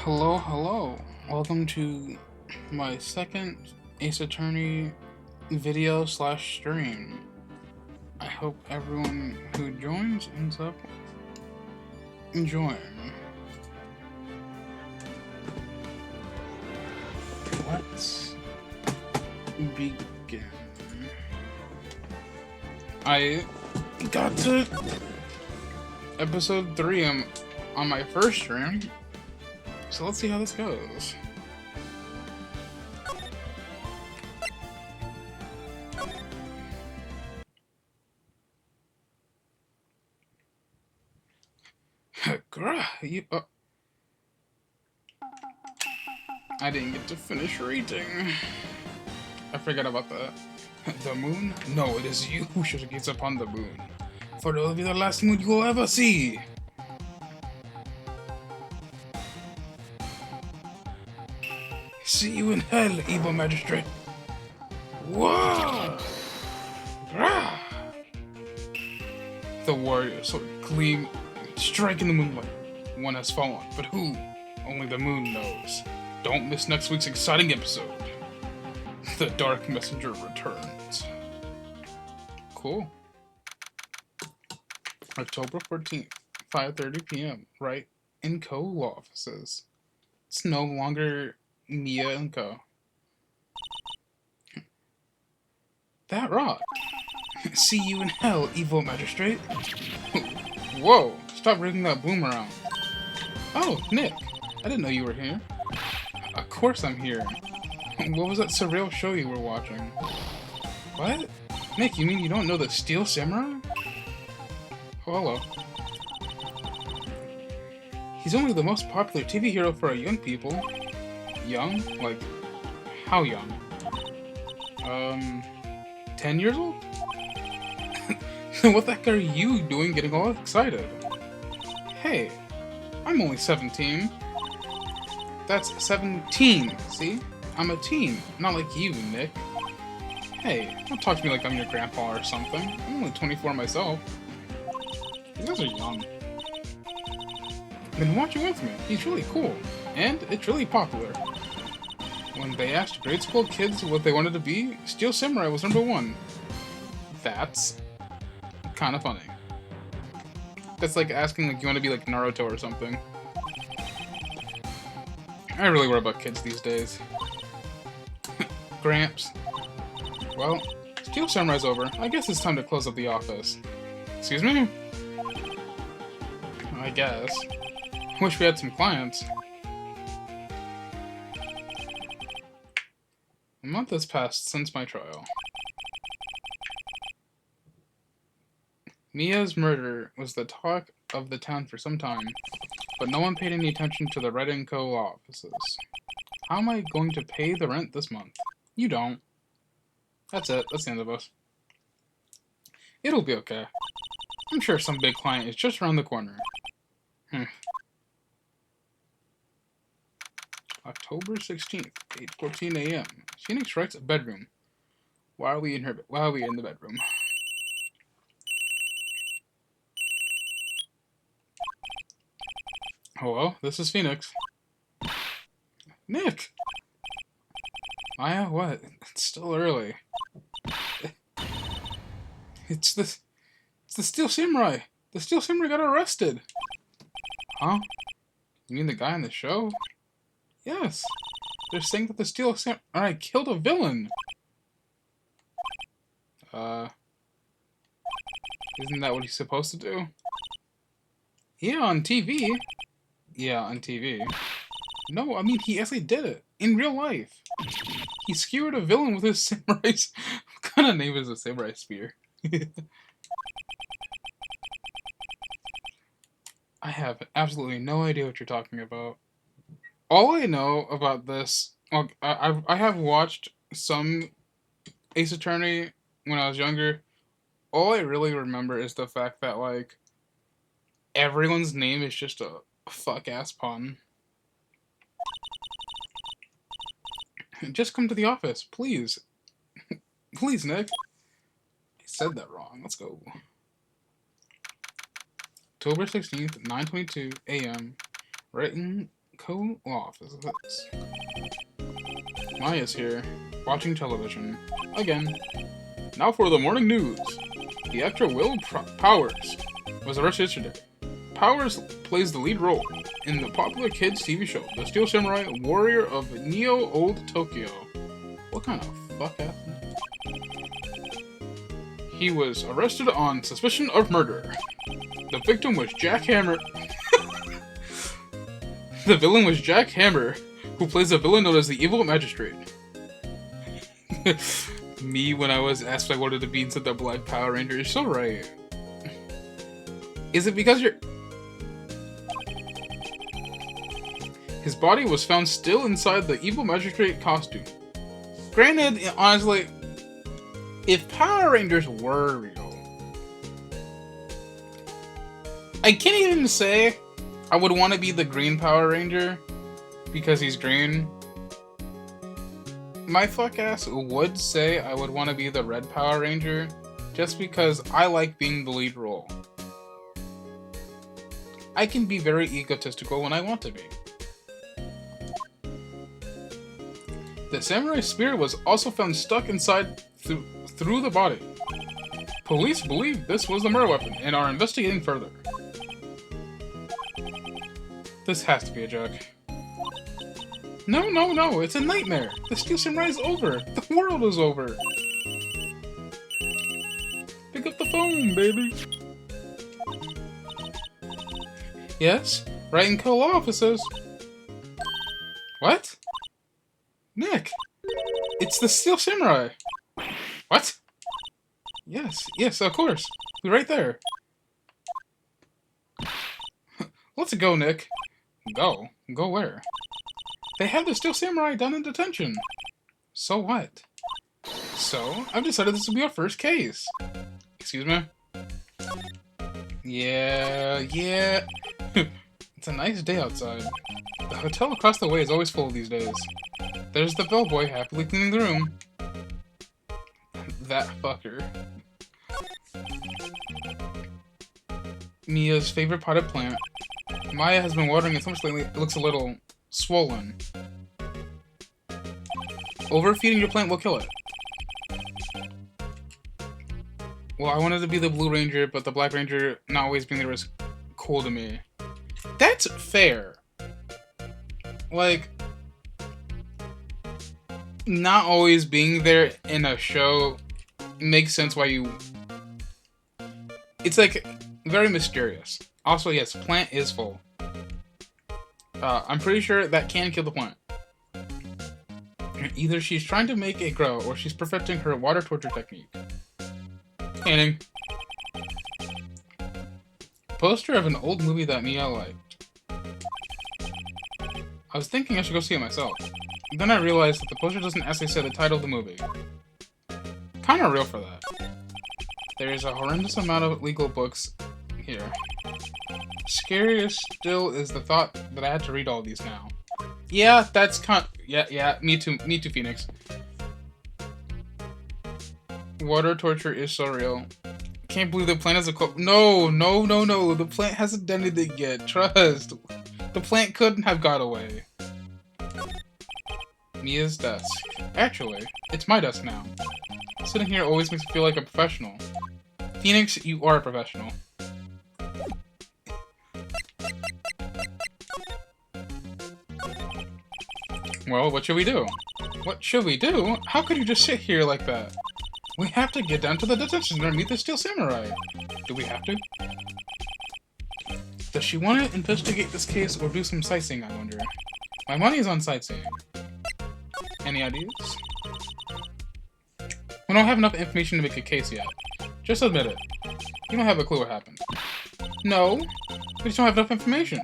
Hello, hello. Welcome to my second Ace Attorney video slash stream. I hope everyone who joins ends up enjoying. Let's begin. I got to episode 3 on my first stream. So let's see how this goes. I didn't get to finish reading. I forgot about that. The moon? No, it is you who should gaze upon the moon. For it will be the last moon you will ever see. See you in hell, evil magistrate. Whoa! Rah! The warrior sword gleam, striking the moonlight. One has fallen, but who? Only the moon knows. Don't miss next week's exciting episode. The Dark Messenger returns. Cool. October 14th, 5:30 p.m. Wright and Co. law offices. It's no longer Mia and Co. That rock. See you in hell, evil magistrate. Whoa, stop rigging that boom around. Oh, Nick, I didn't know you were here. Of course I'm here. What was that surreal show you were watching? What? Nick, you mean you don't know the Steel Samurai? Oh, hello. He's only the most popular TV hero for our young people. Young? Like, how young? 10 years old? What the heck are you doing getting all excited? Hey, I'm only 17. That's 17, see? I'm a teen, not like you, Nick. Hey, don't talk to me like I'm your grandpa or something. I'm only 24 myself. You guys are young. Then watch it with me. He's really cool, and it's really popular. When they asked grade school kids what they wanted to be, Steel Samurai was #1. That's kind of funny. That's like asking like you want to be like Naruto or something. I really worry about kids these days. Gramps. Well, Steel Samurai's over. I guess it's time to close up the office. Excuse me? I guess. Wish we had some clients. A month has passed since my trial. Mia's murder was the talk of the town for some time, but no one paid any attention to the Red & Co. law offices. How am I going to pay the rent this month? You don't. That's it. That's the end of us. It'll be okay. I'm sure some big client is just around the corner. October 16th, 8:14 a.m. Phoenix Wright's bedroom. Why are we in the bedroom? Hello, this is Phoenix. Nick! Maya, what? It's still early. It's the Steel Samurai! The Steel Samurai got arrested! Huh? You mean the guy on the show? Yes! They're saying that the Steel Samurai killed a villain! Isn't that what he's supposed to do? Yeah, on TV. Yeah, on TV. No, I mean, he actually did it. In real life. He skewered a villain with his samurai... What kind of name is a samurai spear? I have absolutely no idea what you're talking about. All I know about this... Well, I have watched some Ace Attorney when I was younger. All I really remember is the fact that, like, everyone's name is just a fuck-ass pun. Just come to the office, please. Please, Nick. I said that wrong. Let's go. October 16th, 9:22 a.m. Written co-offices. Maya's here, watching television. Again. Now for the morning news. The actor Will Powers was arrested yesterday. Powers plays the lead role in the popular kids TV show, The Steel Samurai Warrior of Neo Old Tokyo. What kind of fuck-ass name? He was arrested on suspicion of murder. The victim was Jack Hammer. The villain was Jack Hammer, who plays a villain known as the Evil Magistrate. Me, when I was asked if I wanted to be into the Black Power Ranger, you're so right. Is it because you're... His body was found still inside the Evil Magistrate costume. Granted, honestly, if Power Rangers were real, I can't even say I would want to be the Green Power Ranger because he's green. My fuck ass would say I would want to be the Red Power Ranger just because I like being the lead role. I can be very egotistical when I want to be. The samurai spear was also found stuck inside through the body. Police believe this was the murder weapon and are investigating further. This has to be a joke. No, no, no, it's a nightmare. The Steel Samurai is over. The world is over. Pick up the phone, baby. Yes? Wright and co-offices. What? Nick! It's the Steel Samurai! What? Yes, yes, of course. Be right there. Let's go, Nick. Go? Go where? They have the Steel Samurai down in detention. So what? So, I've decided this will be our first case. Excuse me? Yeah. It's a nice day outside. The hotel across the way is always full these days. There's the bellboy happily cleaning the room. That fucker. Mia's favorite potted plant. Maya has been watering it so much lately it looks a little swollen. Overfeeding your plant will kill it. Well, I wanted to be the Blue Ranger, but the Black Ranger not always being there was cool to me. That's fair. Like, not always being there in a show makes sense why you... It's like, very mysterious. Also, yes, plant is full. I'm pretty sure that can kill the plant. Either she's trying to make it grow, or she's perfecting her water torture technique. Painting. Poster of an old movie that Mia liked. I was thinking I should go see it myself. Then I realized that the poster doesn't actually say the title of the movie. Kinda real for that. There's a horrendous amount of legal books here. Scariest still is the thought that I had to read all these now. Yeah, that's yeah, me too, Phoenix. Water torture is so real. Can't believe the plant has a No, the plant hasn't done anything yet, trust. The plant couldn't have got away. Mia's desk. Actually, it's my desk now. Sitting here always makes me feel like a professional. Phoenix, you are a professional. Well, what should we do? What should we do? How could you just sit here like that? We have to get down to the detention center and meet the Steel Samurai. Do we have to? Does she want to investigate this case or do some sightseeing, I wonder? My money is on sightseeing. Any ideas? We don't have enough information to make a case yet. Just admit it. You don't have a clue what happened. No, we just don't have enough information.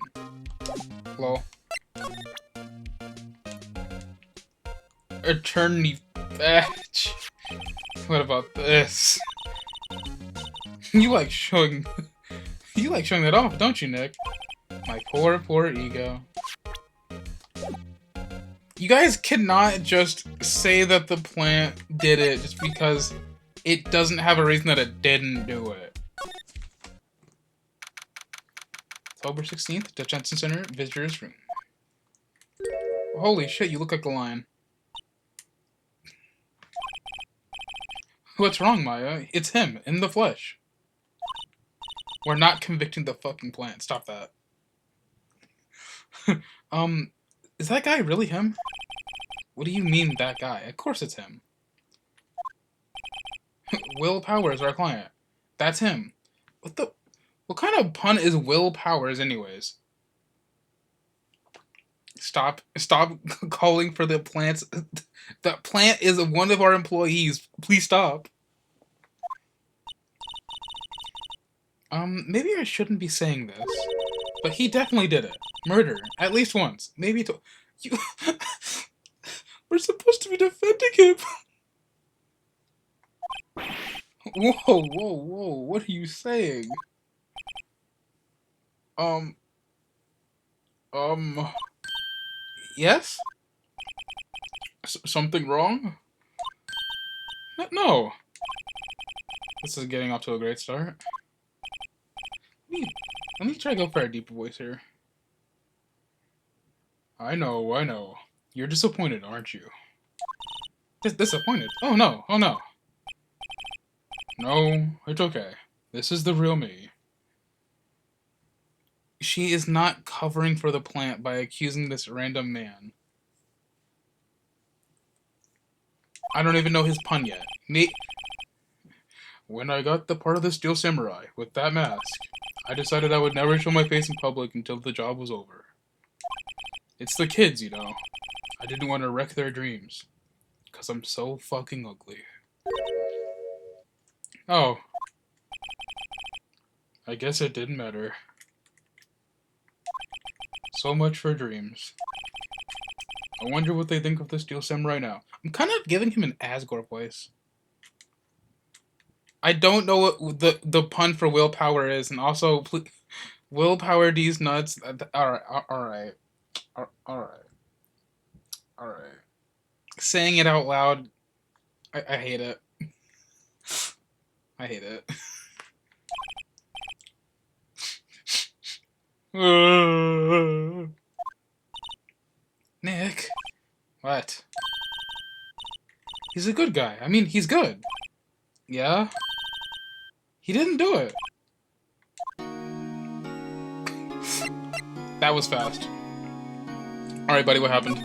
Lol. Attorney badge. What about this? You like showing that off, don't you, Nick? My poor ego. You guys cannot just say that the plant did it just because it doesn't have a reason that it didn't do it. October 16th, Detention Center, Visitor's Room. Holy shit, you look like a lion. What's wrong, Maya? It's him, in the flesh. We're not convicting the fucking plant. Stop that. um, is that guy really him? What do you mean, that guy? Of course it's him. Will Powers, our client. That's him. What kind of pun is Will Powers, anyways? Stop calling for the plants. The plant is one of our employees. Please stop. Maybe I shouldn't be saying this, but he definitely did it. Murder. At least once. Maybe you... We're supposed to be defending him. Whoa, whoa, whoa. What are you saying? Yes? Something wrong? No. This is getting off to a great start. Let me try to go for a deeper voice here. I know. You're disappointed, aren't you? Disappointed? Oh no, oh no. No, it's okay. This is the real me. She is not covering for the plant by accusing this random man. I don't even know his pun yet. When I got the part of the Steel Samurai with that mask, I decided I would never show my face in public until the job was over. It's the kids, you know. I didn't want to wreck their dreams. 'Cause I'm so fucking ugly. Oh. I guess it didn't matter. So much for dreams. I wonder what they think of the Steel Samurai now. I'm kind of giving him an Asgore voice. I don't know what the pun for willpower is, and also, willpower these nuts. Alright. Saying it out loud, I hate it. I hate it. Nick? What? He's a good guy. I mean, he's good. Yeah? He didn't do it. That was fast. Alright, buddy, what happened?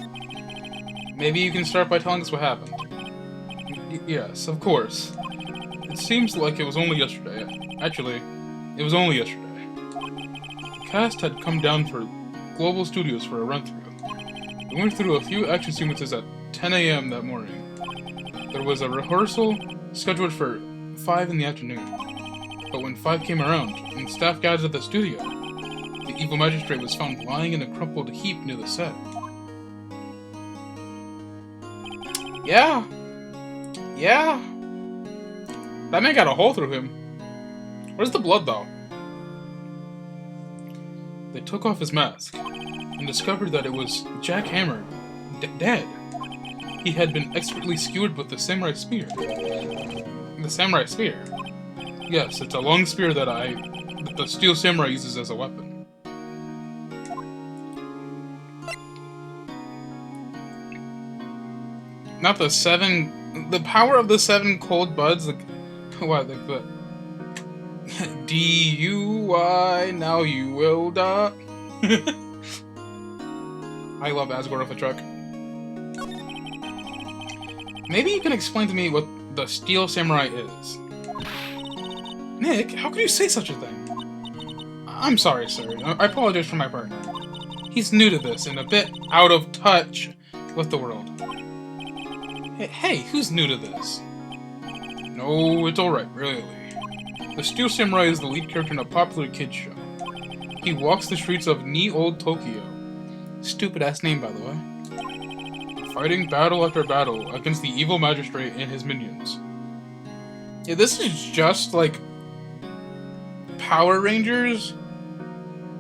Maybe you can start by telling us what happened. Yes, of course. It seems like it was only yesterday. Actually, it was only yesterday. The cast had come down for Global Studios for a run-through. We went through a few action sequences at 10 AM that morning. There was a rehearsal scheduled for 5 in the afternoon. But when 5 came around, and staff gathered at the studio, the evil magistrate was found lying in a crumpled heap near the set. Yeah. That man got a hole through him. Where's the blood, though? They took off his mask, and discovered that it was Jack Hammer, dead. He had been expertly skewered with the samurai spear. The samurai spear? Yes, it's a long spear that the Steel Samurai uses as a weapon. Not the power of the 7 cold buds, what, the D-U-Y, now you will die. I love Asgore of a truck. Maybe you can explain to me what the Steel Samurai is. Nick, how could you say such a thing? I'm sorry, sir. I apologize for my partner. He's new to this and a bit out of touch with the world. Hey, who's new to this? No, it's alright, really. The Steel Samurai is the lead character in a popular kids show. He walks the streets of Old Tokyo. Stupid-ass name, by the way. Fighting battle after battle against the evil magistrate and his minions. Yeah, this is just like Power Rangers,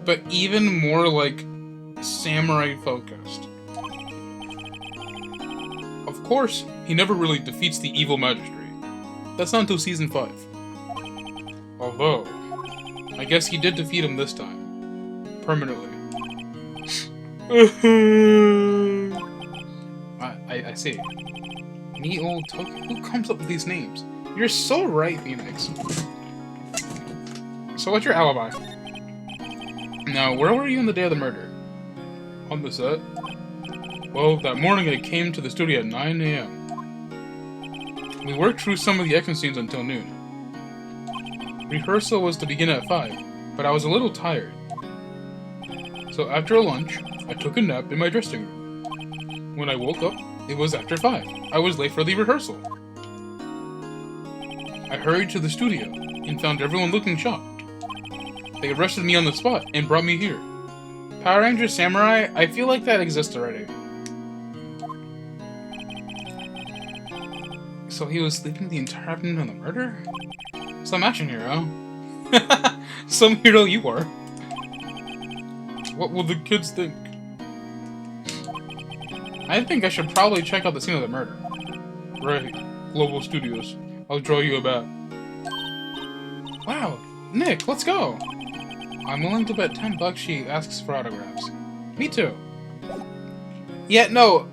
but even more like samurai-focused. Of course, he never really defeats the evil magistrate. That's not until Season 5. Although, I guess he did defeat him this time. Permanently. I see. Me old Tokyo. Who comes up with these names? You're so right, Phoenix. So what's your alibi? Now, where were you on the day of the murder? On the set? Well, that morning I came to the studio at 9 a.m. We worked through some of the action scenes until noon. Rehearsal was to begin at 5, but I was a little tired. So after lunch, I took a nap in my dressing room. When I woke up, it was after 5. I was late for the rehearsal. I hurried to the studio and found everyone looking shocked. They arrested me on the spot and brought me here. Power Ranger Samurai, I feel like that exists already. So he was sleeping the entire afternoon on the murder? Some action hero. Some hero you are. What will the kids think? I think I should probably check out the scene of the murder. Right. Global Studios. I'll draw you a bat. Wow. Nick, let's go. I'm willing to bet $10 she asks for autographs. Me too. Yeah, no.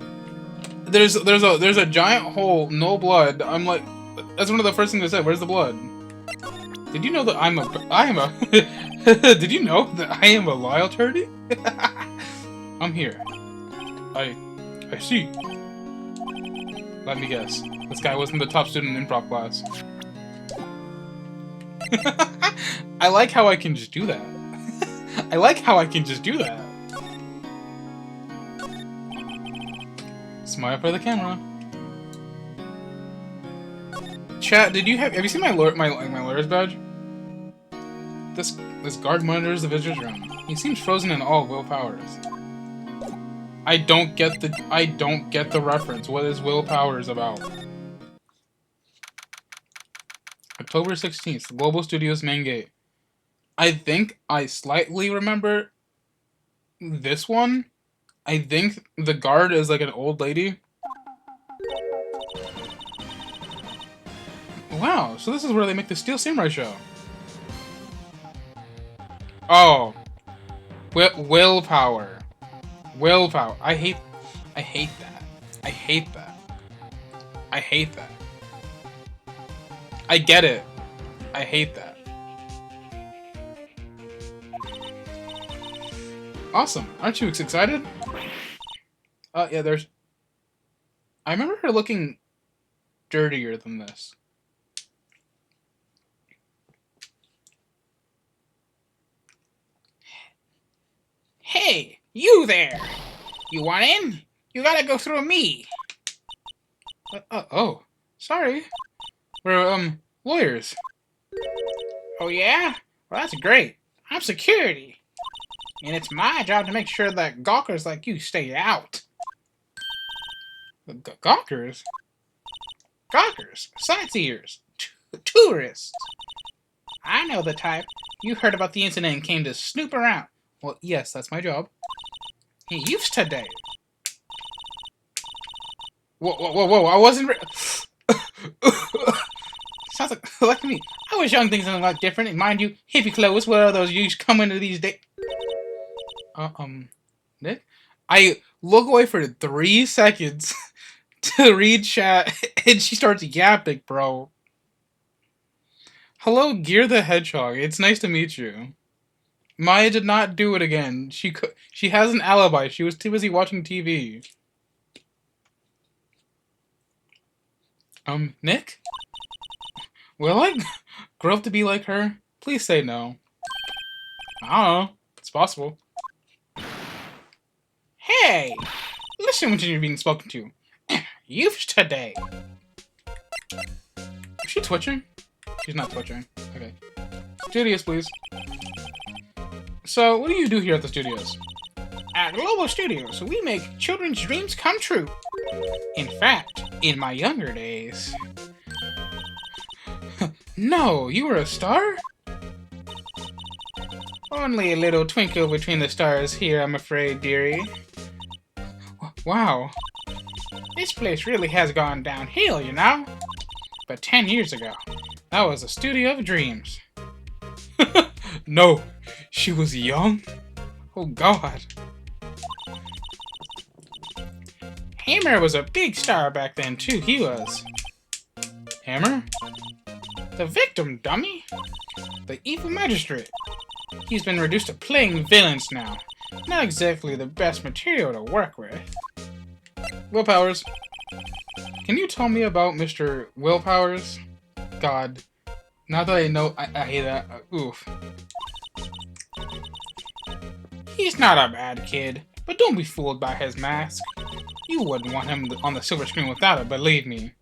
There's a giant hole, no blood. I'm like, that's one of the first things I said. Where's the blood? Did you know that did you know that I am a loyalty? I'm here. I see. Let me guess. This guy wasn't the top student in improv class. I like how I can just do that. I like how I can just do that. Smile for the camera. Chat, have you seen my lawyer's badge? This guard monitors the visitor's room. He seems frozen in all Will Powers. I don't get the reference. What is Will Powers about? October 16th, Global Studios main gate. I think I slightly remember this one. I think the guard is like an old lady. Wow, so this is where they make the Steel Samurai show. Oh. Willpower. Willpower. I hate that. I hate that. I hate that. I get it. I hate that. Awesome. Aren't you excited? Yeah, there's... I remember her looking dirtier than this. Hey, you there! You want in? You gotta go through me. Oh, sorry. We're, lawyers. Oh yeah? Well, that's great. I'm security. And it's my job to make sure that gawkers like you stay out. Gawkers? Gawkers. Sightseers. Tourists. I know the type. You heard about the incident and came to snoop around. Well, yes, that's my job. He used to date. Whoa, I wasn't sounds like me. I was young, things a lot different, and mind you, hippie clothes, what are those you come into these days? Nick? I look away for 3 seconds to read chat, and she starts yapping, bro. Hello, Gear the Hedgehog. It's nice to meet you. Maya did not do it again. She has an alibi. She was too busy watching TV. Nick? Will I grow up to be like her? Please say no. I don't know. It's possible. Hey! Listen when you're being spoken to. Youth today. Is she twitching? She's not twitching. Okay. Studios, please. So, what do you do here at the studios? At Global Studios, we make children's dreams come true. In fact, in my younger days... No, you were a star? Only a little twinkle between the stars here, I'm afraid, dearie. Wow. This place really has gone downhill, you know? But 10 years ago, that was a studio of dreams. No, she was young? Oh, God. Hammer was a big star back then, too. He was. Hammer? The victim, dummy. The evil magistrate. He's been reduced to playing villains now. Not exactly the best material to work with. Willpowers. Can you tell me about Mr. Willpowers? God. Now that I know, I hate that. Oof. He's not a bad kid, but don't be fooled by his mask. You wouldn't want him on the silver screen without it, believe me.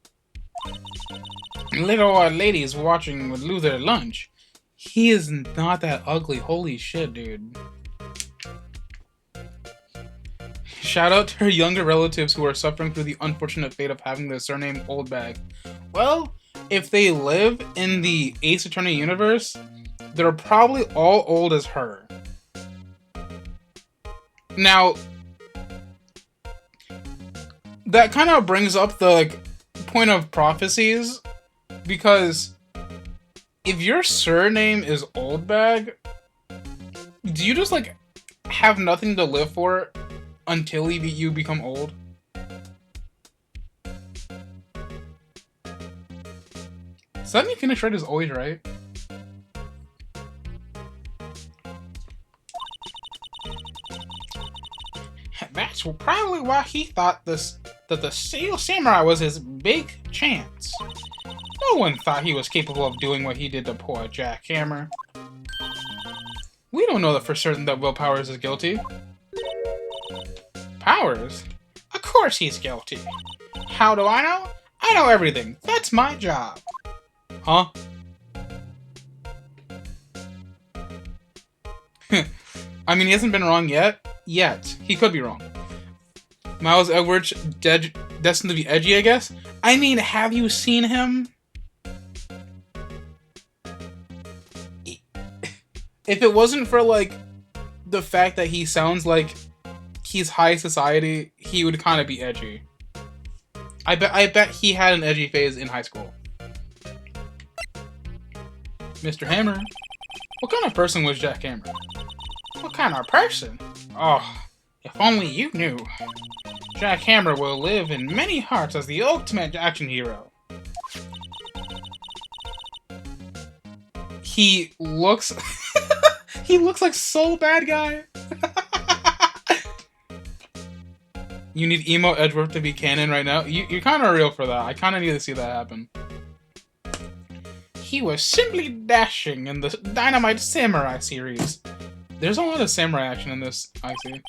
Little old ladies watching would lose their lunch. He is not that ugly. Holy shit, dude. Shout out to her younger relatives who are suffering through the unfortunate fate of having the surname Oldbag. Well, if they live in the Ace Attorney universe, they're probably all old as her. Now, that kind of brings up the point of prophecies, because if your surname is Oldbag, do you just have nothing to live for until you become old? Does that mean finish right is always right? That's probably why he thought that the Steel Samurai was his big chance. No one thought he was capable of doing what he did to poor Jack Hammer. We don't know for certain that Will Powers is guilty. Powers? Of course he's guilty. How do I know? I know everything. That's my job. Huh? I mean, he hasn't been wrong yet. He could be wrong. Miles Edwards, destined to be edgy, I guess? I mean, have you seen him? If it wasn't for, the fact that he sounds like he's high society, he would kind of be edgy. I bet he had an edgy phase in high school. Mr. Hammer? What kind of person was Jack Hammer? What kind of person? Oh, if only you knew. Jack Hammer will live in many hearts as the ultimate action hero. He looks... he looks like so bad guy. You need emo Edgeworth to be canon right now? You're kind of real for that. I kind of need to see that happen. He was simply dashing in the Dynamite Samurai series. There's a lot of samurai action in this, I see.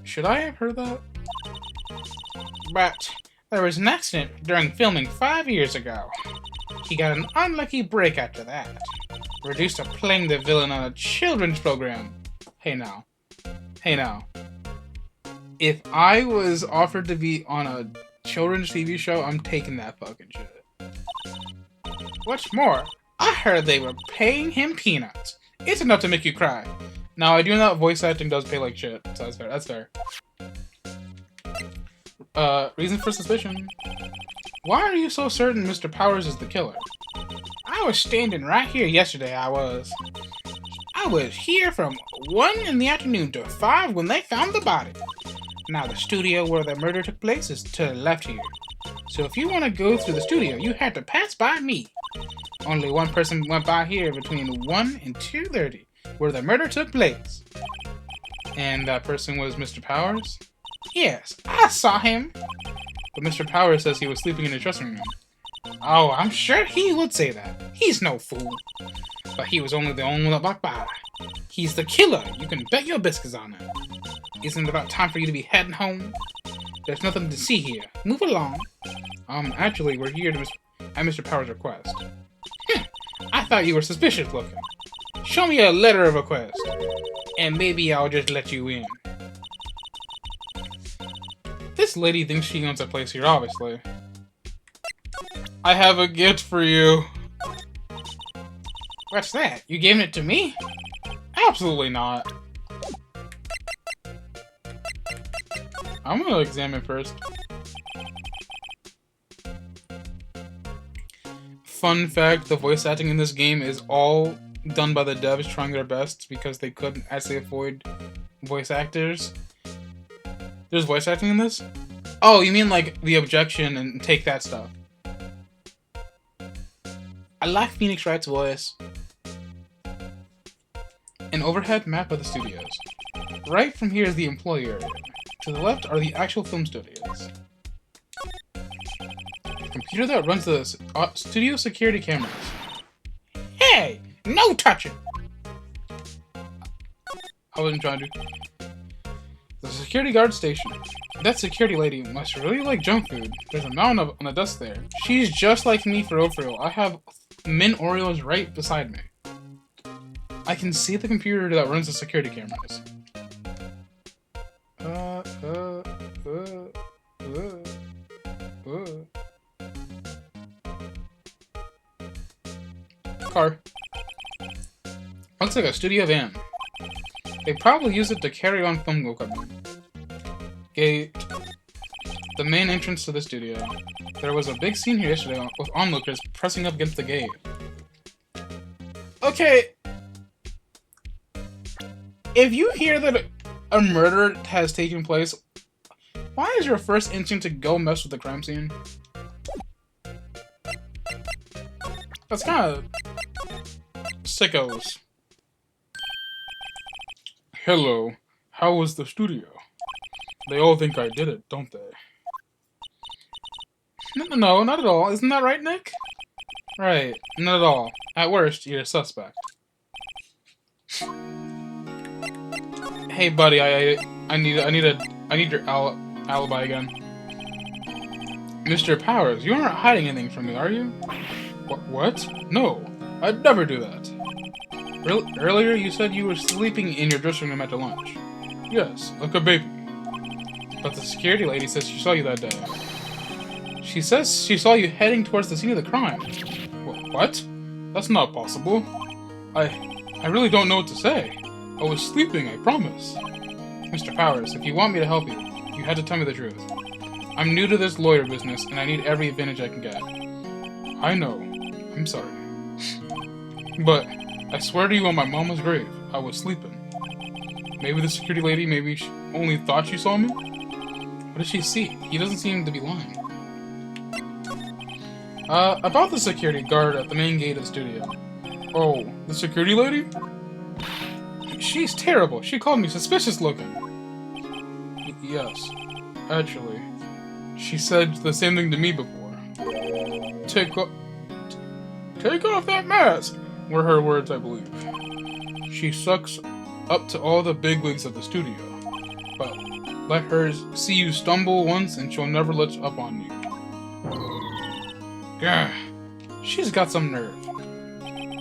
Should I have heard that? But there was an accident during filming 5 years ago. He got an unlucky break after that. Reduced to playing the villain on a children's program. Hey now. If I was offered to be on a children's TV show, I'm taking that fucking shit. What's more, I heard they were paying him peanuts. It's enough to make you cry. Now, I do know that voice acting does pay like shit, so that's fair. Reason for suspicion. Why are you so certain Mr. Powers is the killer? I was standing right here yesterday, I was here from 1 in the afternoon to 5 when they found the body. Now, the studio where the murder took place is to the left here. So if you want to go through the studio, you had to pass by me. Only one person went by here between 1 and 2:30, where the murder took place. And that person was Mr. Powers? Yes, I saw him. But Mr. Powers says he was sleeping in his dressing room. Oh, I'm sure he would say that. He's no fool. But he was only the only one that walked by. He's the killer. You can bet your biscuits on it. Isn't it about time for you to be heading home? There's nothing to see here. Move along. Actually, we're here at Mr. Powers' request. I thought you were suspicious looking. Show me a letter of request, and maybe I'll just let you in. This lady thinks she owns a place here, obviously. I have a gift for you. What's that? You giving it to me? Absolutely not. I'm gonna examine first. Fun fact, the voice acting in this game is all done by the devs trying their best because they couldn't actually afford voice actors. There's voice acting in this? Oh, you mean like the objection and take that stuff. I like Phoenix Wright's voice. An overhead map of the studios. Right from here is the employee area. To the left are the actual film studios. The computer that runs the studio security cameras. Hey! No touching! I wasn't trying to. The security guard station. That security lady must really like junk food. There's a mountain on the desk there. She's just like me for real. I have mint Oreos right beside me. I can see the computer that runs the security cameras. Car. Looks like a studio van. They probably use it to carry on film equipment. Gate. The main entrance to the studio. There was a big scene here yesterday with onlookers pressing up against the gate. Okay. If you hear that a murder has taken place, why is your first instinct to go mess with the crime scene? That's kind of sickos. Hello, how was the studio? They all think I did it, don't they? No, not at all. Isn't that right, Nick? Right, not at all. At worst, you're a suspect. Hey, buddy, I need your alibi again. Mr. Powers, you aren't hiding anything from me, are you? What? No, I'd never do that. Earlier, you said you were sleeping in your dressing room after lunch. Yes, like a baby. But the security lady says she saw you that day. She says she saw you heading towards the scene of the crime. What? That's not possible. I really don't know what to say. I was sleeping, I promise. Mr. Powers, if you want me to help you, you had to tell me the truth. I'm new to this lawyer business, and I need every advantage I can get. I know. I'm sorry. But I swear to you on my mama's grave, I was sleeping. Maybe the security lady only thought she saw me? What did she see? He doesn't seem to be lying. About the security guard at the main gate of the studio. Oh, the security lady? She's terrible. She called me suspicious looking. Yes, actually. She said the same thing to me before. Take off that mask, were her words, I believe. She sucks up to all the bigwigs of the studio. But let her see you stumble once and she'll never let up on you. Gah, she's got some nerve.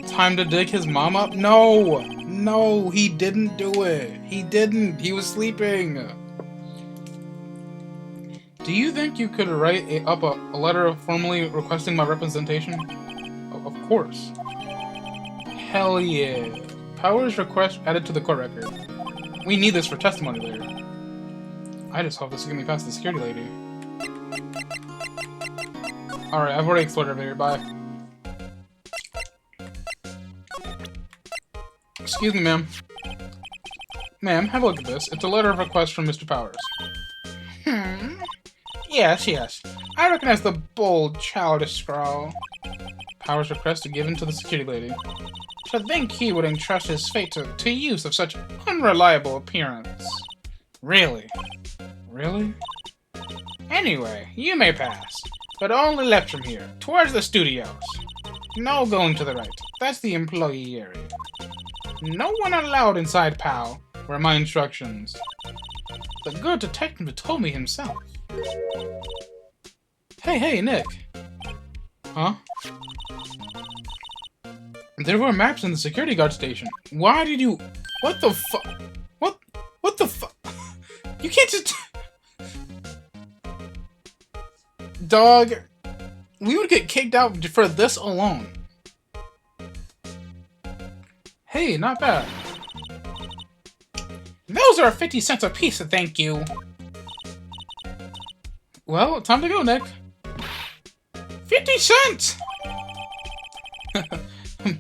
Time to dig his mom up? No! No, he didn't do it. He didn't. He was sleeping. Do you think you could write up a letter formally requesting my representation? Of course. Hell yeah. Powers request added to the court record. We need this for testimony later. I just hope this will get me past the security lady. Alright, I've already explored everywhere. Bye. Excuse me, ma'am. Ma'am, have a look at this. It's a letter of request from Mr. Powers. Yes. I recognize the bold, childish scrawl. Powers request given to the security lady. To think he would entrust his fate to use of such unreliable appearance. Really? Really? Anyway, you may pass. But only left from here, towards the studios. No going to the right. That's the employee area. No one allowed inside, pal, were my instructions. The good detective told me himself. Hey, Nick. Huh? There were maps in the security guard station. Why did you... What the fuck? What the fuck? You can't just... Dog, we would get kicked out for this alone. Hey, not bad. Those are 50 cents a piece, thank you. Well, time to go, Nick. 50 cents!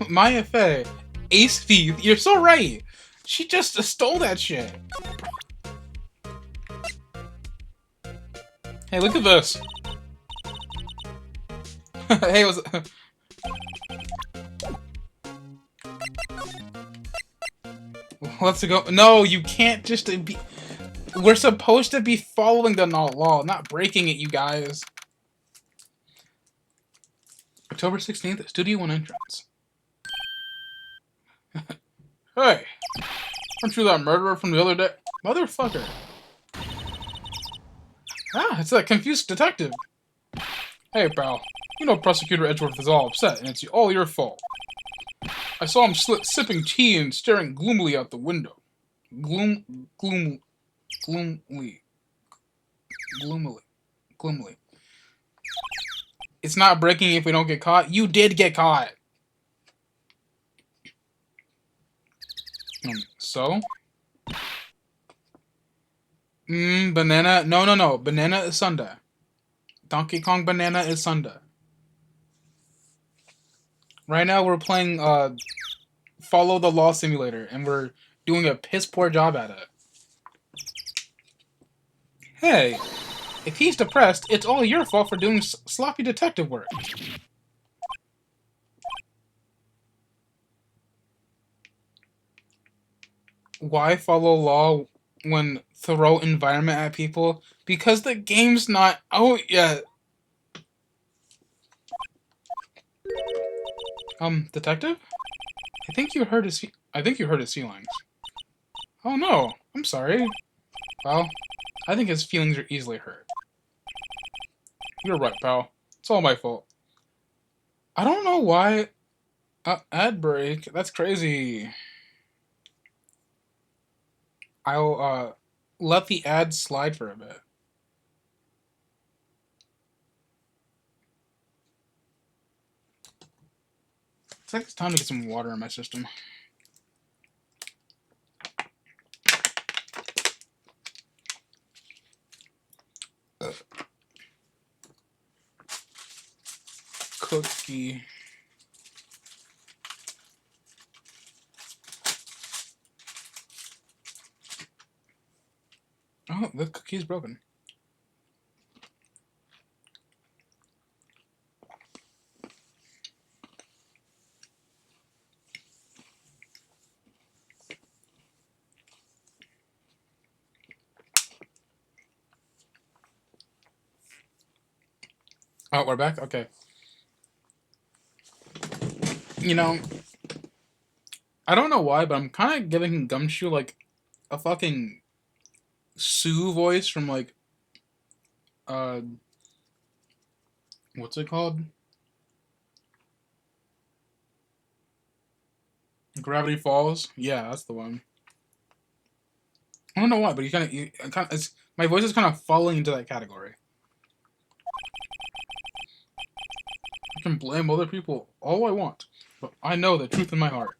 Maya Fey. Ace fee. You're so right. She just stole that shit. Hey, look at this. Hey, let's go. No, you can't just be. We're supposed to be following the law, not breaking it, you guys. October 16th, Studio 1 entrance. Hey, aren't you that murderer from the other day? Motherfucker. Ah, it's that confused detective. Hey, pal. You know Prosecutor Edgeworth is all upset, and it's all your fault. I saw him sipping tea and staring gloomily out the window. Gloomily. It's not breaking if we don't get caught. You did get caught. So? Banana. No. Banana is Sunday. Donkey Kong Banana is Sunday. Right now we're playing Follow the Law Simulator, and we're doing a piss poor job at it. Hey, if he's depressed, it's all your fault for doing sloppy detective work. Why follow law when throw environment at people? Because the game's not out yet. Detective? I think you hurt his feelings. Oh no, I'm sorry. Well, I think his feelings are easily hurt. You're right, pal. It's all my fault. I don't know why. Ad break. That's crazy. I'll let the ad slide for a bit. It's like it's time to get some water in my system. Cookie. Oh, the cookie is broken. Oh, we're back? Okay. You know, I don't know why, but I'm kind of giving Gumshoe, like, a fucking Sue voice from, like, what's it called? Gravity Falls? Yeah, that's the one. I don't know why, but my voice is kind of falling into that category. I can blame other people all I want, but I know the truth in my heart.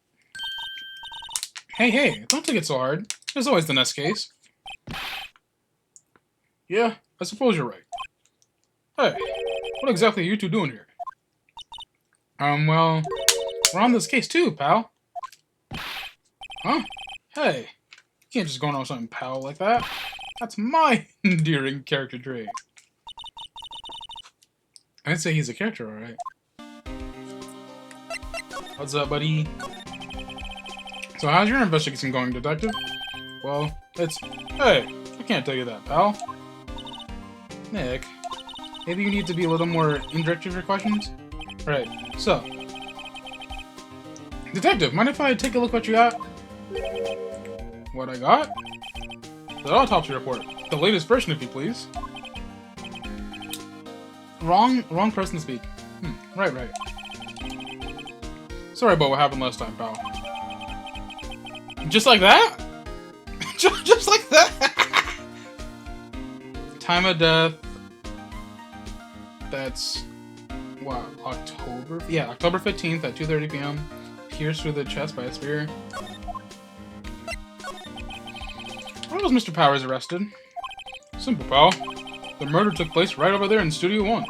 Hey, don't take it so hard. There's always the next case. Yeah, I suppose you're right. Hey, what exactly are you two doing here? Well, we're on this case too, pal. Huh? Hey, you can't just go on something pal like that. That's my endearing character trait. I'd say he's a character, alright. What's up, buddy? So how's your investigation going, detective? Well, hey, I can't tell you that, pal. Nick, maybe you need to be a little more indirect with your questions? Right, so. Detective, mind if I take a look what you got? What I got? The autopsy report. The latest version, if you please. Wrong person to speak. Right. Sorry about what happened last time, pal. Just like that? just like that? Time of death. That's... Wow, October? Yeah, October 15th at 2:30 p.m. Pierced through the chest by a spear. Why was Mr. Powers arrested? Simple, pal. The murder took place right over there in Studio 1.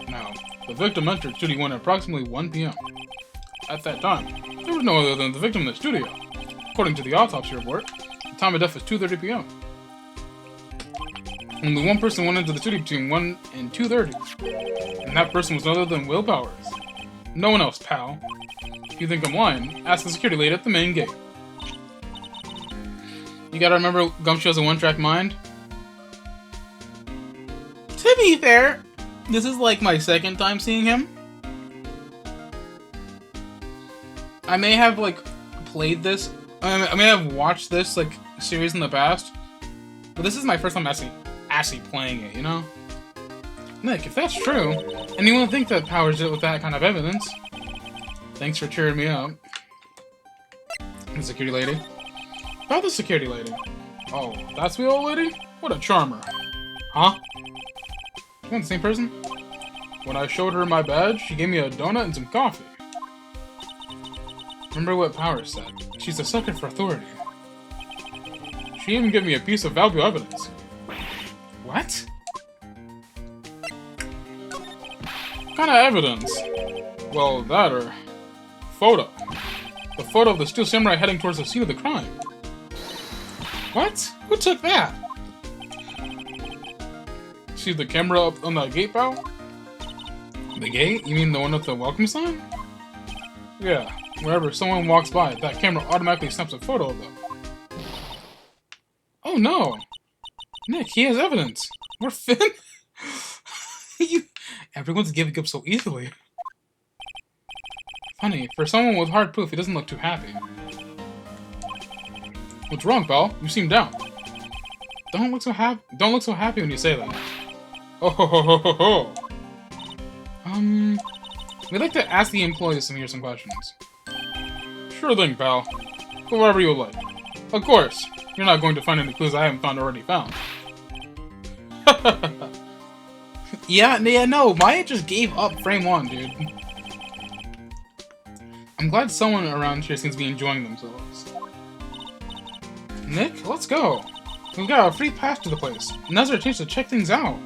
Now, the victim entered Studio 1 at approximately 1 p.m. At that time, there was no other than the victim in the studio. According to the autopsy report, the time of death was 2:30 p.m. Only one person went into the studio between 1 and 2:30. And that person was none other than Will Powers. No one else, pal. If you think I'm lying, ask the security lady at the main gate. You gotta remember, Gumshoe has a one-track mind. To be fair, this is like my second time seeing him. I may have like played this. I may have watched this like series in the past, but this is my first time actually playing it. You know, Nick, if that's true, and you won't think that Powers did it with that kind of evidence. Thanks for cheering me up. The security lady. About the security lady. Oh, that's the old lady? What a charmer. Huh? You want the same person? When I showed her my badge, she gave me a donut and some coffee. Remember what Powers said. She's a sucker for authority. She even gave me a piece of valuable evidence. What? What kind of evidence? Well, that or... photo. The photo of the Steel Samurai heading towards the scene of the crime. What? Who took that? See the camera up on that gate, pal? The gate? You mean the one with the welcome sign? Yeah. Wherever someone walks by, that camera automatically snaps a photo of them. Oh no! Nick, he has evidence! We're Finn? Everyone's giving up so easily. Funny, for someone with hard proof, he doesn't look too happy. What's wrong, pal? You seem down. Don't look so happy when you say that. Oh ho ho ho ho ho! We'd like to ask the employees some questions. Sure thing, pal. Go wherever you would like. Of course, you're not going to find any clues I haven't already found. Yeah, no, Maya just gave up frame 1, dude. I'm glad someone around here seems to be enjoying themselves. Nick, let's go. We've got a free pass to the place. Now's our chance to check things out.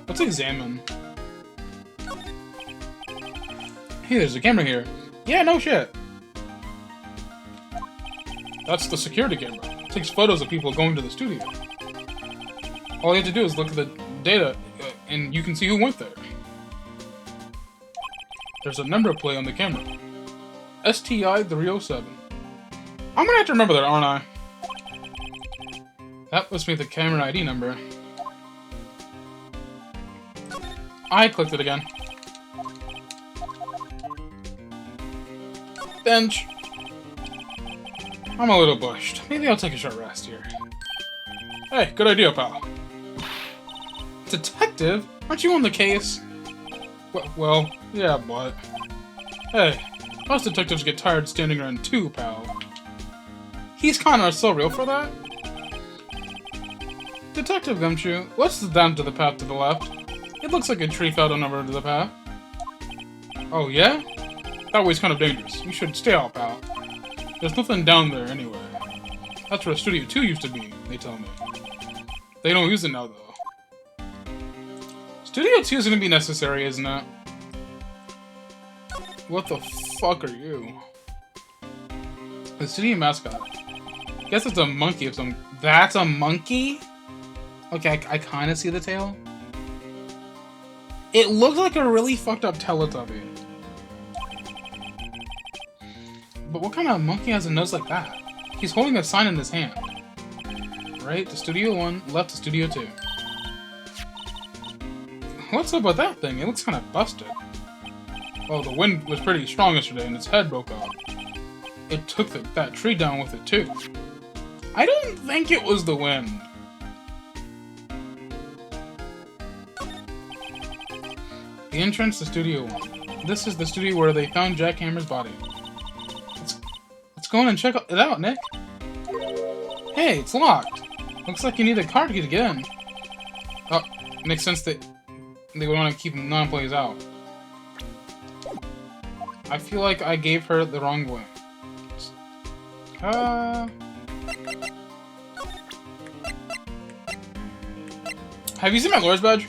Let's examine. Hey, there's a camera here. Yeah, no shit. That's the security camera. It takes photos of people going to the studio. All you have to do is look at the data, and you can see who went there. There's a number plate on the camera. STI 307. I'm gonna have to remember that, aren't I? That must be the camera ID number. I clicked it again. Bench. I'm a little bushed. Maybe I'll take a short rest here. Hey, good idea, pal. Detective? Aren't you on the case? Well, yeah, but... Hey, us detectives get tired standing around too, pal. He's kinda so real for that. Detective Gumshoe, what's down to the path to the left? It looks like a tree fell down over to the path. Oh, yeah? That way's kind of dangerous. You should stay out, pal. There's nothing down there anyway. That's where Studio 2 used to be, they tell me. They don't use it now, though. Studio 2 is gonna be necessary, isn't it? What the fuck are you? The studio mascot. Guess it's a monkey of some... That's a monkey? Okay, I kinda see the tail. It looks like a really fucked up Teletubby. But what kind of monkey has a nose like that? He's holding a sign in his hand. Right to Studio 1, left to Studio 2. What's up with that thing? It looks kind of busted. Oh, the wind was pretty strong yesterday and its head broke off. It took that tree down with it too. I don't think it was the wind. The entrance to Studio 1. This is the studio where they found Jack Hammer's body. Let's go in and check it out, Nick. Hey, it's locked. Looks like you need a card to get in. Oh, makes sense that they would want to keep non-employees out. I feel like I gave her the wrong way. Have you seen my lawyer's badge?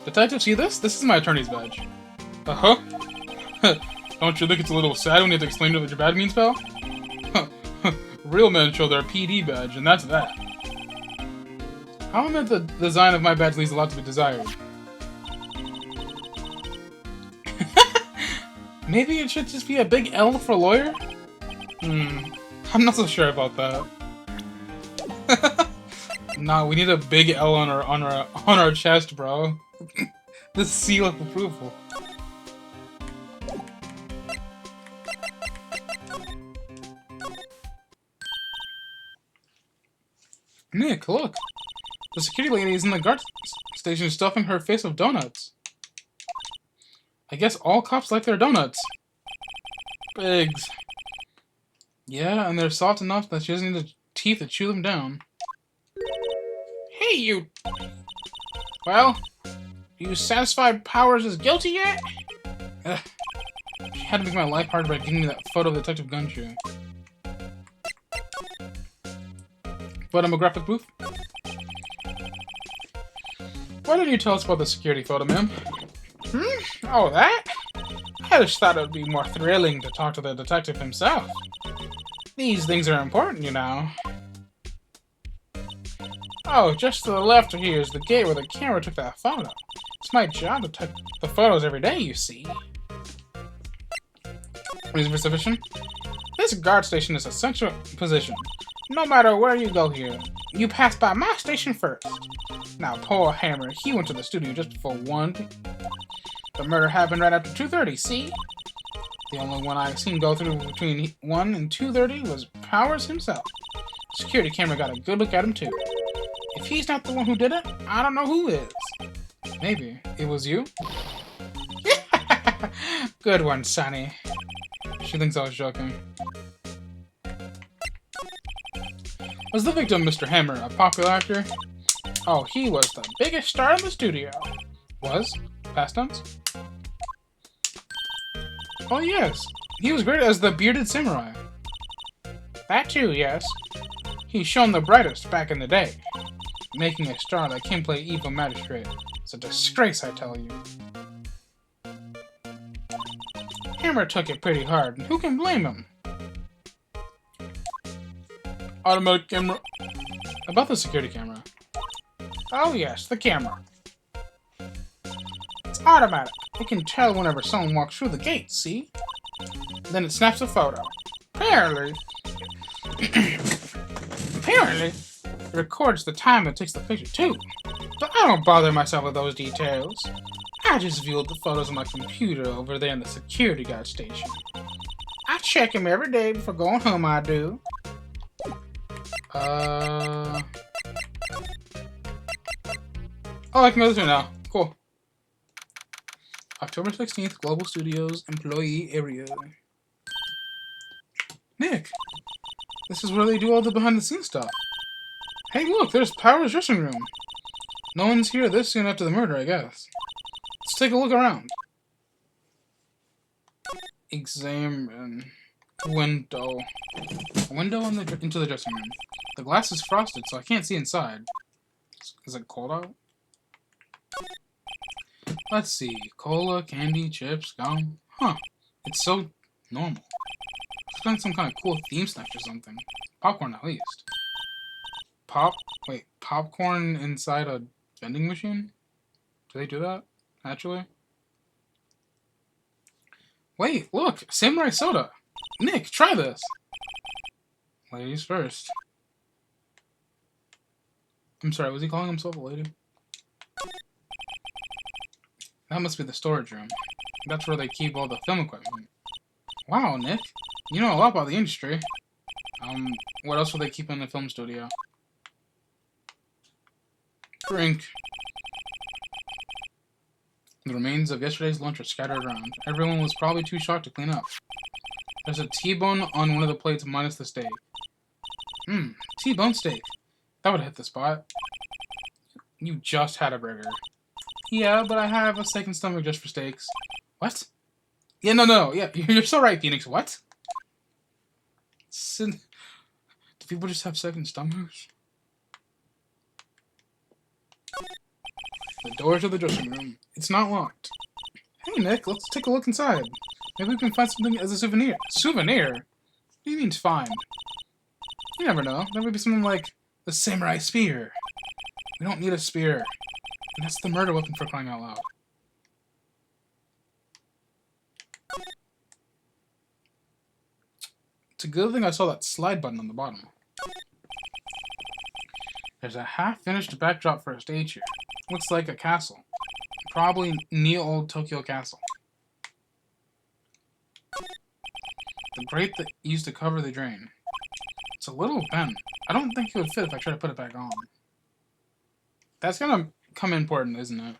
Detective, see this? This is my attorney's badge. Uh-huh. Don't you think it's a little sad when you have to explain to what your badge means, pal? Real men show their PD badge, and that's that. How am I the design of my badge leaves a lot to be desired? Maybe it should just be a big L for lawyer? I'm not so sure about that. Nah, we need a big L on our chest, bro. The seal of approval. Nick, look! The security lady is in the guard station stuffing her face with donuts. I guess all cops like their donuts. Pigs. Yeah, and they're soft enough that she doesn't need the teeth to chew them down. Hey, you! Well, you satisfied Powers is guilty yet? Ugh. She had to make my life hard by giving me that photo of Detective Gumshoe. Photographic booth? Why didn't you tell us about the security photo, ma'am? Oh, that? I just thought it would be more thrilling to talk to the detective himself. These things are important, you know. Oh, just to the left of here is the gate where the camera took that photo. It's my job to take the photos every day, you see. Reason for submission? This guard station is a central position. No matter where you go here, you pass by my station first. Now, poor Hammer, he went to the studio just before 1. The murder happened right after 2:30, see? The only one I seen go through between 1 and 2:30 was Powers himself. Security camera got a good look at him, too. If he's not the one who did it, I don't know who is. Maybe it was you? Good one, Sonny. She thinks I was joking. Was the victim Mr. Hammer a popular actor? Oh, he was the biggest star in the studio. Was? Past tense? Oh yes, he was great as the bearded samurai. That too, yes. He shone the brightest back in the day. Making a star that can play evil magistrate. It's a disgrace, I tell you. Hammer took it pretty hard, and who can blame him? Automatic camera. About the security camera. Oh yes, the camera. It's automatic. It can tell whenever someone walks through the gate, see? Then it snaps a photo. Apparently, it records the time it takes the picture too. But I don't bother myself with those details. I just viewed the photos on my computer over there in the security guard station. I check them every day before going home, I do. Oh, I can go this way now. Cool. October 16th, Global Studios Employee Area. Nick! This is where they do all the behind-the-scenes stuff. Hey, look! There's Power's dressing room. No one's here this soon after the murder, I guess. Let's take a look around. Examine window. A window into the dressing room. The glass is frosted, so I can't see inside. Is it cold out? Let's see. Cola, candy, chips, gum. Huh. It's so normal. It's been some kind of cool theme snack or something. Popcorn, at least. Popcorn inside a vending machine? Do they do that? Actually? Wait, look! Samurai soda! Nick, try this! Ladies first. I'm sorry, was he calling himself a lady? That must be the storage room. That's where they keep all the film equipment. Wow, Nick. You know a lot about the industry. What else will they keep in the film studio? Drink. The remains of yesterday's lunch are scattered around. Everyone was probably too shocked to clean up. There's a T-bone on one of the plates minus the steak. T-bone steak. That would hit the spot. You just had a burger. Yeah, but I have a second stomach just for steaks. What? Yeah, no. Yeah, you're so right, Phoenix. What? Do people just have second stomachs? The door to the dressing room. It's not locked. Hey, Nick, let's take a look inside. Maybe we can find something as a souvenir. Souvenir? What do you mean, fine? You never know. There may be something like the samurai spear. We don't need a spear. And that's the murder weapon for crying out loud. It's a good thing I saw that slide button on the bottom. There's a half-finished backdrop for a stage here. Looks like a castle. Probably Neo-Old Tokyo Castle. The grate that used to cover the drain. It's a little bent. I don't think it would fit if I try to put it back on. That's gonna come important, isn't it?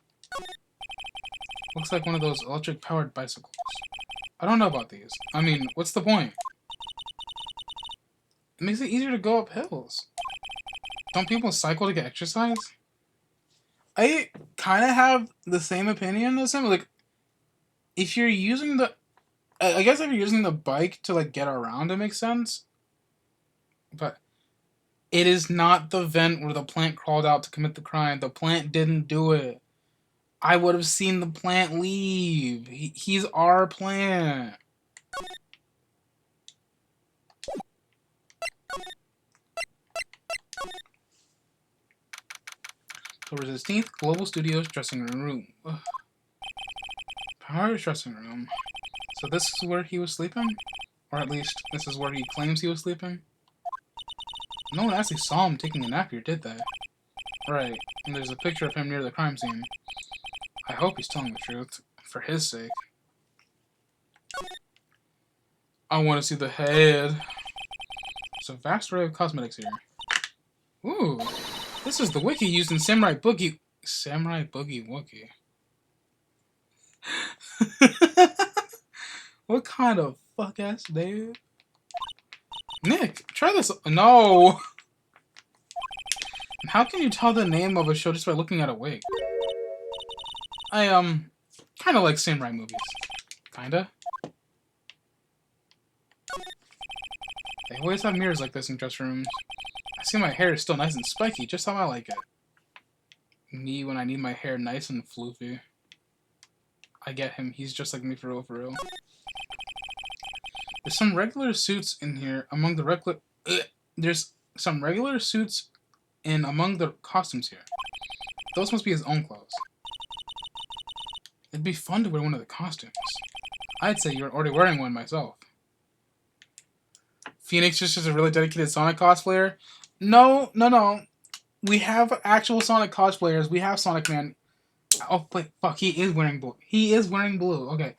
Looks like one of those electric-powered bicycles. I don't know about these. I mean, what's the point? It makes it easier to go up hills. Don't people cycle to get exercise? I kind of have the same opinion as him. Like, if you're using the... I guess if you're using the bike to, like, get around, it makes sense. But it is not the vent where the plant crawled out to commit the crime. The plant didn't do it. I would have seen the plant leave. He's our plant. October 16th, Global Studios dressing room. Ugh. Power dressing room. So this is where he was sleeping? Or at least, this is where he claims he was sleeping? No one actually saw him taking a nap here, did they? Right, and there's a picture of him near the crime scene. I hope he's telling the truth, for his sake. I want to see the head. There's a vast array of cosmetics here. Ooh, this is the wiki used in Samurai Boogie... Samurai Boogie Wookie. What kind of fuck-ass name? Nick, try this... No! How can you tell the name of a show just by looking at a wig? I, kind of like samurai movies. Kinda. They always have mirrors like this in dress rooms. I see my hair is still nice and spiky, just how I like it. Me when I need my hair nice and floofy. I get him, he's just like me for real, for real. There's some regular suits in here among the regular... There's some regular suits in among the costumes here. Those must be his own clothes. It'd be fun to wear one of the costumes. I'd say you're already wearing one myself. Phoenix just is a really dedicated Sonic cosplayer? No. We have actual Sonic cosplayers. We have Sonic Man. Oh, wait, fuck, he is wearing blue. He is wearing blue. Okay.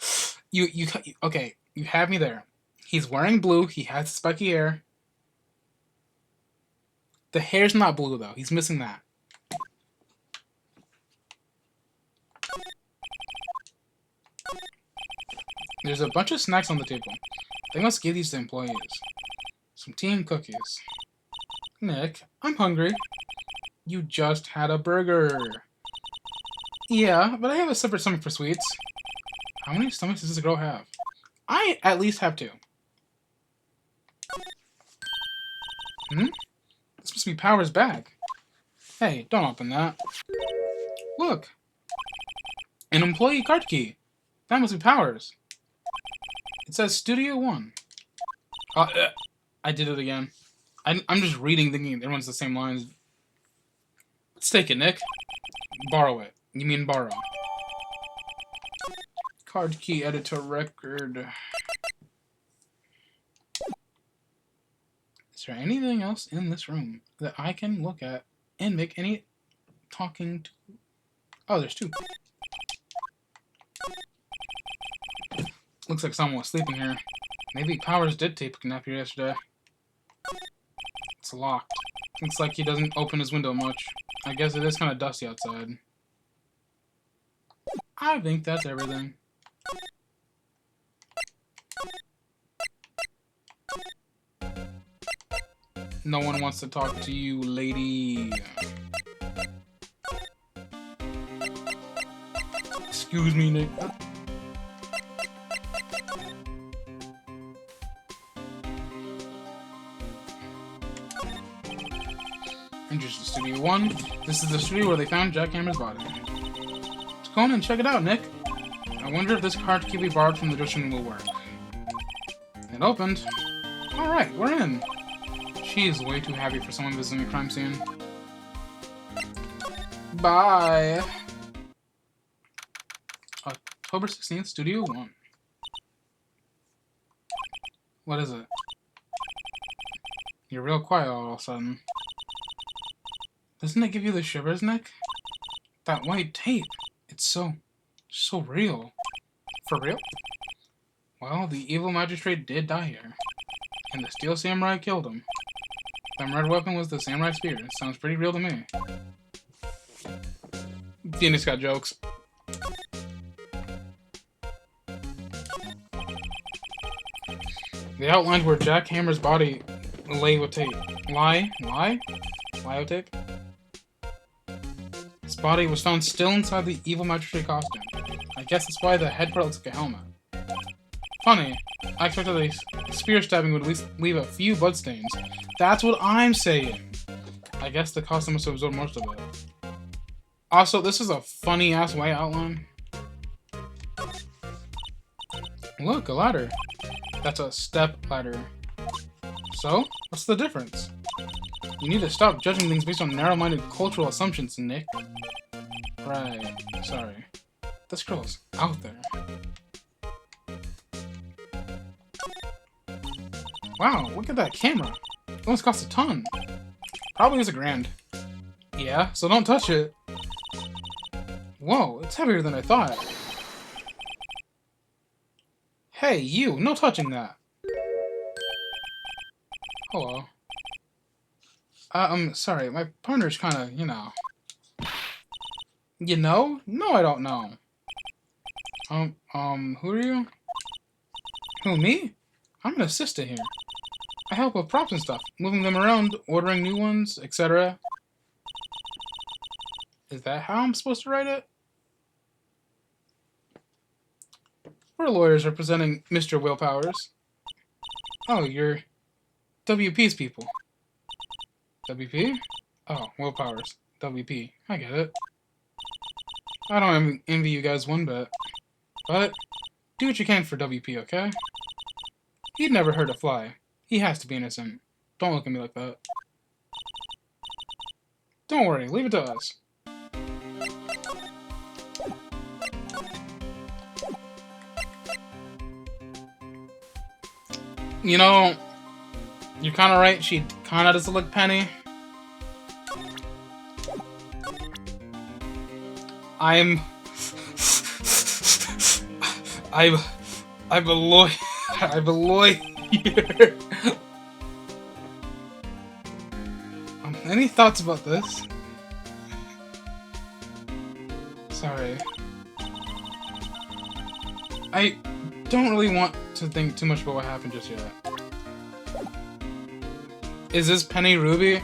Okay, you have me there. He's wearing blue. He has spiky hair. The hair's not blue, though. He's missing that. There's a bunch of snacks on the table. They must give these to employees. Some tea and cookies. Nick, I'm hungry. You just had a burger. Yeah, but I have a separate stomach for sweets. How many stomachs does this girl have? I at least have 2. This must be Power's bag. Hey, don't open that. Look. An employee card key. That must be Power's. It says Studio 1. I did it again. I'm just reading thinking everyone's the same lines. Let's take it, Nick. Borrow it. You mean borrow. Card key editor record. Is there anything else in this room that I can look at and make any talking to? Oh, there's 2. Looks like someone was sleeping here. Maybe Powers did take a nap here yesterday. It's locked. Looks like he doesn't open his window much. I guess it is kind of dusty outside. I think that's everything. No one wants to talk to you, lady. Excuse me, Nick. Interesting. Studio 1. This is the studio where they found Jack Hammer's body. Let's go in and check it out, Nick. I wonder if this card key we borrowed from the dressing room will work. It opened. Alright, we're in. She is way too happy for someone visiting a crime scene. Bye! October 16th, Studio 1. What is it? You're real quiet all of a sudden. Doesn't it give you the shivers, Nick? That white tape. It's so real. For real? Well, the evil magistrate did die here. And the steel samurai killed him. That red weapon was the samurai spear. Sounds pretty real to me. Phoenix got jokes. They outlined where Jack Hammer's body lay with tape. Lie with tape? His body was found still inside the evil magistrate costume. I guess that's why the head part looks like a helmet. Funny. I expected a spear stabbing would at least leave a few bloodstains. That's what I'm saying. I guess the costume must have absorbed most of it. Also, this is a funny-ass white outline. Look, a ladder. That's a step ladder. So, what's the difference? You need to stop judging things based on narrow-minded cultural assumptions, Nick. Right. Sorry. This girl's out there. Wow, look at that camera. It almost cost a ton. Probably is $1,000. Yeah, so don't touch it. Whoa, it's heavier than I thought. Hey, you! No touching that! Hello. Sorry, my partner's kinda, you know. You know? No, I don't know. Who are you? Who, me? I'm an assistant here. I help with props and stuff, moving them around, ordering new ones, etc. Is that how I'm supposed to write it? We're lawyers representing Mr. Willpowers. Oh, you're WP's people. WP? Oh, Willpowers. WP. I get it. I don't envy you guys one bit. But, do what you can for WP, okay? He'd never hurt a fly. He has to be innocent. Don't look at me like that. Don't worry, leave it to us. You know, you're kinda right, she kinda does look Penny. I'm a lawyer. I'm a lawyer. Any thoughts about this? Sorry. I don't really want to think too much about what happened just yet. Is this Penny Ruby?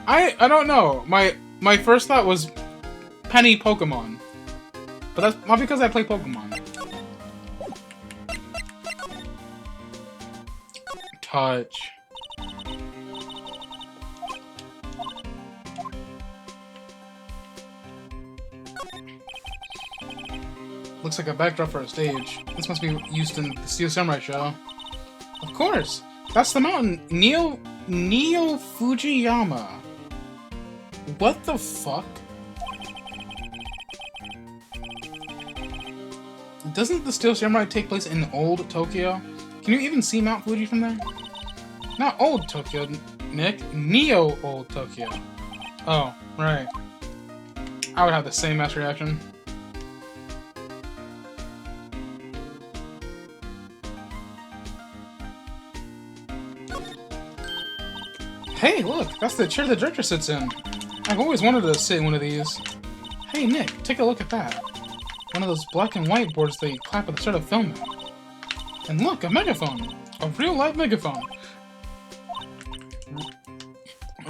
I don't know. My first thought was Penny Pokemon. But that's not because I play Pokemon. Touch. Looks like a backdrop for a stage. This must be used in the Steel Samurai show. Of course! That's the mountain! Neo Fujiyama. What the fuck? Doesn't the Steel Samurai take place in old Tokyo? Can you even see Mount Fuji from there? Not old Tokyo, Nick. Neo old Tokyo. Oh, right. I would have the same mass reaction. Hey, look! That's the chair the director sits in. I've always wanted to sit in one of these. Hey, Nick, take a look at that. One of those black and white boards they clap at the start of filming. And look, a megaphone! A real live megaphone!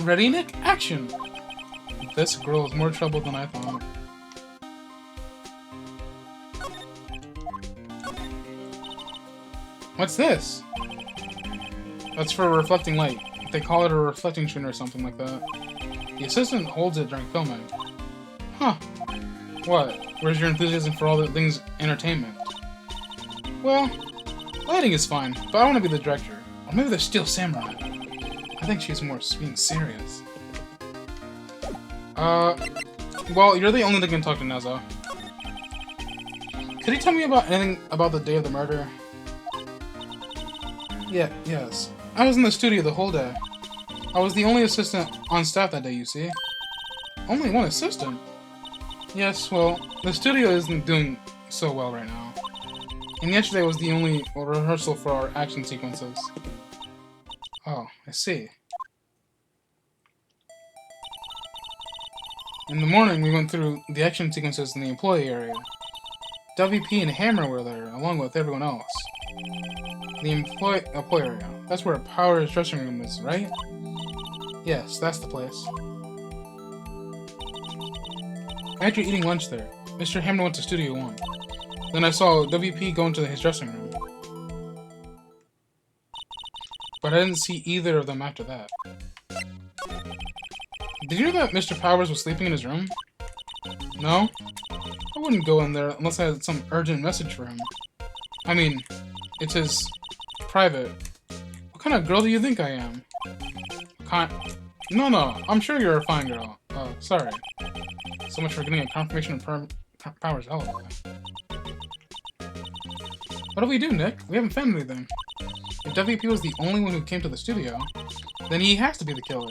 Ready, Nick? Action! This girl is more trouble than I thought. What's this? That's for reflecting light. They call it a reflecting screen or something like that. The assistant holds it during filming. Huh. What? Where's your enthusiasm for all the things entertainment? Well, lighting is fine, but I want to be the director. Or maybe the Steel Samurai. I think she's more being serious. Well, you're the only thing that can talk to Nezo. Could you tell me about anything about the day of the murder? Yes. I was in the studio the whole day. I was the only assistant on staff that day, you see. Only one assistant? Yes, well, the studio isn't doing so well right now. And yesterday was the only rehearsal for our action sequences. Oh, I see. In the morning, we went through the action sequences in the employee area. WP and Hammer were there, along with everyone else. The employee area. That's where Power's dressing room is, right? Yes, that's the place. After eating lunch there, Mr. Hammer went to Studio 1. Then I saw WP go into his dressing room. But I didn't see either of them after that. Did you know that Mr. Powers was sleeping in his room? No? I wouldn't go in there unless I had some urgent message for him. I mean, it's his private. What kind of girl do you think I am? No, I'm sure you're a fine girl. Sorry. So much for getting a confirmation of Powers' alibi. What do we do, Nick? We haven't found anything. If WP was the only one who came to the studio, then he has to be the killer.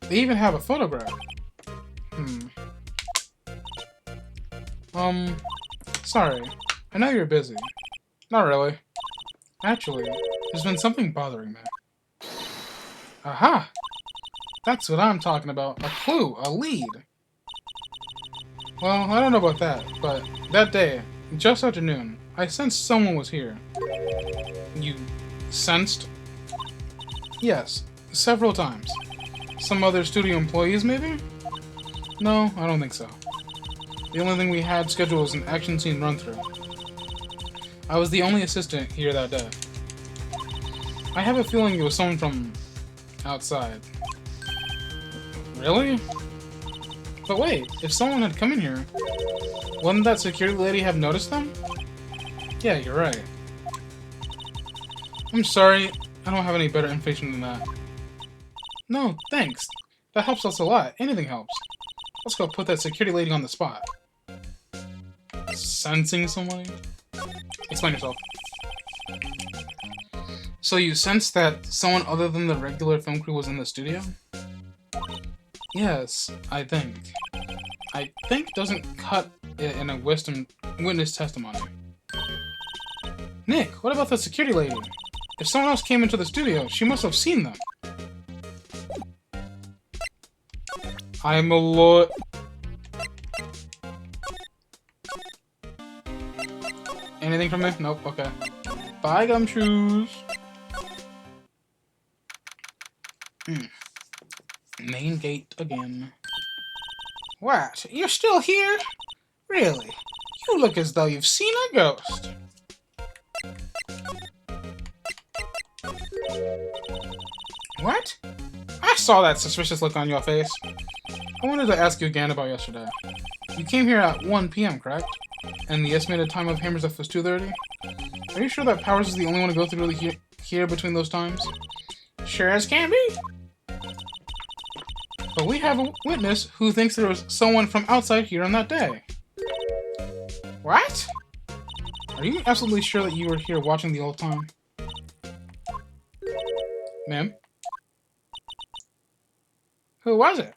They even have a photograph. Sorry. I know you're busy. Not really. Actually, there's been something bothering me. Aha! That's what I'm talking about. A clue, a lead. Well, I don't know about that, but that day, just after noon, I sensed someone was here. You sensed? Yes, several times. Some other studio employees, maybe? No, I don't think so. The only thing we had scheduled was an action scene run-through. I was the only assistant here that day. I have a feeling it was someone from outside. Really? But wait, if someone had come in here, wouldn't that security lady have noticed them? Yeah, you're right. I'm sorry, I don't have any better information than that. No, thanks. That helps us a lot. Anything helps. Let's go put that security lady on the spot. Sensing somebody? Explain yourself. So you sensed that someone other than the regular film crew was in the studio? Yes, I think. I think doesn't cut it in a witness testimony. Nick, what about the security lady? If someone else came into the studio, she must have seen them. I'm a lot. Anything from me? Nope, okay. Bye, gumshoes. Main gate again. What? You're still here? Really? You look as though you've seen a ghost. What? I saw that suspicious look on your face. I wanted to ask you again about yesterday. You came here at 1 p.m., correct? And the estimated time of Hammer's F was 2:30? Are you sure that Powers is the only one to go through here between those times? Sure as can be. But we have a witness who thinks there was someone from outside here on that day. What? Are you absolutely sure that you were here watching the whole time? Ma'am? Who was it?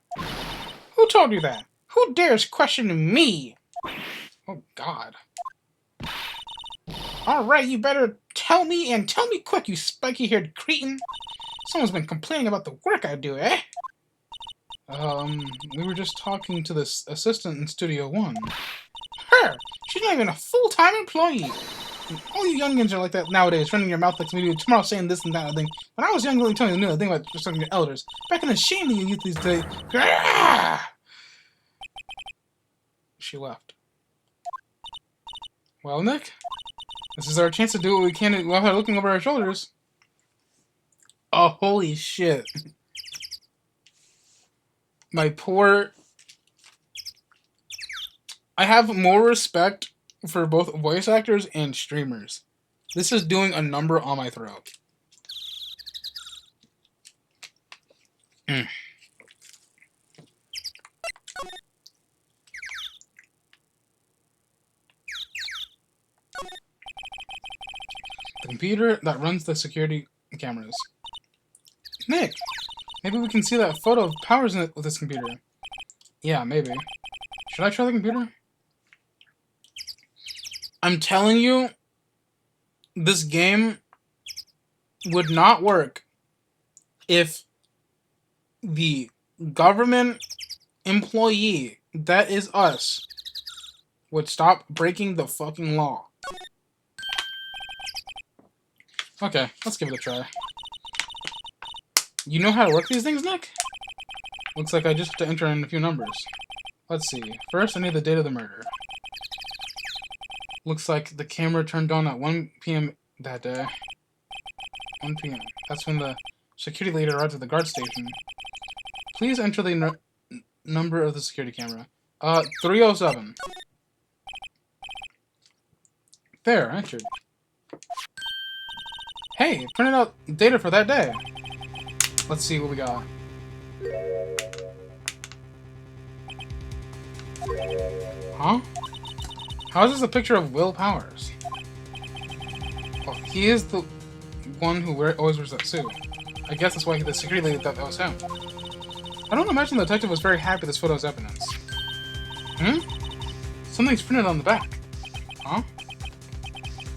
Who told you that? Who dares question me? Oh, God. Alright, you better tell me, and tell me quick, you spiky-haired cretin. Someone's been complaining about the work I do, eh? We were just talking to this assistant in Studio 1. Her! She's not even a full-time employee! And all you youngins are like that nowadays, running your mouth like somebody tomorrow saying this and that and thing. When I was young, only telling you the thing about respecting your elders. Back in the shame that you youth these days. Grrrr! She left. Well, Nick, this is our chance to do what we can while we're looking over our shoulders. Oh, holy shit. My poor... I have more respect for both voice actors and streamers. This is doing a number on my throat. Hmm. The computer that runs the security cameras. Nick, maybe we can see that photo of Powers in it with this computer. Yeah, maybe. Should I try the computer? I'm telling you, this game would not work if the government employee that is us would stop breaking the fucking law. Okay, let's give it a try. You know how to work these things, Nick? Looks like I just have to enter in a few numbers. Let's see. First, I need the date of the murder. Looks like the camera turned on at 1 p.m. that day. 1 p.m. That's when the security leader arrived at the guard station. Please enter the number of the security camera. 307. There, entered. Hey, it printed out data for that day. Let's see what we got. Huh? How is this a picture of Will Powers? Oh, he is the one who always wears that suit. I guess that's why the security lady thought that was him. I don't imagine the detective was very happy this photo's evidence. Hmm? Something's printed on the back. Huh?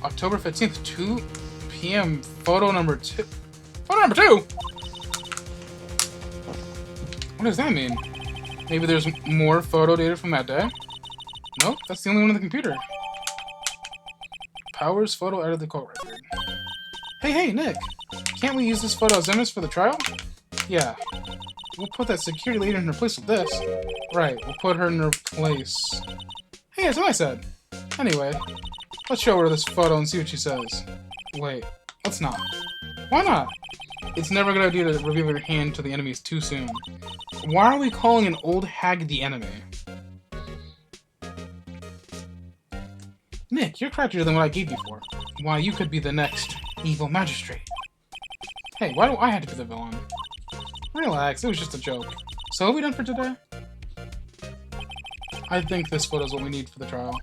October 15th, 2 p.m. Photo number 2. Photo number 2? What does that mean? Maybe there's more photo data from that day? Nope, that's the only one on the computer. Powers photo out of the court record. Hey, Nick! Can't we use this photo as evidence for the trial? Yeah. We'll put that security lady in her place with this. Right, we'll put her in her place. Hey, that's what I said. Anyway, let's show her this photo and see what she says. Wait, let's not. Why not? It's never a good idea to reveal your hand to the enemies too soon. Why are we calling an old hag the enemy? Nick, you're crappier than what I gave you for. Why, you could be the next evil magistrate. Hey, why do I have to be the villain? Relax, it was just a joke. So are we done for today? I think this photo is what we need for the trial.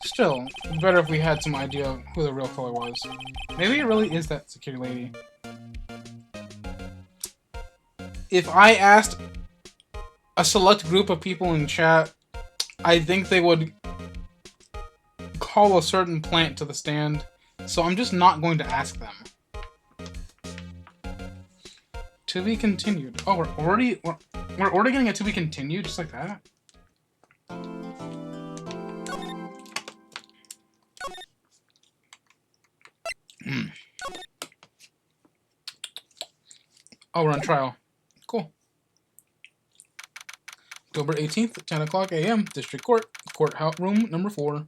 Still, better if we had some idea of who the real killer was. Maybe it really is that security lady. If I asked a select group of people in chat, I think they would call a certain plant to the stand, so I'm just not going to ask them. To be continued. Oh, we're already getting a to be continued, just like that? Oh, we're on trial. Cool. October 18th, 10 o'clock a.m., District Court, Courthouse Room number 4.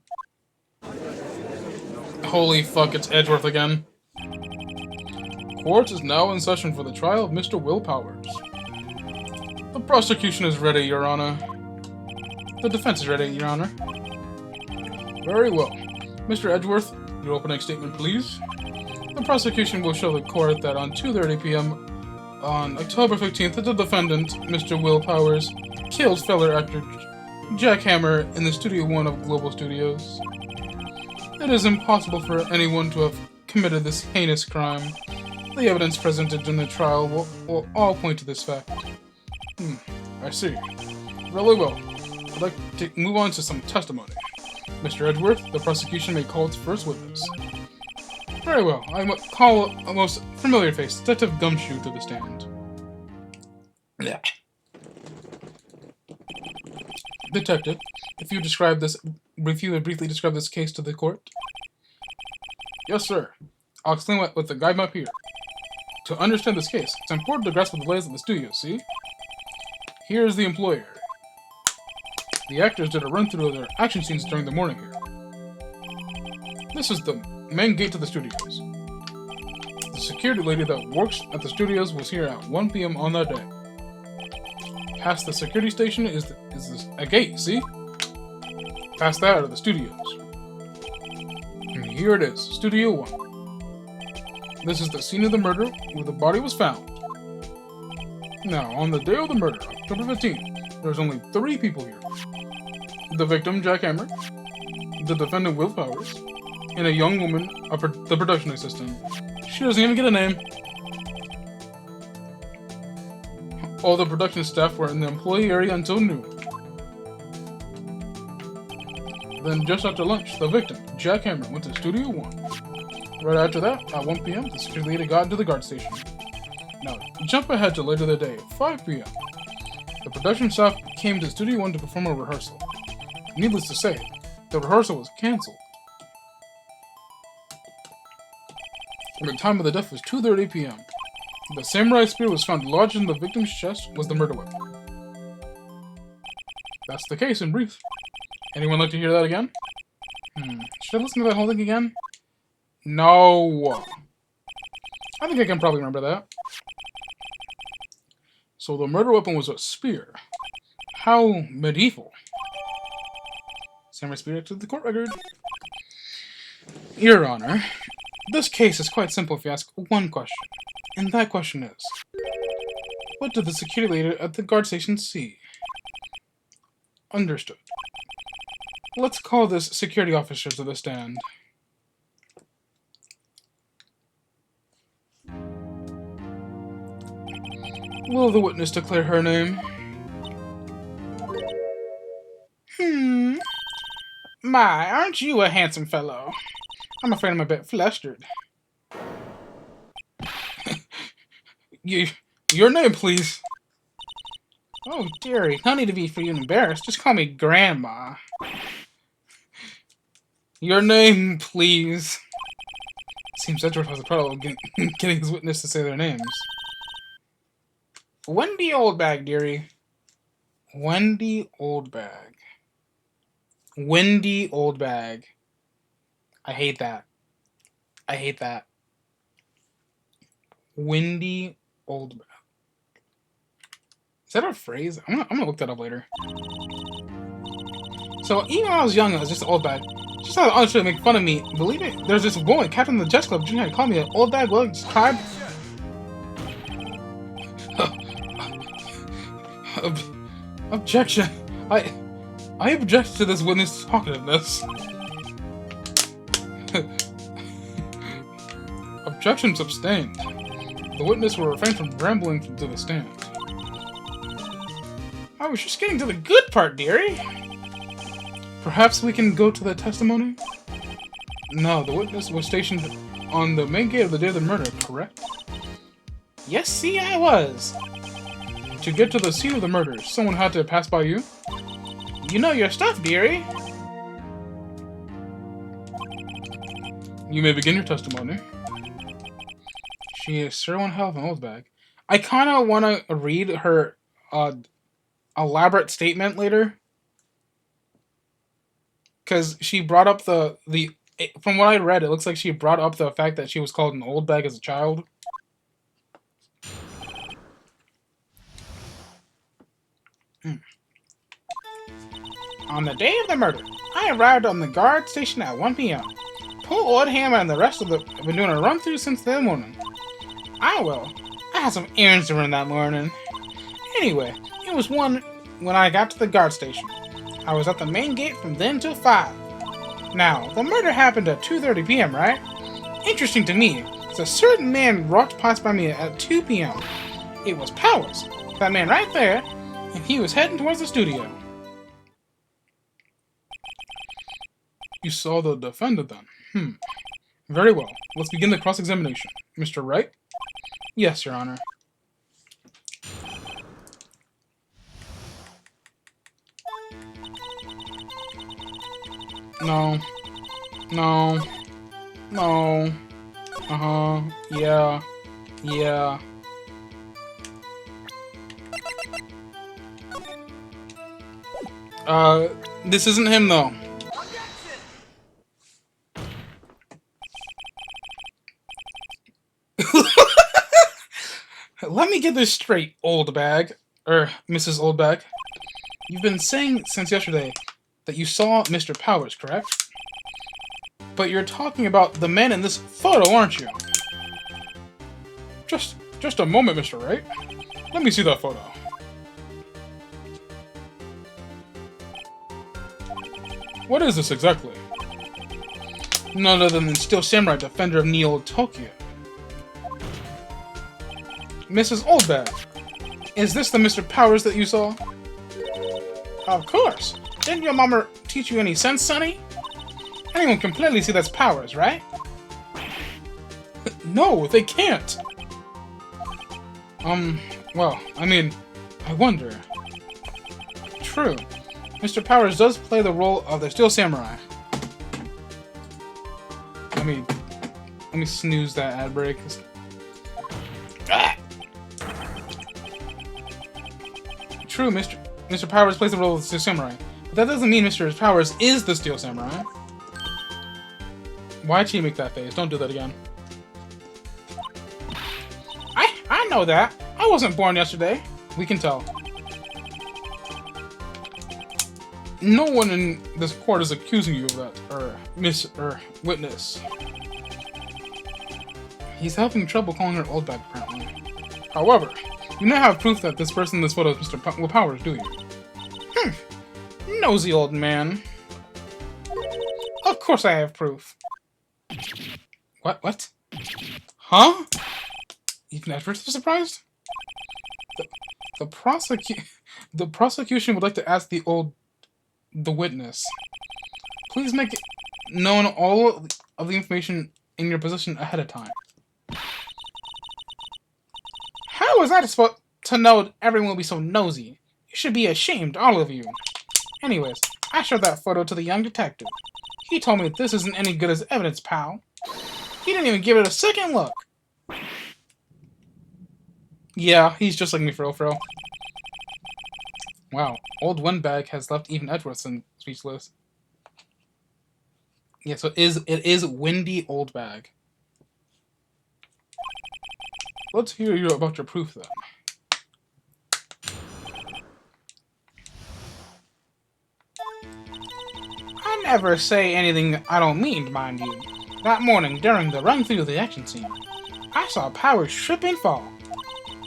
Holy fuck, it's Edgeworth again. Court is now in session for the trial of Mr. Will Powers. The prosecution is ready, Your Honor. The defense is ready, Your Honor. Very well. Mr. Edgeworth, your opening statement, please. The prosecution will show the court that on 2:30 p.m. on October 15th, the defendant, Mr. Will Powers, killed fellow actor Jack Hammer in the Studio 1 of Global Studios. It is impossible for anyone to have committed this heinous crime. The evidence presented in the trial will all point to this fact. I see. Really well. I'd like to move on to some testimony. Mr. Edgeworth, the prosecution may call its first witness. Very well. I call a most familiar face, Detective Gumshoe, to the stand. Yeah. Detective, if you would briefly describe this case to the court. Yes, sir. I'll explain with the guide map here. To understand this case, it's important to grasp the layout of the studio, see? Here is the employer. The actors did a run-through of their action scenes during the morning here. This is the main gate to the studios. The security lady that works at the studios was here at 1 p.m. on that day. Past the security station is a gate, see? Past that are the studios. And here it is, Studio 1. This is the scene of the murder where the body was found. Now, on the day of the murder, October 15th, there's only 3 people here. The victim, Jack Hammer, the defendant, Will Powers, and a young woman, the production assistant. She doesn't even get a name. All the production staff were in the employee area until noon. Then, just after lunch, the victim, Jack Hammer, went to Studio 1. Right after that, at 1 p.m., the security lady got into the guard station. Now, jump ahead to later that day, 5 p.m. The production staff came to Studio 1 to perform a rehearsal. Needless to say, the rehearsal was cancelled. And the time of the death was 2:30 p.m. The samurai spear was found lodged in the victim's chest was the murder weapon. That's the case in brief. Anyone like to hear that again? Should I listen to that whole thing again? No. I think I can probably remember that. So the murder weapon was a spear. How medieval. Samurai spear to the court record. Your Honor, this case is quite simple if you ask one question. And that question is, what did the security lady at the guard station see? Understood. Let's call this security officer to the stand. Will the witness declare her name? My, aren't you a handsome fellow? I'm afraid I'm a bit flustered. Your name, please. Oh, dearie, no need to be for you embarrassed. Just call me Grandma. Your name, please. Seems Edward has a problem getting his witness to say their names. Wendy Oldbag, dearie. Wendy Oldbag. Wendy Oldbag. I hate that. I hate that. Wendy Oldbag. Is that a phrase? I'm gonna look that up later. So even when I was young, I was just an old bag. Just how honestly make fun of me. Believe it? There's this boy, Captain of the Chess Club Jr. called me an old bag. Well, described. Objection. I object to this witness talkativeness. Objection sustained. The witness will refrain from rambling to the stand. I was just getting to the good part, dearie. Perhaps we can go to the testimony? No, the witness was stationed on the main gate of the day of the murder, correct? Yes, see, I was. To get to the scene of the murder, someone had to pass by you? You know your stuff, dearie. You may begin your testimony. She is sure one hell of an old bag. I kind of want to read her elaborate statement later. Because she brought up from what I read, it looks like she brought up the fact that she was called an old bag as a child. On the day of the murder, I arrived on the guard station at 1 p.m. Poor old Hammer and the rest of have been doing a run-through since that morning. I had some errands to run that morning. Anyway, it was 1 when I got to the guard station. I was at the main gate from then till 5. Now, the murder happened at 2:30 p.m., right? Interesting to me, is a certain man walked past by me at 2 p.m. It was Powers, that man right there, and he was heading towards the studio. You saw the defendant then? Very well. Let's begin the cross-examination. Mr. Wright? Yes, Your Honor. No. No. No. Uh-huh. Yeah. Yeah. This isn't him, though. Let me get this straight, old bag. Mrs. Oldbag. You've been saying since yesterday that you saw Mr. Powers, correct? But you're talking about the man in this photo, aren't you? Just a moment, Mr. Wright. Let me see that photo. What is this exactly? None other than Steel Samurai, defender of Neo Tokyo. Mrs. Oldbag, is this the Mr. Powers that you saw? Of course. Didn't your mama teach you any sense, sonny? Anyone can clearly see that's Powers, right? No, they can't! Well, I mean, I wonder. True. Mr. Powers does play the role of the Steel Samurai. Let me snooze that ad break. Ah! True, Mr. Powers plays the role of the Steel Samurai. But that doesn't mean Mr. Powers is the Steel Samurai. Why'd she make that face? Don't do that again. I know that. I wasn't born yesterday. We can tell. No one in this court is accusing you of that, witness. He's having trouble calling her old bag, apparently. However, you now have proof that this person in this photo is Mr. Powers, do you? Nosy old man. Of course I have proof. What? Huh? Even Edwards was surprised? The prosecution would like to ask the witness. Please make it known all of the information in your position ahead of time. How was I supposed to know everyone will be so nosy? You should be ashamed, all of you. Anyways, I showed that photo to the young detective. He told me this isn't any good as evidence, pal. He didn't even give it a second look. Yeah, he's just like me, for real. Wow, old Windbag has left even Edwardson speechless. Yeah, so it is Windy Oldbag. Let's hear you about your proof, then. I never say anything I don't mean, mind you. That morning, during the run-through of the action scene, I saw Powers trip and fall.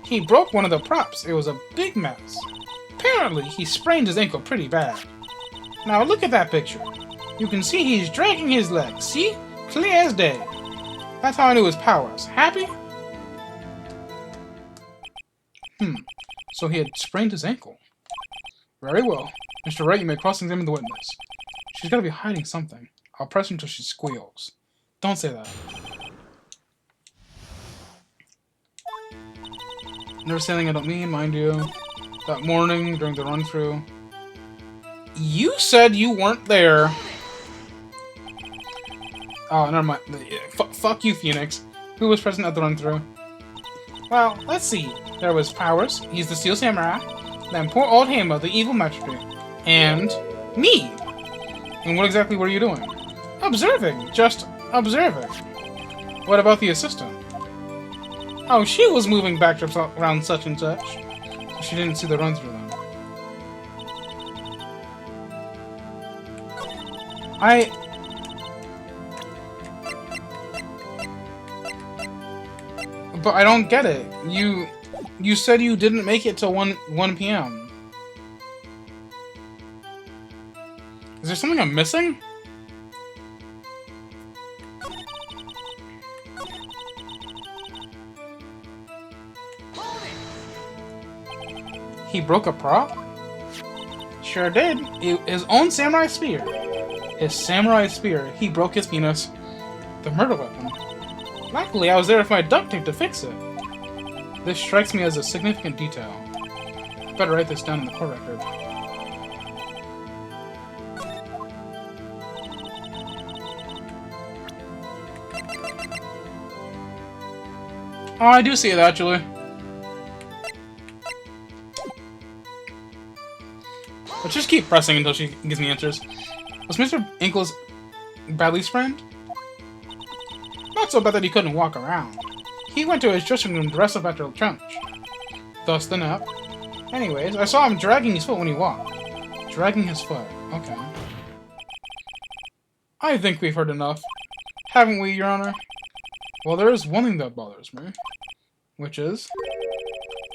He broke one of the props. It was a big mess. Apparently, he sprained his ankle pretty bad. Now look at that picture. You can see he's dragging his legs. See? Clear as day. That's how I knew it was Powers. Happy? So he had sprained his ankle. Very well. Mr. Wright, you may cross-examine the witness. She's gotta be hiding something. I'll press her until she squeals. Don't say that. Never say anything I don't mean, mind you. That morning, during the run-through. You said you weren't there. Oh, never mind. Fuck you, Phoenix. Who was present at the run-through? Well, let's see. There was Powers, he's the Steel Samurai. Then poor old Hama, the evil magistrate. And me. And what exactly were you doing? Observing. Just observing. What about the assistant? Oh, she was moving back around such and such. She didn't see the run-through then. But I don't get it. You said you didn't make it till 1 p.m. Is there something I'm missing? He broke a prop? Sure did. His own samurai spear. His samurai spear. He broke his penis. The murder weapon. Luckily, I was there with my duct tape to fix it. This strikes me as a significant detail. I better write this down in the court record. Oh, I do see it, actually. But just keep pressing until she gives me answers. Was Mr. Inkle's badly sprained? Not so bad that he couldn't walk around. He went to his dressing room dressed up after lunch. Thus the nap. Anyways, I saw him dragging his foot when he walked. Dragging his foot. Okay. I think we've heard enough. Haven't we, Your Honor? Well, there is one thing that bothers me. Which is...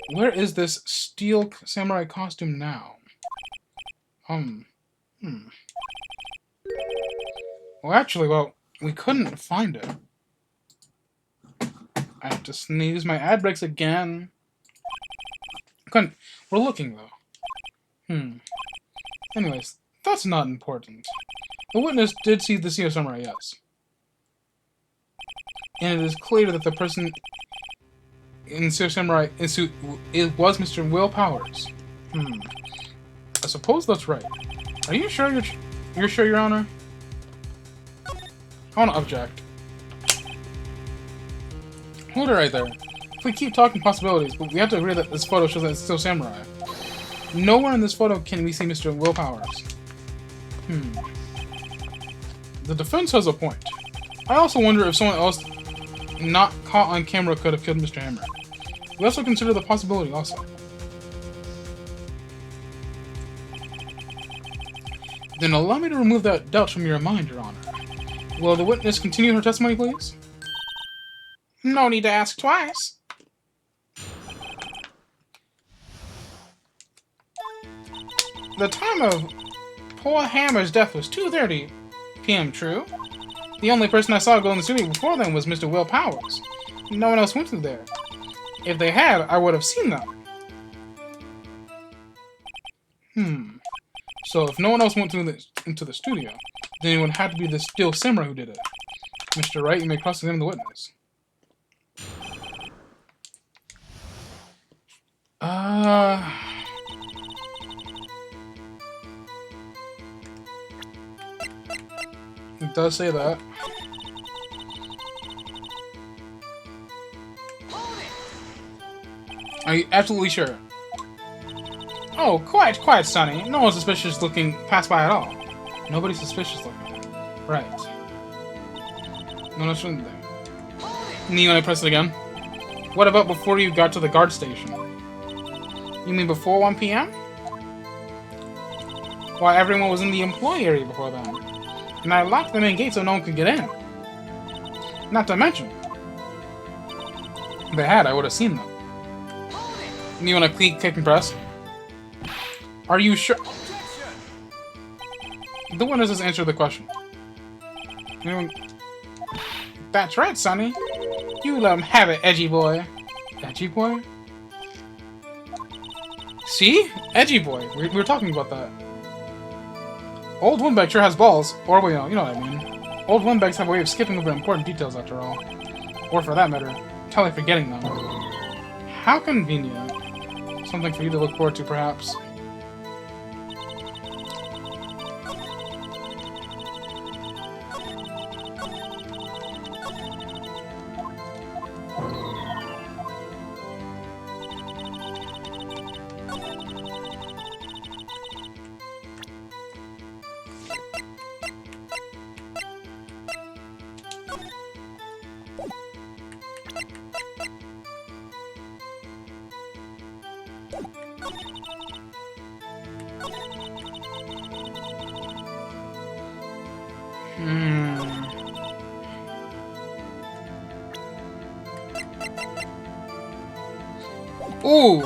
Where is this steel samurai costume now? Hmm. Well, actually, we couldn't find it. I have to sneeze my ad breaks again. Couldn't. We're looking, though. Anyways, that's not important. The witness did see the steel samurai, yes. And it is clear that the person in Steel Samurai suit it was Mr. Will Powers. I suppose that's right. Are you sure you're sure, Your Honor? I want to object. Hold it right there. If we keep talking possibilities, but we have to agree that this photo shows that it's Steel Samurai. Nowhere in this photo can we see Mr. Will Powers. The defense has a point. I also wonder if someone else not caught on camera could have killed Mr. Hammer. We also consider the possibility also. Then allow me to remove that doubt from your mind, Your Honor. Will the witness continue her testimony, please? No need to ask twice. The time of poor Hammer's death was 2:30 p.m., true? The only person I saw go in the studio before then was Mr. Will Powers. No one else went through there. If they had, I would have seen them. So if no one else went into the studio, then it would have to be the Steel Samurai who did it. Mr. Wright, you may cross-examine the witness. It does say that. Are you absolutely sure? Oh, quiet, Sonny. No one suspicious looking passed by at all. Nobody suspicious looking. Right. No one shouldn't there. Neo, I press it again. What about before you got to the guard station? You mean before 1 p.m.? Why, everyone was in the employee area before then. And I locked the main gate so no one could get in. Not to mention, if they had, I would have seen them. You want to kick and press? Are you sure? The witness has answered the question. That's right, Sonny. You let him have it, edgy boy. Edgy boy? See? Edgy boy. We were talking about that. Old Windbag sure has balls. Or, well, you know what I mean. Old Windbags have a way of skipping over important details, after all. Or, for that matter, entirely forgetting them. How convenient. Something for you to look forward to, perhaps. Ooh!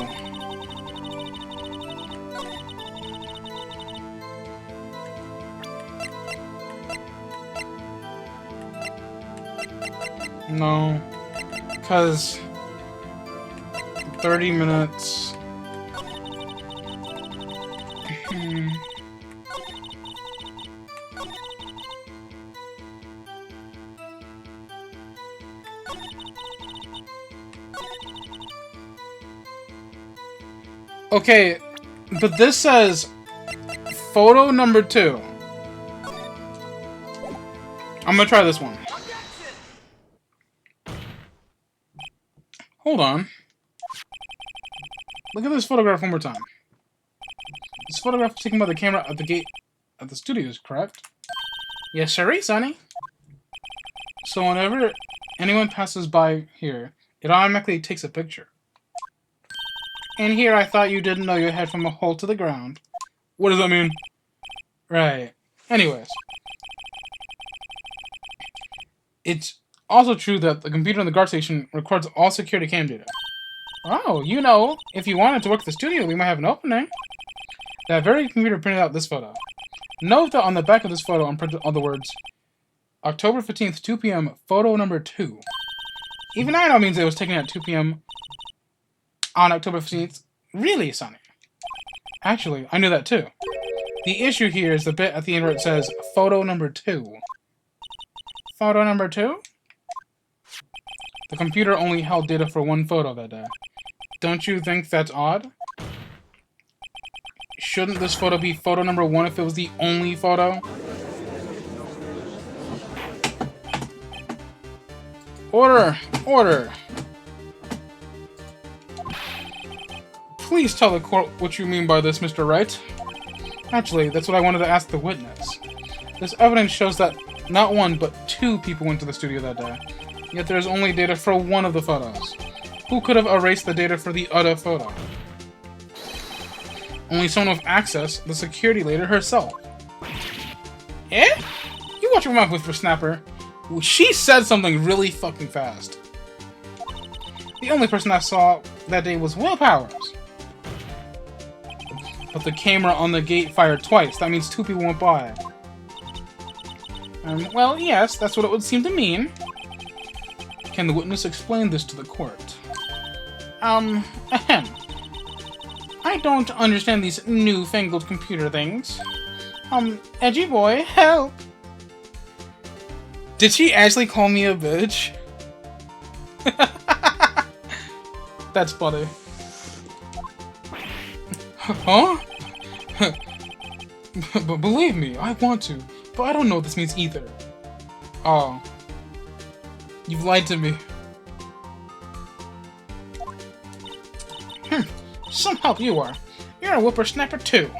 No. Because 30 minutes. Okay, but this says photo number 2. I'm gonna try this one. Hold on. Look at this photograph one more time. This photograph taken by the camera at the gate at the studios, correct? Yes, sirree, Sonny. So whenever anyone passes by here, it automatically takes a picture. And here I thought you didn't know your head from a hole to the ground. What does that mean? Right. Anyways. It's also true that the computer in the guard station records all security cam data. Oh, you know, if you wanted to work at the studio, we might have an opening. That very computer printed out this photo. Note that on the back of this photo, I'm printed all the words, October 15th, 2 p.m., photo number 2. Even I know it means it was taken at 2 p.m. on October 15th. Really, Sonny? Actually, I knew that too. The issue here is the bit at the end where it says, photo number 2. Photo number 2? The computer only held data for one photo that day. Don't you think that's odd? Shouldn't this photo be photo number 1 if it was the only photo? Order! Order! Please tell the court what you mean by this, Mr. Wright. Actually, that's what I wanted to ask the witness. This evidence shows that not 1, but 2 people went to the studio that day. Yet there's only data for one of the photos. Who could have erased the data for the other photo? Only someone with access, the security lady herself. Eh? You watch your mouth, Whippersnapper. She said something really fucking fast. The only person I saw that day was Will Powers. But the camera on the gate fired twice. That means 2 people went by. Well, yes, that's what it would seem to mean. Can the witness explain this to the court? Ahem. I don't understand these newfangled computer things. Edgy boy, help! Did she actually call me a bitch? That's funny. Huh? But believe me, I want to, but I don't know what this means either. Oh. You've lied to me. Some help you are. You're a whippersnapper too.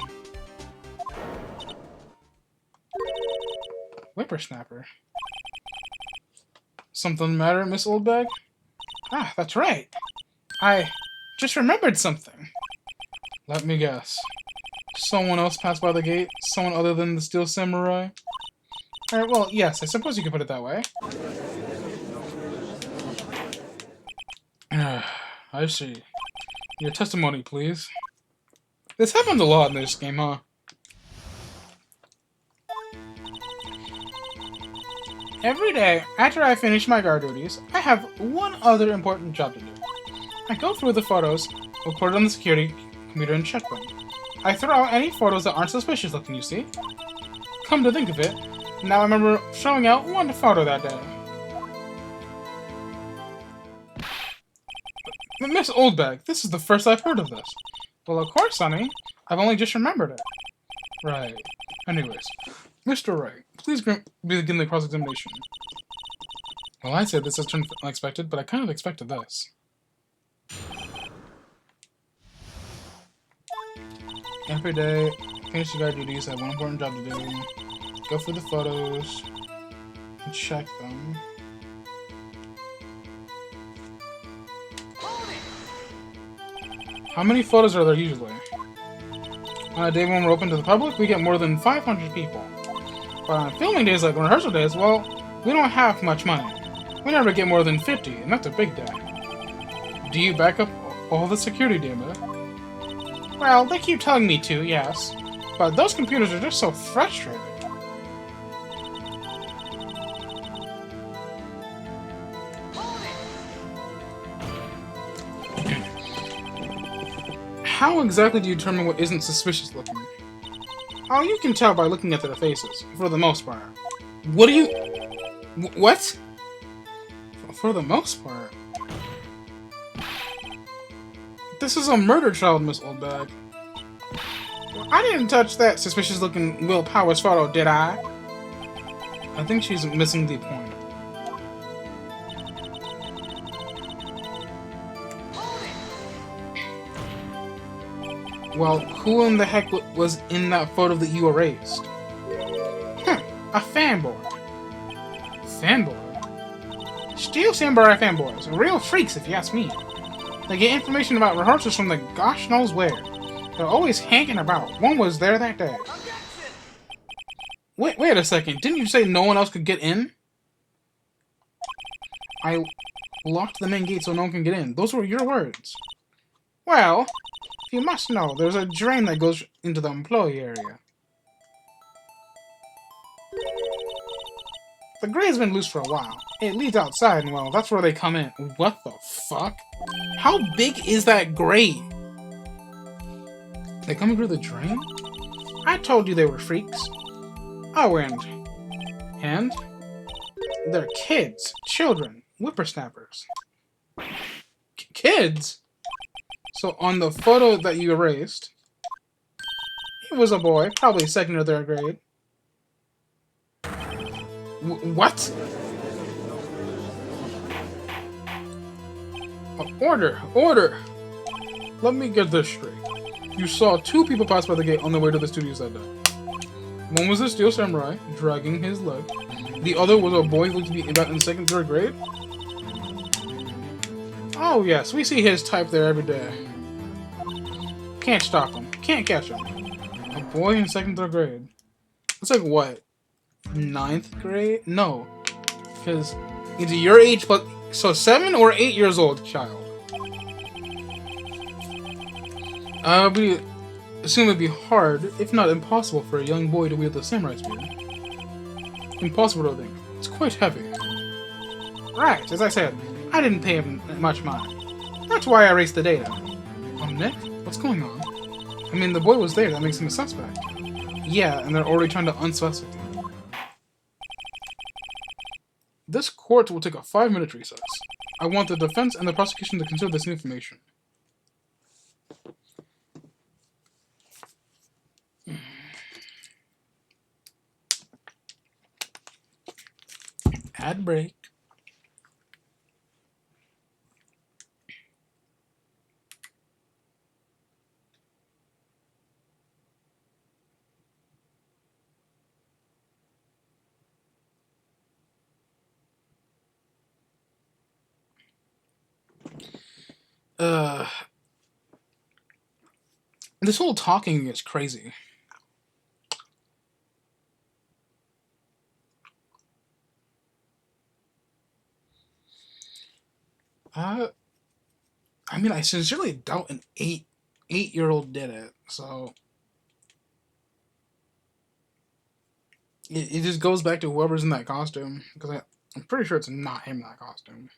Whippersnapper? Something the matter, Miss Oldbag? Ah, that's right. I just remembered something. Let me guess. Someone else passed by the gate? Someone other than the Steel Samurai? Alright, well, yes, I suppose you could put it that way. I see. Your testimony, please. This happens a lot in this game, huh? Every day, after I finish my guard duties, I have one other important job to do. I go through the photos, record on the security computer, and check them. I throw out any photos that aren't suspicious looking, you see? Come to think of it, now I remember throwing out one photo that day. But Miss Oldbag, this is the first I've heard of this. Well, of course, Sonny. I've only just remembered it. Right. Anyways, Mr. Wright, please begin the cross-examination. Well, I said this has turned unexpected, but I kind of expected this. Every day, finish the guard duties, I have one important job to do. Go through the photos, and check them. How many photos are there usually? On a day when we're open to the public, we get more than 500 people. But on filming days like rehearsal days, well, we don't have much money. We never get more than 50, and that's a big day. Do you back up all the security data? Well, they keep telling me to, yes. But those computers are just so frustrating. How exactly do you determine what isn't suspicious looking? Oh, you can tell by looking at their faces, for the most part. What do you... What? For the most part. This is a murder child, Miss Oldbag. I didn't touch that suspicious-looking Will Powers photo, did I? I think she's missing the point. Well, who in the heck was in that photo that you erased? A fanboy. Fanboy? Steel Samurai fanboys. Real freaks, if you ask me. They get information about rehearsals from the gosh knows where. They're always hanging about. One was there that day. Wait a second. Didn't you say no one else could get in? I locked the main gate so no one can get in. Those were your words. Well, you must know, there's a drain that goes into the employee area. The grade's been loose for a while. It leads outside, and well, that's where they come in. What the fuck? How big is that grade? They come through the drain? I told you they were freaks. Oh, and they're kids, children, whippersnappers. Kids? So on the photo that you erased, it was a boy, probably second or third grade. What? Order! Order! Let me get this straight. You saw two people pass by the gate on the way to the studios that day. One was a steel samurai, dragging his leg. The other was a boy who looked to be about in second, third grade. Oh yes, we see his type there every day. Can't stop him. Can't catch him. A boy in second, third grade. It's like what? 9th grade? No. Because it's your age, but so 7 or 8 years old child. I assume it'd be hard, if not impossible, for a young boy to wield a samurai spear. Impossible, I think. It's quite heavy. Right, as I said, I didn't pay him much mind. That's why I erased the data. Nick? What's going on? I mean, the boy was there, that makes him a suspect. Yeah, and they're already trying to unsuspect him. This court will take a 5-minute recess. I want the defense and the prosecution to consider this new information. Ad break. This whole talking is crazy. I mean, I sincerely doubt an eight-year-old did it, so it just goes back to whoever's in that costume, because I'm pretty sure it's not him in that costume.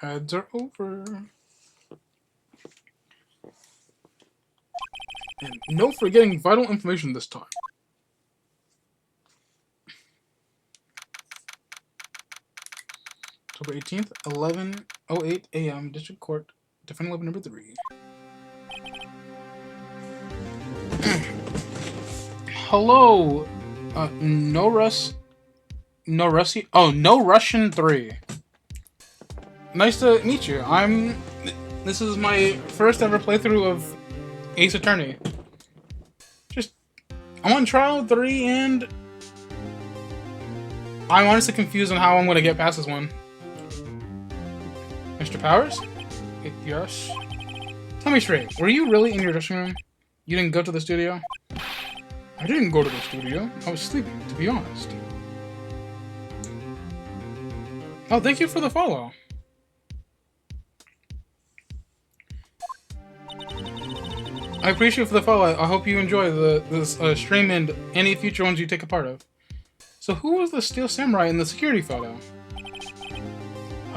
Ads are over. And no forgetting vital information this time. October 18th, 11:08 a.m. District Court, Defendant Weapon number 3. Hello, No Russian 3. Nice to meet you. This is my first ever playthrough of Ace Attorney. I'm on trial 3 and I'm honestly confused on how I'm going to get past this one. Mr. Powers? Yes? Tell me straight, were you really in your dressing room? You didn't go to the studio? I didn't go to the studio. I was sleeping, to be honest. Oh, thank you for the follow. I appreciate for the follow. I hope you enjoy this stream and any future ones you take a part of. So who was the Steel Samurai in the security photo?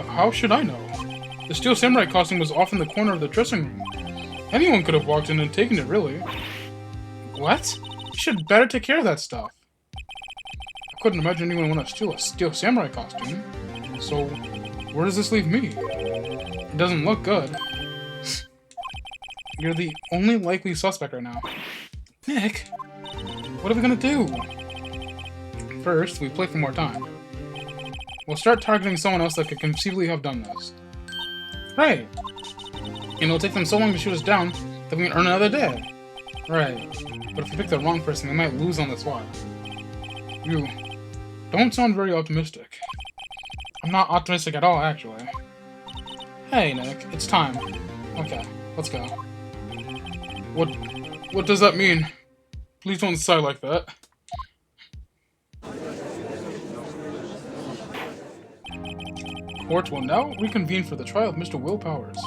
How should I know? The Steel Samurai costume was off in the corner of the dressing room. Anyone could have walked in and taken it, really. What? You should better take care of that stuff. I couldn't imagine anyone want to steal a Steel Samurai costume. So, where does this leave me? It doesn't look good. You're the only likely suspect right now. Nick, what are we gonna do? First, we play for more time. We'll start targeting someone else that could conceivably have done this. Right. And it'll take them so long to shoot us down that we can earn another day. Right. But if we pick the wrong person, we might lose on the spot. You don't sound very optimistic. I'm not optimistic at all, actually. Hey, Nick, it's time. Okay, let's go. What does that mean? Please don't sigh like that. Court will now reconvene for the trial of Mr. Will Powers.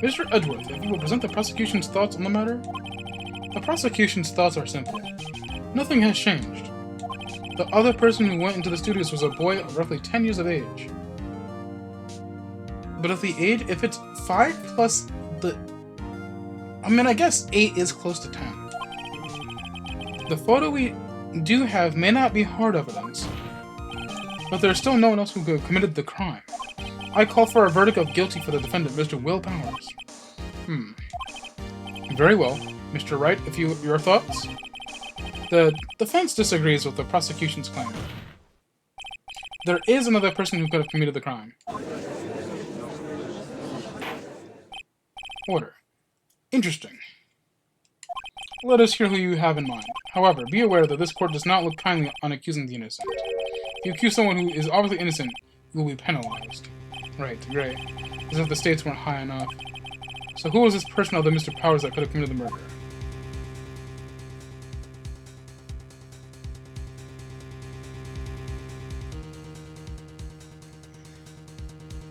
Mr. Edgeworth, if you will present the prosecution's thoughts on the matter? The prosecution's thoughts are simple. Nothing has changed. The other person who went into the studios was a boy of roughly 10 years of age. But if it's 5 plus the... I mean, I guess 8 is close to 10. The photo we do have may not be hard evidence, but there's still no one else who could have committed the crime. I call for a verdict of guilty for the defendant, Mr. Will Powers. Very well. Mr. Wright, your thoughts? The defense disagrees with the prosecution's claim. There is another person who could have committed the crime. Order. Interesting. Let us hear who you have in mind. However, be aware that this court does not look kindly on accusing the innocent. If you accuse someone who is obviously innocent, you will be penalized. Right, great. As if the stakes weren't high enough. So who was this person other than Mr. Powers that could have committed the murder?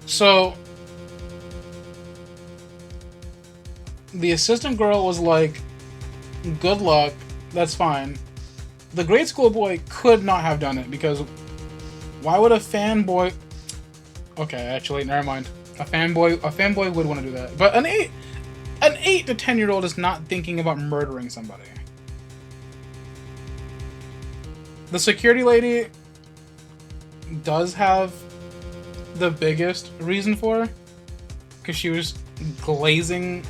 So, the assistant girl was like, good luck, that's fine. The grade school boy could not have done it, because why would a fanboy... Okay, actually, never mind. A fanboy would want to do that. But an 8 to 10-year-old is not thinking about murdering somebody. The security lady does have the biggest reason for, because she was glazing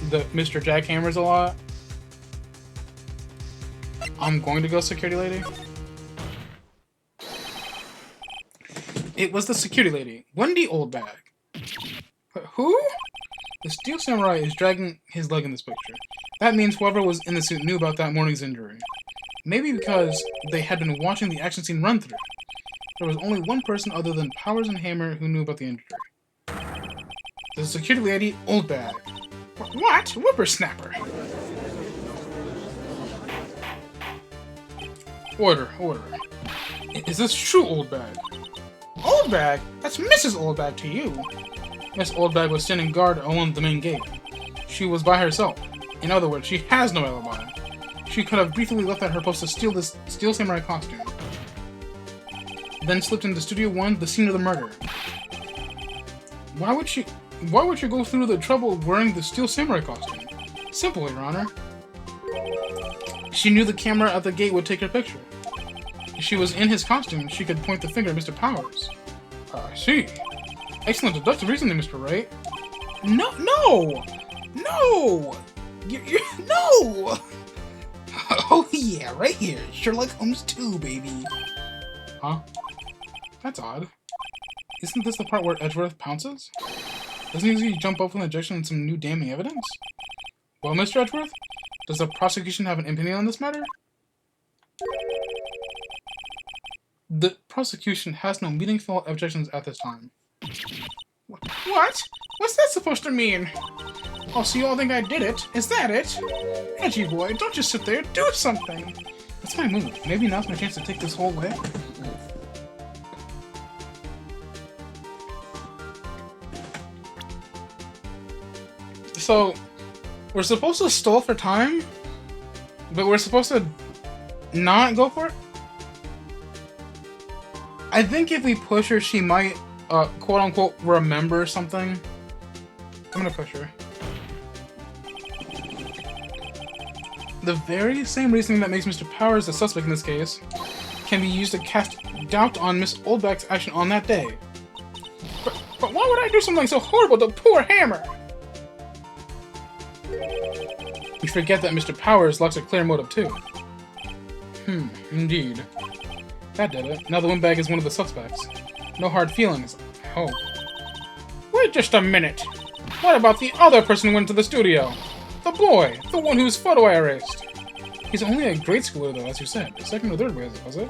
the Mr. Jackhammers a lot. I'm going to go security lady. It was the security lady, Wendy Oldbag. Who? The Steel Samurai is dragging his leg in this picture. That means whoever was in the suit knew about that morning's injury. Maybe because they had been watching the action scene run through. There was only one person other than Powers and Hammer who knew about the injury. The security lady, Oldbag. What? Whippersnapper! Order. Is this true, Oldbag? Oldbag? That's Mrs. Oldbag to you. Miss Oldbag was standing guard along the main gate. She was by herself. In other words, she has no alibi. She could have briefly left at her post to steal this Steel Samurai costume. Then slipped into Studio 1, the scene of the murder. Why would she go through the trouble of wearing the Steel Samurai costume? Simple, Your Honor. She knew the camera at the gate would take her picture. If she was in his costume, she could point the finger at Mr. Powers. I see. Excellent deductive reasoning, Mr. Wright. No! No! Oh yeah, right here. Sherlock Holmes 2, baby. Huh? That's odd. Isn't this the part where Edgeworth pounces? Doesn't he usually jump up with an objection and some new damning evidence? Well, Mr. Edgeworth, does the prosecution have an opinion on this matter? The prosecution has no meaningful objections at this time. What? What's that supposed to mean? Oh, so you all think I did it? Is that it? Edgy boy, don't just sit there, do something! That's my move. Maybe now's my chance to take this whole way. So, we're supposed to stall for time, but we're supposed to not go for it? I think if we push her, she might, quote-unquote, remember something. I'm gonna push her. The very same reasoning that makes Mr. Powers the suspect in this case can be used to cast doubt on Miss Oldbag's action on that day. But why would I do something so horrible to poor Hammer? You forget that Mr. Powers lacks a clear motive too. Indeed. That did it. Now the windbag is one of the suspects. No hard feelings, I hope. Wait just a minute! What about the other person who went to the studio? The boy! The one whose photo I erased! He's only a grade schooler though, as you said. Second or third grade, was it?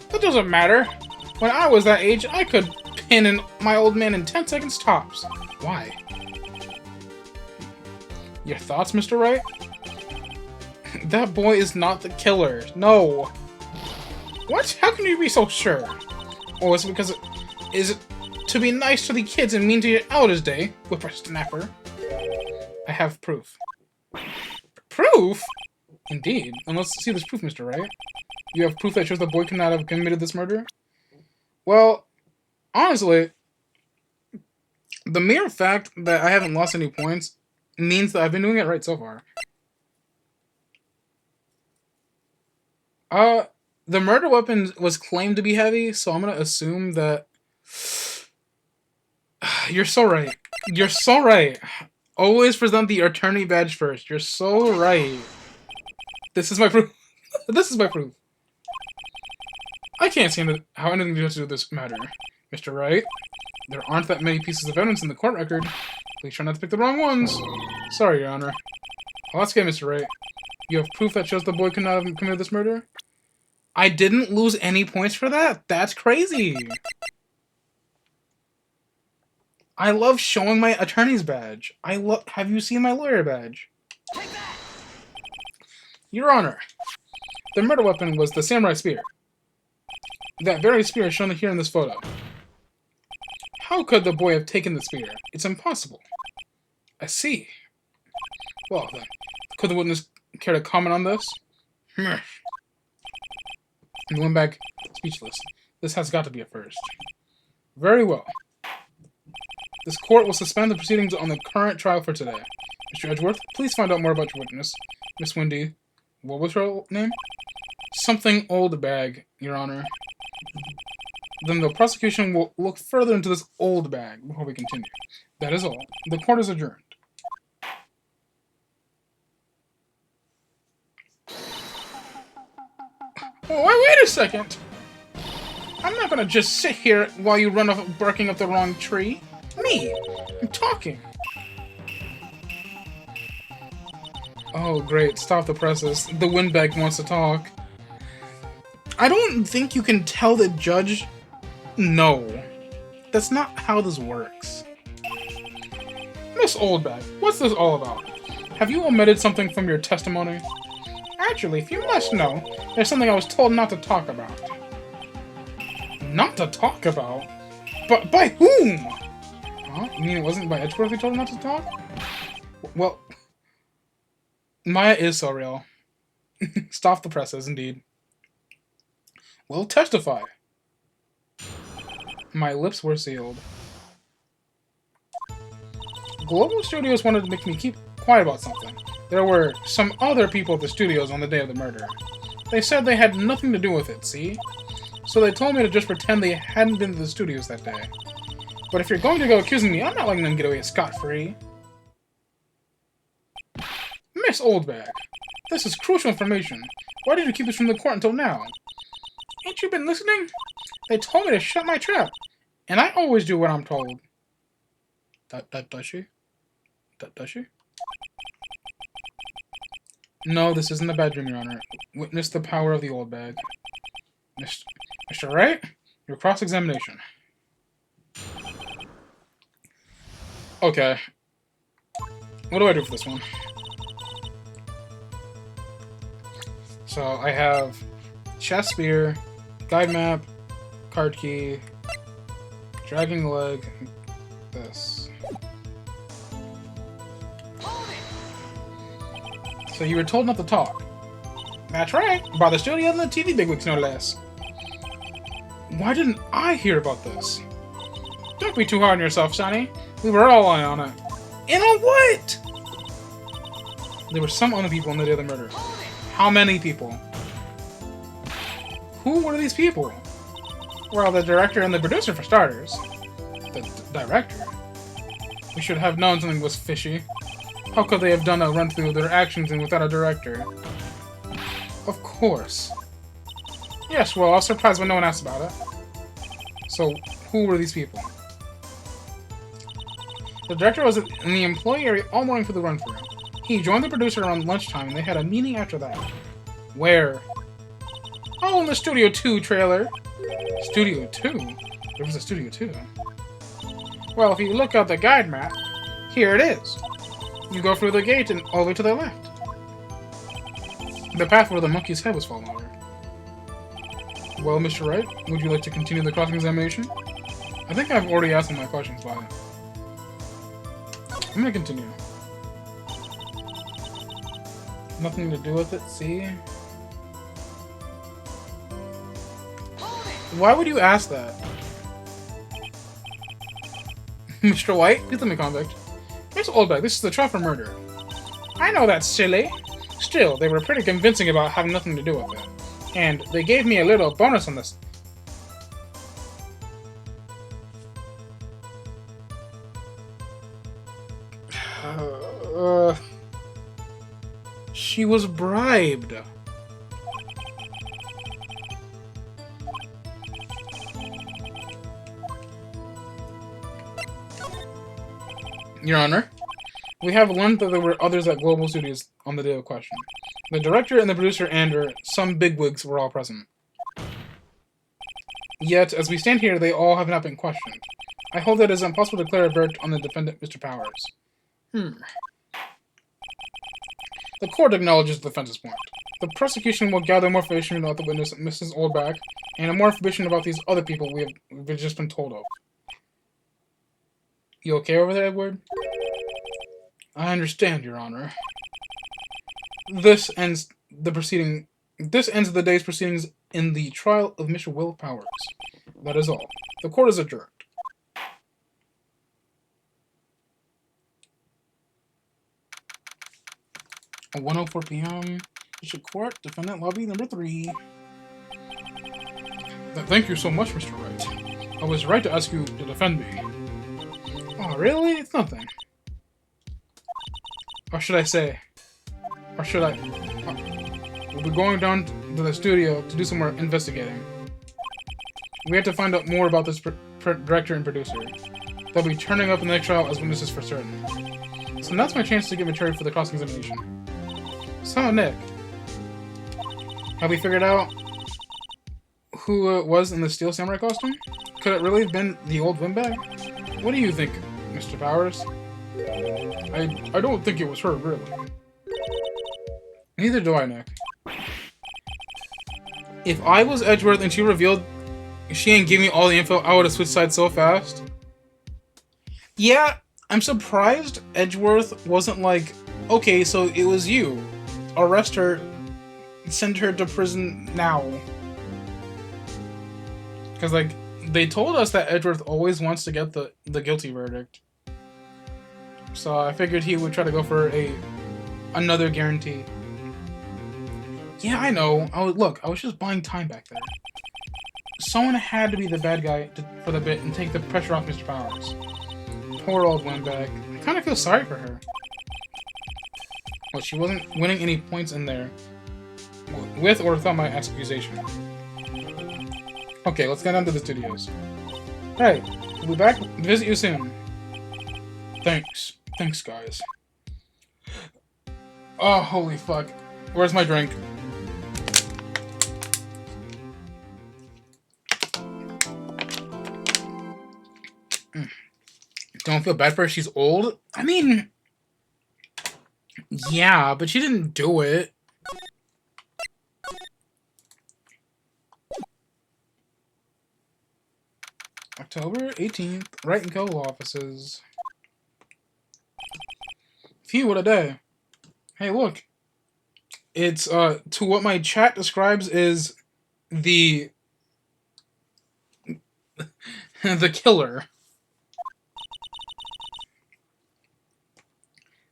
That doesn't matter! When I was that age, I could pin in my old man in 10 seconds tops. Why? Your thoughts, Mr. Wright? That boy is not the killer. No! What? How can you be so sure? Or is it because to be nice to the kids and mean to your elders day, whippersnapper. I have proof. Proof? Indeed. And let's see this proof, Mr. Wright. You have proof that shows the boy could not have committed this murder? Well, honestly, the mere fact that I haven't lost any points means that I've been doing it right so far. The murder weapon was claimed to be heavy, so I'm gonna assume that... You're so right. You're so right. Always present the attorney badge first. You're so right. This is my proof. This is my proof. I can't see how anything to do with this matter. Mr. Wright, there aren't that many pieces of evidence in the court record. Please try not to pick the wrong ones. Sorry, Your Honor. Well, that's okay, Mr. Wright. You have proof that shows the boy could not have committed this murder? I didn't lose any points for that? That's crazy. I love showing my attorney's badge. Have you seen my lawyer badge? Your Honor, the murder weapon was the samurai spear. That very spear is shown here in this photo. How could the boy have taken the spear? It's impossible. I see. Well then, could the witness care to comment on this? And went back speechless. This has got to be a first. Very well. This court will suspend the proceedings on the current trial for today. Mr. Edgeworth, please find out more about your witness. Miss Wendy, what was her name? Something old bag, Your Honor. Then the prosecution will look further into this old bag before we continue. That is all. The court is adjourned. Oh, wait a second! I'm not gonna just sit here while you run off barking up the wrong tree. Me! I'm talking! Oh, great. Stop the presses. The windbag wants to talk. I don't think you can tell the judge no. That's not how this works. Miss Oldbag, what's this all about? Have you omitted something from your testimony? Actually, if you must know, there's something I was told not to talk about. Not to talk about? But by whom? Huh? You mean it wasn't by Edgeworth who told him not to talk? Well, Maya is so real. Stop the presses, indeed. Well, testify. My lips were sealed. Global Studios wanted to make me keep quiet about something. There were some other people at the studios on the day of the murder. They said they had nothing to do with it, see? So they told me to just pretend they hadn't been to the studios that day. But if you're going to go accusing me, I'm not letting them get away scot-free. Miss Oldbag, this is crucial information. Why did you keep this from the court until now? Ain't you been listening? They told me to shut my trap, and I always do what I'm told. Does she? Does she? No, this isn't a bedroom, Your Honor. Witness the power of the old bag. Mr. Wright, your cross-examination. Okay. What do I do for this one? So, I have chest spear, guide map, card key, dragging leg, this. So you were told not to talk. That's right, by the studio and the TV bigwigs, no less. Why didn't I hear about this? Don't be too hard on yourself, Sonny. We were all in on it. In on what? There were some other people on the day of the murder. How many people? Who were these people? Well, the director and the producer, for starters. The director? We should have known something was fishy. How could they have done a run-through of their actions and without a director? Of course. Yes, well, I was surprised when no one asked about it. So, who were these people? The director was in the employee area all morning for the run-through. He joined the producer around lunchtime, and they had a meeting after that. Where? Oh, in the Studio 2 trailer. Studio 2? There was a Studio 2. Well, if you look at the guide map, here it is. You go through the gate and all the way to the left. The path where the monkey's head was falling over. Well, Mr. Wright, would you like to continue the cross-examination? I think I've already asked all my questions, but I'm gonna continue. Nothing to do with it, see? Why would you ask that? Mr. White, please let me convict. Miss Oldbeck, this is the trial for murder. I know that's silly. Still, they were pretty convincing about having nothing to do with it. And they gave me a little bonus on this. She was bribed. Your Honor, we have learned that there were others at Global Studios on the day of question. The director and the producer and some bigwigs were all present. Yet, as we stand here, they all have not been questioned. I hold that it is impossible to declare a verdict on the defendant, Mr. Powers. The court acknowledges the defense's point. The prosecution will gather more information about the witness, Mrs. Oldback, and more information about these other people we've just been told of. You okay over there, Edward? I understand, Your Honor. This ends the the day's proceedings in the trial of Mr. Will Powers. That is all. The court is adjourned. At 1:04 p.m. District Court, Defendant Lobby number 3. Thank you so much, Mr. Wright. I was right to ask you to defend me. Oh, really? It's nothing. Or should I say? Or should I? We'll be going down to the studio to do some more investigating. We have to find out more about this director and producer. They'll be turning up in the next trial as witnesses for certain. So that's my chance to get material for the cross-examination. So, Nick, have we figured out who it was in the Steel Samurai costume? Could it really have been the old windbag? What do you think, Mr. Powers? I don't think it was her, really. Neither do I, Nick. If I was Edgeworth and she revealed she ain't give me all the info, I would have switched sides so fast. Yeah, I'm surprised Edgeworth wasn't like, okay, so it was you. Arrest her, send her to prison now. Because, like, they told us that Edgeworth always wants to get the guilty verdict. So I figured he would try to go for another guarantee. Yeah, I know. I was just buying time back there. Someone had to be the bad guy for the bit and take the pressure off Mr. Powers. Poor old windbag. I kind of feel sorry for her. Well, she wasn't winning any points in there, with or without my accusation. Okay, let's get down to the studios. Hey, we'll be back to visit you soon. Thanks. Thanks, guys. Oh, holy fuck. Where's my drink? Don't feel bad for her. She's old. I mean, yeah, but she didn't do it. October 18th, Wright & Co. offices. Phew, what a day. Hey, look. It's, to what my chat describes is the killer.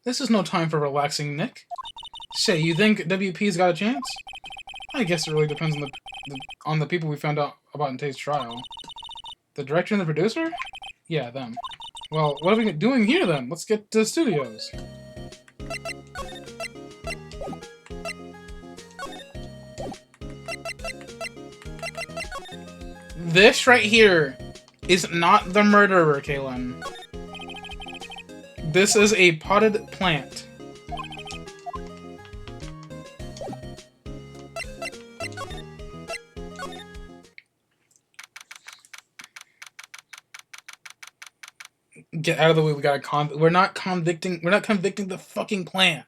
This is no time for relaxing, Nick. Say, you think WP's got a chance? I guess it really depends on the people we found out about in today's trial. The director and the producer? Yeah, them. Well, what are we doing here then? Let's get to the studios. This right here is not the murderer, Kaylin. This is a potted plant. Get out of the way. We gotta we're not convicting the fucking plant.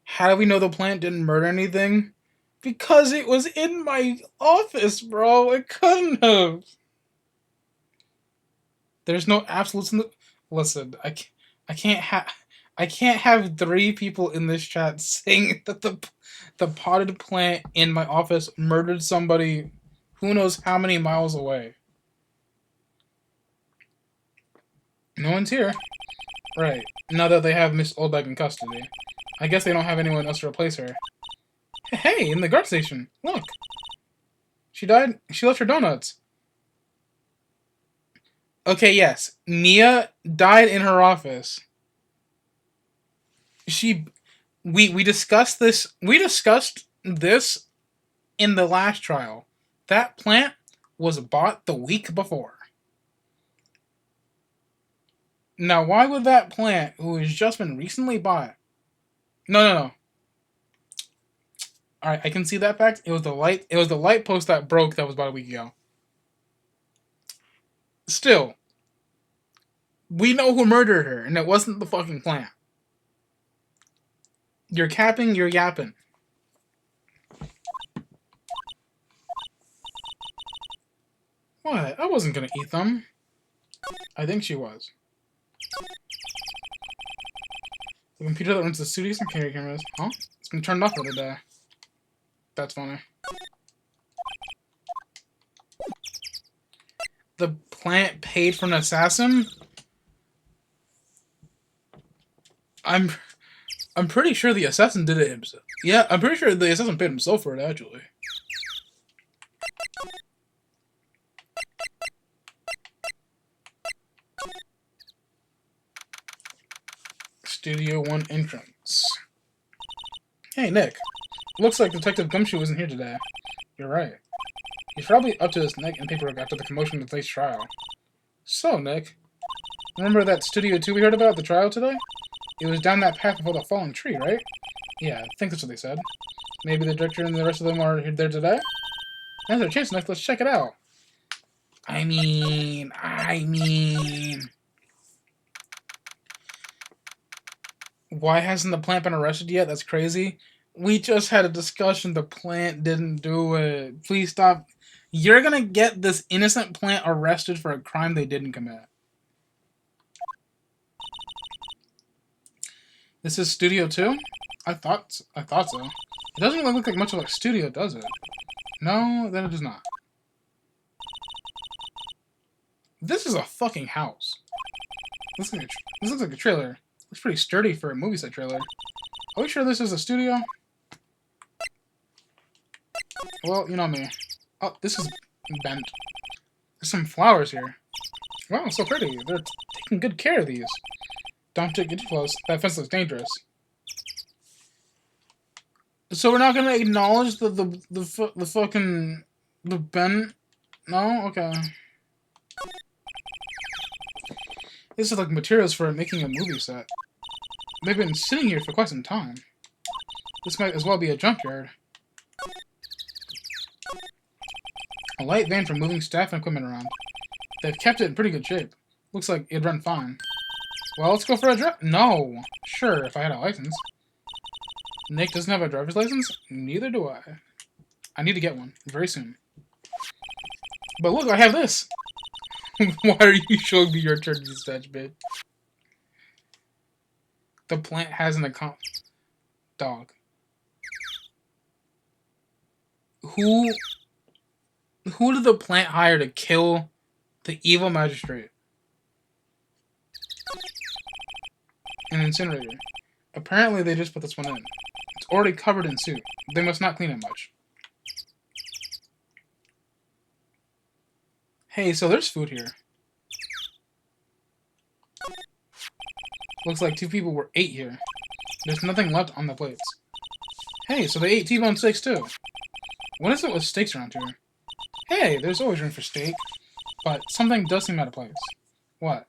How do we know the plant didn't murder anything? Because it was in my office, bro. It couldn't have. There's no absolutes in the... Listen, I can't have 3 people in this chat saying that the potted plant in my office murdered somebody who knows how many miles away. No one's here. Right. Now that they have Miss Oldbag in custody. I guess they don't have anyone else to replace her. Hey, in the guard station. Look. She died. She left her donuts. Okay, yes. Mia died in her office. We discussed this. We discussed this in the last trial. That plant was bought the week before. Now, why would that plant, who has just been recently bought... No. Alright, I can see that fact. It was the light post that broke that was about a week ago. Still, we know who murdered her, and it wasn't the fucking plant. You're capping, you're yapping. What? I wasn't gonna eat them. I think she was. The computer that runs the studios and camera cameras. Huh? It's been turned off for the day. That's funny. The plant paid for an assassin? I'm pretty sure the assassin did it himself. Yeah, I'm pretty sure the assassin paid himself for it, actually. Studio 1 entrance. Hey, Nick. Looks like Detective Gumshoe isn't here today. You're right. He's probably up to his neck in paperwork after the commotion of today's trial. So, Nick, remember that Studio 2 we heard about at the trial today? It was down that path before the fallen tree, right? Yeah, I think that's what they said. Maybe the director and the rest of them are there today? Now's our chance, Nick. Let's check it out. I mean... Why hasn't the plant been arrested yet? That's crazy. We just had a discussion. The plant didn't do it. Please stop. You're gonna get this innocent plant arrested for a crime they didn't commit. This is Studio 2? I thought so. It doesn't really look like much of a studio, does it? No, that it does not. This is a fucking house. This looks like a trailer. Looks pretty sturdy for a movie set trailer. Are we sure this is a studio? Well, you know me. Oh, this is bent. There's some flowers here. Wow, so pretty. They're taking good care of these. Don't get too close. That fence looks dangerous. So we're not gonna acknowledge the fucking bent? No? Okay. This is like materials for making a movie set. They've been sitting here for quite some time. This might as well be a junkyard. A light van for moving staff and equipment around. They've kept it in pretty good shape. Looks like it'd run fine. Well, let's go for a drive. No! Sure, if I had a license. Nick doesn't have a driver's license? Neither do I. I need to get one. Very soon. But look, I have this! Why are you showing me your turn dispatch, bitch? The plant has an account. Dog. Who did the plant hire to kill the evil magistrate? An incinerator. Apparently they just put this one in. It's already covered in soup. They must not clean it much. Hey, so there's food here. Looks like 2 people ate here. There's nothing left on the plates. Hey, so they ate T-bone steaks too. What is it with steaks around here? Hey, there's always room for steak. But something does seem out of place. What?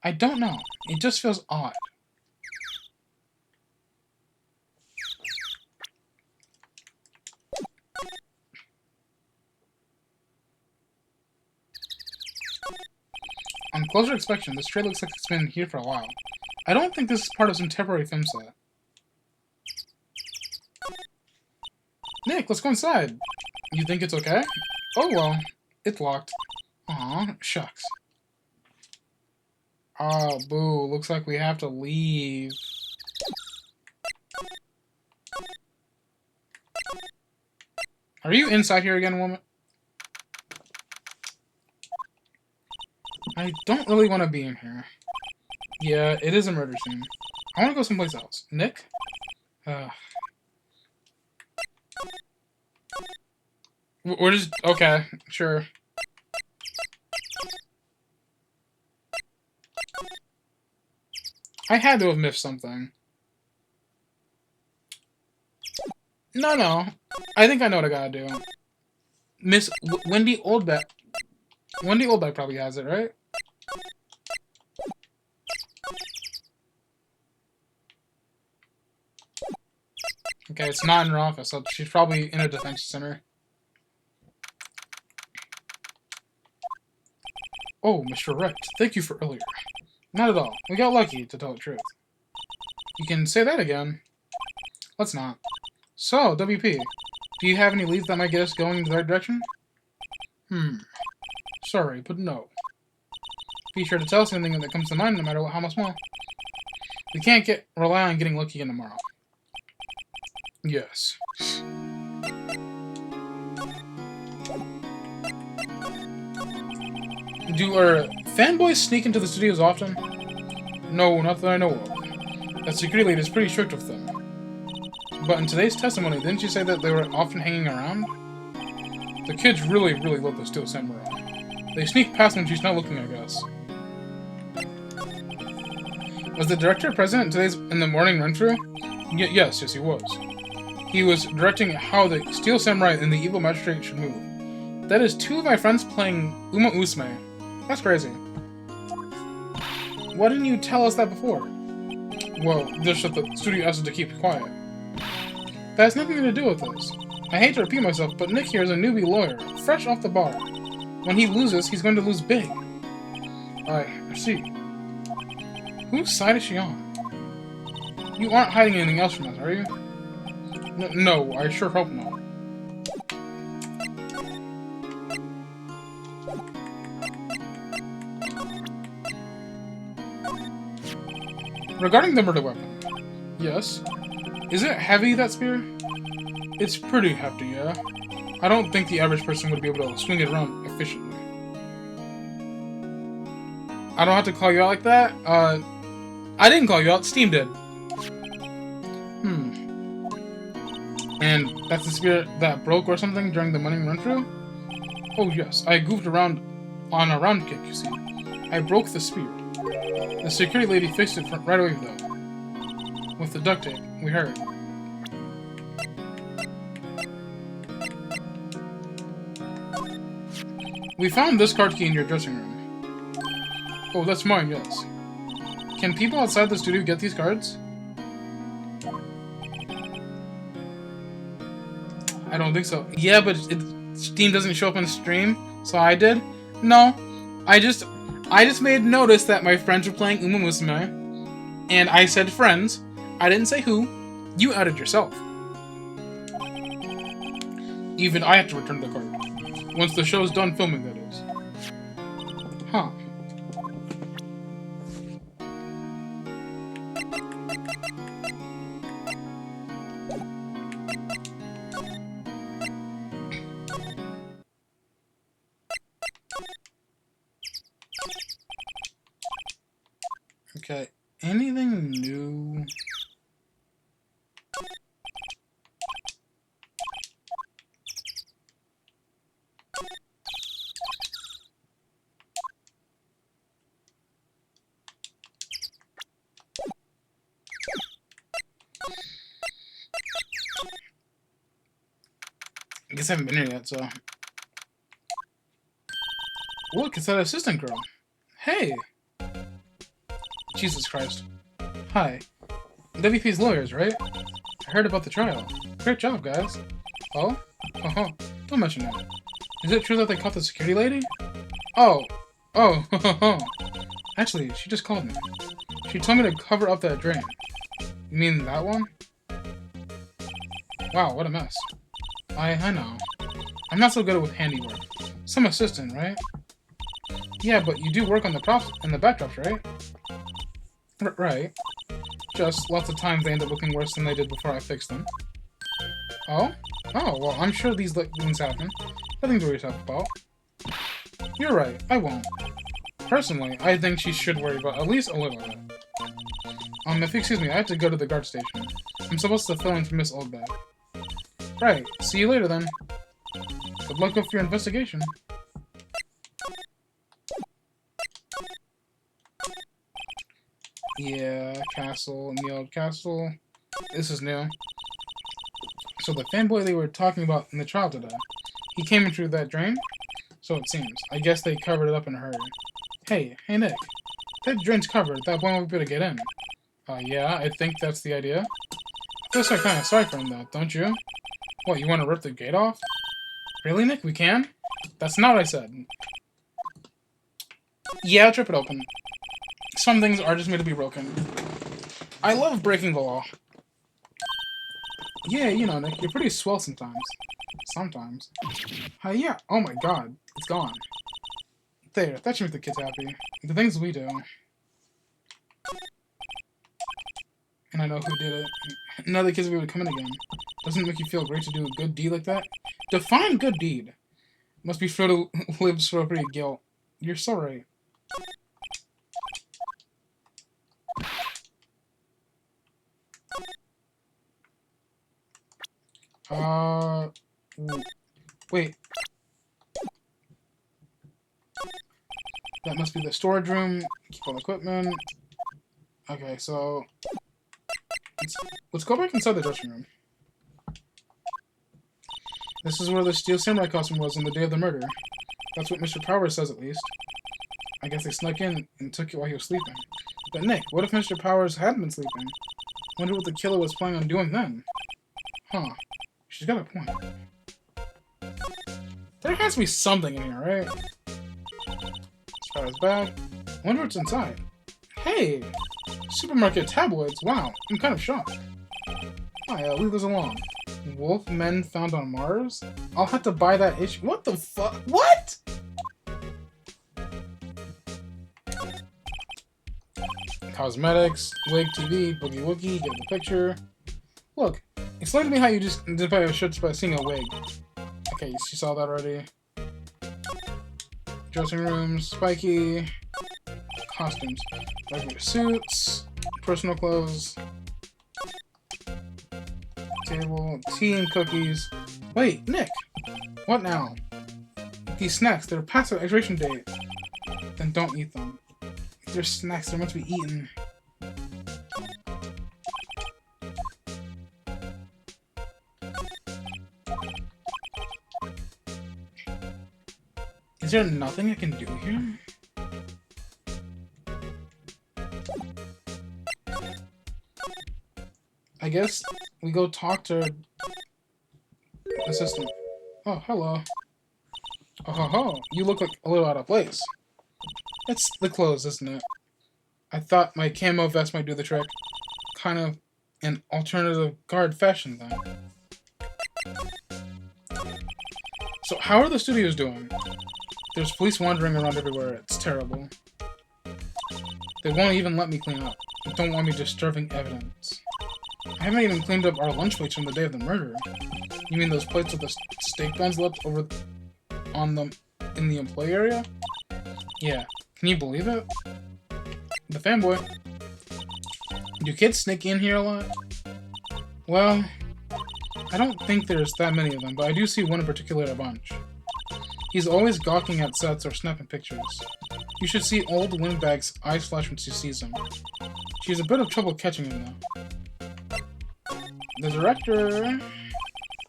I don't know. It just feels odd. On closer inspection, this tray looks like it's been here for a while. I don't think this is part of some temporary film set. Nick, let's go inside. You think it's okay? Oh, well. It's locked. Aw, shucks. Oh, boo. Looks like we have to leave. Are you inside here again, woman? I don't really want to be in here. Yeah, it is a murder scene. I want to go someplace else. Nick? We're just... Okay, sure. I had to have missed something. No. I think I know what I gotta do. Miss Wendy Oldbeck. Wendy Oldbeck probably has it, right? Okay, it's not in her office, so she's probably in a detention center. Oh, Mr. Wright, thank you for earlier. Not at all. We got lucky, to tell the truth. You can say that again. Let's not. So, WP, do you have any leads that might get us going in the right direction? Sorry, but no. Be sure to tell us anything that comes to mind, no matter how much small. We can't rely on getting lucky again tomorrow. Yes. Do our fanboys sneak into the studios often? No, not that I know of. That security lady is pretty strict with them. But in today's testimony, didn't you say that they were often hanging around? The kids really love the Steel Samurai. They sneak past when she's not looking, I guess. Was the director present in the morning run-through? Yes, he was. He was directing how the Steel Samurai and the Evil Magistrate should move. That is 2 of my friends playing Uma Usume. That's crazy. Why didn't you tell us that before? Well, just that the studio asked us to keep quiet. That has nothing to do with this. I hate to repeat myself, but Nick here is a newbie lawyer, fresh off the bar. When he loses, he's going to lose big. I see. Whose side is she on? You aren't hiding anything else from us, are you? No, I sure hope not. Regarding the murder weapon. Yes. Is it heavy, that spear? It's pretty hefty, yeah. I don't think the average person would be able to swing it around efficiently. I don't have to call you out like that? I didn't call you out, Steam did. And that's the spear that broke or something during the morning run-through? Oh yes, I goofed around on a round kick, you see. I broke the spear. The security lady fixed it right away though. With the duct tape, we heard. We found this card key in your dressing room. Oh, that's mine, yes. Can people outside the studio get these cards? I don't think so. Yeah, but Steam doesn't show up on the stream, so I did. No, I just made notice that my friends were playing Uma Musume, and I said friends. I didn't say who. You outed yourself. Even I have to return the card. Once the show's done filming, that is. Huh. Okay, anything new? I guess I haven't been here yet, so... Look, it's that assistant girl. Hey! Jesus Christ. Hi. WP's lawyers, right? I heard about the trial. Great job, guys. Oh? Oh, don't mention that. Is it true that they caught the security lady? Oh. Actually, she just called me. She told me to cover up that drain. You mean that one? Wow, what a mess. I know. I'm not so good with handiwork. Some assistant, right? Yeah, but you do work on the props and the backdrops, right? Right. Just lots of times they end up looking worse than they did before I fixed them. Oh? Oh, well, I'm sure these things happen. Nothing to worry yourself about. You're right, I won't. Personally, I think she should worry about at least a little bit. If you excuse me, I have to go to the guard station. I'm supposed to fill in for Miss Oldbag. Right, see you later then. Good luck with your investigation. Yeah, castle, in the old castle. This is new. So the fanboy they were talking about in the trial today, he came in through that drain? So it seems. I guess they covered it up in a hurry. Hey Nick. That drain's covered, that boy won't be able to get in. Yeah, I think that's the idea. I feel so kind of sorry for him though, don't you? What, you want to rip the gate off? Really, Nick? We can? That's not what I said. Yeah, trip it open. Some things are just made to be broken. I love breaking the law. Yeah, you know, Nick, you're pretty swell sometimes. Sometimes. Yeah, oh my god, it's gone. There, that should make the kids happy. The things we do. And I know who did it. Now the kids will be able to come in again. Doesn't it make you feel great to do a good deed like that? Define good deed. Must be Frodo lives for a pretty guilt. You're so right. Wait. That must be the storage room. Keep all the equipment. Okay, so let's go back inside the dressing room. This is where the Steel Samurai costume was on the day of the murder. That's what Mr. Powers says, at least. I guess they snuck in and took it while he was sleeping. But Nick, what if Mr. Powers hadn't been sleeping? Wonder what the killer was planning on doing then. Huh. She's got a point. There has to be something in here, right? Powers back. Wonder what's inside. Hey! Supermarket tabloids. Wow, I'm kind of shocked. Leave this alone. Wolf men found on Mars? I'll have to buy that issue. What the fuck? What? Cosmetics, wig TV, boogie woogie, get the picture. Look, explain to me how you just did by a shirt by seeing a wig. Okay, you saw that already. Dressing room, spiky, costumes, regular suits, personal clothes, table, tea and cookies. Wait, Nick! What now? These snacks, they're past their expiration date. Then don't eat them. If they're snacks, they're meant to be eaten. Is there nothing I can do here? I guess we go talk to assistant. Oh, hello. Oh, ho, ho. You look like a little out of place. It's the clothes, isn't it? I thought my camo vest might do the trick. Kind of an alternative guard fashion, then. So, how are the studios doing? There's police wandering around everywhere. It's terrible. They won't even let me clean up. They don't want me disturbing evidence. I haven't even cleaned up our lunch plates from the day of the murder. You mean those plates with the steak buns left over on them in the employee area? Yeah. Can you believe it? The fanboy. Do kids sneak in here a lot? Well, I don't think there's that many of them, but I do see one in particular at a bunch. He's always gawking at sets or snapping pictures. You should see old Windbag's eyes flash when she sees him. She has a bit of trouble catching him, though. The director...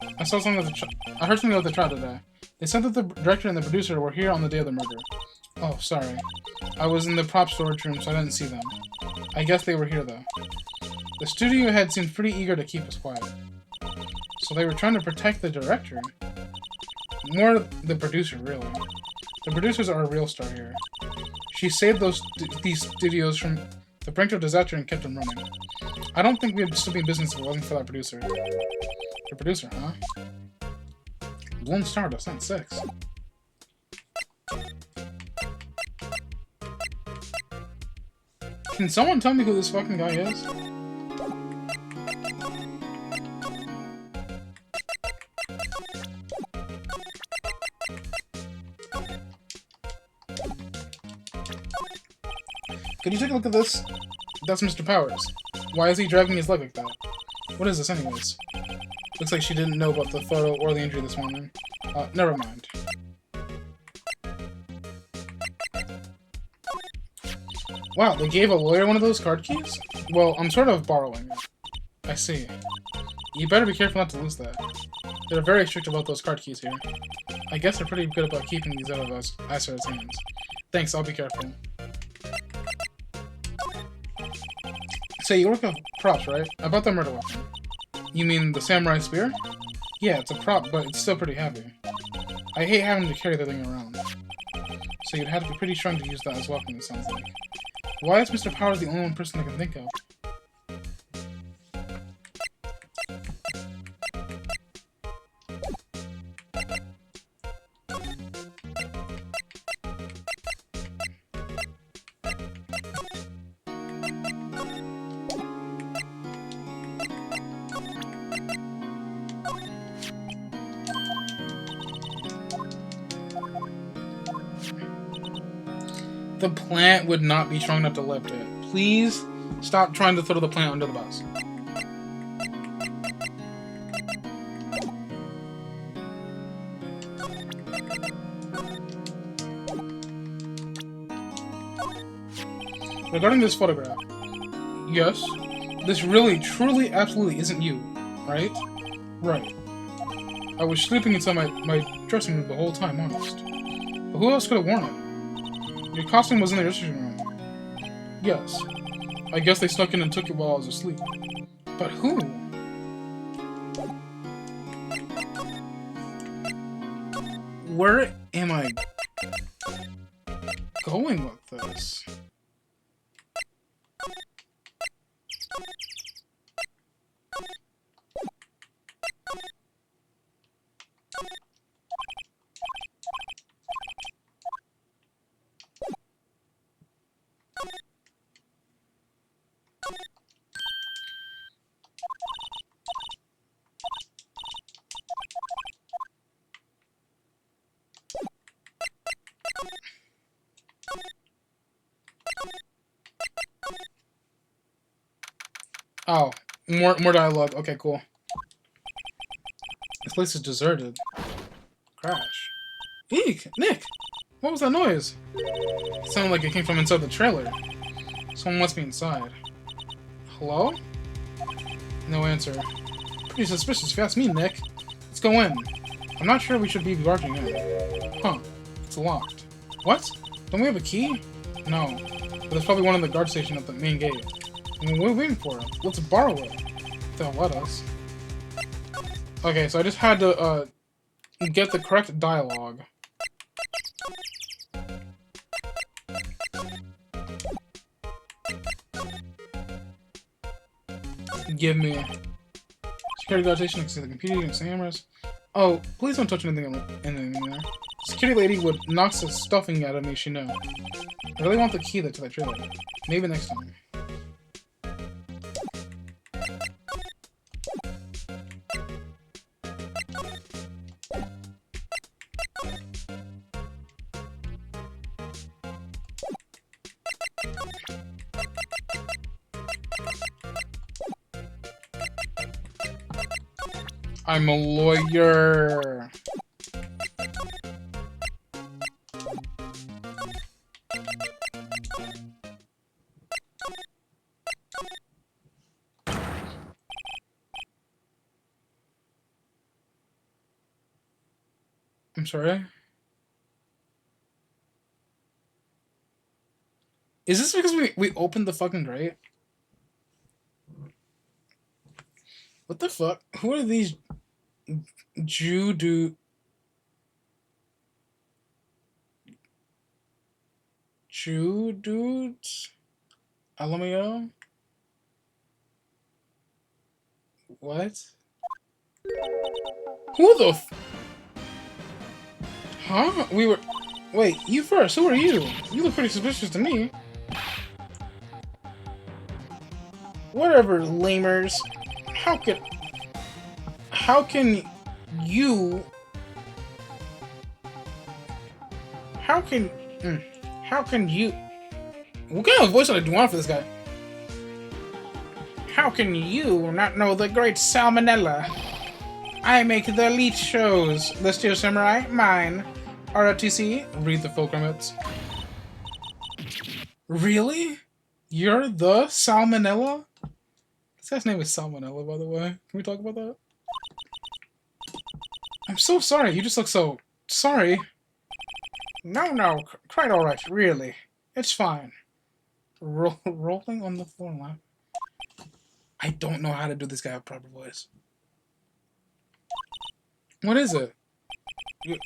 I heard something about the trial today. They said that the director and the producer were here on the day of the murder. Oh, sorry. I was in the prop storage room, so I didn't see them. I guess they were here, though. The studio head seemed pretty eager to keep us quiet. So they were trying to protect the director? More the producer, really. The producers are a real star here. She saved these studios from the brink of disaster and kept them running. I don't think we'd still be in business if it wasn't for that producer. The producer, huh? Lone Star, that's not 6. Can someone tell me who this fucking guy is? Could you take a look at this? That's Mr. Powers. Why is he dragging his leg like that? What is this anyways? Looks like she didn't know about the photo or the injury this morning. Never mind. Wow, they gave a lawyer one of those card keys? Well, I'm sort of borrowing it. I see. You better be careful not to lose that. They're very strict about those card keys here. I guess they're pretty good about keeping these out of us Icer's hands. Thanks, I'll be careful. So you work on props, right? About the murder weapon. You mean the samurai spear? Yeah, it's a prop, but it's still pretty heavy. I hate having to carry the thing around. So you'd have to be pretty strong to use that as a weapon, it sounds like. Why is Mr. Powers the only one person I can think of? The plant would not be strong enough to lift it. Please stop trying to throw the plant under the bus. Regarding this photograph, yes, this really, truly, absolutely isn't you, right? Right. I was sleeping inside my dressing room the whole time, honest. But who else could have worn it? Your costume was in the dressing room. Yes. I guess they snuck in and took it while I was asleep. But who? Where am I going with this? Oh, more dialogue. Okay, cool. This place is deserted. Crash. Eek! Nick! What was that noise? It sounded like it came from inside the trailer. Someone must be inside. Hello? No answer. Pretty suspicious if you ask me, Nick. Let's go in. I'm not sure we should be barging in. Huh. It's locked. What? Don't we have a key? No. But there's probably one in the guard station at the main gate. I mean, what are we waiting for? Let's borrow it. They'll let us. Okay, so I just had to, get the correct dialogue. Give me. Security guard station, can see the computer and cameras. Oh, please don't touch anything in there. Security lady would knock the stuffing out of me, she know. I really want the key to that trailer. Maybe next time. I'm a lawyer. I'm sorry? Is this because we opened the fucking grate? What the fuck? Who are these Jew dudes? LMAO? What? Who the f- Huh? We were... Wait, you first. Who are you? You look pretty suspicious to me. Whatever, lamers. How can... How can you... How can... How can you... What kind of voice do I want for this guy? How can you not know the great Salmonella? I make the elite shows. The Steel Samurai, mine. ROTC, read the full credits. Really? You're the Salmonella? This guy's name is Salmonella, by the way. Can we talk about that? I'm so sorry. You just look so... sorry. No. Quite alright, really. It's fine. Rolling on the floor and laughing. I don't know how to do this guy a proper voice. What is it? You're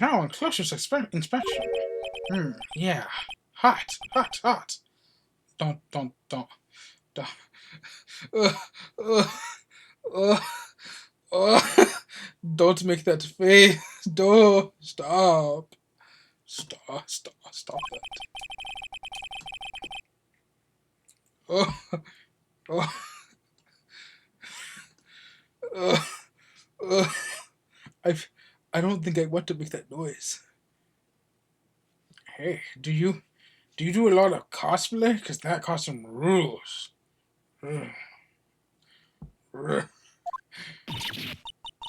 now on closest inspection. Yeah. Hot. Don't. Don't make that face. Don't. Stop that. I don't think I want to make that noise. Hey, do you do a lot of cosplay? Because that costume rules.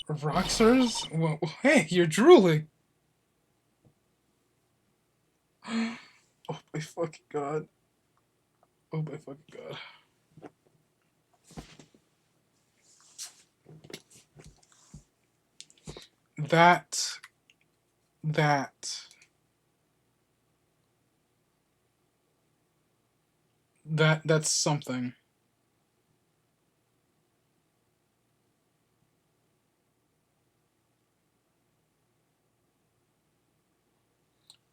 Rockstars? Well, hey, you're drooling. Oh my fucking god. Oh my fucking god. That's something.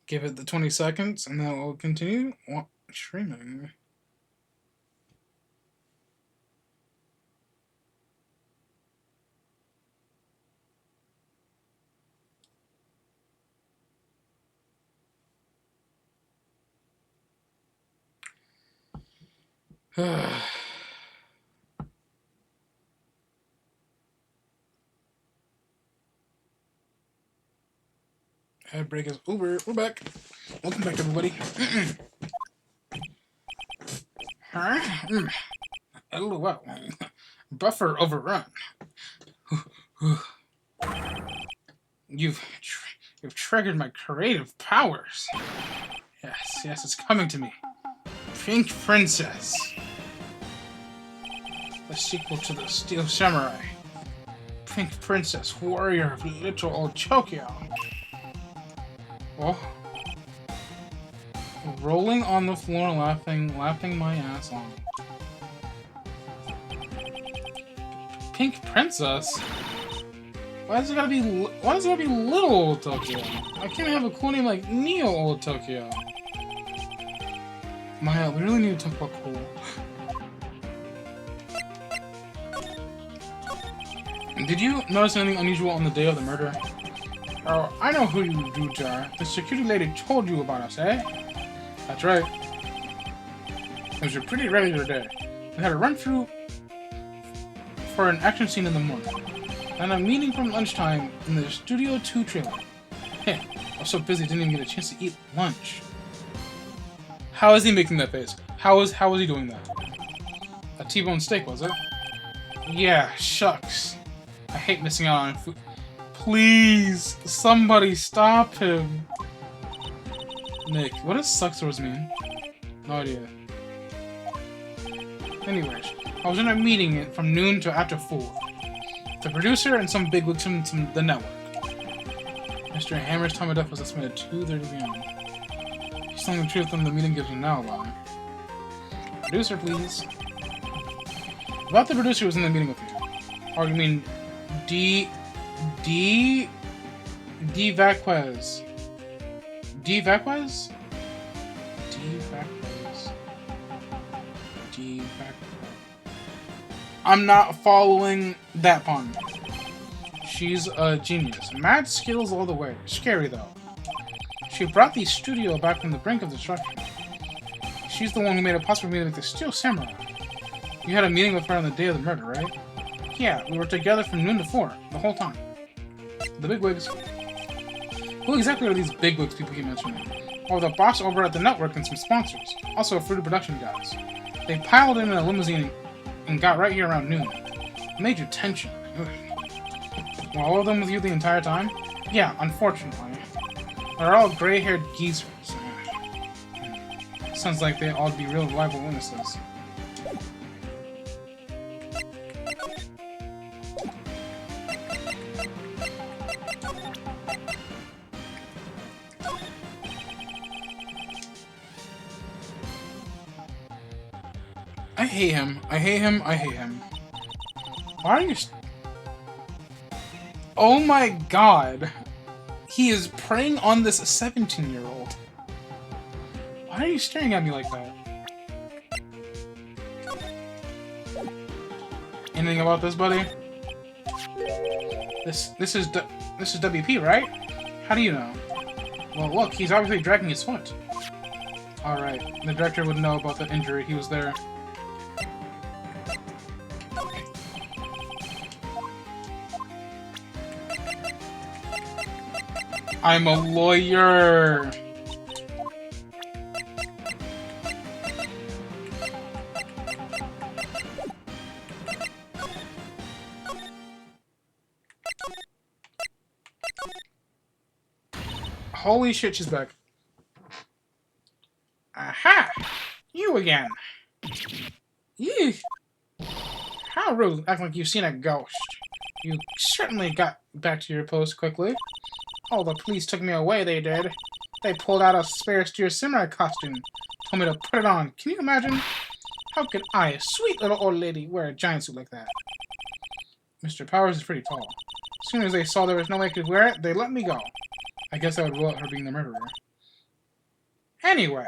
Give it the 20 seconds and then we'll continue streaming. Ad break is over. We're back. Welcome back, everybody. Huh? LOL. Buffer overrun. You've triggered my creative powers. Yes, it's coming to me. Pink Princess. The sequel to the Steel Samurai. Pink Princess, warrior of little old Tokyo. Oh. Rolling on the floor, laughing my ass off. Pink Princess? Why does it gotta be little old Tokyo? I can't have a cool name like Neo Old Tokyo. Maya, we really need to talk about cool. Did you notice anything unusual on the day of the murder? Oh, I know who you dudes are. The security lady told you about us, eh? That's right. It was a pretty regular day. We had a run-through for an action scene in the morning, and a meeting from lunchtime in the Studio 2 trailer. Hey, I was so busy didn't even get a chance to eat lunch. How is he making that face? How is he doing that? A T-bone steak, was it? Yeah, shucks. I hate missing out on food. Please, somebody stop him. Nick, what does suckstores mean? No idea. Anyways, I was in a meeting from noon to after 4. The producer and some bigwigs from the network. Mr. Hammer's time of death was estimated 2:30 p.m. He's telling the truth and the meeting gives him now a lie. Producer, please. About the producer who was in the meeting with you. Or you mean D. Vaquez. D. Vaquez? I'm not following that pun. She's a genius. Mad skills all the way. Scary, though. She brought the studio back from the brink of destruction. She's the one who made it possible for me to make the Steel Samurai. You had a meeting with her on the day of the murder, right? Yeah, we were together from noon to 4, the whole time. The bigwigs. Who exactly are these bigwigs people keep mentioning? Oh, the boss over at the network and some sponsors. Also, fruity production guys. They piled in a limousine and got right here around noon. Major tension. Ugh. Were all of them with you the entire time? Yeah, unfortunately. They're all gray-haired geezers. Sounds like they ought to be real reliable witnesses. I hate him. I hate him. I hate him. Why are you... Oh my god. He is preying on this 17-year-old. Why are you staring at me like that? Anything about this, buddy? This is WP, right? How do you know? Well, look, he's obviously dragging his foot. Alright, the director would know about the injury. He was there. I'm a lawyer! Holy shit, she's back. Aha! You again! Eek! How rude, acting like you've seen a ghost. You certainly got back to your post quickly. Oh, the police took me away, they did. They pulled out a spare Steel Samurai costume. Told me to put it on. Can you imagine? How could I, a sweet little old lady, wear a giant suit like that? Mr. Powers is pretty tall. As soon as they saw there was no way I could wear it, they let me go. I guess I would rule out her being the murderer. Anyway,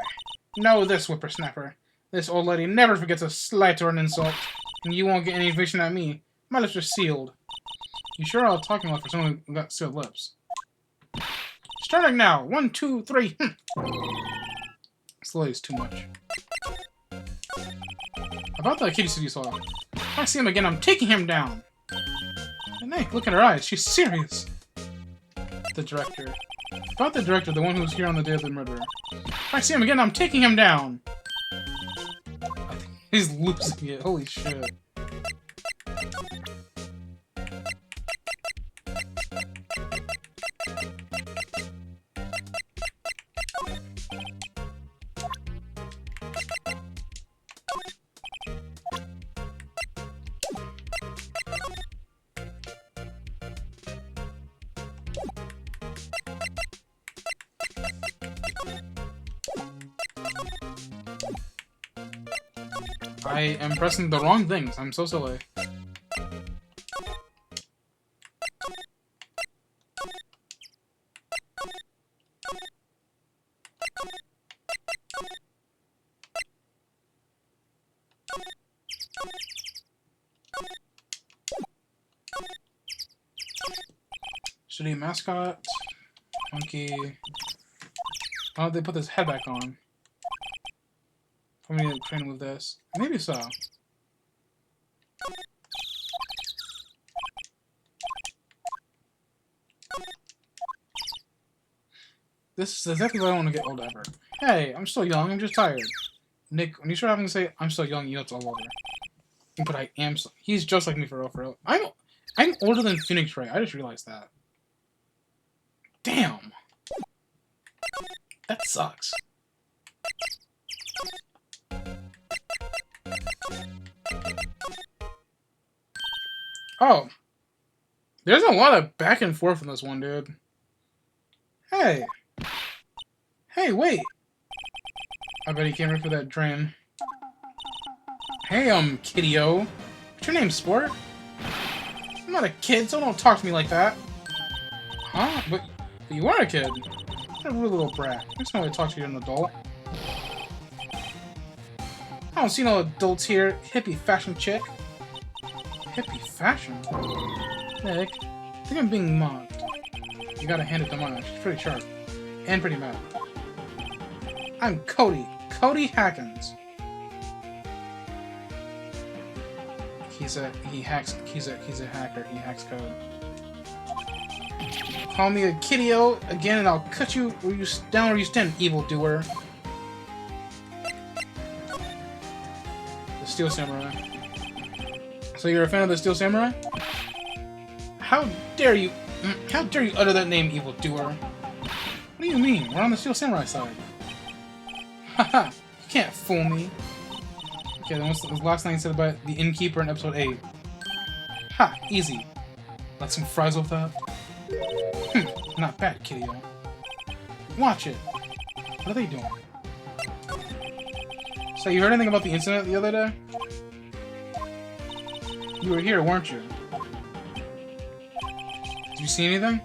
know this, whippersnapper. This old lady never forgets a slight or an insult, and you won't get any information at me. My lips are sealed. You sure are talking like for someone who got sealed lips. Starting now. 1, 2, 3. This lady's too much. About that kitty suit you saw. If I see him again, I'm taking him down. And hey, look at her eyes. She's serious. The director. About the director, the one who was here on the day of the murder. If I see him again, I'm taking him down. I think he's losing it. Holy shit. I am pressing the wrong things. I'm so silly. City mascot. Monkey. Why don't they put this head back on? I'm gonna train with this. Maybe so. This is exactly what I want to get old ever. Hey, I'm still young, I'm just tired. Nick, when you start having to say, I'm still young, you know it's all over. But I am so... He's just like me for real, for real. I'm older than Phoenix Wright, I just realized that. Damn! That sucks. Oh. There's a lot of back and forth in this one, dude. Hey. Hey, wait. I bet he came in for that drain. Hey, kiddy-o. What's your name, sport? I'm not a kid, so don't talk to me like that. Huh? But you are a kid. You're a rude little brat. There's no way to talk to you an adult. I don't see no adults here. Hippie fashion chick. Hippie fashion? Nick, I think I'm being mocked. You gotta hand it to Maya. She's pretty sharp. And pretty mad. I'm Cody. Cody Hackins. He's a hacker. He hacks code. Call me a kiddio again and I'll cut you down where you stand, evildoer. The Steel Samurai. So you're a fan of the Steel Samurai? How dare you utter that name, evildoer? What do you mean? We're on the Steel Samurai side. Haha, you can't fool me. Okay, then what's the last thing he said about the innkeeper in episode 8? Ha, easy. Like some fries with that? Not bad, kiddio. Watch it. What are they doing? So you heard anything about the incident the other day? You were here, weren't you? Did you see anything?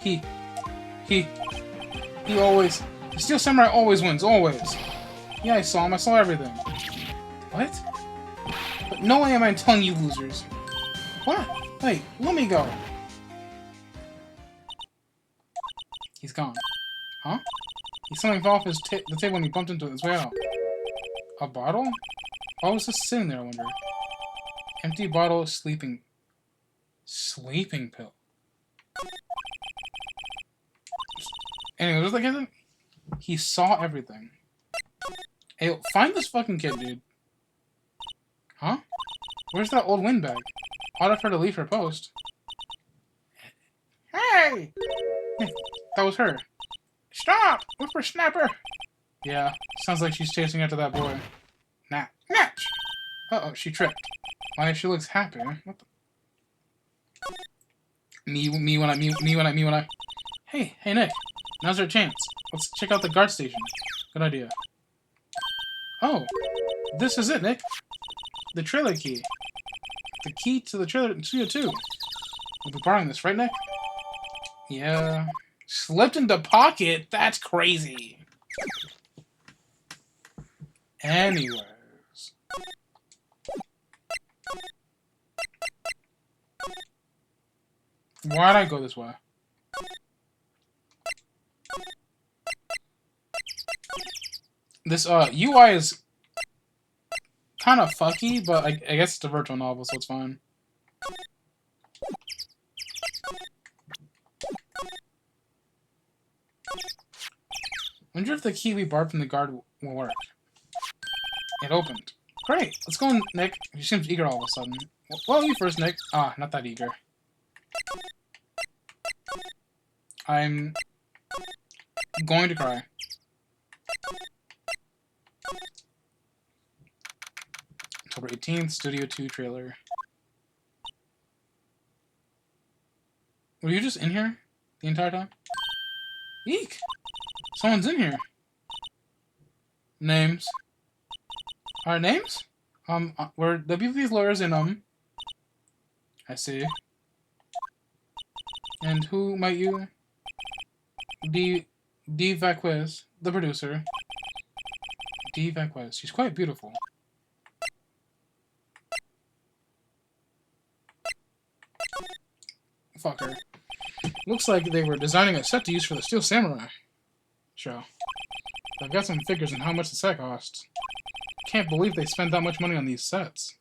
He always... The Steel Samurai always wins, always. Yeah, I saw him. I saw everything. What? But no way am I telling you losers. What? Wait, let me go. He's gone. Huh? Something fell off the table when he bumped into it. It's way out. A bottle? Why was this sitting there, I wonder? Empty bottle, sleeping pill. Anyway, was like he saw everything. Hey, find this fucking kid, dude. Huh? Where's that old windbag? I'd have her to leave her post. Hey! That was her. Stop! Whippersnapper! Yeah, sounds like she's chasing after that boy. Natch! Uh-oh, she tripped. Why, she looks happy. What the... Me when I... Hey, Nick. Now's our chance. Let's check out the guard station. Good idea. Oh, this is it, Nick. The trailer key. The key to the trailer studio 2. We'll be borrowing this, right, Nick? Yeah. Slipped into pocket? That's crazy. Anyways. Why'd I go this way? This UI is kind of fucky, but I guess it's a virtual novel, so it's fine. Wonder if the key we borrowed from the guard will work. It opened. Great! Let's go in, Nick. He seems eager all of a sudden. Well, you first, Nick. Ah, not that eager. I'm going to cry. October 18th, Studio 2 trailer. Were you just in here the entire time? Eek! Someone's in here. Names. Our names? We're WP's lawyers in, I see. And who might you? D. Vaquez, the producer. D. Vaquez. She's quite beautiful. Fuck her. Looks like they were designing a set to use for the Steel Samurai show. I've got some figures on how much the set costs. Can't believe they spent that much money on these sets.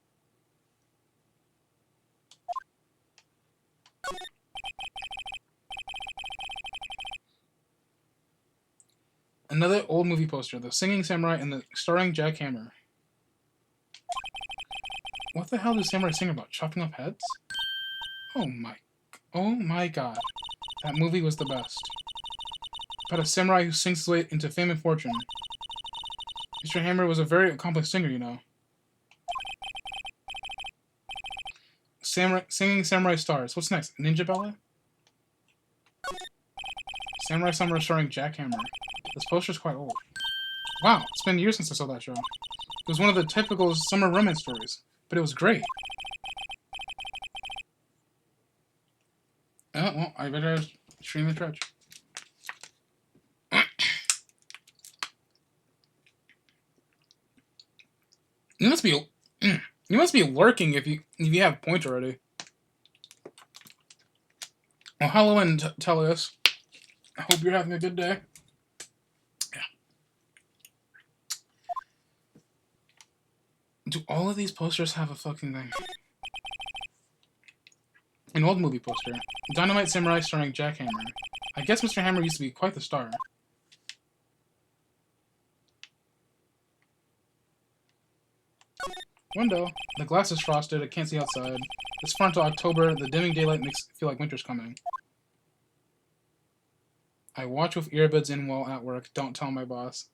Another old movie poster, The Singing Samurai and the starring Jack Hammer. What the hell do samurai sing about? Chopping off heads? Oh my god. That movie was the best. About a samurai who sings his way into fame and fortune. Mr. Hammer was a very accomplished singer, you know. Singing samurai stars. What's next? Ninja Ballet? Samurai Summer starring Jack Hammer. This poster's quite old. Wow, it's been years since I saw that show. It was one of the typical summer romance stories, but it was great. Oh, well, I better stream the stretch. You must be lurking if you have points already. Well, hello and Telus. I hope you're having a good day. Yeah. Do all of these posters have a fucking thing? An old movie poster. Dynamite Samurai starring Jack Hammer. I guess Mr. Hammer used to be quite the star. Window. The glass is frosted. I can't see outside. It's far until October. The dimming daylight makes it feel like winter's coming. I watch with earbuds in while at work. Don't tell my boss.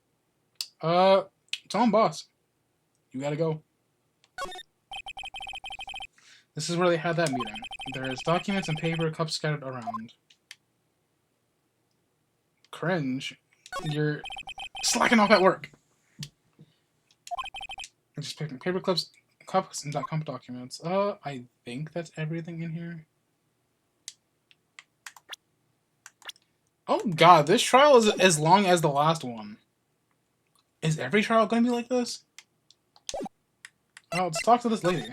Tell him, boss. You gotta go. This is where they had that meeting. There's documents and paper cups scattered around. Cringe. You're slacking off at work. I'm just picking paper clips, cups, and comp documents. I think that's everything in here. Oh god, this trial is as long as the last one. Is every trial gonna be like this? Oh, let's talk to this lady.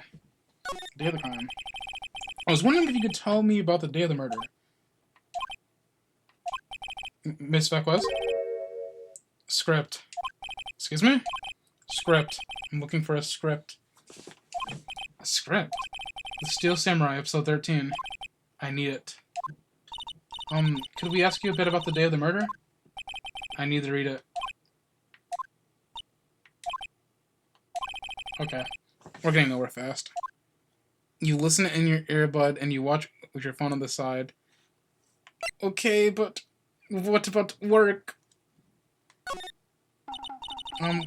Day of the crime. I was wondering if you could tell me about the day of the murder. Miss Vequez? Script. Excuse me? Script. I'm looking for a script. A script? The Steel Samurai, episode 13. I need it. Could we ask you a bit about the day of the murder? I need to read it. Okay. We're getting nowhere fast. You listen in your earbud and you watch with your phone on the side. Okay, but what about work?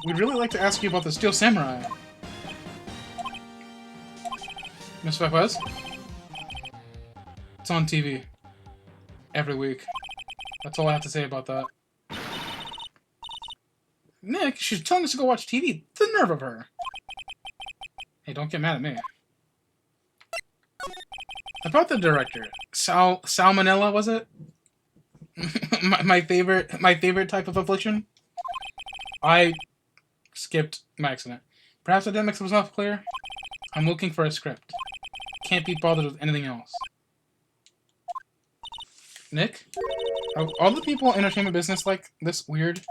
We'd really like to ask you about the Steel Samurai. Miss Vequez? It's on TV. Every week. That's all I have to say about that. Nick, she's telling us to go watch TV. The nerve of her. Hey, don't get mad at me. About the director. Salmonella, was it? my favorite type of affliction? I skipped my accident. Perhaps I didn't make myself clear? I'm looking for a script. Can't be bothered with anything else. Nick? Are all the people in entertainment business like this weird?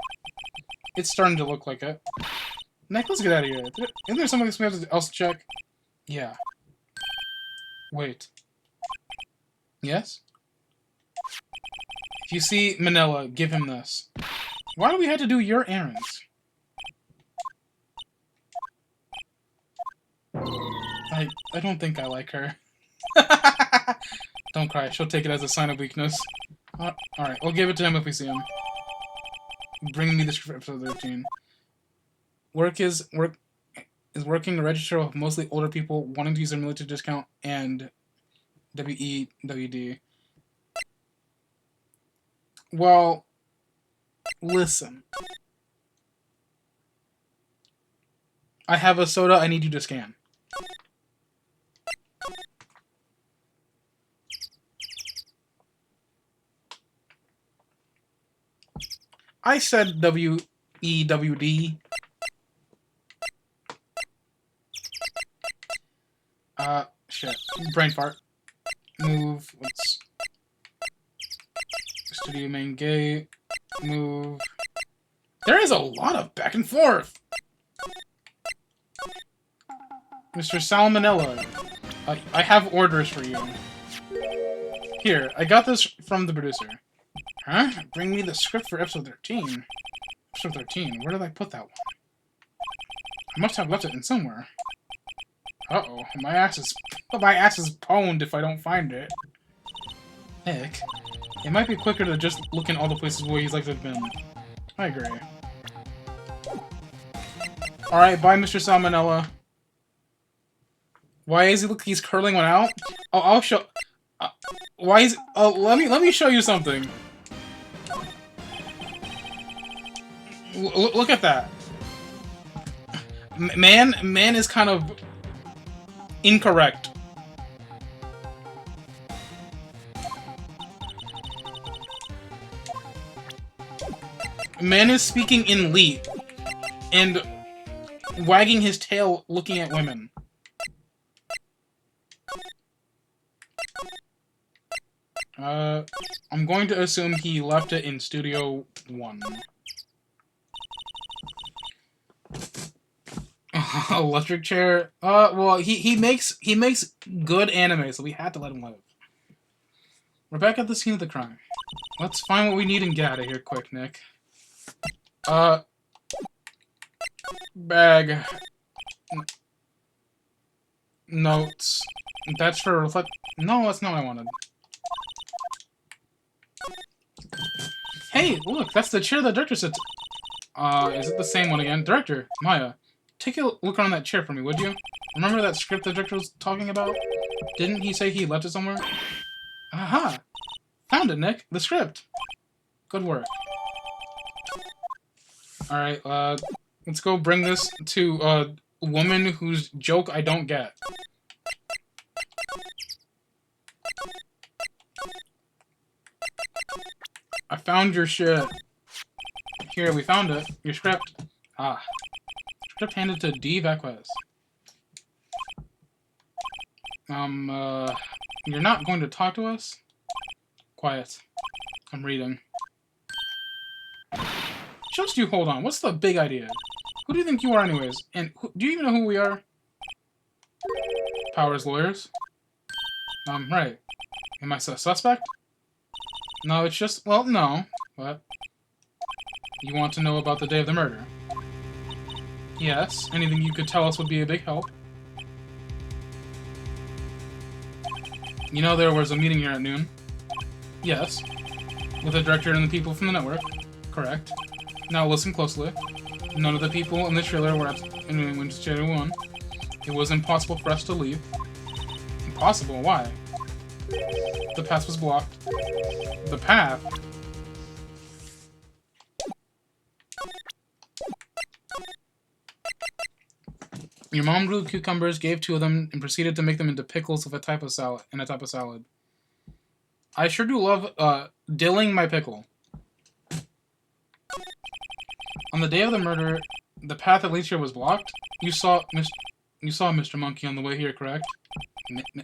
It's starting to look like it. Nick, let's get out of here. Isn't there something else to check? Yeah. Wait. Yes? If you see Manila, give him this. Why do we have to do your errands? I don't think I like her. Don't cry. She'll take it as a sign of weakness. Alright, we'll give it to him if we see him. Bring me the script for episode 13. Work is working to register with mostly older people wanting to use their military discount and WEWD. Well, listen. I have a soda I need you to scan. I said WEWD. Shit. Brain fart. Move. Let's... Studio main gate. Move. There is a lot of back and forth! Mr. Salmonella, I have orders for you. Here, I got this from the producer. Huh? Bring me the script for episode 13. Episode 13? Where did I put that one? I must have left it in somewhere. Uh-oh. My ass is pwned if I don't find it. Heck. It might be quicker to just look in all the places where he's like to have been. I agree. Alright, bye, Mr. Salmonella. Why is he look? He's curling one out. Oh, I'll show. Why is? Oh, let me show you something. Look at that. Man is kind of incorrect. Man is speaking in leet and wagging his tail, looking at women. I'm going to assume he left it in Studio 1. Electric chair. Well, he makes good anime, so we had to let him live. We're back at the scene of the crime. Let's find what we need and get out of here quick, Nick. Bag. Notes. That's for reflect. No, that's not what I wanted. Hey, look, that's the chair the director sits. Is it the same one again? Director, Maya, take a look around that chair for me, would you? Remember that script the director was talking about? Didn't he say he left it somewhere? Aha! Found it, Nick. The script. Good work. Alright, let's go bring this to a woman whose joke I don't get. I found your shit. Here, we found it. Your script. Ah. Script handed to D. Vaquez. You're not going to talk to us? Quiet. I'm reading. Just you hold on. What's the big idea? Who do you think you are anyways? And do you even know who we are? Powers lawyers? Right. Am I a suspect? No, it's just... Well, no. But... You want to know about the day of the murder? Yes. Anything you could tell us would be a big help. You know there was a meeting here at noon? Yes. With the director and the people from the network? Correct. Now listen closely. None of the people in the trailer were in Studio 1. It was impossible for us to leave. Impossible? Why? The path was blocked. The path? Your mom grew cucumbers, gave 2 of them, and proceeded to make them into pickles with a type of salad. I sure do love dilling my pickle. On the day of the murder, the path that leads here was blocked. You saw Mr. Monkey on the way here, correct?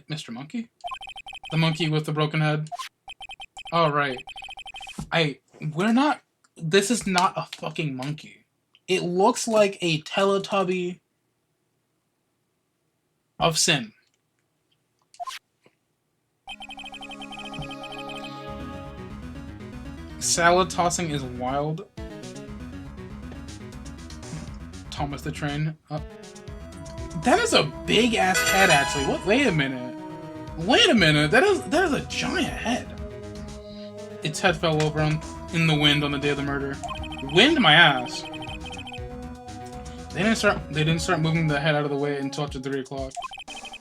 Mr. Monkey? The monkey with the broken head? Oh, right. This is not a fucking monkey. It looks like a Teletubby of sin. Salad tossing is wild. Thomas the Train. That is a big ass head, actually. What? Wait a minute. That is a giant head. Its head fell over in the wind on the day of the murder. Wind my ass. They didn't start moving the head out of the way until after 3 o'clock.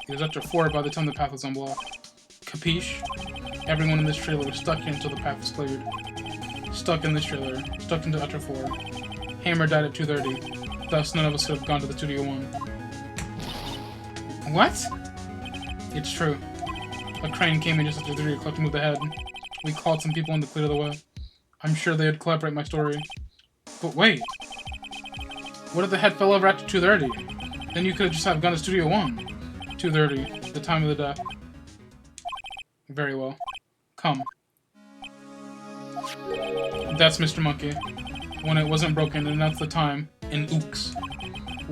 It was after 4 by the time the path was unblocked. Capiche? Everyone in this trailer was stuck here until the path was cleared. Stuck in this trailer. Stuck until after 4. Hammer died at 2:30. Thus, none of us could have gone to the Studio 1. What? It's true. A crane came in just after 3 o'clock to move the head. We called some people in to clear the way. I'm sure they'd collaborate my story. But wait. What if the head fell over after 2:30? Then you could have just have gone to Studio 1. 2:30, the time of the death. Very well. Come. That's Mr. Monkey. When it wasn't broken, and that's the time. In ooks.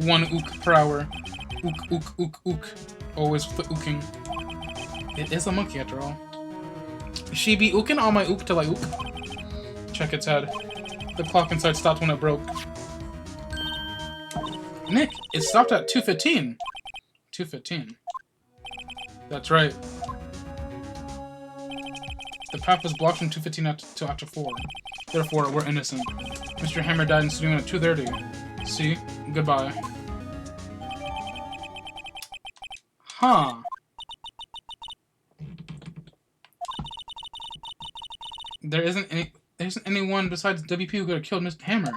1 ook per hour. Ook, ook, ook, ook. Always with the ooking. It is a monkey after all. She be ooking all my ook till I ook. Check its head. The clock inside stopped when it broke. Nick, it stopped at 2:15. 2:15. That's right. The path was blocked from 2:15 to after 4. Therefore, we're innocent. Mr. Hammer died in Studio 1 at 2:30. See? Goodbye. Huh. There isn't anyone besides WP who could have killed Mr. Hammer.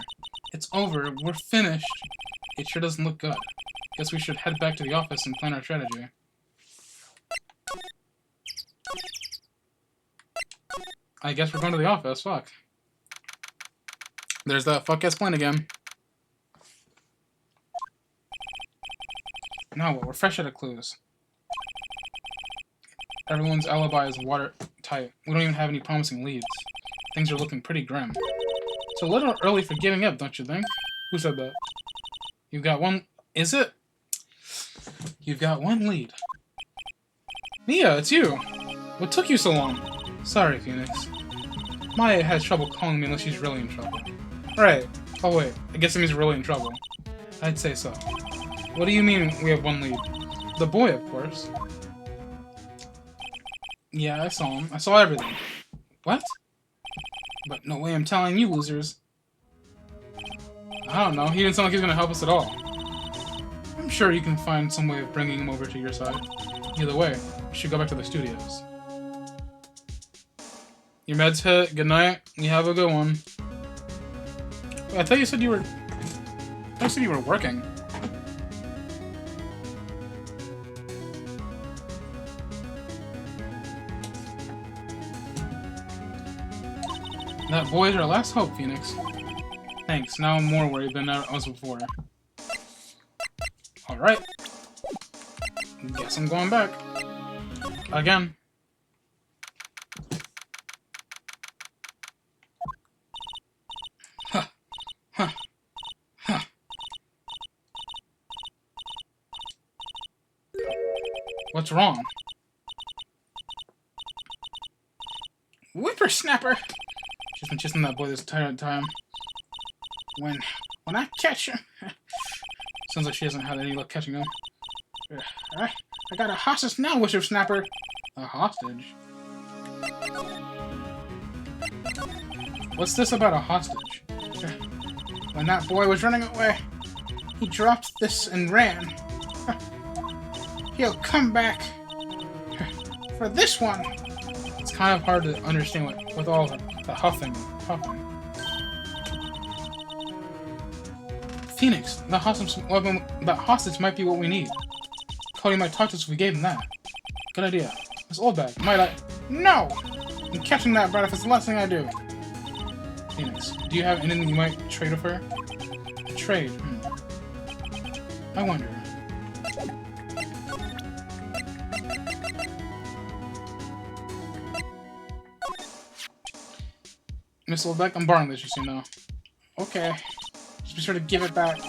It's over. We're finished. It sure doesn't look good. Guess we should head back to the office and plan our strategy. I guess we're going to the office. Fuck. There's that fuck-ass plan again. Now what? We're fresh out of clues. Everyone's alibi is watertight. We don't even have any promising leads. Things are looking pretty grim. It's a little early for giving up, don't you think? Who said that? You've got one... Is it? You've got one lead. Mia, it's you! What took you so long? Sorry, Phoenix. Maya has trouble calling me unless she's really in trouble. Right. Oh wait, I guess it means really in trouble. I'd say so. What do you mean we have one lead? The boy, of course. Yeah, I saw him. I saw everything. What? But no way I'm telling you, losers. I don't know. He didn't sound like he was gonna help us at all. I'm sure you can find some way of bringing him over to your side. Either way, we should go back to the studios. Your meds hit. Good night. You have a good one. Wait, I thought you said you were... I thought you said you were working. That boy's our last hope, Phoenix. Thanks. Now I'm more worried than I was before. Alright. Guess I'm going back. Again. Huh. Huh. Huh. What's wrong? Whippersnapper! She's been chasing that boy this entire time. When I catch him... Sounds like she hasn't had any luck catching him. I got a hostage now, Whippersnapper! A hostage? What's this about a hostage? When that boy was running away, he dropped this and ran. He'll come back for this one! It's kind of hard to understand with all the huffing. Phoenix, that hostage might be what we need. Cody might talk to us if we gave him that. Good idea. This old bag, might I... No! I'm catching that brat if it's the last thing I do. Phoenix, do you have anything you might trade with her? Trade? I wonder. Miss Oldbeck, I'm borrowing this, just so you know. Okay. Just be sure to give it back.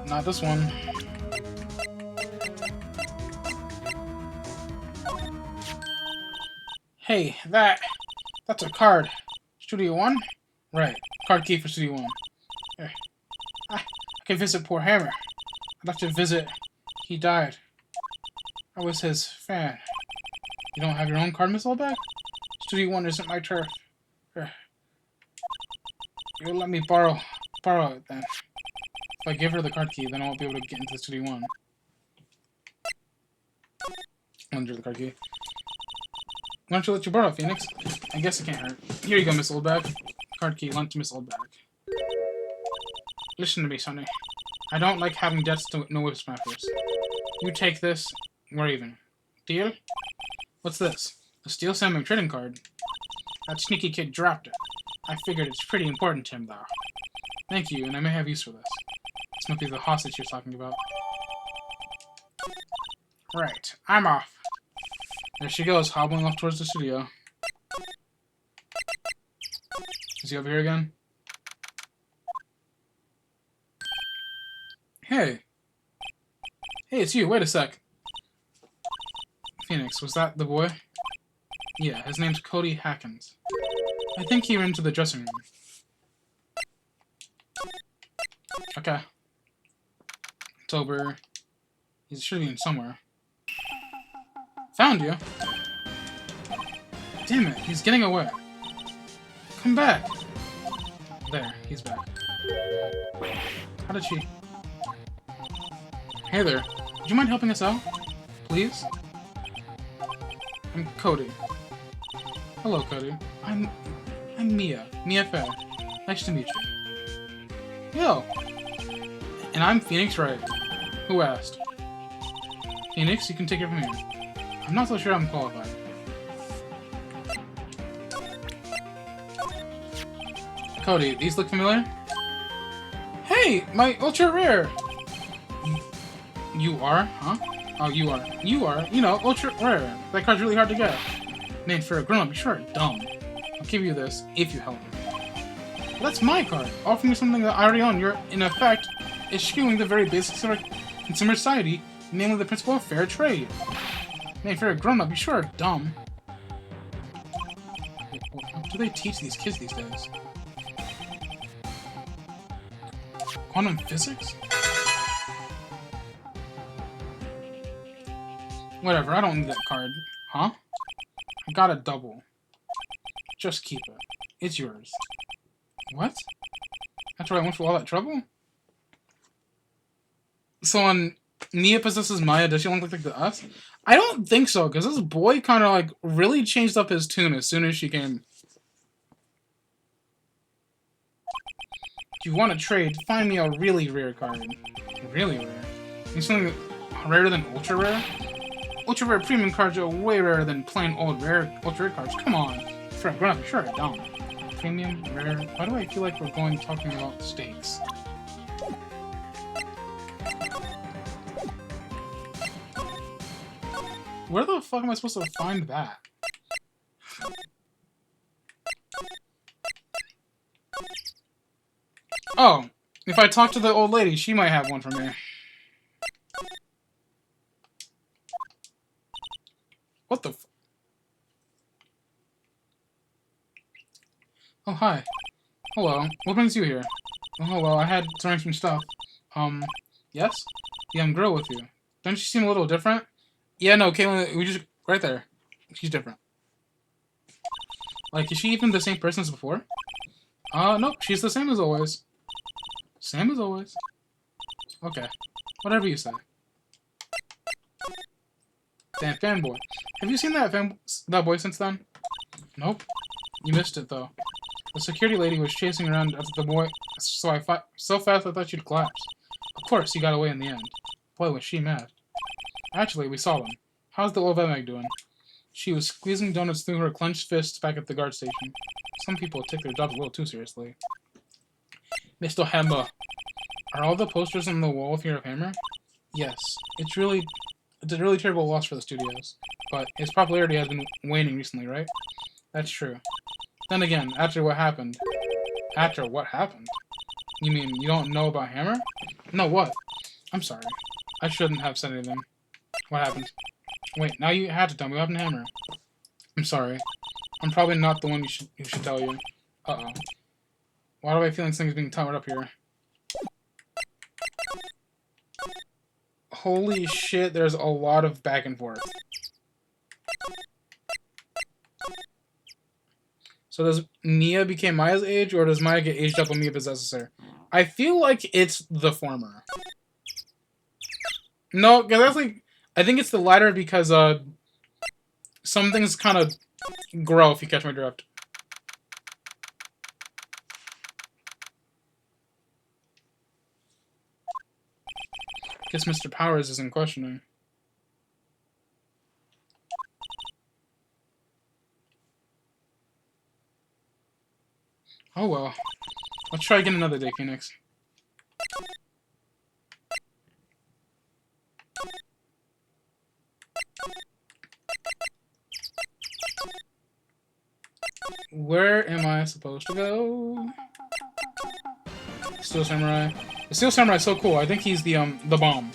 Not this one. Hey, that's a card. Studio 1? Right. Card key for Studio 1. Here. I can visit poor Hammer. I'd like to visit. He died. I was his fan. You don't have your own card, Miss Oldback? Studio 1 isn't my turf. Here. You'll let me borrow it then. If I give her the card key, then I won't be able to get into Studio 1. Under the card key. Why don't you let you borrow it, Phoenix? I guess it can't hurt. Here you go, Miss Oldback. Card key, lent to Miss Oldback. Listen to me, Sonny. I don't like having debts to no whippersnappers. You take this, we're even. Deal? What's this? A steel salmon trading card. That sneaky kid dropped it. I figured it's pretty important to him, though. Thank you, and I may have use for this. This might be the hostage you're talking about. Right, I'm off. There she goes, hobbling off towards the studio. Is he over here again? Hey! Hey, it's you, wait a sec. Phoenix, was that the boy? Yeah, his name's Cody Hackins. I think he went into the dressing room. Okay. It's over. He should be in somewhere. Found you! Damn it, he's getting away. Come back! There, he's back. How did she... Hey there, would you mind helping us out? Please? I'm Cody. Hello, Cody. I'm Mia. Mia Fair. Nice to meet you. Yo! And I'm Phoenix Wright. Who asked? Phoenix, you can take it from here. I'm not so sure I'm qualified. Cody, these look familiar? Hey, my ultra rare! You are? Huh? Oh, you are. You are. You know, ultra rare. That card's really hard to get. Man, for a grown-up, you're sure dumb. I'll give you this if you help me. But that's my card. Offering you something that I already own, you're, in effect, eschewing the very basics of our consumer society, namely the principle of fair trade. Man, for a grown-up, you sure are dumb. What do they teach these kids these days? Quantum physics? Whatever, I don't need that card. Huh? I got a double. Just keep it. It's yours. What? After I went through all that trouble? So when Nia possesses Maya, does she look like the us? I don't think so, because this boy kind of, like, really changed up his tune as soon as she came. If you want to trade, find me a really rare card. Really rare? Need something rarer than ultra rare? Ultra rare premium cards are way rarer than plain old rare ultra rare cards. Come on. For a grown-up, sure, I don't. Premium, rare. Why do I feel like we're talking about stakes? Where the fuck am I supposed to find that? Oh, if I talk to the old lady, she might have one for me. What the f- Oh, hi. Hello. What brings you here? Oh, well, I had to arrange some stuff. Yes? The young girl with you. Don't she seem a little different? Yeah, no, Caitlin, we just... Right there. She's different. Like, is she even the same person as before? Nope, she's the same as always. Same as always. Okay. Whatever you say. Damn fanboy. Have you seen that boy since then? Nope. You missed it, though. The security lady was chasing around after the boy, so so fast I thought she'd collapse. Of course, he got away in the end. Boy, was she mad. Actually, we saw them. How's the old Meg doing? She was squeezing donuts through her clenched fists back at the guard station. Some people take their jobs a little too seriously. Mr. Hammer, are all the posters on the wall with your hammer? Yes. It's a really terrible loss for the studios. But its popularity has been waning recently, right? That's true. Then again, after what happened... After what happened? You mean you don't know about Hammer? No, what? I'm sorry. I shouldn't have said anything. What happened? Wait, now you had to tell me what happened to Hammer. I'm sorry. I'm probably not the one who should tell you. Uh-oh. Why do I feel like things being tied up here? Holy shit, there's a lot of back and forth. So does Nia become Maya's age, or does Maya get aged up when Mia possesses her? I feel like it's the former. No, because that's like... I think it's the latter because, some things kind of grow, if you catch my drift. Guess Mr. Powers isn't questioning. Oh well. Let's try again another day, Phoenix. Where am I supposed to go? Steel Samurai. The Steel Samurai is so cool. I think he's the bomb.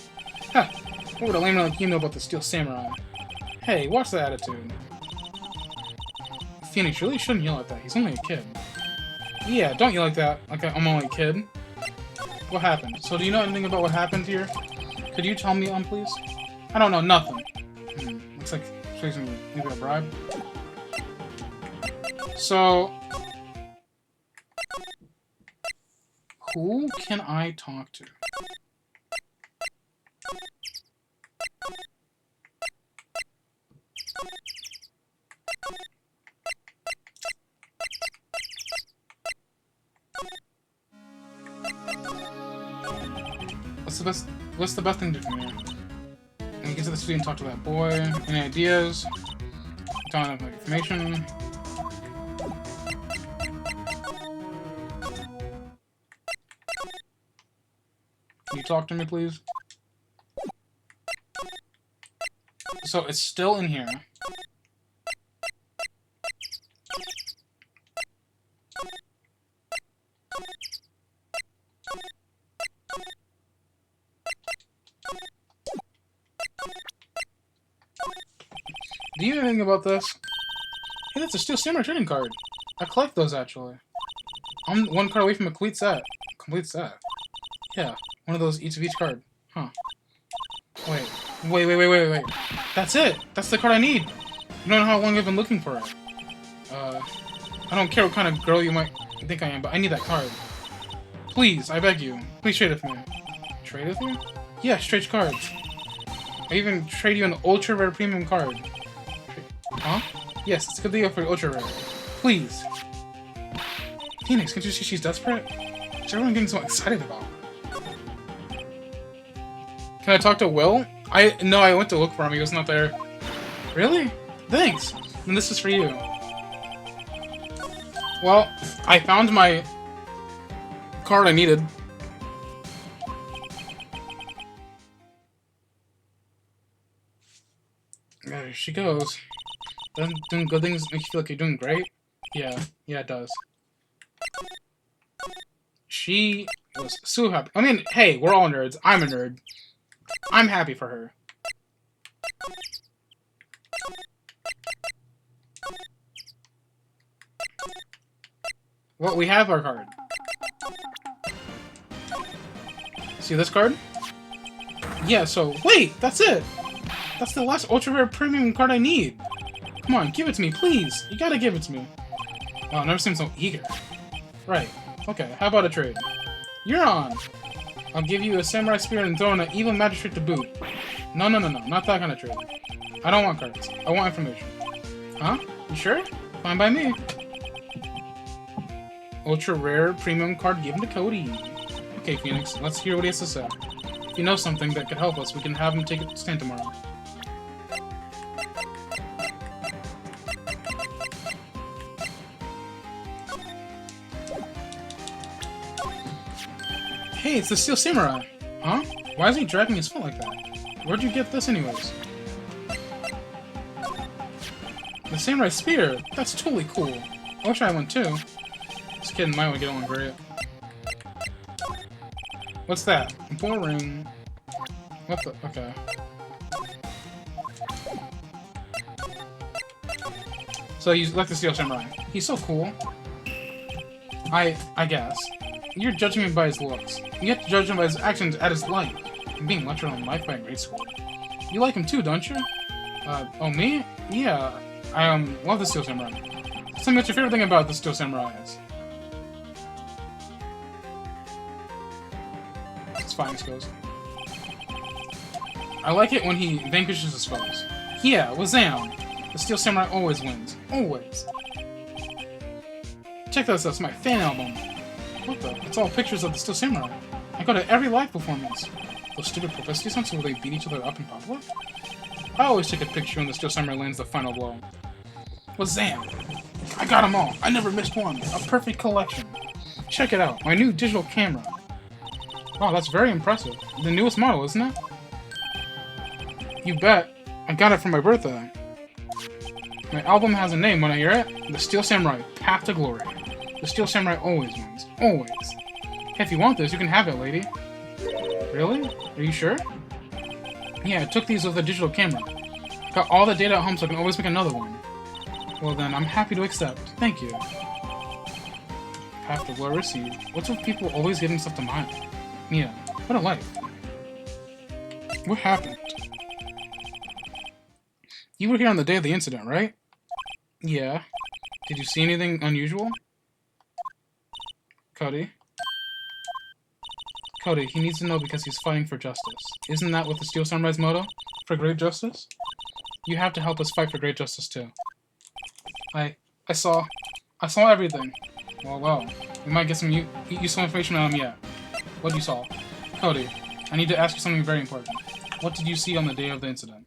Ha! What would a lame like you know about the Steel Samurai? Hey, watch that attitude. Phoenix, you really shouldn't yell at that. He's only a kid. Yeah, don't yell like that. Like I'm only a kid. What happened? So do you know anything about what happened here? Could you tell me, please? I don't know nothing. Looks like chasing maybe a bribe. So, who can I talk to? What's the best thing to do from here? And get to the studio and talk to that boy. Any ideas? Don't have information. talk to me, please? So, it's still in here. Do you know anything about this? Hey, that's a Steel Samurai trading card. I collect those, actually. I'm one card away from a complete set. Complete set? Yeah, one of those each of each card. Huh. Wait. That's it! That's the card I need! You don't know how long I've been looking for it. I don't care what kind of girl you might think I am, but I need that card. Please, I beg you. Please trade with me. Trade with me? Yeah, trade cards. I even trade you an ultra rare premium card. Huh? Yes, it's a good deal for ultra rare. Please. Phoenix, can't you see she's desperate? What's everyone getting so excited about? Can I talk to Will? No, I went to look for him. He was not there. Really? Thanks. Then this is for you. Well, I found my card I needed. There she goes. Doesn't doing good things make you feel like you're doing great? Yeah, it does. She was so happy. I mean, hey, we're all nerds. I'm a nerd. I'm happy for her. Well, we have our card. See this card? Yeah, so... Wait! That's it! That's the last ultra rare premium card I need! Come on, give it to me, please! You gotta give it to me. Wow, I've never seen so eager. Right. Okay, how about a trade? You're on! I'll give you a samurai spear and throw in an evil magistrate to boot. No, not that kind of trade. I don't want cards. I want information. Huh? You sure? Fine by me. Ultra rare premium card given to Cody. Okay, Phoenix, let's hear what he has to say. If you know something that could help us, we can have him take a stand tomorrow. Hey, it's the Steel Samurai! Huh? Why is he dragging his foot like that? Where'd you get this anyways? The Samurai Spear! That's totally cool. I'll try one too. This kid might want to get one great. What's that? Boring. What the? Okay. So you like the Steel Samurai. He's so cool. I guess. You're judging him by his looks. You have to judge him by his actions at his life. I'm being lectured on life by a grade school. You like him too, don't you? Oh me? Yeah. I love the Steel Samurai. Tell me what your favorite thing about the Steel Samurai is. His fighting skills. I like it when he vanquishes his foes. Yeah, Wazam! The Steel Samurai always wins. Always. Check this out, it's my fan album. What the? It's all pictures of the Steel Samurai. I go to every live performance. Those stupid publicity stunts where they beat each other up in public? I always take a picture when the Steel Samurai lands the final blow. Wazam! I got them all. I never missed one. A perfect collection. Check it out. My new digital camera. Wow, that's very impressive. The newest model, isn't it? You bet. I got it for my birthday. My album has a name when I hear it. The Steel Samurai, Path to Glory. The Steel Samurai always wins. Always. Hey, if you want this, you can have it, lady. Really? Are you sure? Yeah, I took these with a digital camera. Got all the data at home so I can always make another one. Well then, I'm happy to accept. Thank you. Path to Glory received. What's with people always giving stuff to mine? Yeah, what a life. What happened? You were here on the day of the incident, right? Yeah. Did you see anything unusual? Cody? Cody, he needs to know because he's fighting for justice. Isn't that what the Steel Samurai's motto? For great justice? You have to help us fight for great justice too. I saw everything. Well, we might get some useful information on him yet. What you saw? Cody, I need to ask you something very important. What did you see on the day of the incident?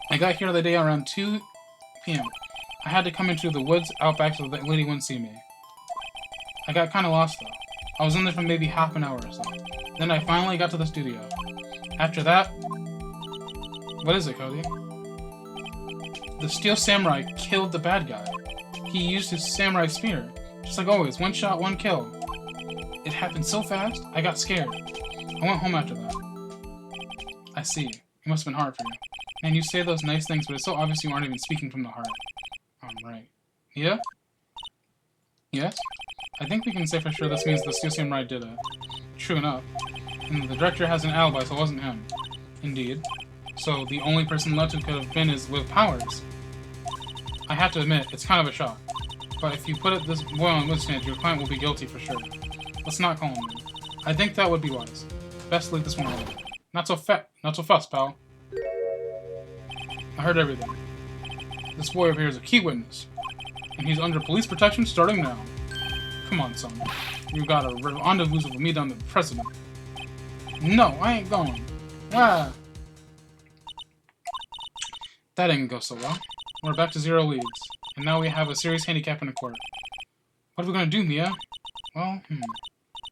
I got here the day around 2 p.m. I had to come into the woods out back so the lady wouldn't see me. I got kind of lost though. I was in there for maybe half an hour or so. Then I finally got to the studio. After that... What is it, Cody? The Steel Samurai killed the bad guy. He used his samurai spear. Just like always, one shot, one kill. It happened so fast, I got scared. I went home after that. I see. It must have been hard for you. And you say those nice things, but it's so obvious you aren't even speaking from the heart. Right. Yeah? Yes? I think we can say for sure this means the Steel Samurai did it. True enough. And the director has an alibi, so it wasn't him. Indeed. So the only person left who could have been is with powers. I have to admit, it's kind of a shock. But if you put it this boy on witness stand, your client will be guilty for sure. Let's not call him in. I think that would be wise. Best leave this one alone. Not so fast, pal. I heard everything. This boy over here is a key witness. And he's under police protection starting now. Come on, son. You got a rendezvous with me down the president. No, I ain't going. Ah. That didn't go so well. We're back to 0 leads. And now we have a serious handicap in the court. What are we gonna do, Mia? Well,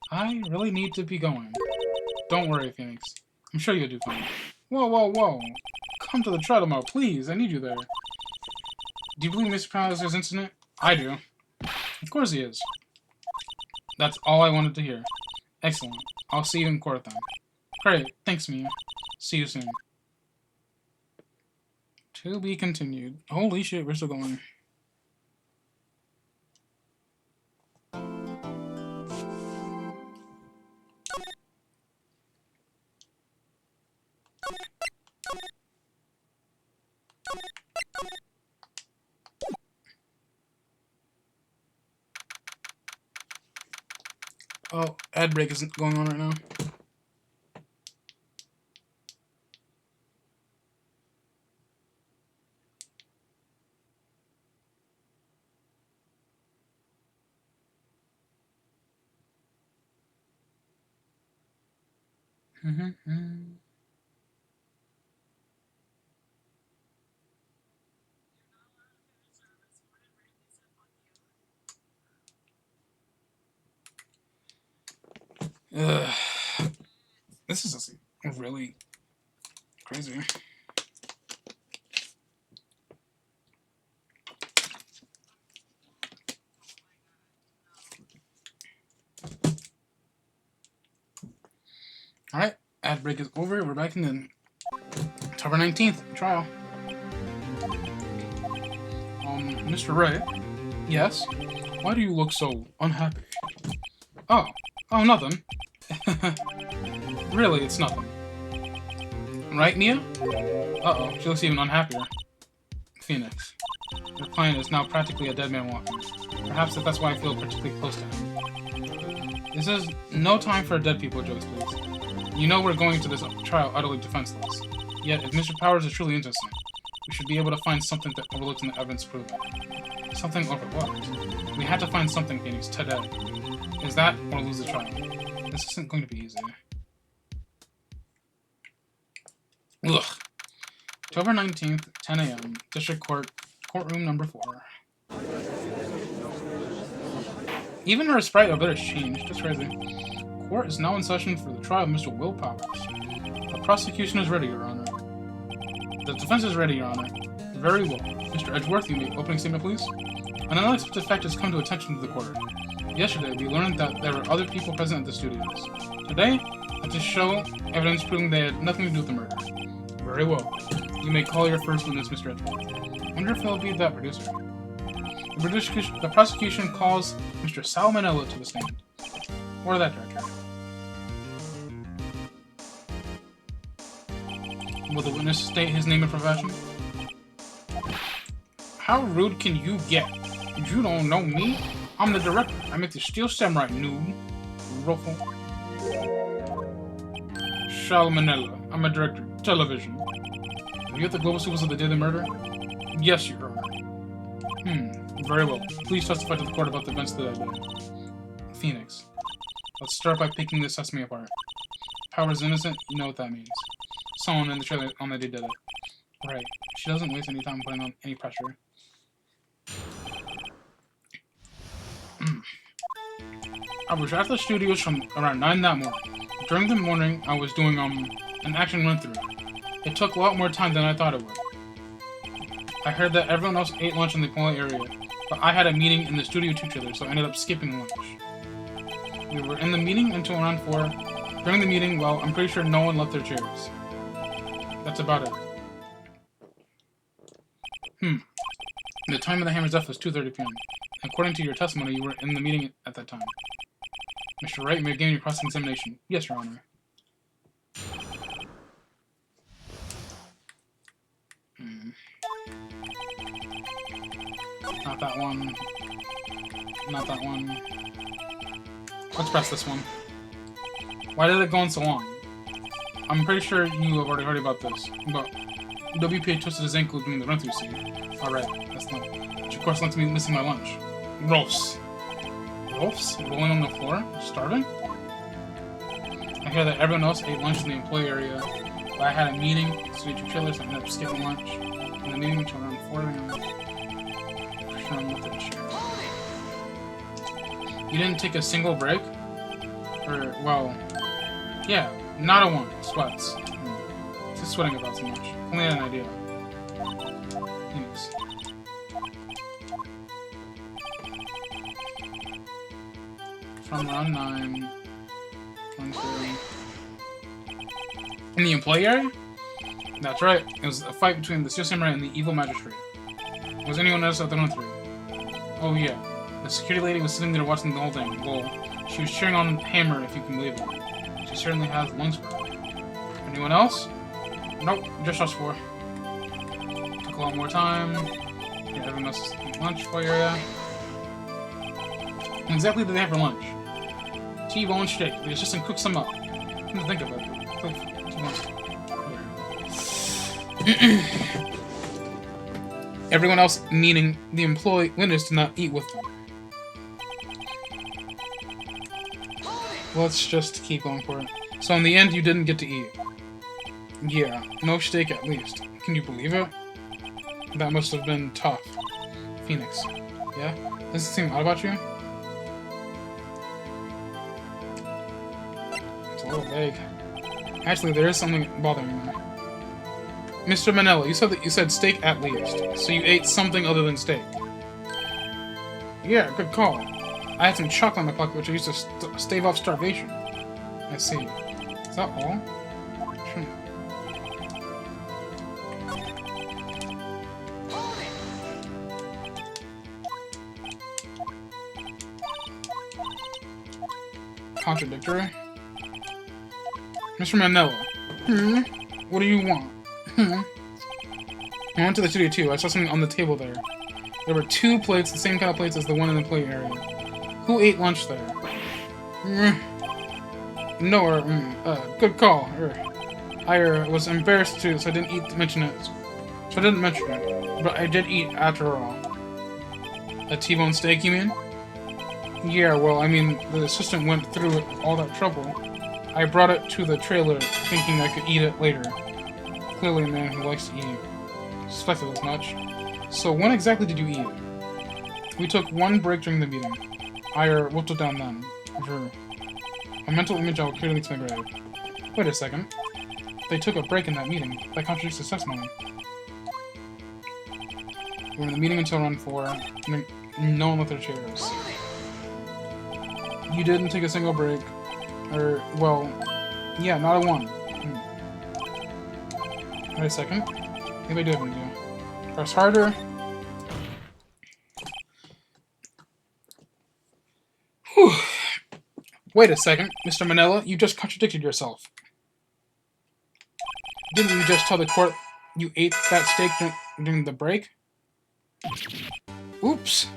I really need to be going. Don't worry, Phoenix. I'm sure you'll do fine. Whoa, whoa, whoa. Come to the trial tomorrow, please. I need you there. Do you believe Mr. Palliser's incident? I do. Of course he is. That's all I wanted to hear. Excellent. I'll see you in court then. Great. Thanks, Mia. See you soon. To be continued. Holy shit, we're still going. Oh, ad break isn't going on right now. This is really crazy. Alright, ad break is over. We're back in the October 19th trial. Mr. Wright? Yes? Why do you look so unhappy? Oh, nothing. Really, it's nothing. Right, Mia? Uh-oh, she looks even unhappier. Phoenix. Your client is now practically a dead man walking. Perhaps that's why I feel particularly close to him. This is no time for dead people jokes, please. You know we're going to this trial utterly defenseless. Yet, if Mr. Powers is truly innocent, we should be able to find something that overlooks in the evidence proven. Something over what? We have to find something, Phoenix, today. Is that or lose the trial? This isn't going to be easy. Ugh. October 19th, 10 a.m. District Court, courtroom number 4. Even her sprite a bit has changed. That's crazy. Court is now in session for the trial of Mr. Will Powers. The prosecution is ready, Your Honor. The defense is ready, Your Honor. Very well. Mr. Edgeworth, you may opening statement, please. An unexpected fact has come to attention to the court. Yesterday, we learned that there were other people present at the studios. Today, to show evidence proving they had nothing to do with the murder. Very well. You may call your first witness, Mr. Edgeworth. I wonder if he'll be that producer. The prosecution calls Mr. Salmonella to the stand. Or that director. Will the witness state his name and profession? How rude can you get? You don't know me? I'm the director. I make the Steel Samurai, noob. Ruffle. Salmonella. I'm a director. Television. Are you at the Global Sequels of the day of the murder? Yes, Your Honor. Very well. Please testify to the court about the events of that day. Phoenix. Let's start by picking this sesame apart. Powers innocent? You know what that means. Someone in the trailer on the day did it. Right. She doesn't waste any time putting on any pressure. I was at the studios from around 9 that morning. During the morning, I was doing an action run-through. It took a lot more time than I thought it would. I heard that everyone else ate lunch in the employee area, but I had a meeting in the Studio 2 trailer, so I ended up skipping lunch. We were in the meeting until around 4. During the meeting, well, I'm pretty sure no one left their chairs. That's about it. The time of the hammer's death was 2:30 p.m. According to your testimony, you were in the meeting at that time. Mr. Wright, you may begin your cross-examination. Yes, Your Honor. Not that one. Not that one. Let's press this one. Why did it go on so long? I'm pretty sure you have already heard about this, but WPA twisted his ankle during the run-through scene. Alright, that's not. Which of course led to me missing my lunch. Rolfs. Rolfs? Rolling on the floor? Starving? I hear that everyone else ate lunch in the employee area, but I had a meeting, so we two trailers, I ended up skipping lunch. In the meeting until around 4 a.m. You didn't take a single break? Or, well, yeah, not a one. Sweats. Just sweating about so much. Only had an idea. Phoenix. From round 9. 1, 3. In the employee area? That's right. It was a fight between the Steel Samurai and the evil magistrate. Was anyone else at the run-through? Oh yeah. The security lady was sitting there watching the whole thing. Well, she was cheering on Hammer, if you can believe it. She certainly has lungs for her. Anyone else? Nope, just us 4. Took a lot more time. Yeah, everyone else is eating lunch for area. And exactly what did they have for lunch? T-bone steak. The assistant cooked some up. Come to think of it. T-bone steak. Everyone else, meaning the employee witness, did not eat with them. Let's just keep going for it. So in the end, you didn't get to eat. Yeah, no steak at least. Can you believe it? That must have been tough. Phoenix. Yeah? Does it seem odd about you? It's a little vague. Actually, there is something bothering me. Mr. Manella, you said that you said steak at least, so you ate something other than steak. Yeah, good call. I had some chocolate in my pocket, which I used to stave off starvation. I see. Is that all? Sure. Contradictory? Mr. Manella. What do you want? I went to the studio too. I saw something on the table there. There were 2 plates, the same kind of plates as the one in the play area. Who ate lunch there? No, good call. I was embarrassed too, so I didn't mention it. But I did eat after all. A T-bone steak, you mean? Yeah, well, I mean, the assistant went through all that trouble. I brought it to the trailer, thinking I could eat it later. Clearly a man who likes to eat. Suspected as much. So when exactly did you eat? We took 1 break during the meeting. I wrote it down then. A mental image I will clearly to my grave. Wait a second. They took a break in that meeting. That contradicts the testimony. We were in the meeting until around 4. No one left their chairs. You didn't take a single break. Well, yeah, not a one. Wait a second. Maybe I do have an idea. Press harder. Whew. Wait a second, Mr. Manella, you just contradicted yourself. Didn't you just tell the court you ate that steak during the break? Oops.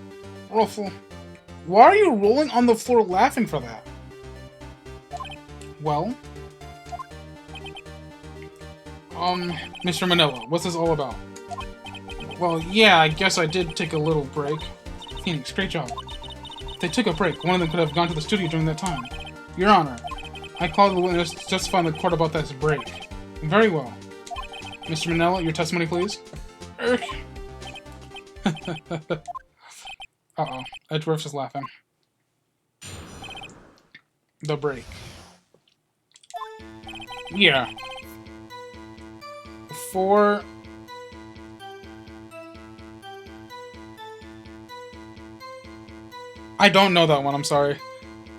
Ruffle. Why are you rolling on the floor laughing for that? Well? Mr. Manella, what's this all about? Well, yeah, I guess I did take a little break. Phoenix, great job. If they took a break, one of them could have gone to the studio during that time. Your Honor, I called the witness to justify in the court about this break. Very well. Mr. Manella, your testimony, please. Uh-oh. Edgeworth is laughing. The break. Yeah. 4. I don't know that one, I'm sorry.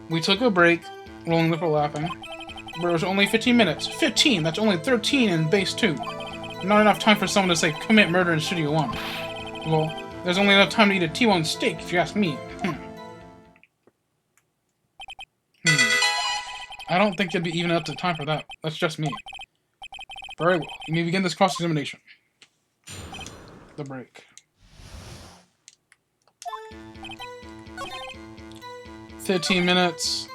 We took a break, rolling lip or laughing. But it was only 15 minutes. 15! That's only 13 in base 2. Not enough time for someone to say, commit murder in Studio 1. Well, there's only enough time to eat a T-bone steak, if you ask me. I don't think there'd be even enough time for that. That's just me. Very well. You may begin this cross-examination. The break. 15 minutes.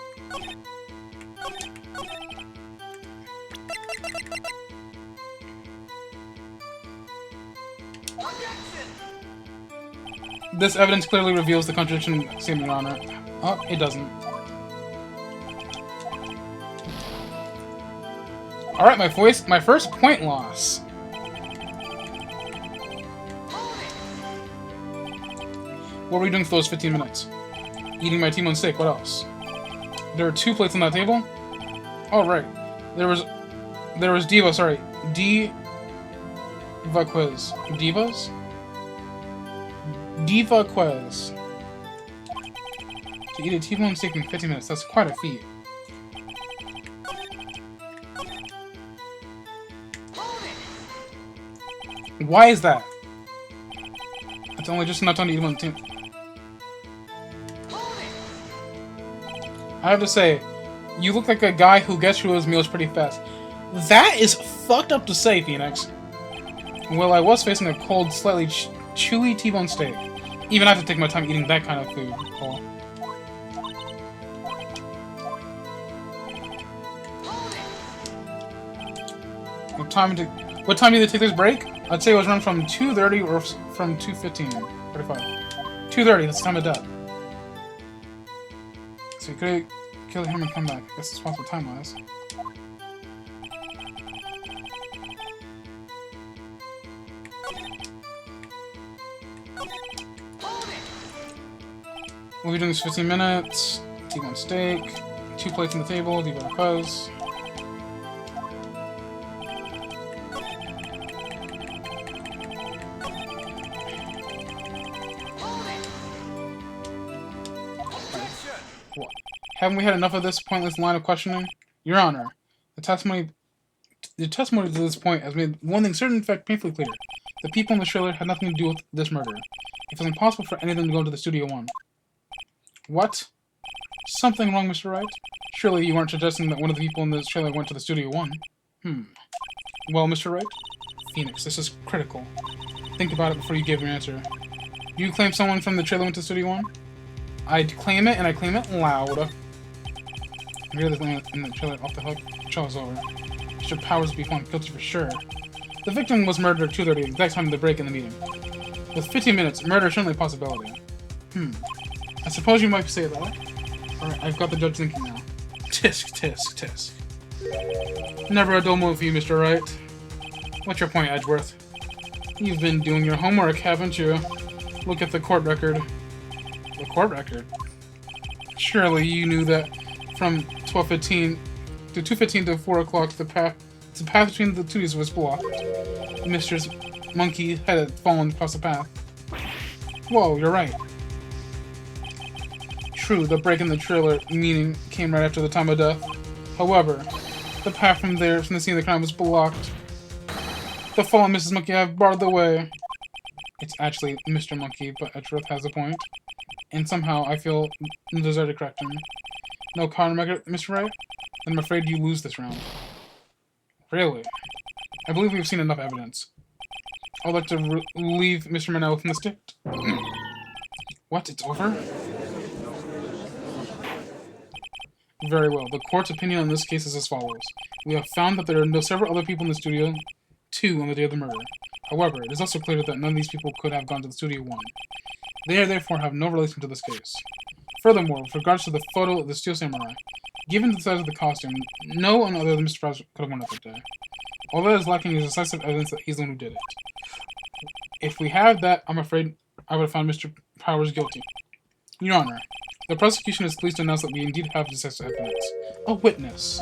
This evidence clearly reveals the contradiction statement, Your Honor. Oh, it doesn't. Alright, my first point loss. What were we doing for those 15 minutes? Eating my T-bone steak, what else? There were 2 plates on that table? Oh, right. There was Diva, sorry. Diva quiz. Divas? Diva quiz. To eat a T-bone steak in 15 minutes, that's quite a feat. Why is that? It's only just enough time to eat one team. I have to say, you look like a guy who gets through his meals pretty fast. That is fucked up to say, Phoenix. Well, I was facing a cold, slightly chewy T-bone steak. Even I have to take my time eating that kind of food, Cole. What time did they take this break? I'd say it was run from 2:30 or from 2:15. 45. 2:30, that's the time of death. So you could kill him and come back. I guess it's possible time-wise. We'll be doing this 15 minutes. T-bone steak. 2 plates on the table. Diva quiz. Haven't we had enough of this pointless line of questioning? Your Honor, the testimony to this point has made one thing certain, in fact, painfully clear. The people in the trailer had nothing to do with this murder. It was impossible for any of them to go to the Studio 1. What? Something wrong, Mr. Wright? Surely you weren't suggesting that one of the people in this trailer went to the Studio 1? Well, Mr. Wright? Phoenix, this is critical. Think about it before you give your answer. Do you claim someone from the trailer went to Studio 1? I claim it, and I claim it loud. I hear this in the trailer off the hook. Trial's over. Mr. Powers will be found guilty for sure. The victim was murdered at 2:30, exact time of the break in the meeting. With 15 minutes, murder is certainly a possibility. I suppose you might say that. Alright, I've got the judge thinking now. Tisk, tisk, tisk. Never a dull moment for you, Mr. Wright. What's your point, Edgeworth? You've been doing your homework, haven't you? Look at the court record. The court record? Surely you knew that from 12:15 to 2:15 to 4 o'clock the path between the two was blocked. Mr. Monkey had fallen across the path. Whoa, you're right. True, the break in the trailer meeting came right after the time of death. However, the path from the scene of the crime was blocked. The fallen Mrs. Monkey have barred the way. It's actually Mr. Monkey, but Edgeworth has a point. And somehow I feel deserted to correct him. No countermeasure, Mr. Wright? Then I'm afraid you lose this round. Really? I believe we've seen enough evidence. I'd like to leave Mr. Manel from the state. What? It's over? Very well. The court's opinion on this case is as follows. We have found that there are several other people in the Studio 2 on the day of the murder. However, it is also clear that none of these people could have gone to the Studio 1. They therefore have no relation to this case. Furthermore, with regards to the photo of the Steel Samurai, given the size of the costume, no one other than Mr. Prowse could have worn it that day. All that is lacking is decisive evidence that he's the one who did it. If we have that, I'm afraid I would have found Mr. Powers guilty. Your Honor, the prosecution is pleased to announce that we indeed have decisive evidence. A witness.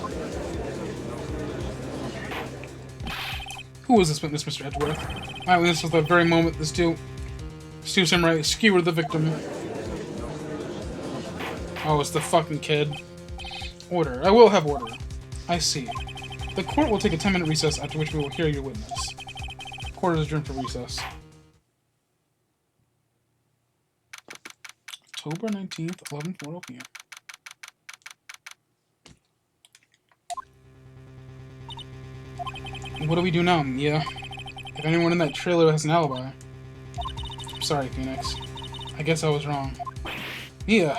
Who was this witness, Mr. Edgeworth? My witness was the very moment the steel samurai skewered the victim. Oh, it's the fucking kid. Order. I will have order. I see. The court will take a 10-minute recess, after which we will hear your witness. Court is adjourned for recess. October 19th, 11:40 p.m. What do we do now, Mia? If anyone in that trailer has an alibi. I'm sorry, Phoenix. I guess I was wrong. Mia,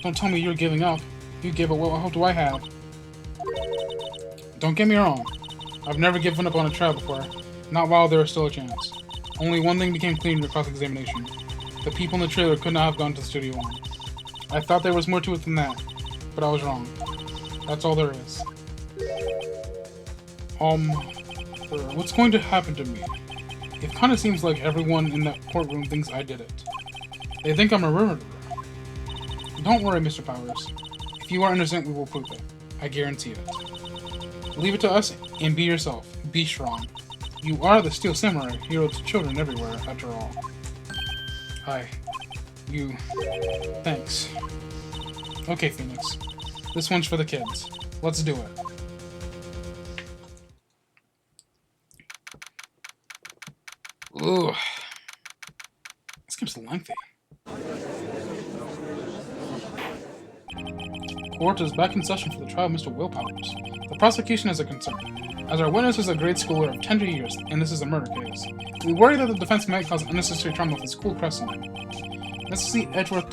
don't tell me you're giving up. You give up, what hope do I have? Don't get me wrong. I've never given up on a trial before. Not while there was still a chance. Only one thing became clear in your cross-examination. The people in the trailer could not have gone to Studio 1. I thought there was more to it than that, but I was wrong. That's all there is. What's going to happen to me? It kind of seems like everyone in that courtroom thinks I did it. They think I'm a murderer. Don't worry, Mr. Powers. If you are innocent, we will prove it. I guarantee it. Leave it to us and be yourself. Be strong. You are the Steel Samurai, hero to children everywhere, after all. Thanks. Okay, Phoenix. This one's for the kids. Let's do it. Ugh. This game's lengthy. Court is back in session for the trial of Mr. Willpowers. The prosecution has a concern. As our witness is a grade schooler of tender years, and this is a murder case, we worry that the defense might cause unnecessary trauma with his school precedent. Let's see Edgeworth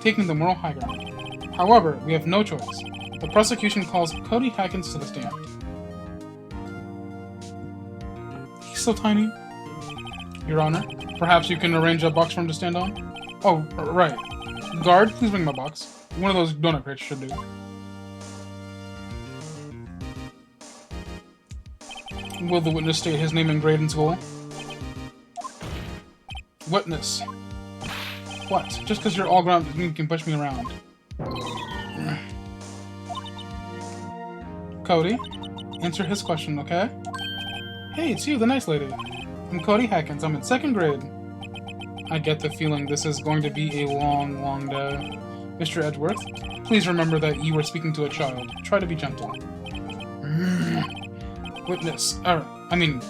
taking the moral high ground. However, we have no choice. The prosecution calls Cody Hackins to the stand. He's so tiny. Your Honor, perhaps you can arrange a box for him to stand on? Oh, right. Guard, please bring my box. One of those donut crates should do. Will the witness state his name and grade in school? Witness. What? Just because you're all grown doesn't mean you can push me around. Cody, answer his question, okay? Hey, it's you, the nice lady. I'm Cody Hackins. I'm in 2nd grade. I get the feeling this is going to be a long, long day. Mr. Edgeworth, please remember that you were speaking to a child. Try to be gentle. Witness.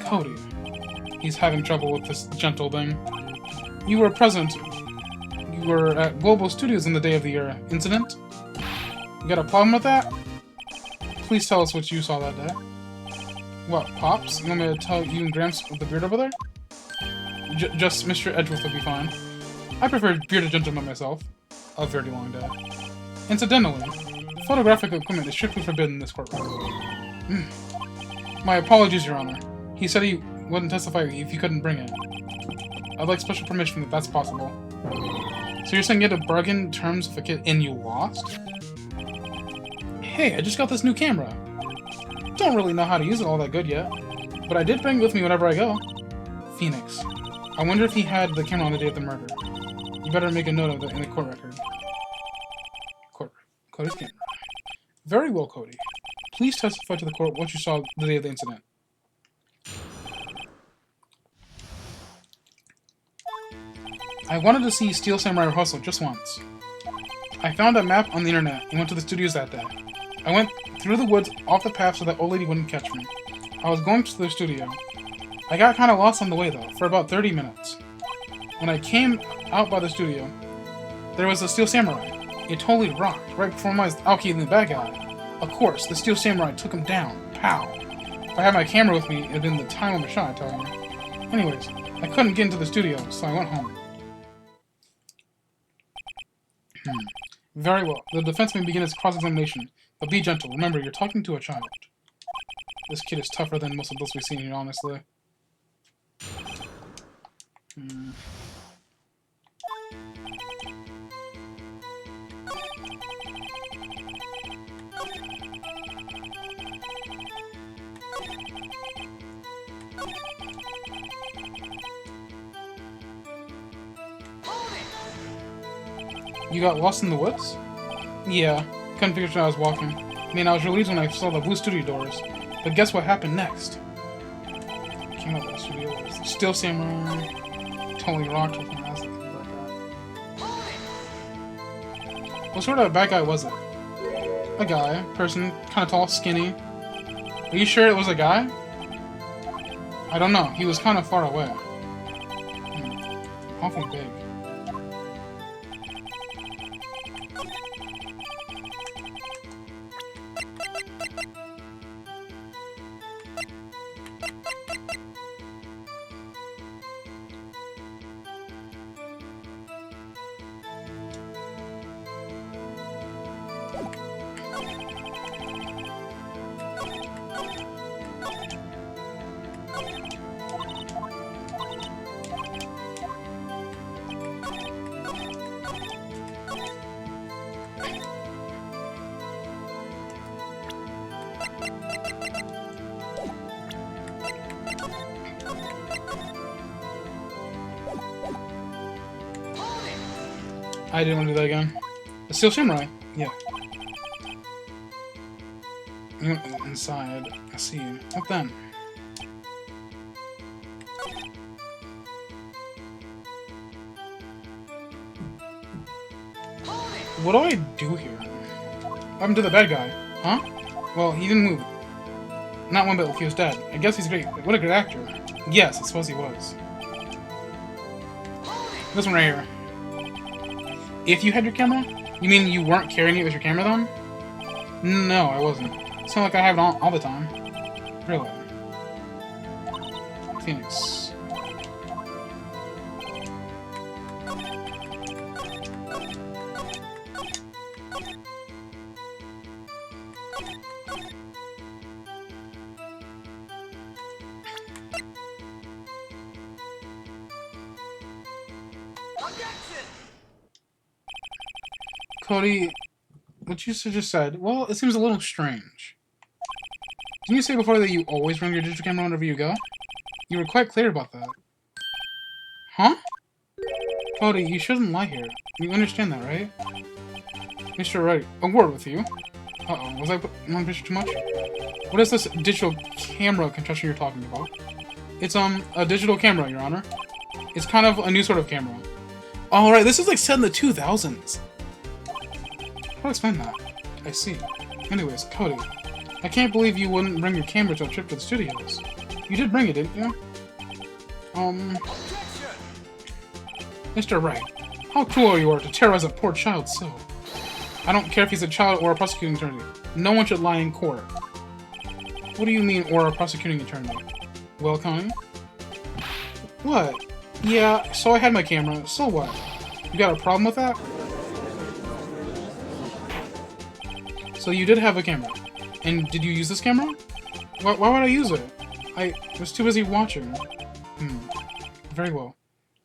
Cody. He's having trouble with this gentle thing. You were present. You were at Global Studios on the day of the incident. You got a problem with that? Please tell us what you saw that day. What, Pops? You want me to tell you and Gramps with the beard over there? Just Mr. Edgeworth would be fine. I prefer bearded gentlemen myself. A very long day. Incidentally, photographic equipment is strictly forbidden in this courtroom. My apologies, Your Honor. He said he wouldn't testify if you couldn't bring it. I'd like special permission if that's possible. So you're saying you had to bargain terms with a kid and you lost? Hey, I just got this new camera. Don't really know how to use it all that good yet, but I did bring it with me whenever I go. Phoenix. I wonder if he had the camera on the day of the murder. You better make a note of it in the court record. Cody's camera. Very well, Cody. Please testify to the court what you saw the day of the incident. I wanted to see Steel Samurai rehearsal just once. I found a map on the internet and went to the studios that day. I went through the woods off the path so that old lady wouldn't catch me. I was going to the studio. I got kind of lost on the way though, for about 30 minutes. When I came out by the studio, there was a Steel Samurai. It totally rocked, right before my eyes, Aoki and the bad guy. Of course, the Steel Samurai took him down. Pow! If I had my camera with me, it'd been the time of a shot, I tell you. Anyways, I couldn't get into the studio, so I went home. Very well. The defense may begin its cross-examination, but be gentle. Remember, you're talking to a child. This kid is tougher than most of those we've seen here, honestly. You got lost in the woods? Yeah, couldn't figure out I was walking. I mean, I was relieved when I saw the blue studio doors. But guess what happened next? Came out of the studio doors. Still Samurai. Totally rocked with my ass. What sort of bad guy was it? A guy. Person. Kind of tall, skinny. Are you sure it was a guy? I don't know. He was kind of far away. Awful big. I didn't want to do that again. It's still Samurai. Yeah. Inside. I see you. What then? What do I do here? What happened to the bad guy? Huh? Well, he didn't move. Not one bit like he was dead. I guess he's great. What a good actor. Yes, I suppose he was. This one right here. If you had your camera? You mean you weren't carrying it with your camera then? No, I wasn't. It's not like I have it on all the time. Really. Phoenix. Cody, what you just said, well, it seems a little strange. Didn't you say before that you always bring your digital camera whenever you go? You were quite clear about that. Huh? Cody, you shouldn't lie here. You understand that, right? Mr. Wright, a word with you. Uh-oh, was I putting on picture too much? What is this digital camera contraption you're talking about? It's, a digital camera, Your Honor. It's kind of a new sort of camera. Alright, this is like set in the 2000s. I'll explain that. I see. Anyways, Cody, I can't believe you wouldn't bring your camera to a trip to the studios. You did bring it, didn't you? Mr. Wright, how cruel you are to terrorize a poor child so. I don't care if he's a child or a prosecuting attorney. No one should lie in court. What do you mean, or a prosecuting attorney? Well, Connie? What? Yeah, so I had my camera. So what? You got a problem with that? So you did have a camera. And did you use this camera? Why would I use it? I was too busy watching. Very well.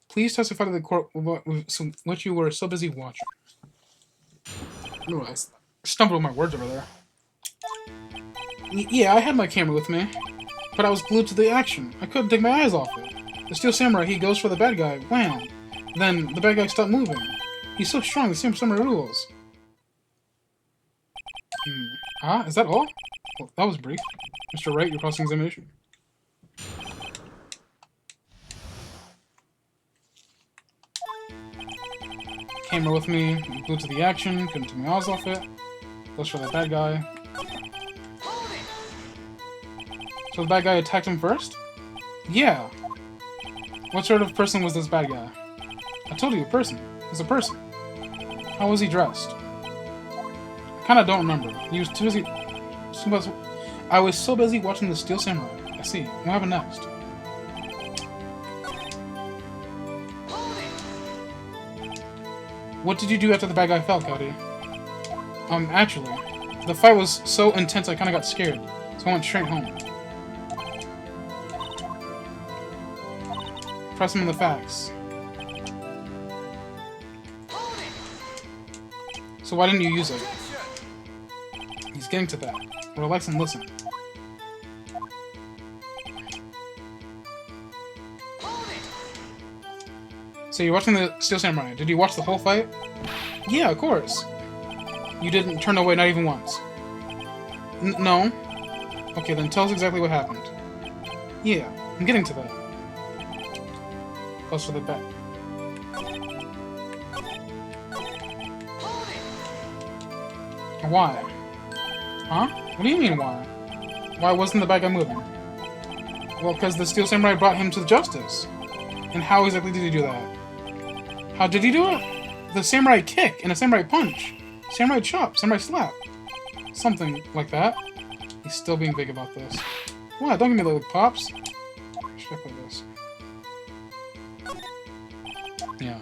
Please testify to the court what you were so busy watching. Ooh, I stumbled with my words over there. Yeah, I had my camera with me. But I was glued to the action. I couldn't take my eyes off it. The Steel Samurai, he goes for the bad guy. Wham! Then the bad guy stopped moving. He's so strong, the Steel Samurai rules. Ah, is that all? Well, that was brief. Mr. Wright, your cross-examination. Camera with me, glued to the action, couldn't take my eyes off it. Goes for the bad guy. So the bad guy attacked him first? Yeah. What sort of person was this bad guy? I told you, a person. It's a person. How was he dressed? I kinda don't remember. He was too busy... I was so busy watching the Steel Samurai. I see. What happened next? What did you do after the bad guy fell, Cody? Actually, the fight was so intense I kinda got scared, so I went straight home. Press him on the facts. So why didn't you use it? He's getting to that. Relax and listen. So you're watching the Steel Samurai. Did you watch the whole fight? Yeah, of course. You didn't turn away, not even once. No? Okay, then tell us exactly what happened. Yeah, I'm getting to that. Close to the back. Why? Huh? What do you mean, why? Why wasn't the bad guy moving? Well, because the Steel Samurai brought him to justice. And how exactly did he do that? How did he do it? The Samurai kick and a Samurai punch. Samurai chop, Samurai slap. Something like that. He's still being big about this. What? Don't give me the look, Pops. Should I play this? Yeah.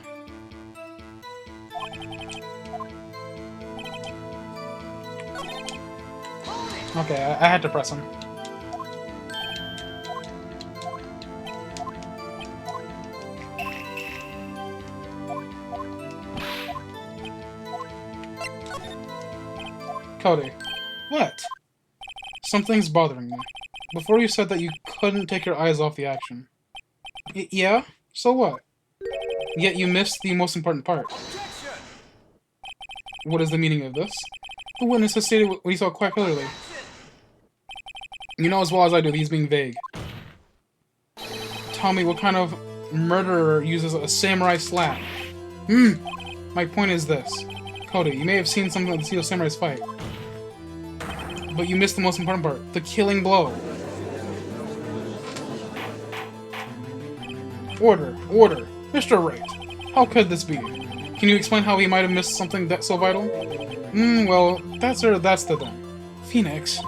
Okay, I had to press him. Cody. What? Something's bothering me. Before you said that you couldn't take your eyes off the action. Yeah? So what? Yet you missed the most important part. What is the meaning of this? The witness has stated what he saw quite clearly. You know as well as I do that he's being vague. Tell me what kind of murderer uses a samurai slap? My point is this. Cody, you may have seen something of the Steel Samurai's fight. But you missed the most important part. The killing blow. Order. Order. Mr. Wright. How could this be? Can you explain how he might have missed something that's so vital? Well, that's the thing. Phoenix,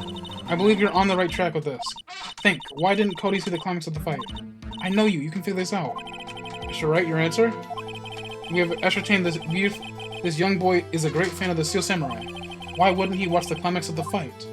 I believe you're on the right track with this. Think, why didn't Cody see the climax of the fight? I know you can figure this out. Mr. Wright, your answer? We have ascertained this young boy is a great fan of the Steel Samurai. Why wouldn't he watch the climax of the fight?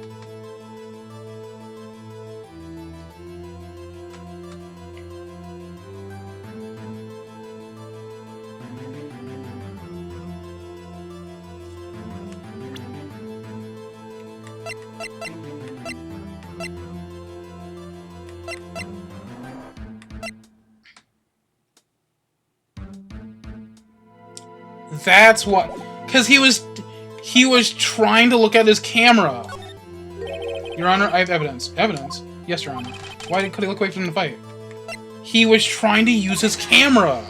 That's what, because he was trying to look at his camera. Your Honor, I have evidence. Evidence? Yes, Your Honor. Why could he look away from the fight? He was trying to use his camera.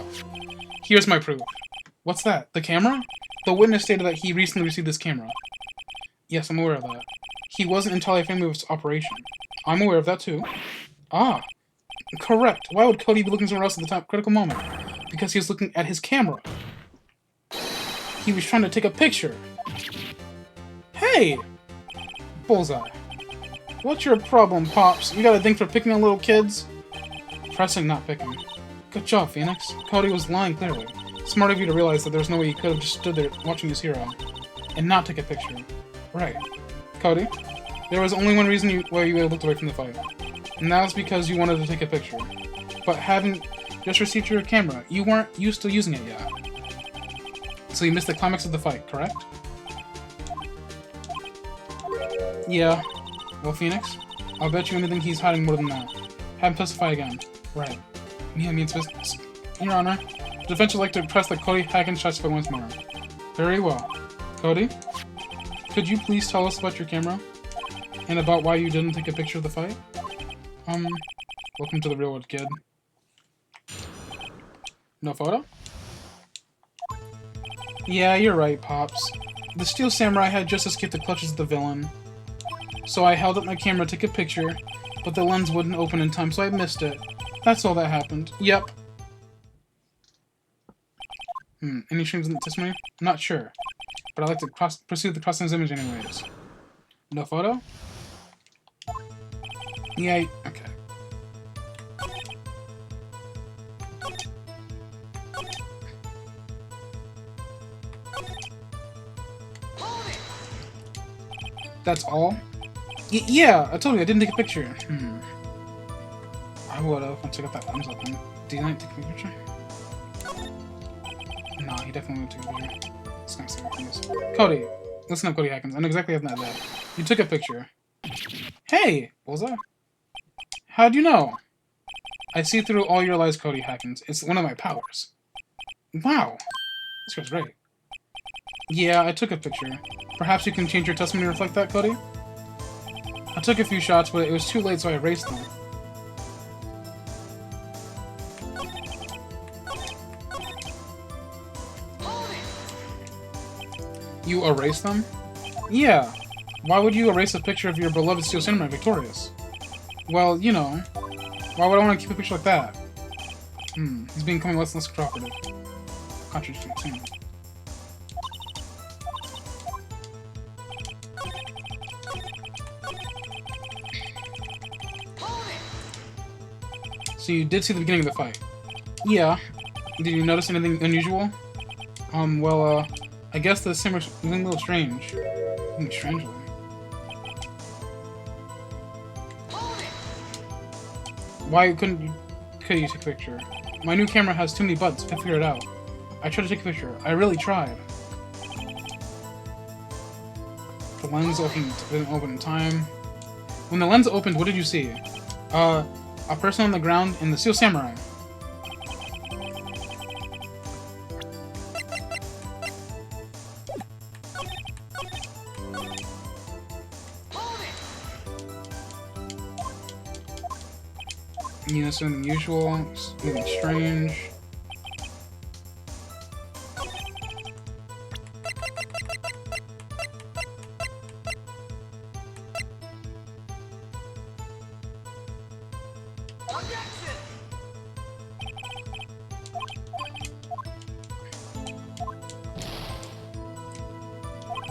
Here's my proof. What's that? The camera? The witness stated that he recently received this camera. Yes, I'm aware of that. He wasn't entirely familiar with its operation. I'm aware of that too. Ah, correct. Why would Cody be looking somewhere else at the top critical moment? Because he was looking at his camera. He was trying to take a picture. Hey! Bullseye. What's your problem, Pops? You got a thing for picking on little kids? Pressing, not picking. Good job, Phoenix. Cody was lying clearly. Smart of you to realize that there's no way he could have just stood there watching his hero and not take a picture. Right. Cody, there was only one reason why you looked away from the fight. And that was because you wanted to take a picture. But having just received your camera, you weren't used to using it yet. So you missed the climax of the fight, correct? Yeah. Well, Phoenix, I'll bet you anything he's hiding more than that. Have him testify again. Right. Yeah, means business. Your Honor, the defense would like to request that Cody Hackens testify once more. Very well. Cody, could you please tell us about your camera? And about why you didn't take a picture of the fight? Welcome to the real world, kid. No photo? Yeah, you're right, Pops. The Steel Samurai had just escaped the clutches of the villain. So I held up my camera to take a picture, but the lens wouldn't open in time, so I missed it. That's all that happened. Yep. Any streams in the testimony? I'm not sure. But I'd like to pursue the cross image anyways. No photo? Yeah, okay. That's all? Yeah, I told you I didn't take a picture. I would've once I got that lens open. Did you not take a picture? No, he definitely would take a picture. It's gonna say things. Cody, listen up, Cody Hackens. I know exactly how that. You took a picture. Hey, Bullseye. How'd you know? I see through all your lies, Cody Hackens. It's one of my powers. Wow, this guy's great. Yeah, I took a picture. Perhaps you can change your testimony to reflect that, Cody? I took a few shots, but it was too late, so I erased them. You erased them? Yeah. Why would you erase a picture of your beloved Steel Samurai victorious? Well, you know, why would I want to keep a picture like that? He's becoming less and less cooperative. Contradiction. So you did see the beginning of the fight? Yeah. Did you notice anything unusual? Well, I guess the simmer was a little strange. Strangely. Why couldn't you take a picture? My new camera has too many buttons, I can't figure it out. I tried to take a picture. I really tried. The lens didn't open in time. When the lens opened, what did you see? A person on the ground in the Steel Samurai. You know, something unusual, something strange.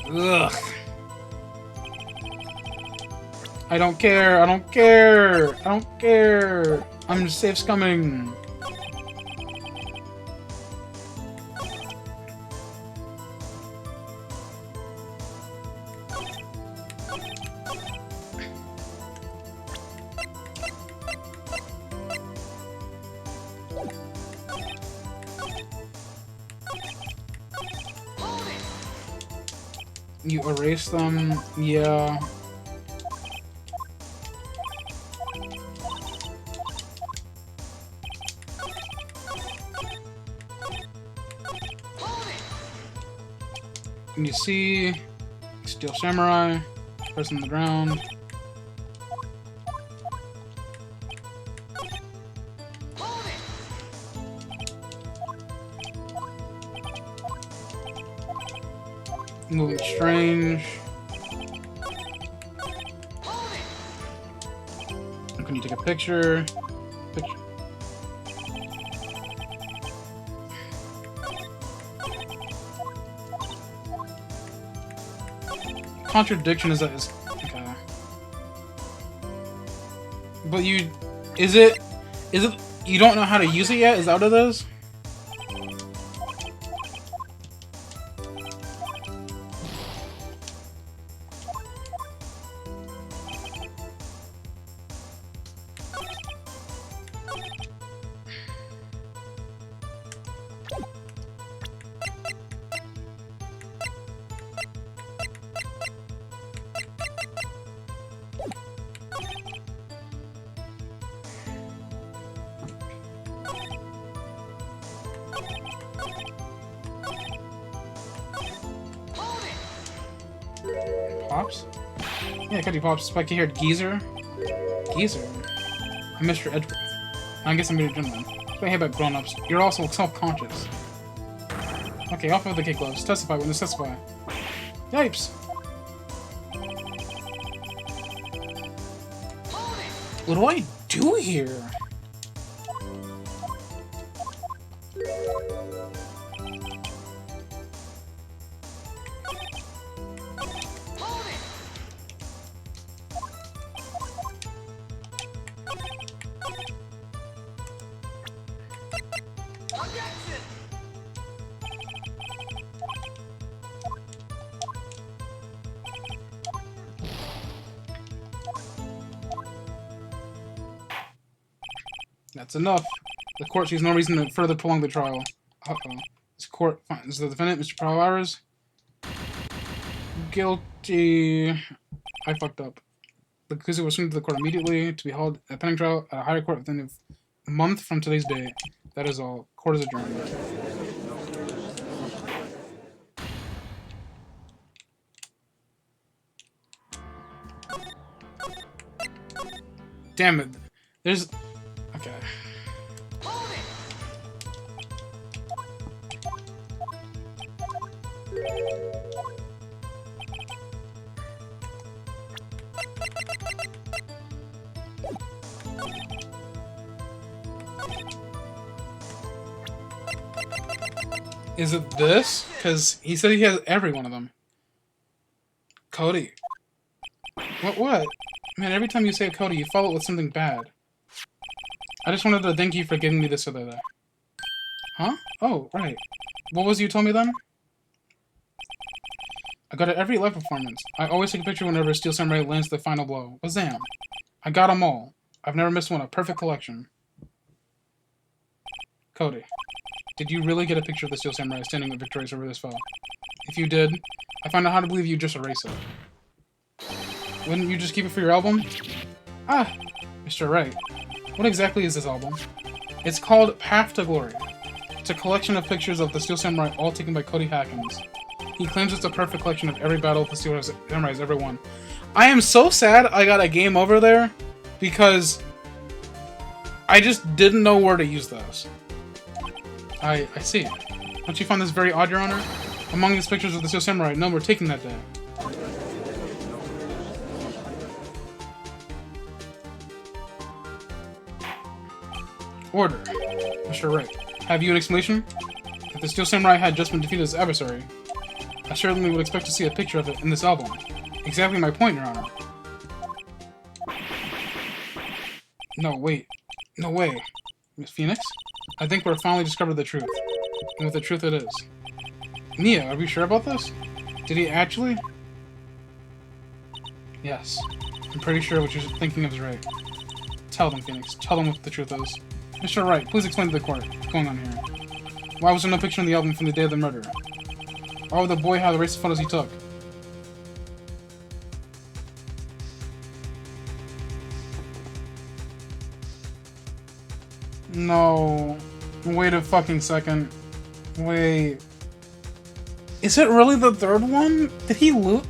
Ugh. I don't care, I don't care, I don't care. I'm just safe scumming. You erase them? Yeah. And you see Steel Samurai, person on the ground. Moving strange. Can you take a picture? Contradiction is okay. But is it you don't know how to use it yet? Is that what it is? Pops? Yeah, Cuddy Pops. Spiky-haired geezer? Geezer? I'm Mr. Edgeworth. I guess I'm a gentleman. But hey, about grown-ups. You're also self-conscious. Okay, off with the kid gloves. Testify, witness, testify. Yipes! What do I do here? That's enough. The court sees no reason to further prolong the trial. Uh-oh. This court finds the defendant, Mr. Powers, guilty. I fucked up. The accused was sent to the court immediately to be held at a pending trial at a higher court within a month from today's date. That is all. Court is adjourned. Damn it. There's... Okay. Is it this? Because he said he has every one of them. Cody. What? Man, every time you say Cody, you follow it with something bad. I just wanted to thank you for giving me this other day. Huh? Oh, right. What was it you told me then? I got it every live performance. I always take a picture whenever Steel Samurai lands the final blow. Bazam! I got them all. I've never missed one. A perfect collection. Cody. Did you really get a picture of the Steel Samurai standing victorious over this foe? If you did, I find it hard to believe you just erase it. Wouldn't you just keep it for your album? Ah, Mr. Wright. What exactly is this album? It's called Path to Glory. It's a collection of pictures of the Steel Samurai, all taken by Cody Hackins. He claims it's a perfect collection of every battle the Steel Samurai has ever won. I am so sad I got a game over there, because I just didn't know where to use those. I see. Don't you find this very odd, Your Honor? Among these pictures of the Steel Samurai, none were taken that day. Order. Mr. Wright, have you an explanation? If the Steel Samurai had just been defeated as adversary, I certainly would expect to see a picture of it in this album. Exactly my point, Your Honor. No, wait. No way. Miss Phoenix? I think we've finally discovered the truth. And what the truth it is. Mia, are we sure about this? Did he actually? Yes. I'm pretty sure what you're thinking of is right. Tell them, Phoenix. Tell them what the truth is. Mr. Wright, please explain to the court what's going on here. Why was there no picture in the album from the day of the murder? Why would the boy have the racist photos he took? No. Wait a fucking second. Wait. Is it really the third one? Did he lose?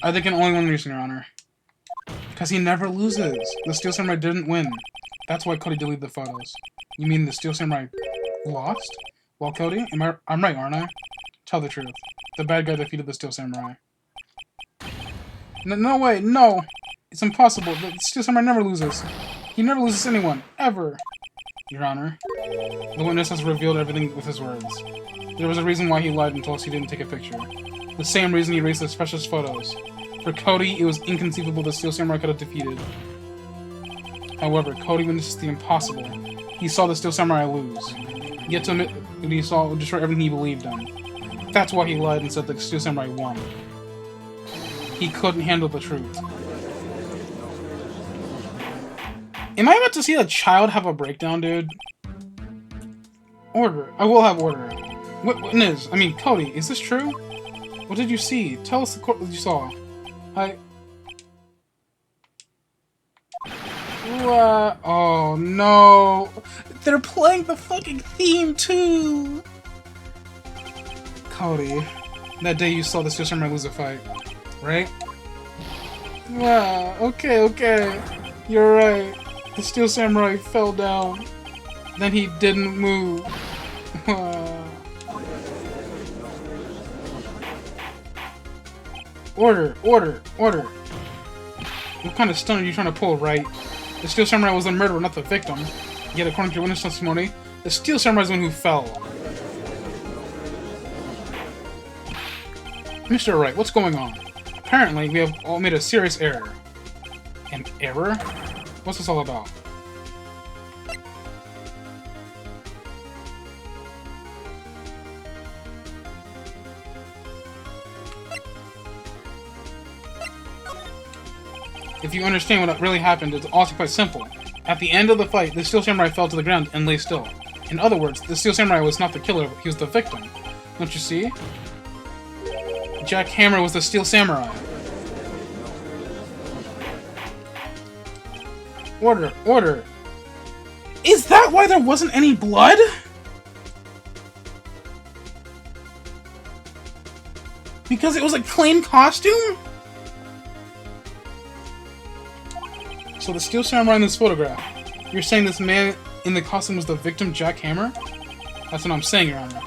I think only one reason, Your Honor. Because he never loses. The Steel Samurai didn't win. That's why Cody deleted the photos. You mean the Steel Samurai lost? Well, Cody, I'm right, aren't I? Tell the truth. The bad guy defeated the Steel Samurai. No way, no! It's impossible. The Steel Samurai never loses. He never loses anyone, ever. Your Honor, the witness has revealed everything with his words. There was a reason why he lied and told us he didn't take a picture. The same reason he erased his precious photos. For Cody, it was inconceivable the Steel Samurai could have defeated. However, Cody witnessed the impossible. He saw the Steel Samurai lose. Yet to admit that he saw destroy everything he believed in. That's why he lied and said the Steel Samurai won. He couldn't handle the truth. Am I about to see a child have a breakdown, dude? Order. I will have order. Witness. I mean, Cody, is this true? What did you see? Tell us the court what you saw. What? Oh no! They're playing the fucking theme too! Cody, that day you saw the Steel Samurai lose a fight, right? Okay. You're right. The Steel Samurai fell down. Then he didn't move. Order. What kind of stunt are you trying to pull, Wright? The Steel Samurai was the murderer, not the victim. Yet, according to your witness testimony, the Steel Samurai is the one who fell. Mr. Wright, what's going on? Apparently, we have all made a serious error. An error? What's this all about? If you understand what really happened, it's also quite simple. At the end of the fight, the Steel Samurai fell to the ground and lay still. In other words, the Steel Samurai was not the killer, he was the victim. Don't you see? Jack Hammer was the Steel Samurai. Order. Is that why there wasn't any blood? Because it was a clean costume? So the Steel Samurai in this photograph, you're saying this man in the costume was the victim, Jack Hammer? That's what I'm saying, Your Honor.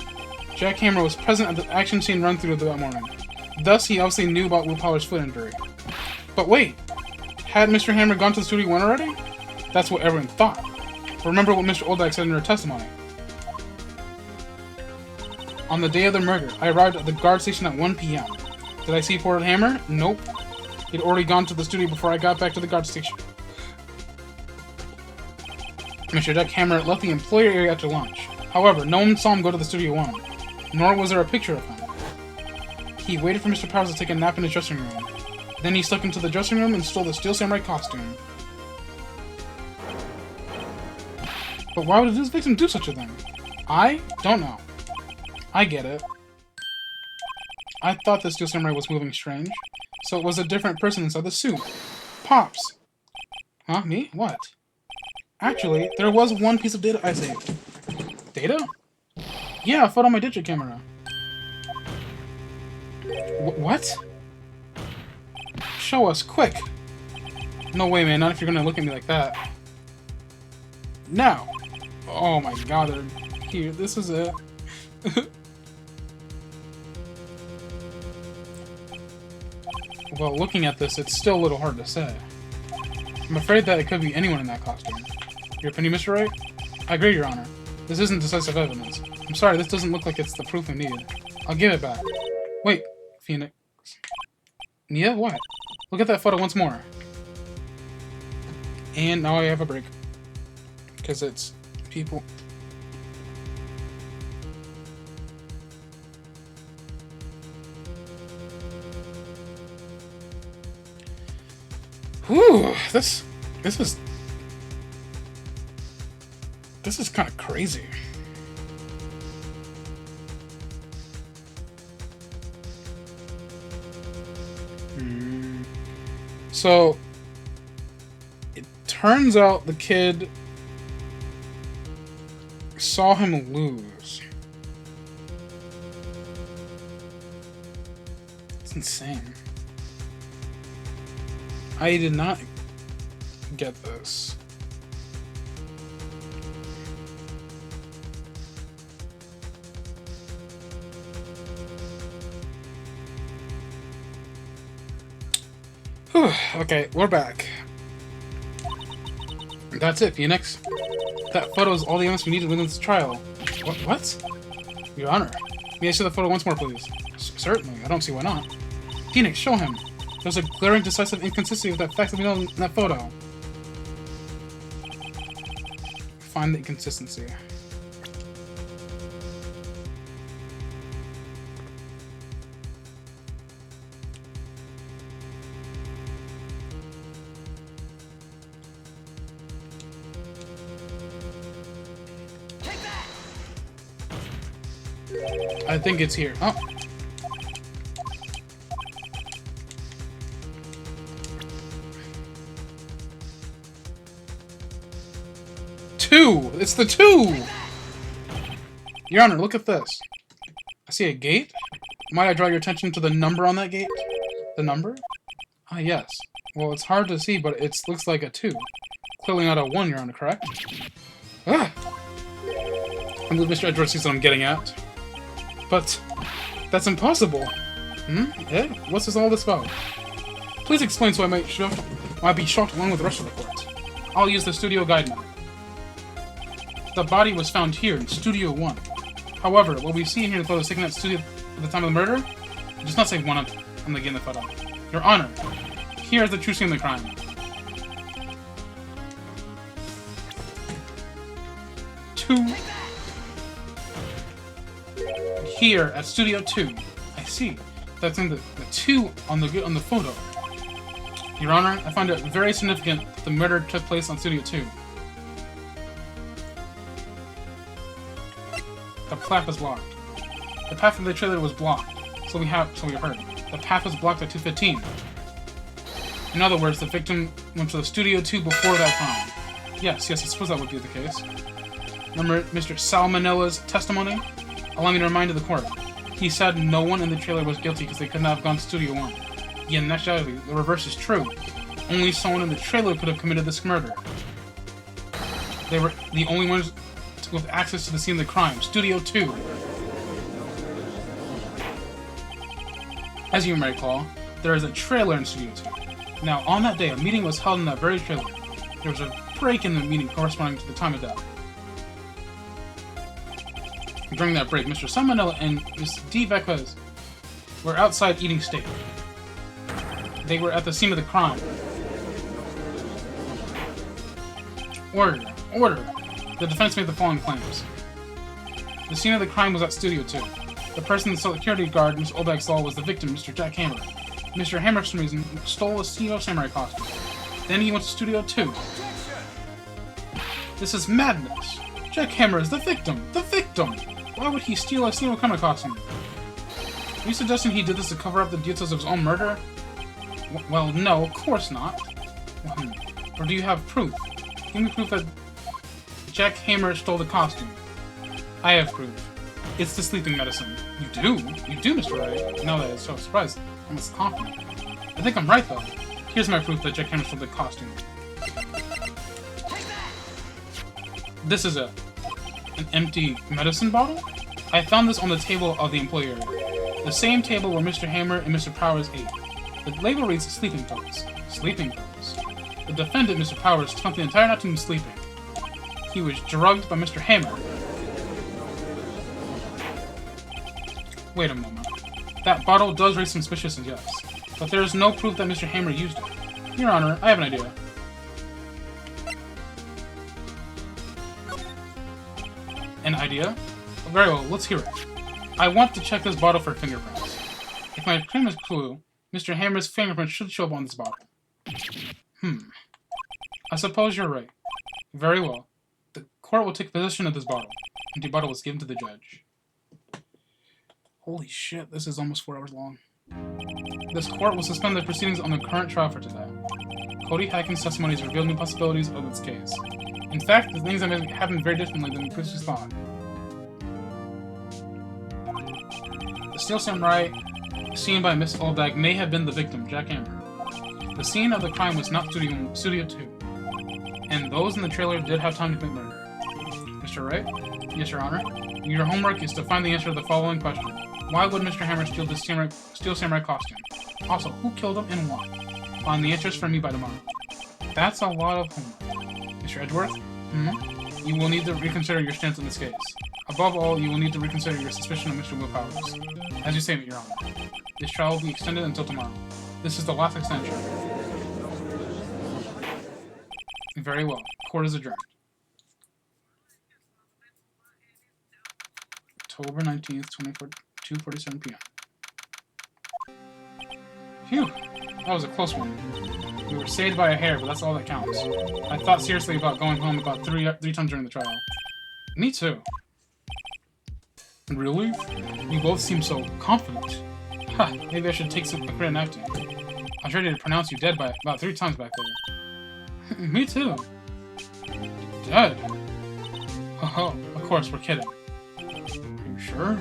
Jack Hammer was present at the action scene run through that morning. Thus, he obviously knew about Willpower's foot injury. But wait, had Mr. Hammer gone to the Studio 1 already? That's what everyone thought. But remember what Mr. Oldak said in her testimony. On the day of the murder, I arrived at the guard station at 1 p.m. Did I see Ford Hammer? Nope. He'd already gone to the studio before I got back to the guard station. Mr. Jack Hammer left the employer area after lunch. However, no one saw him go to the Studio 1, nor was there a picture of him. He waited for Mr. Powers to take a nap in his dressing room. Then he slipped into the dressing room and stole the Steel Samurai costume. But why would this victim do such a thing? I don't know. I get it. I thought the Steel Samurai was moving strange, so it was a different person inside the suit. Pops! Huh? Me? What? Actually, there was one piece of data I saved. Data? Yeah, a photo on my digital camera. What? Show us, quick! No way, man, not if you're gonna look at me like that. Now! Oh my god, here, this is it. Well, looking at this, it's still a little hard to say. I'm afraid that it could be anyone in that costume. Your opinion, Mr. Wright? I agree, Your Honor. This isn't decisive evidence. I'm sorry, this doesn't look like it's the proof we need. I'll give it back. Wait, Phoenix. Yeah, what? Look at that photo once more. And now I have a break. Because it's people... Whew, this is kind of crazy. So it turns out the kid saw him lose. It's insane. I did not get this. Whew, okay, we're back. That's it, Phoenix. That photo is all the evidence we needed within this trial. What? Your Honor, may I see the photo once more, please? Certainly, I don't see why not. Phoenix, show him. There's a glaring, decisive inconsistency with that fact that we know in that photo. Find the inconsistency. I think it's here. Oh. Two! It's the two! Your Honor, look at this. I see a gate. Might I draw your attention to the number on that gate? The number? Ah, yes. Well, it's hard to see, but it looks like a 2. Clearly not a 1, Your Honor, correct? Ah! I believe Mr. Edwards sees what I'm getting at. But that's impossible. Eh? What's all this about? Please explain so I might be shocked along with the rest of the court. I'll use the studio guide now. The body was found here in Studio 1. However, what we see here in the photo taken at studio at the time of the murder does not say 1 on the photo. Your Honor, here is the true scene of the crime. Two. Here at Studio 2. I see. That's in the 2 on the photo. Your Honor, I find it very significant that the murder took place on Studio 2. The path is blocked. The path of the trailer was blocked. So we heard. The path was blocked at 2:15. In other words, the victim went to the Studio 2 before that time. Yes, I suppose that would be the case. Remember Mr. Salmonella's testimony? Allow me to remind the court. He said no one in the trailer was guilty because they could not have gone to Studio 1. Yeah, in actuality, the reverse is true. Only someone in the trailer could have committed this murder. They were the only ones with access to the scene of the crime. Studio 2. As you may recall, there is a trailer in Studio 2. Now, on that day, a meeting was held in that very trailer. There was a break in the meeting corresponding to the time of death. During that break, Mr. Salmonella and Ms. D. Vecquez were outside eating steak. They were at the scene of the crime. Order. Order. The defense made the following claims. The scene of the crime was at Studio 2. The person the security guard, Mr. Olbag, saw was the victim, Mr. Jack Hammer. Mr. Hammer, for some reason, stole a Steel Samurai costume. Then he went to Studio 2. This is madness. Jack Hammer is the victim! The victim! Why would he steal a Steel Samurai costume? Are you suggesting he did this to cover up the details of his own murder? Well, no, of course not. Or do you have proof? Give me proof that Jack Hammer stole the costume. I have proof. It's the sleeping medicine. You do? You do, Mr. Wright. No, that is so surprised. I'm almost confident. I think I'm right, though. Here's my proof that Jack Hammer stole the costume. This is an empty medicine bottle? I found this on the table of the employee area. The same table where Mr. Hammer and Mr. Powers ate. The label reads sleeping pills. Sleeping pills. The defendant, Mr. Powers, spent the entire night sleeping. He was drugged by Mr. Hammer. Wait a moment. That bottle does raise some suspicions, yes. But there is no proof that Mr. Hammer used it. Your Honor, I have an idea. An idea? Very well, let's hear it. I want to check this bottle for fingerprints. If my claim is true, Mr. Hammer's fingerprints should show up on this bottle. I suppose you're right. Very well. The court will take possession of this bottle. And the bottle was given to the judge. Holy shit, this is almost 4 hours long. This court will suspend the proceedings on the current trial for today. Cody Hackins' testimony has revealed new possibilities of its case. In fact, the things that may happen very differently than we previously thought. The Steel Samurai seen by Miss Olbag may have been the victim, Jack Hammer. The scene of the crime was not Studio 2, and those in the trailer did have time to commit murder. Mr. Wright? Yes, Your Honor. Your homework is to find the answer to the following question. Why would Mr. Hammer steal this Steel Samurai costume? Also, who killed him and why? Find the answers for me by tomorrow. That's a lot of homework. Mr. Edgeworth? You will need to reconsider your stance on this case. Above all, you will need to reconsider your suspicion of Mr. Will Powers. As you say, Your Honor. This trial will be extended until tomorrow. This is the last extension. Very well. Court is adjourned. October 19th, 2:47 p.m. Phew! That was a close one. We were saved by a hair, but that's all that counts. I thought seriously about going home about three times during the trial. Me too. Really? You both seem so confident. Ha! Maybe I should take some credit in acting. I was ready to pronounce you dead by about 3 times back there. Me too. Dead? Oh, of course, we're kidding. Are you sure?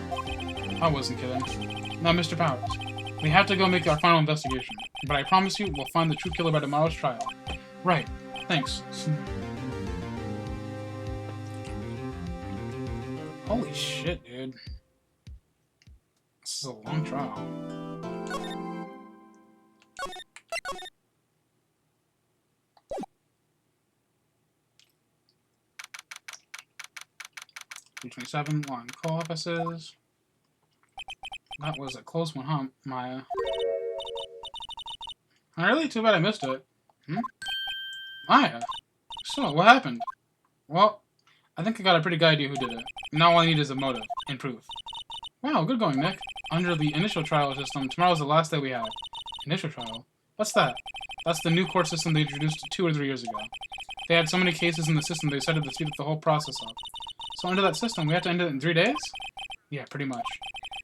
I wasn't kidding. Now, Mr. Powers, we have to go make our final investigation, but I promise you we'll find the true killer by tomorrow's trial. Right. Thanks. Holy shit, dude. This is a long trial. $327 line call offices. That was a close one, huh, Maya? Really? Too bad I missed it. Maya? So, what happened? Well, I think I got a pretty good idea who did it. Now all I need is a motive and proof. Wow, good going, Nick. Under the initial trial system, tomorrow's the last day we have. Initial trial? What's that? That's the new court system they introduced 2 or 3 years ago. They had so many cases in the system they decided to speed up the whole process up. So under that system, we have to end it in 3 days? Yeah, pretty much.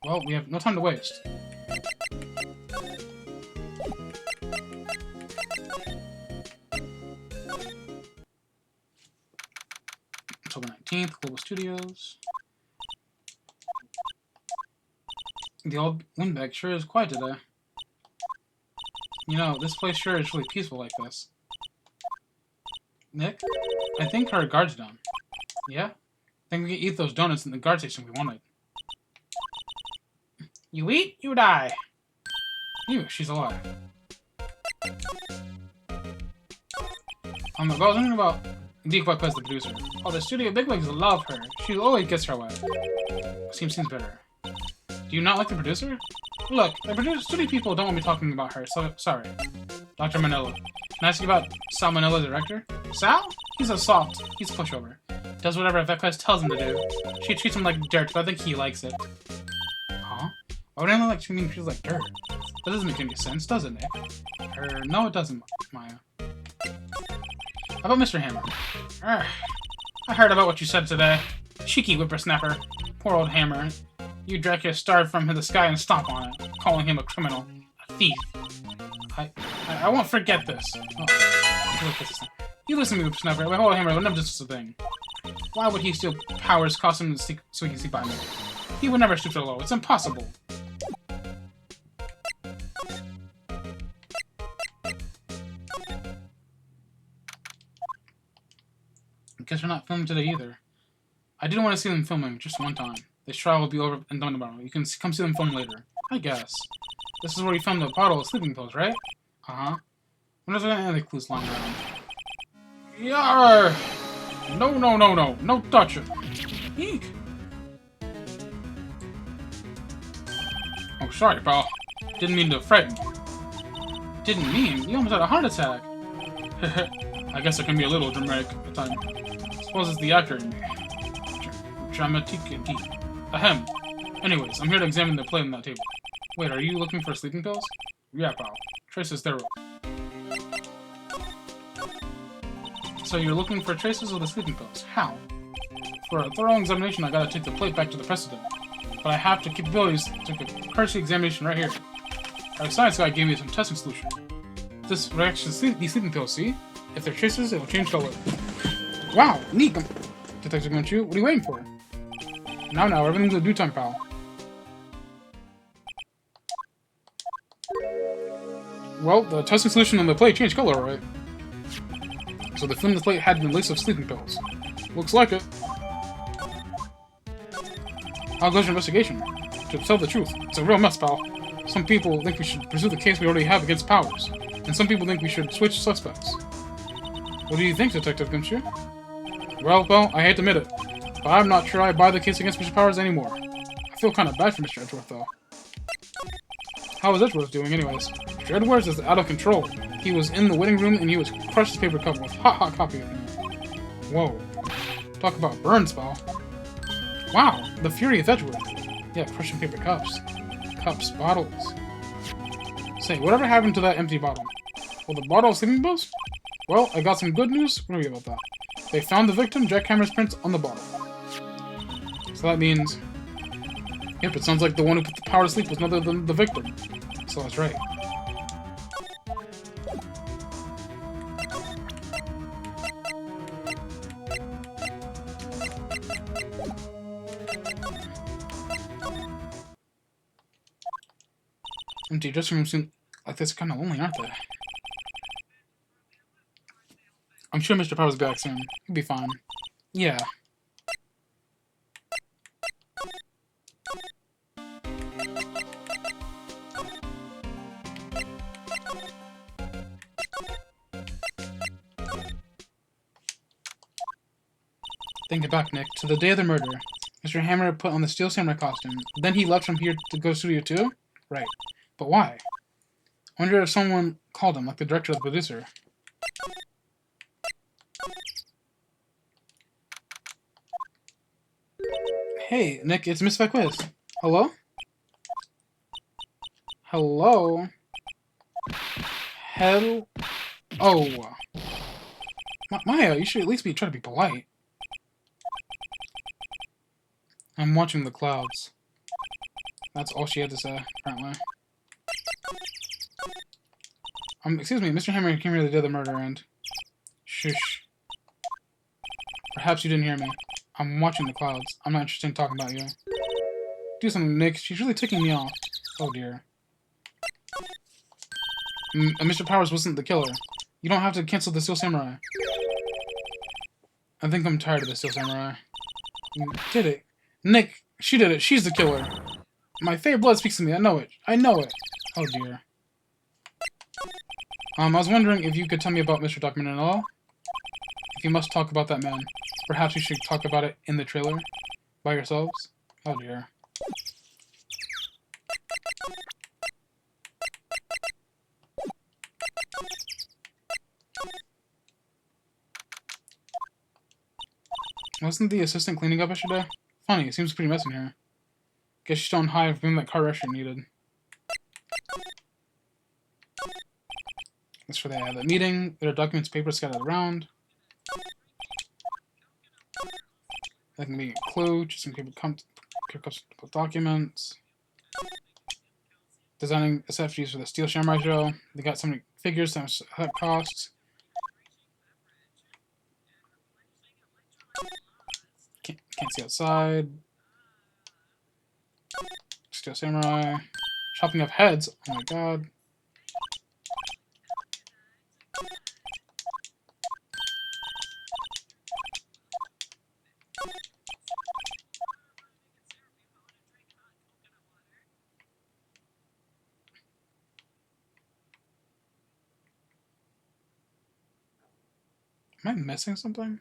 Well, we have no time to waste. October 19th, Global Studios. The old windbag sure is quiet today. You know, this place sure is really peaceful like this. Nick? I think our guard's done. Yeah? I think we can eat those donuts in the guard station we wanted. You eat, you die. Ew, she's alive. I was wondering about Decoy Quest, the producer. Oh, the studio bigwigs love her. She always gets her way. Seems better. Do you not like the producer? Look, the studio people don't want me talking about her, so sorry. Dr. Manila. Can I ask you about Sal Manila, director? Sal? He's a soft. He's a pushover. Does whatever VetQuest tells him to do. She treats him like dirt, but I think he likes it. Huh? Why would anyone like treating people like dirt? That doesn't make any sense, does it, Nick? No, it doesn't, Maya. How about Mr. Hammer? I heard about what you said today. Cheeky whippersnapper. Poor old Hammer. You Dracula starved from the sky and stomp on it, calling him a criminal, a thief. I won't forget this. Oh, you listen to me, whippersnapper. My whole Hammer would never do such a thing. Why would he steal Powers' costume so he can sneak by me? He would never stoop so low. It's impossible. Guess we're not filming today either. I didn't want to see them filming just one time. This trial will be over and done tomorrow. You can come see them film later. I guess. This is where you found the bottle of sleeping pills, right? Uh-huh. When is there any other clues lying around? Yarr! No, no, no, no. No touching. Eek! Oh, sorry, pal. Didn't mean to frighten you. Didn't mean? You almost had a heart attack. I guess I can be a little dramatic at times. Suppose it's the actor in me. Dramatique indeed. Ahem. Anyways, I'm here to examine the plate on that table. Wait, are you looking for sleeping pills? Yeah, pal. Traces there. So you're looking for traces of the sleeping pills. How? For a thorough examination, I gotta take the plate back to the president. But I have the capabilities to take a cursory examination right here. Our science guy gave me some testing solution. This reaction to these sleeping pills, see? If they're traces, it'll change color. Wow, neat! Detective Gunchu, what are you waiting for? Now, everything's in due time, pal. Well, the testing solution on the plate changed color, right? So the film on the plate had been laced with sleeping pills. Looks like it. How goes your investigation? To tell the truth, it's a real mess, pal. Some people think we should pursue the case we already have against Powers, and some people think we should switch suspects. What do you think, Detective Gumshoe? Well, I hate to admit it, but I'm not sure I buy the case against Mr. Powers anymore. I feel kind of bad for Mr. Edgeworth, though. How is Edgeworth doing, anyways? Mr. Edgeworth is out of control. He was in the waiting room and he was crushed his paper cup with hot copy of me. Whoa. Talk about burns, pal. Wow, the fury of Edgeworth. Yeah, crushing paper cups. Cups, bottles. Say, whatever happened to that empty bottle? Well, the bottle of sleeping pills? Well, I got some good news. What are you about that? They found the victim, Jack Hammer's prints on the bottle. So that means... Yep, it sounds like the one who put the power to sleep was none other than the victim. So that's right. Empty dressing rooms seem like this kind of lonely, aren't they? I'm sure Mr. Powers will be back soon. He'll be fine. Yeah. Think it back, Nick, to the day of the murder. Mr. Hammer put on the Steel Samurai costume. Then he left from here to go to Studio 2? Right. But why? I wonder if someone called him, like the director or the producer. Hey, Nick, it's Miss VetQuest. Hello? Hello? Hell? Oh. Maya, you should at least try to be polite. I'm watching the clouds. That's all she had to say, apparently. Excuse me, Mr. Hammer came here the day of the murder and... Shush. Perhaps you didn't hear me. I'm watching the clouds. I'm not interested in talking about you. Do something, Nick. She's really ticking me off. Oh, dear. Mr. Powers wasn't the killer. You don't have to cancel the Steel Samurai. I think I'm tired of the Steel Samurai. Did it. Nick, she did it. She's the killer. My favorite blood speaks to me. I know it. I know it. Oh, dear. I was wondering if you could tell me about Mr. Duckman at all? If you must talk about that man, perhaps you should talk about it in the trailer? By yourselves? Oh, dear. Wasn't the assistant cleaning up yesterday? Funny, it seems pretty messy in here. Guess she's still on high from that car restroom needed. That's for the meeting. There are documents, papers scattered around. That can be a clue. Just some paper cups of documents. Designing SFGs for the Steel Samurai show. They got so many figures, so much that costs. Can't see outside. Steel Samurai. Chopping up heads. Oh my god. Am I missing something?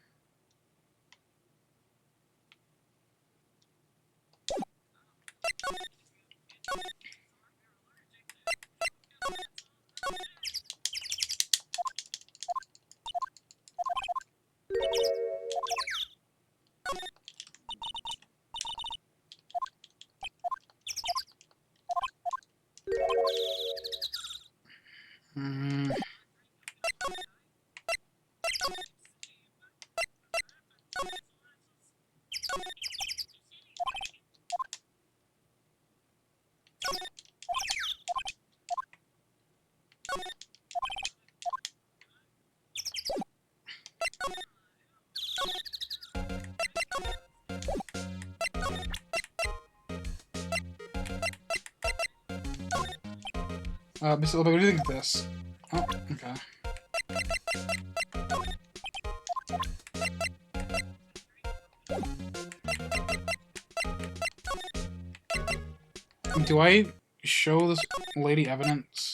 Mr. Lobo, what do you think of this? Oh, okay. Do I show this lady evidence?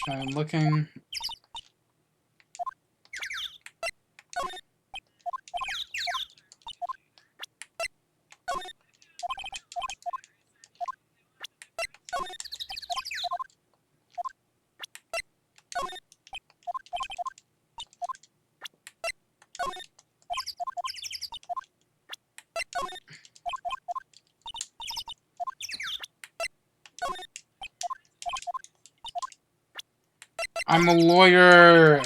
I'm looking. I'm a lawyer.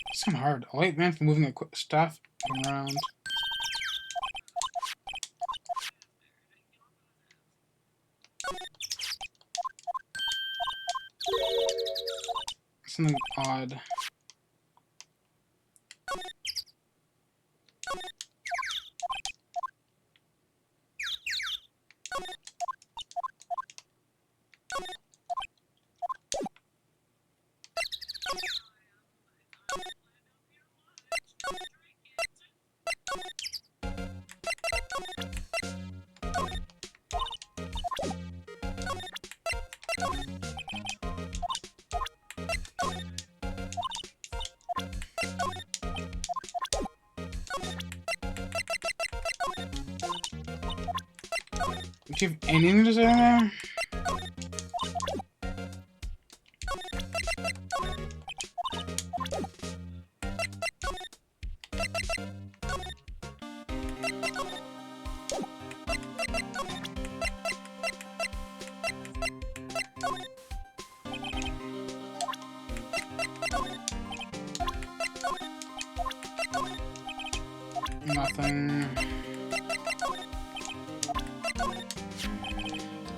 It's kind of hard. A white man for moving a staff around. Something odd. Do you have anything to say there? Nothing.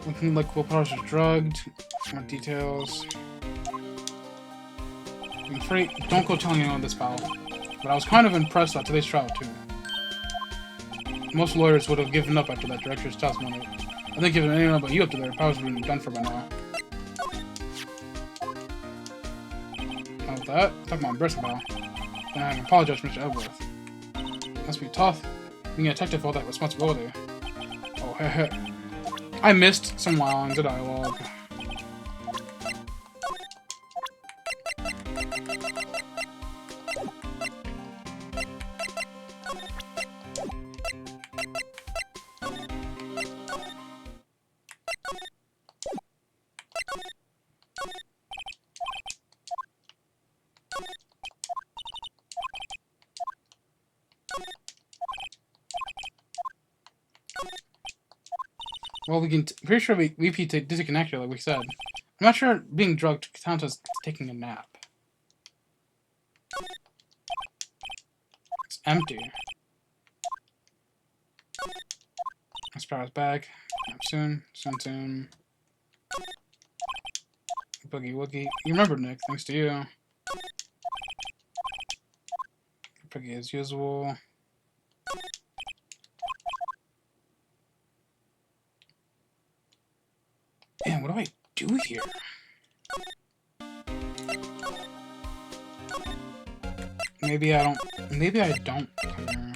Looking like willpowers are drugged. More details. I'm afraid, don't go telling anyone this battle. But I was kind of impressed at today's trial too. Most lawyers would have given up after that director's testimony. I think if anyone but you up to their powers would have been done for by now. How about that? Talking about brisk battle. Then I apologize, Mr. Edworth. Must be tough being a detective with all that responsibility. Oh, heh. I missed some lines of dialogue. Well, we can. Pretty sure we disconnected, like we said. I'm not sure being drugged counts as taking a nap. It's empty. Let's power's back. Nap soon. Soon. Boogie Woogie. You remember, Nick, thanks to you. Boogie as usual. Man, what do I do here? Maybe I don't come here.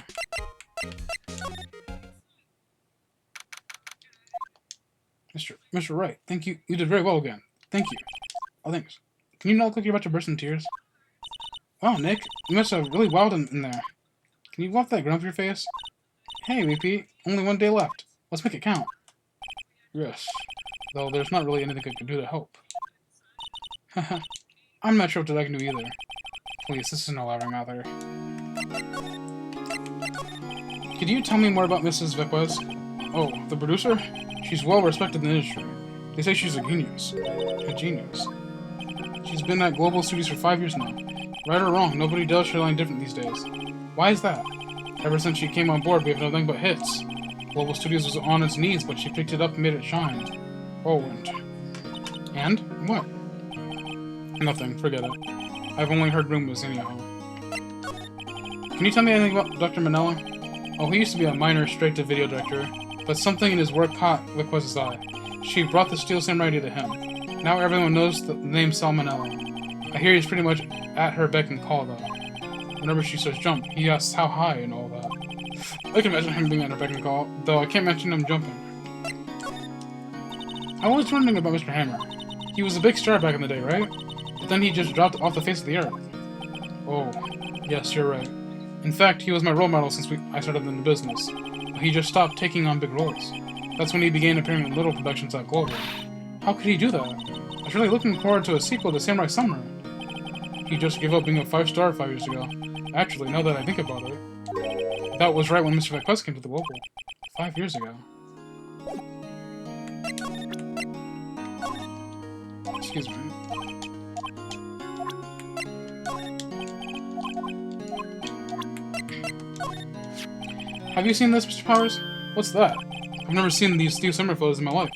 Mr. Wright, thank you. You did very well again. Thank you. Oh, thanks. Can you not look like you're about to burst in tears? Wow, Nick, you must have really wowed in there. Can you wipe that grin off your face? Hey, VP, only one day left. Let's make it count. Yes. Though there's not really anything I can do to help. Haha. I'm not sure what I can do either. Please, this is no laughing matter. Could you tell me more about Mrs. Vequez? Oh, the producer? She's well respected in the industry. They say she's a genius. A genius. She's been at Global Studios for 5 years now. Right or wrong, nobody does Shoreline different these days. Why is that? Ever since she came on board, we have nothing but hits. Global Studios was on its knees, but she picked it up and made it shine. Oh, and? What? Nothing, forget it. I've only heard rumors anyhow. Can you tell me anything about Dr. Manella? Oh, he used to be a minor straight-to-video director, but something in his work caught Vequez's eye. She brought the Steel Samurai to him. Now everyone knows the name Salmonella. I hear he's pretty much at her beck and call, though. Whenever she says jump, he asks how high and all that. I can imagine him being at her beck and call, though I can't imagine him jumping. I was wondering about Mr. Hammer. He was a big star back in the day, right? But then he just dropped off the face of the earth. Oh, yes, you're right. In fact, he was my role model since I started in the business. But he just stopped taking on big roles. That's when he began appearing in little productions at Global. How could he do that? I was really looking forward to a sequel to Samurai Summer. He just gave up being a 5-star 5 years ago. Actually, now that I think about it, that was right when Mr. Vequez came to the Global. 5 years ago. Excuse me. Have you seen this, Mr. Powers? What's that? I've never seen these Steel Samurai photos in my life.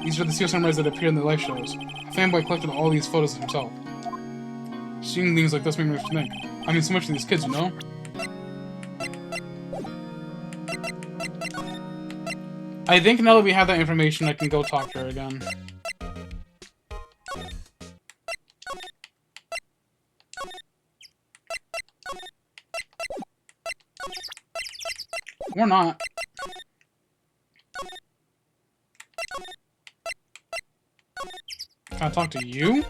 These are the Steel Samurais that appear in the live shows. A fanboy collected all these photos himself. Seeing things like this makes me think. I mean, so much to these kids, you know? I think now that we have that information, I can go talk to her again. Or not. Can I talk to you?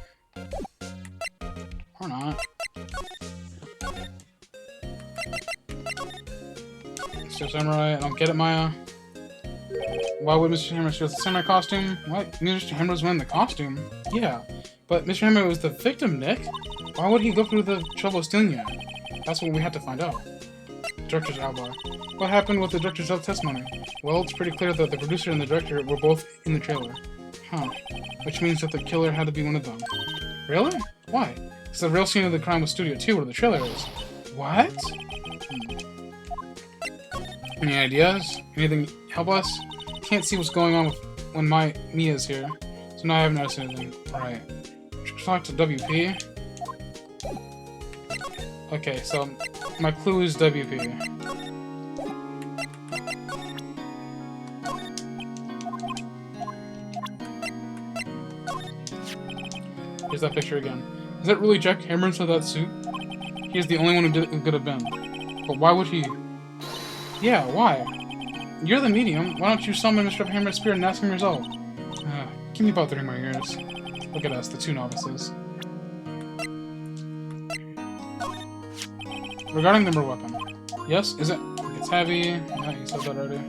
Or not. Steel Samurai, I don't get it, Maya. Why would Mr. Hammer steal the samurai costume? What? Mr. Hammer was wearing the costume? Yeah. But Mr. Hammer was the victim, Nick. Why would he go through the trouble of stealing it? That's what we had to find out. Director's alibi. What happened with the director's testimony? Well, it's pretty clear that the producer and the director were both in the trailer. Huh. Which means that the killer had to be one of them. Really? Why? Because the real scene of the crime was Studio 2, where the trailer is. What? Any ideas? Anything help us? Can't see what's going on when Mia's here. So now I haven't noticed anything. Right. Talk to WP. Okay, so my clue is WP. Here's that picture again. Is that really Jack Hammer inside that suit? He's the only one who could have been. But why would he? Yeah, why? You're the medium. Why don't you summon Mr. Hammer's spirit and ask him yourself? Give me about 3 more years. Look at us, the 2 novices. Regarding the murder weapon. Yes? Is it? It's heavy. Yeah, you said that already.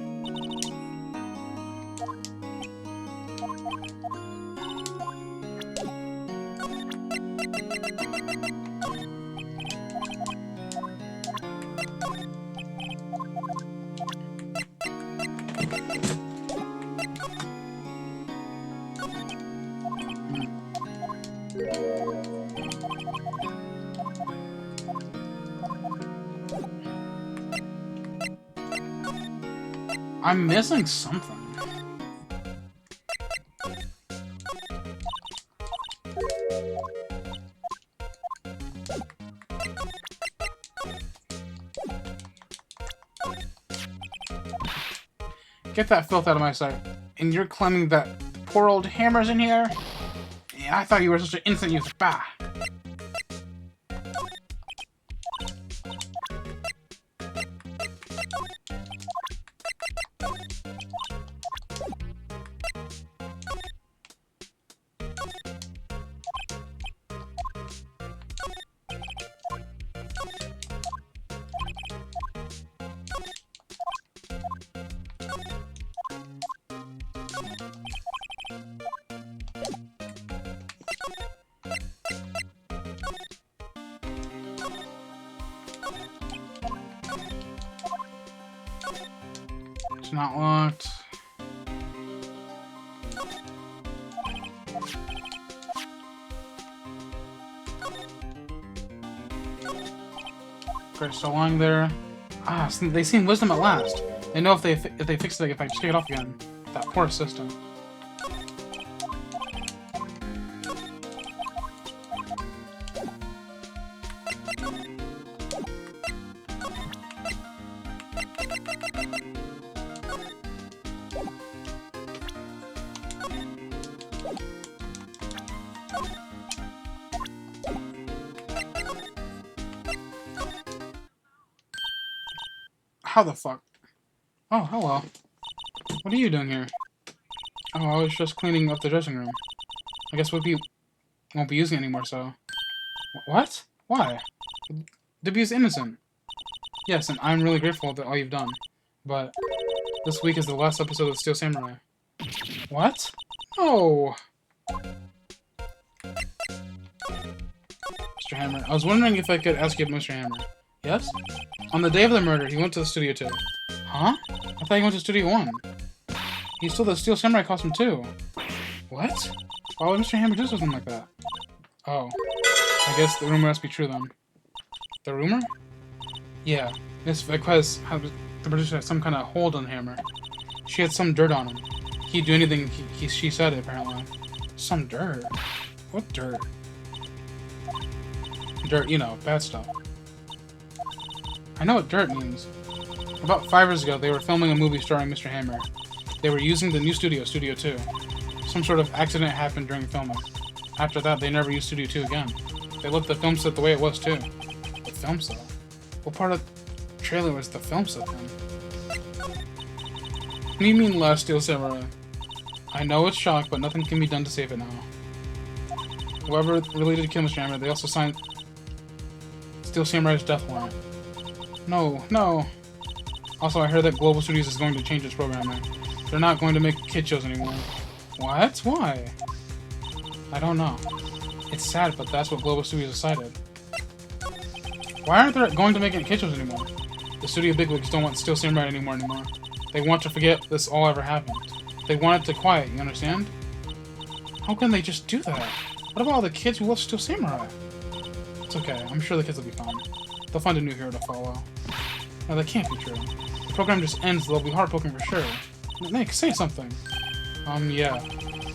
I'm missing something. Get that filth out of my sight. And you're claiming that poor old Hammer's in here? Yeah, I thought you were such an innocent youth. Bah! It's not locked. Okay, so lying there. Ah, so they seen wisdom at last. They know if they fix it, if I just take it off again. That poor system. How the fuck? Oh, hello. What are you doing here? Oh, I was just cleaning up the dressing room. I guess won't be using it anymore, so... What? Why? W is innocent. Yes, and I'm really grateful for all you've done. But this week is the last episode of Steel Samurai. What? Oh! Mr. Hammer. I was wondering if I could ask you about Mr. Hammer. Yes? On the day of the murder, he went to the Studio 2. Huh? I thought he went to Studio 1. He stole the Steel Samurai costume too. What? Why would Mr. Hammer do something like that? Oh. I guess the rumor must be true then. The rumor? Yeah. Miss Vequez had the producer had some kind of hold on Hammer. She had some dirt on him. He'd do anything she said, apparently. Some dirt? What dirt? Dirt, you know, bad stuff. I know what dirt means. About 5 years ago, they were filming a movie starring Mr. Hammer. They were using the new studio, Studio 2. Some sort of accident happened during filming. After that, they never used Studio 2 again. They left the film set the way it was, too. The film set? What part of the trailer was the film set, then? What do you mean, Last Steel Samurai? I know it's shock, but nothing can be done to save it now. Whoever really did kill Mr. Hammer, they also signed Steel Samurai's death warrant. No, no. Also, I heard that Global Studios is going to change its programming. They're not going to make kid shows anymore. What? Why? I don't know. It's sad, but that's what Global Studios decided. Why aren't they going to make any kid shows anymore? The studio bigwigs don't want Steel Samurai anymore. They want to forget this all ever happened. They want it to quiet, you understand? How can they just do that? What about all the kids who love Steel Samurai? It's okay, I'm sure the kids will be fine. They'll find a new hero to follow. No, that can't be true. The program just ends, they'll be heartbroken for sure. Nick, say something. Yeah. I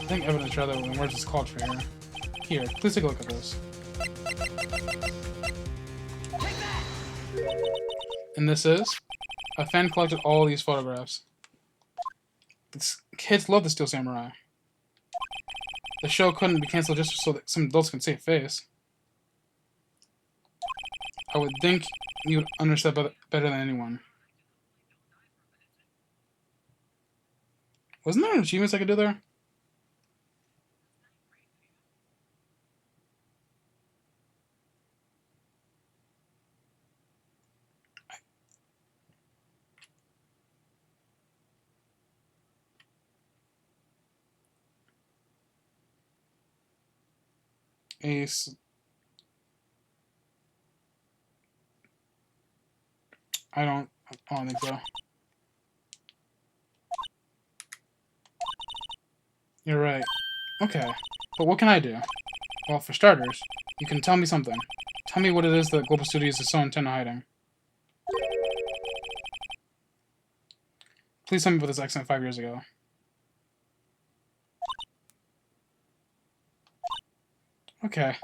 think evidence rather than words is called for here. Here, please take a look at this. And this is? A fan collected all these photographs. Kids love the Steel Samurai. The show couldn't be cancelled just so that some adults can save face. I would think you would understand better than anyone. Wasn't there achievements I could do there? Ace. I don't think so. You're right. Okay, but what can I do? Well, for starters, you can tell me something. Tell me what it is that Global Studios is so intent on hiding. Please tell me about this accident 5 years ago. Okay.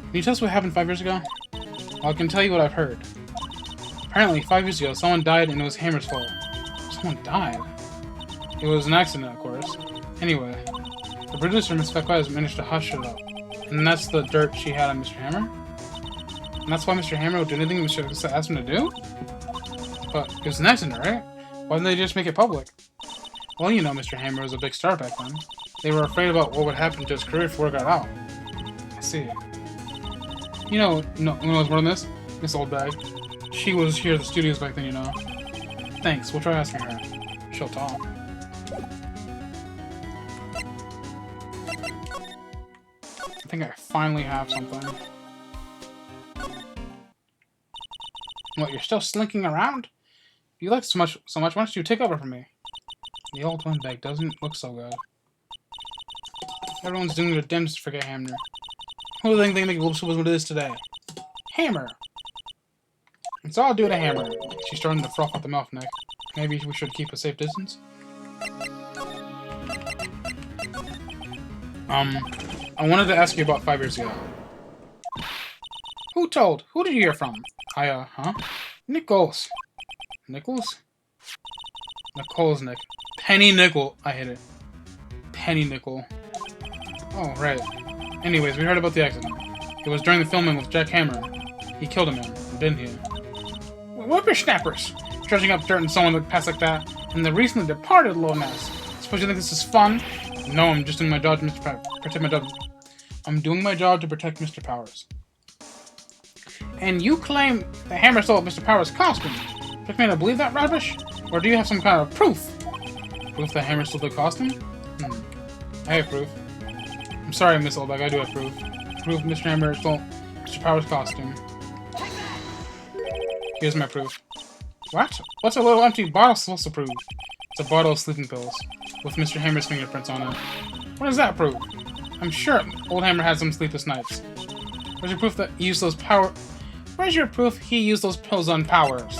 Can you tell us what happened 5 years ago? Well, I can tell you what I've heard. Apparently, 5 years ago, someone died and it was Hammer's fault. Someone died? It was an accident, of course. Anyway, the producer, Miss Fekwa, managed to hush it up. And that's the dirt she had on Mr. Hammer? And that's why Mr. Hammer would do anything Mr. Fekwa asked him to do? But it was an accident, right? Why didn't they just make it public? Well, you know, Mr. Hammer was a big star back then. They were afraid about what would happen to his career if word got out. I see. You know who knows more than this? Miss Oldbag. She was here at the studios back then, you know. Thanks, we'll try asking her. She'll talk. I think I finally have something. What, you're still slinking around? If you like so much, why don't you take over from me? The old windbag doesn't look so good. Everyone's doing their damnedest to forget Hammer. Who do they think they make Global Studios what it is today? Hammer! It's all due to Hammer. She's starting to froth at the mouth, Nick. Maybe we should keep a safe distance? I wanted to ask you about 5 years ago. Who told? Who did you hear from? Huh? Nichols. Nichols? Nichols, Nick. Penny Nickel. I hit it. Penny Nickel. Oh, right. Anyways, we heard about the accident. It was during the filming with Jack Hammer. He killed a man, didn't he? Whippersnappers! Dredging up dirt and someone would pass like that. And the recently departed little mess. Suppose you think this is fun? No, I'm just doing my job to protect my job. I'm doing my job to protect Mr. Powers. And you claim the Hammer stole Mr. Powers' costume? Expect me to believe that rubbish? Or do you have some kind of proof? Proof that Hammer stole the costume? I have proof. I'm sorry, Miss Oldbag, I do have proof. Proof Mr. Hammer stole Mr. Powers' costume. Here's my proof. What? What's a little empty bottle supposed to prove? It's a bottle of sleeping pills, with Mr. Hammer's fingerprints on it. What does that prove? I'm sure old Hammer had some sleepless nights. Where's your proof that he used those Where's your proof he used those pills on Powers?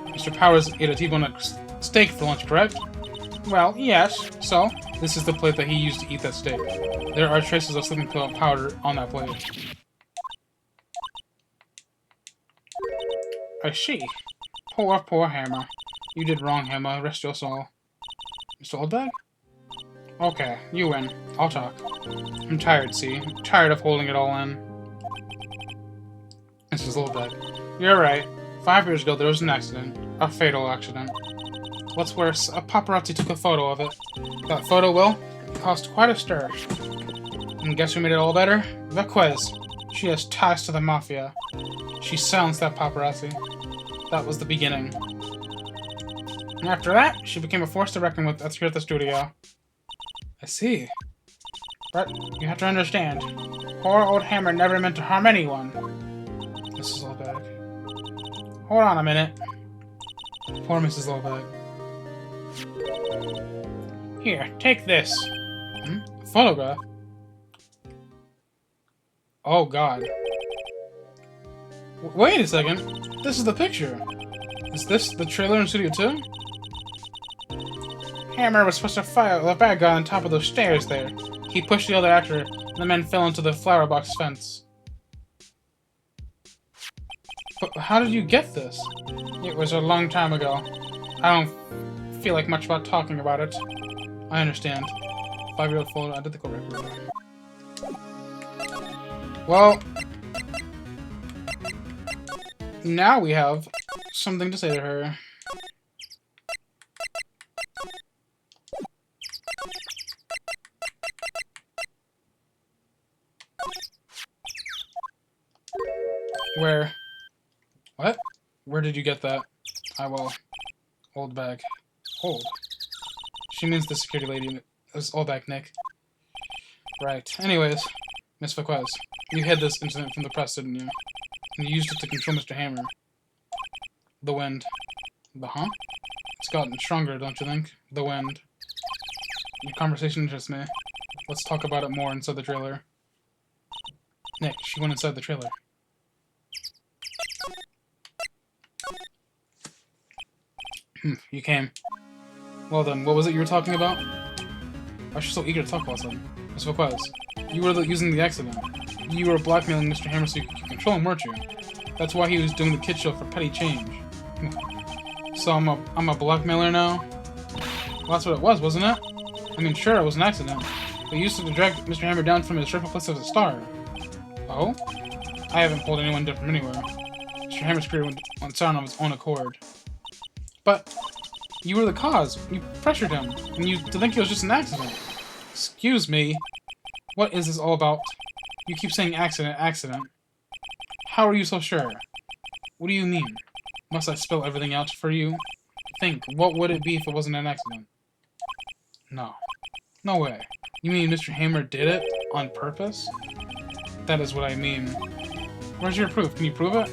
Mr. Powers ate a T-bone steak for lunch, correct? Well, yes. So, this is the plate that he used to eat that steak. There are traces of sleeping pill powder on that plate. I see. Poor Hammer. You did wrong, Hammer. Rest your soul. Mr. Oldbag? Okay, you win. I'll talk. I'm tired, see? I'm tired of holding it all in. Mrs. Oldbag. You're right. 5 years ago, there was an accident. A fatal accident. What's worse, a paparazzi took a photo of it. That photo, caused quite a stir. And guess who made it all better? The quiz. She has ties to the Mafia. She silenced that paparazzi. That was the beginning. And after that, she became a force to reckon with here at the studio. I see. But you have to understand, poor old Hammer never meant to harm anyone. Mrs. Lowbag. Hold on a minute. Poor Mrs. Lowbag. Here, take this. A photograph? Oh god. Wait a second. This is the picture. Is this the trailer in Studio 2? Hammer was supposed to fire the bad guy on top of those stairs there. He pushed the other actor, and the man fell into the flower box fence. But how did you get this? It was a long time ago. I don't feel like much about talking about it. I understand. 5-year-old photo, identical record. Well, now we have something to say to her. Where? What? Where did you get that? I will hold back. Hold. She means the security lady. It was all back, Nick. Right. Anyways, Miss Vaquez, you hid this incident from the press, didn't you? And you used it to control Mr. Hammer. The wind. The huh? It's gotten stronger, don't you think? The wind. Your conversation interests me. Let's talk about it more inside the trailer. Nick, she went inside the trailer. You came. Well then, what was it you were talking about? Why are you so eager to talk about something? Miss Vaquez, you were using the accident. You were blackmailing Mr. Hammer so you could control him, weren't you? That's why he was doing the kid show for petty change. So I'm a blackmailer now? Well, that's what it was, wasn't it? I mean, sure, it was an accident. But you used to drag Mr. Hammer down from his rightful place as a star. Oh? I haven't pulled anyone down from anywhere. Mr. Hammer's career went down of his own accord. But you were the cause. You pressured him, and you to think it was just an accident. Excuse me. What is this all about? You keep saying accident, accident. How are you so sure? What do you mean? Must I spill everything out for you? Think, what would it be if it wasn't an accident? No. No way. You mean Mr. Hammer did it on purpose? That is what I mean. Where's your proof? Can you prove it?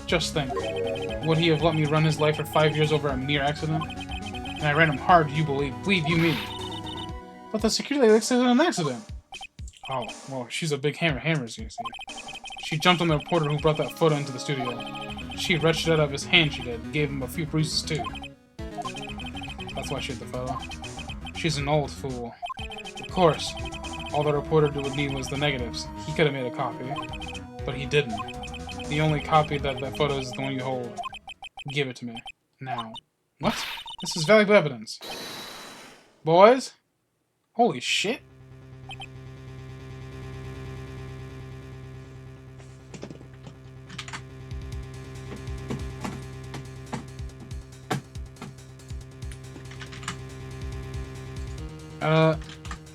Just think. Would he have let me run his life for 5 years over a mere accident? And I ran him hard, you believe you me. But the security lady said it was an accident. Oh, well, she's a big hammers, you see. She jumped on the reporter who brought that photo into the studio. She wrenched it out of his hand, she did. Gave him a few bruises, too. That's why she hid the photo. She's an old fool. Of course, all the reporter would need was the negatives. He could have made a copy. But he didn't. The only copy that photo is the one you hold. Give it to me. Now. What? This is valuable evidence. Boys? Holy shit.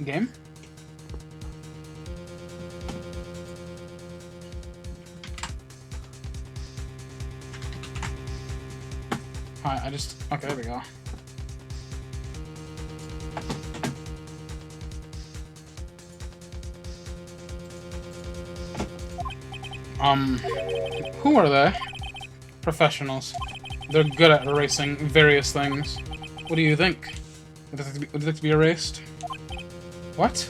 Game? Alright, okay, there we go. Who are they? Professionals. They're good at erasing various things. What do you think? Would you like to be erased? What?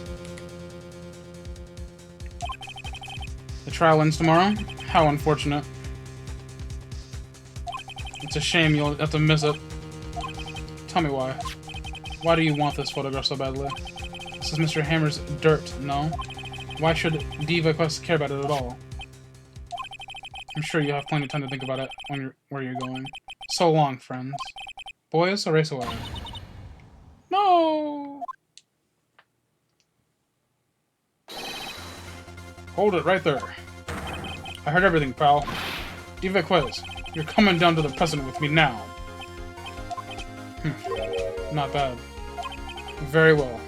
The trial ends tomorrow? How unfortunate. It's a shame you'll have to miss it. Tell me why. Why do you want this photograph so badly? This is Mr. Hammer's dirt, no? Why should Diva Quest care about it at all? I'm sure you have plenty of time to think about it where you're going. So long, friends. Boys, erase away. No! Hold it right there. I heard everything, pal. Diva Quiz, you're coming down to the president with me now. Not bad. Very well.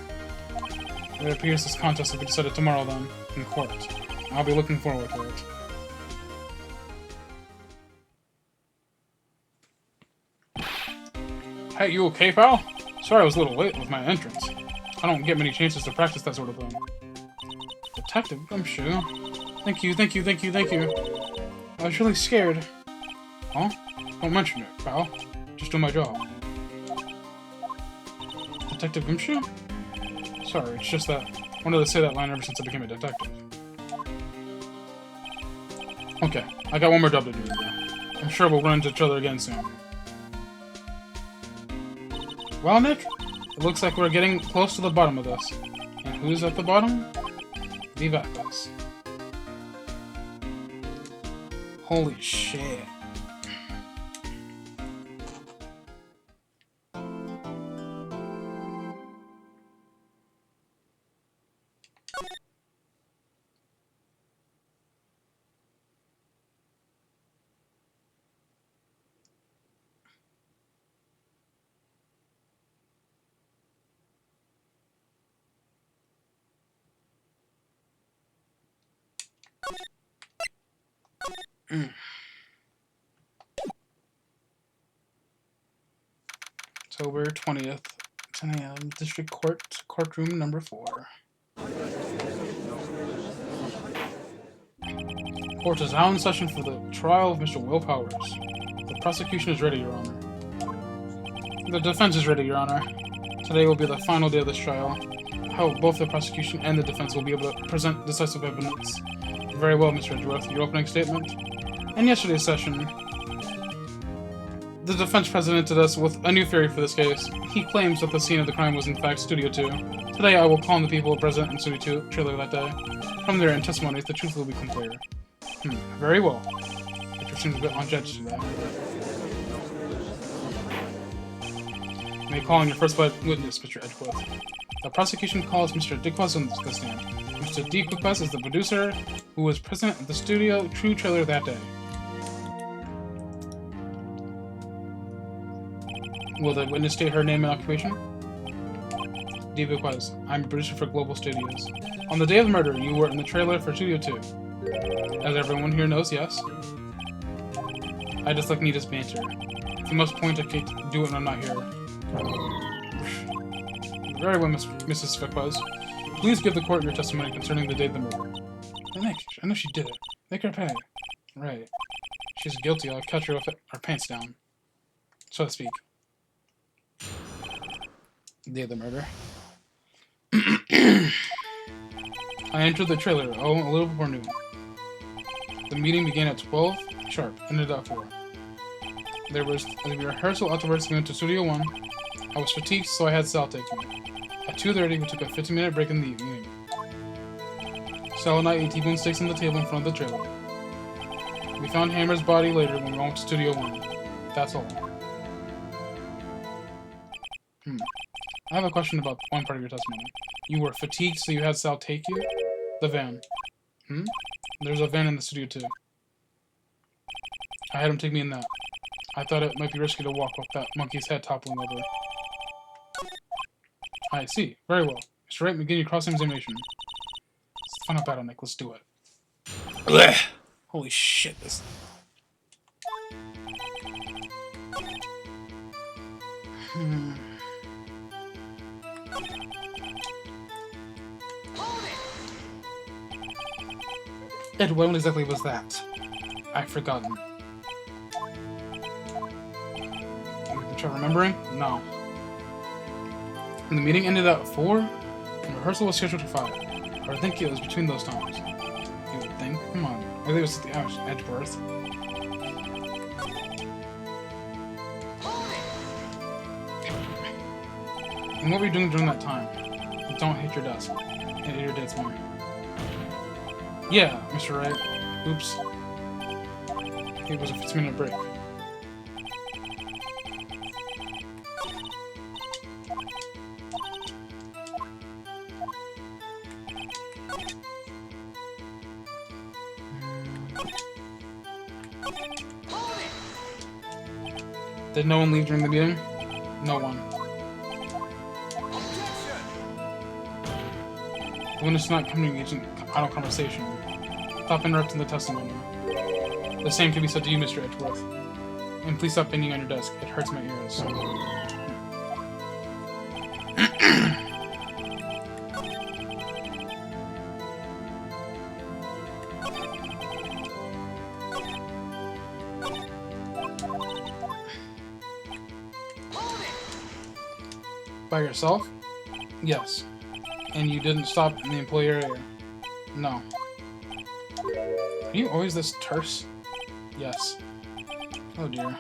It appears this contest will be decided tomorrow then, in court. I'll be looking forward to it. Hey, you okay, pal? Sorry I was a little late with my entrance. I don't get many chances to practice that sort of thing. Detective Gumshoe? Thank you. I was really scared. Huh? Don't mention it, pal. Just do my job. Detective Gumshoe? Sorry, it's just that I wanted to say that line ever since I became a detective. Okay, I got one more job to do now. I'm sure we'll run into each other again soon. Well, Nick, it looks like we're getting close to the bottom of this. And who's at the bottom? The Vacas. Holy shit. October 20th, 10 a.m. District Court, courtroom number 4. Court is now in session for the trial of Mr. Will Powers. The prosecution is ready, Your Honor. The defense is ready, Your Honor. Today will be the final day of this trial. I hope both the prosecution and the defense will be able to present decisive evidence. Very well, Mr. Edgeworth. Your opening statement. In yesterday's session, the defense presented us with a new theory for this case. He claims that the scene of the crime was in fact Studio 2. Today I will call on the people present in Studio 2 trailer that day. From their testimonies, the truth will become clear. Very well. It seems a bit on judge today. You may call on your first witness, Mr. Edgeworth. The prosecution calls Mr. Diquaz on the stand. Mr. Diquaz is the producer who was present at the Studio 2 trailer that day. Will the witness state her name and occupation? Diquaz, I'm a producer for Global Studios. On the day of the murder, you were in the trailer for Studio 2. As everyone here knows, yes? I just like neatest banter. If you must point at Kate, do it when I'm not here. Very well, Mrs. Diquaz. Please give the court your testimony concerning the date of the murder. Nick, I know she did it. Make her pay. Right. She's guilty. I'll catch her with her pants down. So to speak. Day of the murder. I entered the trailer, a little before noon. The meeting began at 12 sharp, ended at 4. There was a rehearsal afterwards. We went to Studio 1. I was fatigued, so I had Sal take me. At 2:30, we took a 15-minute break in the evening. Sal and I ate T-bone steaks on the table in front of the trailer. We found Hammer's body later when we went to Studio 1. That's all. I have a question about one part of your testimony. You were fatigued, so you had Sal take you? The van. There's a van in the Studio 2. I had him take me in that. I thought it might be risky to walk with that monkey's head toppling over. I see. Very well. Mr. Wright, begin your cross-examination. Let's find out battle, Nick. Let's do it. Blech. Holy shit, this... Ed, when exactly was that? I've forgotten. Try remembering? No. And the meeting ended at 4, and rehearsal was scheduled for 5. I would think it was between those times. You would think? Come on. I think it was at the Edgeworth. And what were you doing during that time? Don't hit your desk. Hit your desk more. Yeah, Mr. Wright. Oops. It was a 15-minute break. Did no one leave during the meeting? No one. The witness is not coming to engage in idle conversation. Stop interrupting the testimony. The same can be said to you, Mr. Edgeworth. And please stop banging on your desk. It hurts my ears. By yourself? Yes. And you didn't stop in the employee area? No. Are you always this terse? Yes. Oh dear.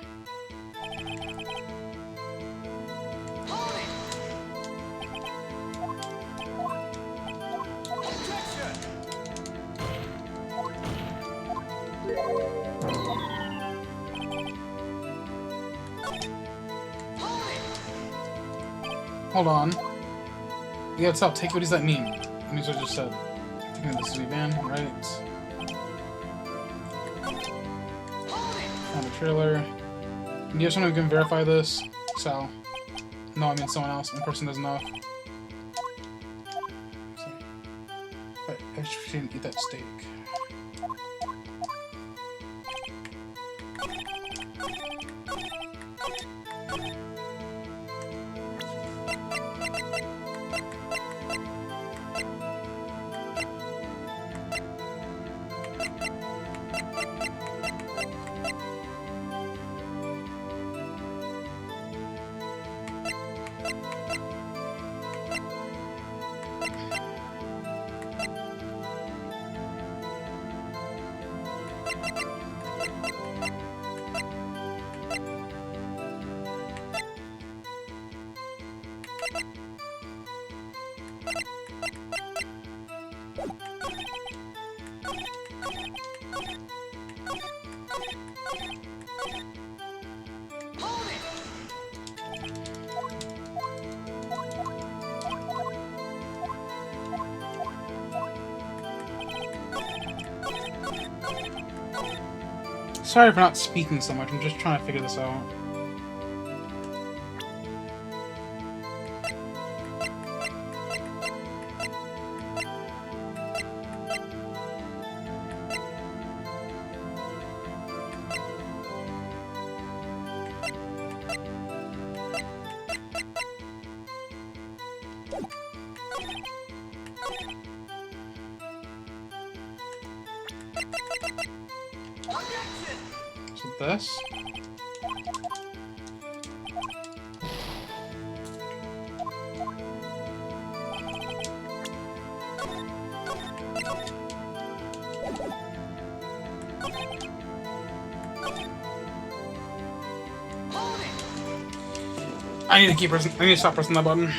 Hold on. Yeah, it's up. Take what does that mean? That means what I just said. Taking the city van, right? Found the trailer. Do you have someone who can verify this? Sal. No, I mean someone else. One person doesn't know. I shouldn't eat that steak. Sorry for not speaking so much, I'm just trying to figure this out. So this. I need to stop pressing that button.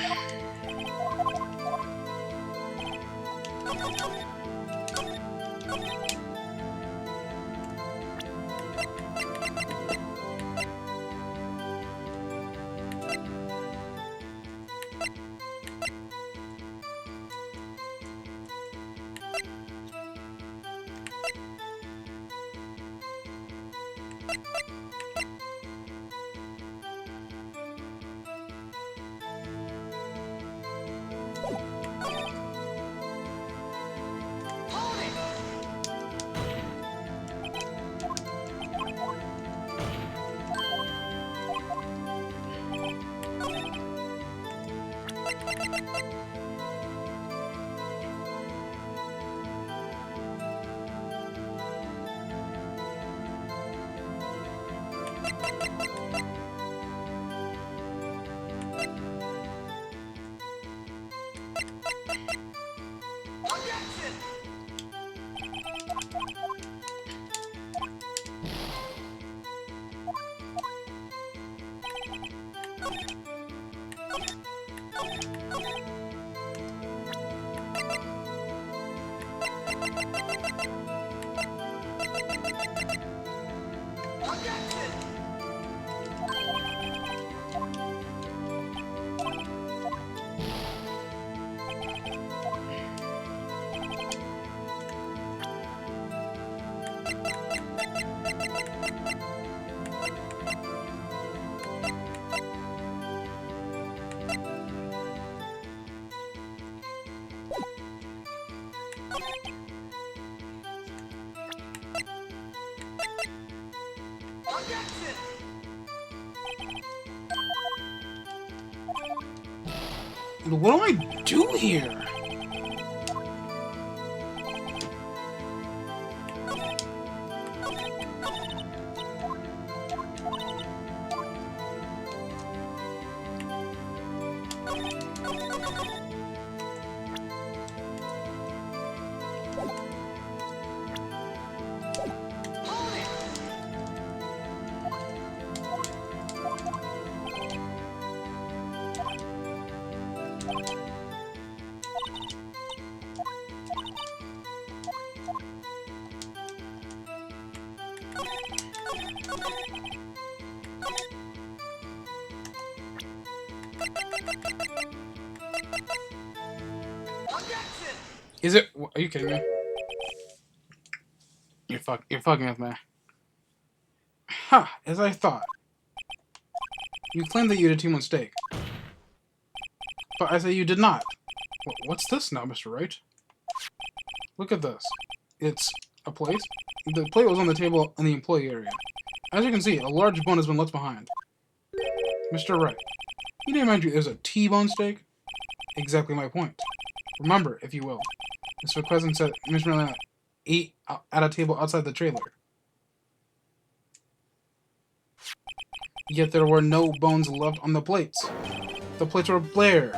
What do I do here? Is it? Are you kidding me? You're fucking with me. Ha! As I thought. You claimed that you had a T1 steak. But I say you did not. What's this now, Mr. Wright? Look at this. It's a plate. The plate was on the table in the employee area. As you can see, a large bone has been left behind. Mr. Wright, you didn't mind you there's a T-bone steak? Exactly my point. Remember, if you will, Mr. McQuestion said Miss Merlin ate at a table outside the trailer. Yet there were no bones left on the plates. The plates were bare.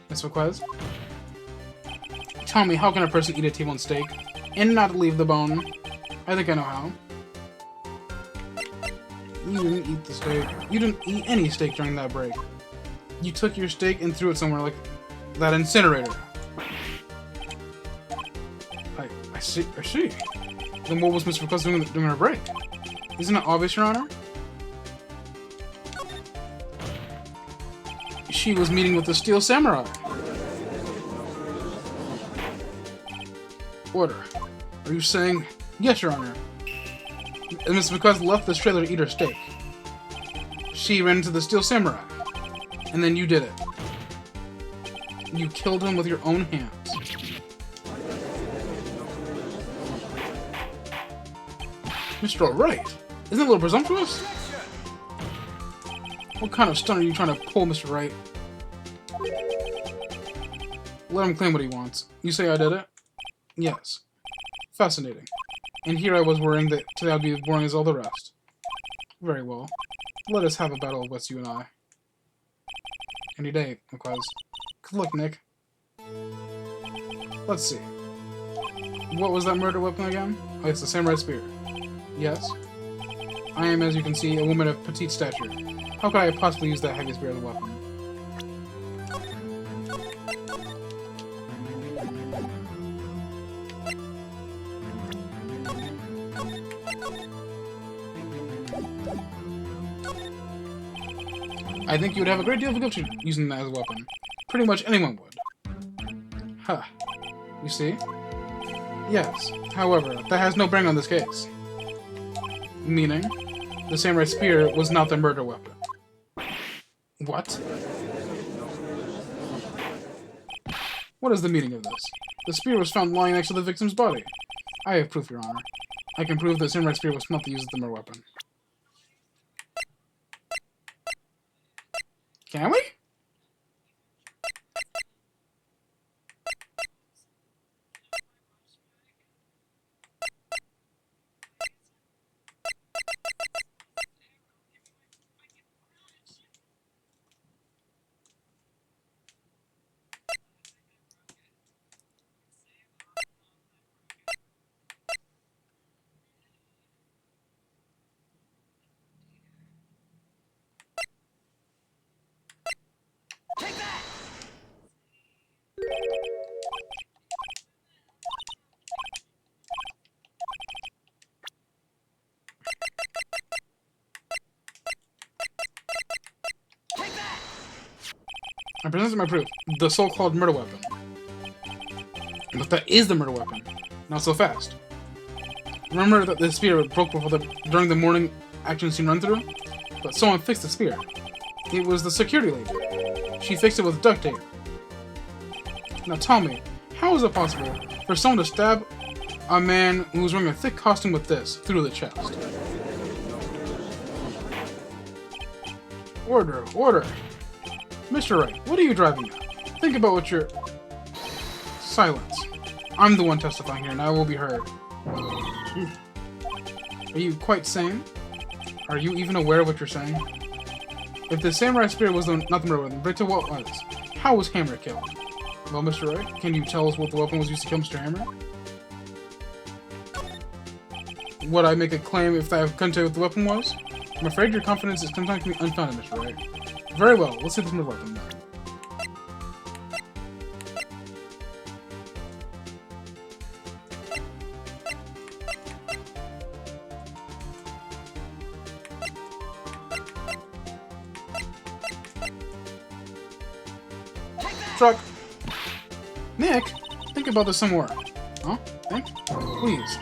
Miss McQuestion, tell me, how can a person eat a T-bone steak and not leave the bone? I think I know how. You didn't eat the steak. You didn't eat any steak during that break. You took your steak and threw it somewhere like that incinerator. I see. Then what was Mr. McCluskey doing during her break? Isn't it obvious, Your Honor? She was meeting with the Steel Samurai. Order. Are you saying... Yes, Your Honor. And Mr. McCluskey left this trailer to eat her steak. She ran into the Steel Samurai. And then you did it. You killed him with your own hands. Mr. Wright, isn't that a little presumptuous? What kind of stunt are you trying to pull, Mr. Wright? Let him claim what he wants. You say I did it? Yes. Fascinating. And here I was worrying that today I'd be boring as all the rest. Very well. Let us have a battle of wits, you and I. Any day, McQuez. Good luck, Nick. Let's see. What was that murder weapon again? Oh, it's the samurai spear. Yes. I am, as you can see, a woman of petite stature. How could I possibly use that heavy spear as a weapon? I think you would have a great deal of difficulty using that as a weapon. Pretty much anyone would. Huh. You see? Yes. However, that has no bearing on this case. Meaning, the samurai spear was not the murder weapon. What? What is the meaning of this? The spear was found lying next to the victim's body. I have proof, Your Honor. I can prove the samurai spear was not used as the murder weapon. Can we? I presented my proof. The so-called murder weapon. But that is the murder weapon. Not so fast. Remember that the spear broke during the morning action scene run-through? But someone fixed the spear. It was the security lady. She fixed it with duct tape. Now tell me, how is it possible for someone to stab a man who's wearing a thick costume with this through the chest. Order, order. Mr. Wright, what are you driving at? Think about what you're... Silence. I'm the one testifying here, and I will be heard. Are you quite sane? Are you even aware of what you're saying? If the samurai spirit was not the murderer, then Victor, what was? How was Hammer killed? Well, Mr. Wright, can you tell us what the weapon was used to kill Mr. Hammer? Would I make a claim if I couldn't tell you what the weapon was? I'm afraid your confidence is sometimes can be unfounded, Mr. Wright. Very well, let's see this move weapon then. Truck! Nick! Think about this some more. Huh? Think? Please.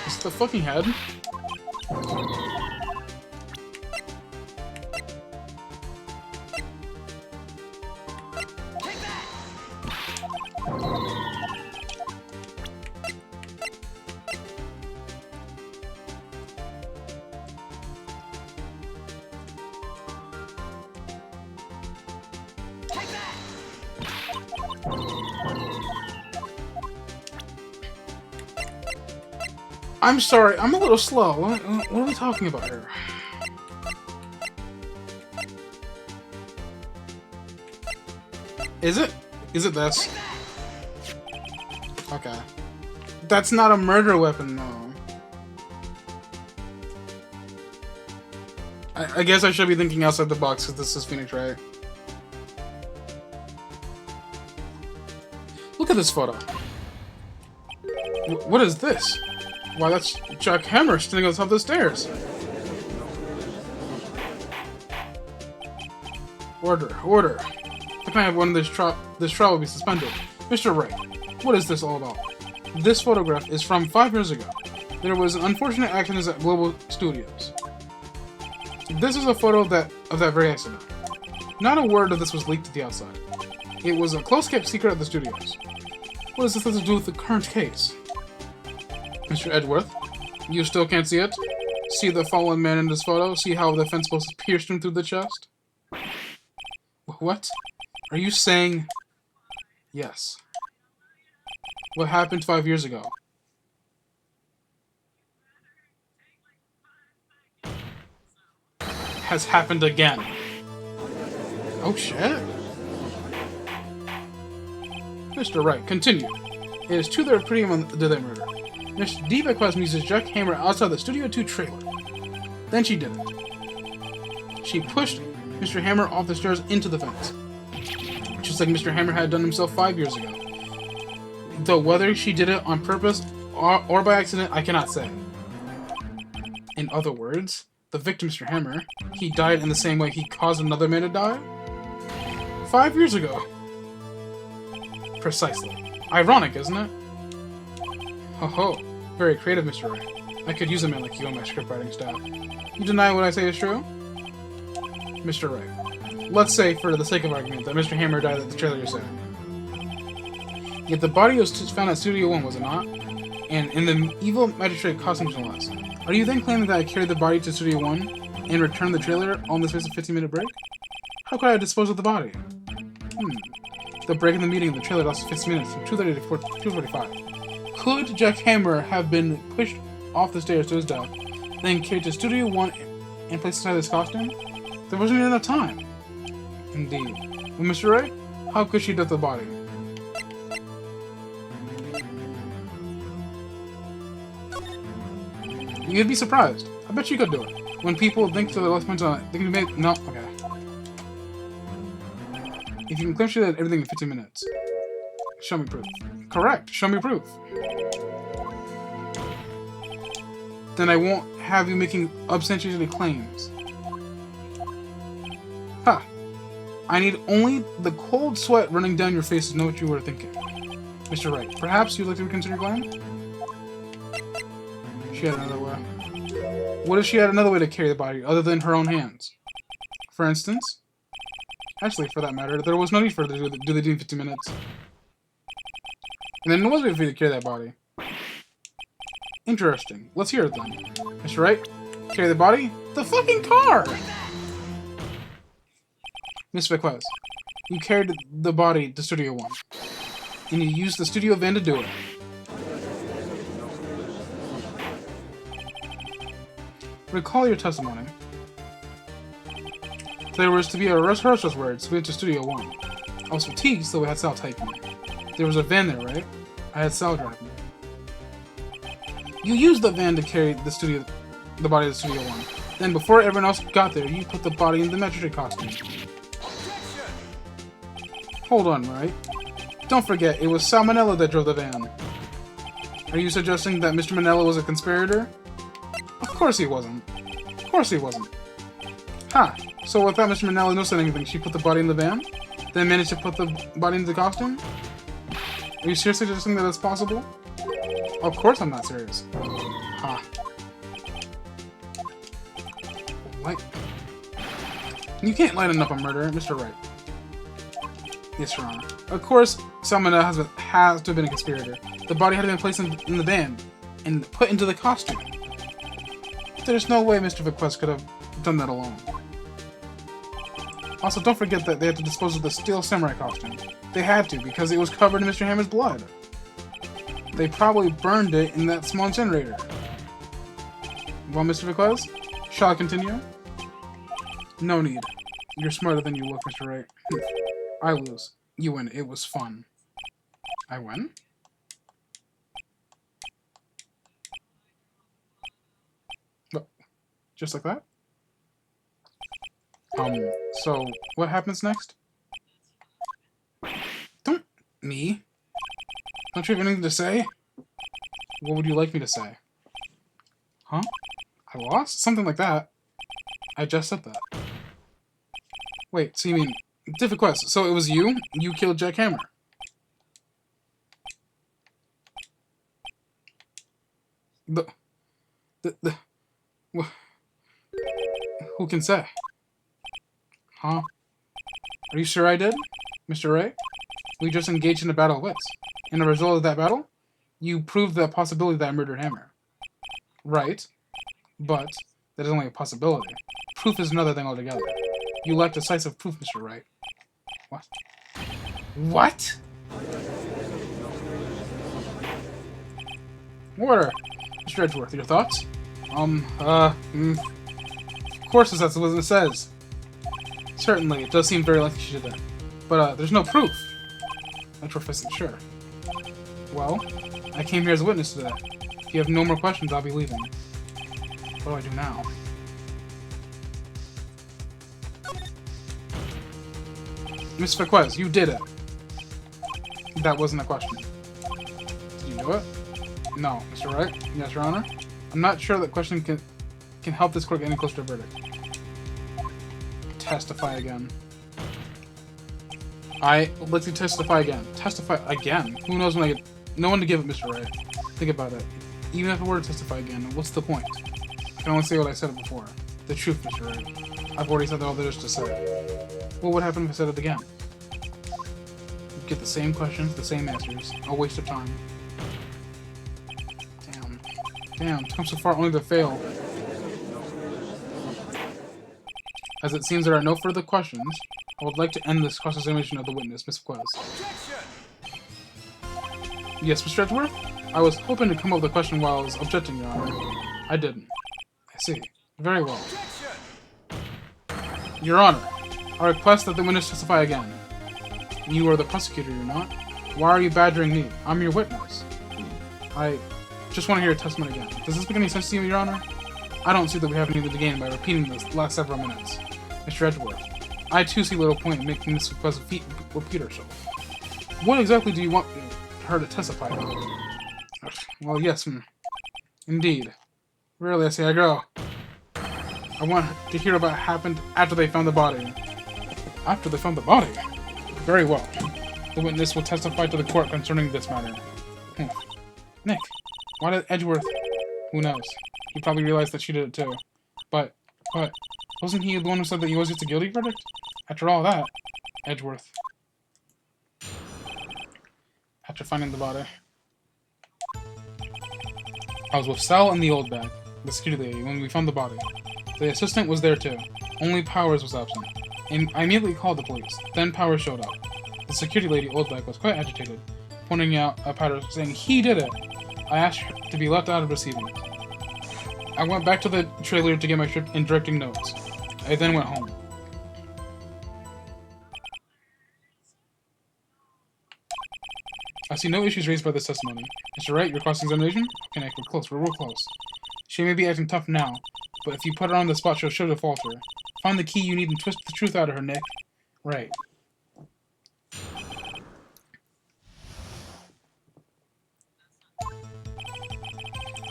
Is it the fucking head? I'm sorry, I'm a little slow. What are we talking about here? Is it? Is it this? Okay. That's not a murder weapon, though. I guess I should be thinking outside the box, because this is Phoenix, right? Look at this photo. What is this? Why, that's Jack Hammer standing on top of the stairs. Order, order. The kind of one this trial will be suspended. Mr. Wright, what is this all about? This photograph is from 5 years ago. There was an unfortunate accident at Global Studios. This is a photo of that very accident. Not a word of this was leaked to the outside. It was a close-kept secret at the studios. What does this have to do with the current case? Mr. Edgeworth, you still can't see it? See the fallen man in this photo? See how the fence post pierced him through the chest? What? Are you saying... Yes. What happened 5 years ago? Has happened again. Oh shit. Mr. Wright, continue. It is true they're pretty on the murder. Mr. Diva Quest uses Jack Hammer outside the Studio 2 trailer. Then she did it. She pushed Mr. Hammer off the stairs into the fence. Just like Mr. Hammer had done himself 5 years ago. Though whether she did it on purpose or by accident, I cannot say. In other words, the victim, Mr. Hammer, he died in the same way he caused another man to die? 5 years ago. Precisely. Ironic, isn't it? Ho ho. Very creative, Mr. Wright. I could use a man like you on my scriptwriting staff. You deny what I say is true? Mr. Wright. Let's say, for the sake of argument, that Mr. Hammer died at the trailer you're saying. Yet the body was found at Studio 1, was it not? And in the evil magistrate costumes no less. Are you then claiming that I carried the body to Studio 1 and returned the trailer on the space of 15-minute break? How could I dispose of the body? The break in the meeting of the trailer lasted 15 minutes, from 2:30 to 2:45. Could Jack Hammer have been pushed off the stairs to his death, then carried to Studio 1 and placed inside his costume? There wasn't enough time. Indeed. Well, Mr. Wright, how could she death the body? You'd be surprised. I bet you could do it. When people think to their left points on it, they can make... No, okay. If you can clear that everything in 15 minutes. Show me proof. Correct. Show me proof. Then I won't have you making substantiated claims. Ha! I need only the cold sweat running down your face to know what you were thinking. Mr. Wright, perhaps you'd like to reconsider your plan? She had another way. What if she had another way to carry the body other than her own hands? For instance? Actually, for that matter, there was no need for her to do the deed in 15 minutes. And then there was a way for you to carry that body. Interesting. Let's hear it then. Mr. Wright, carry the body? The fucking car! Miss Vequez, you carried the body to Studio 1. And you used the studio van to do it. Recall your testimony. There was to be a rehearsal words, so we went to Studio 1. I was fatigued, so we had Sal take me. There was a van there, right? I had Sal drive me. You used the van to carry the body to Studio 1. Then, before everyone else got there, you put the body in the magistrate costume. Hold on, right? Don't forget, it was Salmonella that drove the van. Are you suggesting that Mr. Manella was a conspirator? Of course he wasn't. Of course he wasn't. Ha! So without Mr. Manella noticing anything, she put the body in the van? Then managed to put the body into the costume? Are you seriously suggesting that it's possible? Of course I'm not serious. Ha. Like... You can't lighten up a murder, Mr. Wright. Yes, Your Honor. Of course, Salmonella has to have been a conspirator. The body had been placed in the van and put into the costume. There's no way Mr. Vequez could have done that alone. Also, don't forget that they had to dispose of the steel samurai costume. They had to, because it was covered in Mr. Hammer's blood. They probably burned it in that small incinerator. Well, Mr. Vequez, shall I continue? No need. You're smarter than you look, Mr. Wright. I lose. You win. It was fun. I win? Oh, just like that? So, what happens next? Don't... Me? Don't you have anything to say? What would you like me to say? Huh? I lost? Something like that. I just said that. Wait, so you mean... Different quest. So it was you? You killed Jack Hammer. Who can say? Huh? Are you sure I did, Mr. Wright? We just engaged in a battle of wits. And the result of that battle? You proved the possibility that I murdered Hammer. Right. But that is only a possibility. Proof is another thing altogether. You lack decisive proof, Mr. Wright. What? What? Order. Mr. Edgeworth, your thoughts? Of course that's what it says. Certainly, it does seem very likely she did that. But, there's no proof. Edgeworth isn't sure. Well, I came here as a witness to that. If you have no more questions, I'll be leaving. What do I do now? Miss Vequez, you did it. That wasn't a question. Did you do it? No, Mr. Wright. Yes, Your Honor. I'm not sure that question can help this court get any closer to a verdict. Testify again. I would like to testify again. Testify again? Who knows when I get... No one to give it, Mr. Wright. Think about it. Even if I were to testify again, what's the point? I can only say what I said before. The truth, Mr. Wright. I've already said all there is to say. What would happen if I said it again? You'd get the same questions, the same answers. A waste of time. Damn. Damn, to come so far only to fail. As it seems there are no further questions, I would like to end this cross-examination of the witness, Miss Vequez. Yes, Mr. Edgeworth? I was hoping to come up with a question while I was objecting, Your Honor. I didn't. I see. Very well. Your Honor, I request that the witness testify again. You are the prosecutor, you're not? Why are you badgering me? I'm your witness. I just want to hear your testimony again. Does this make any sense to you, Your Honor? I don't see that we have anything to gain by repeating this last several minutes. Mr. Edgeworth, I too see little point in making Miss Vequez repeat herself. What exactly do you want her to testify about? Well, yes, indeed. Really, I say I go. I want to hear about what happened after they found the body. After they found the body? Very well. The witness will testify to the court concerning this matter. Nick, why did Edgeworth... Who knows? He probably realized that she did it too. But, wasn't he the one who said that he was just a guilty verdict? After all that, Edgeworth. After finding the body. I was with Sal and the old bag, the security lady, when we found the body. The assistant was there too. Only Powers was absent. And I immediately called the police. Then Powers showed up. The security lady, old bag, was quite agitated, pointing out at Powers, saying he did it. I asked her to be left out of receiving. I went back to the trailer to get my script and directing notes. I then went home. I see no issues raised by this testimony. Mr. Wright, your cross-examination? Okay, Nick, we're close. We're real close. She may be acting tough now, but if you put her on the spot, she'll sure to falter. Find the key you need and twist the truth out of her, Nick. Right.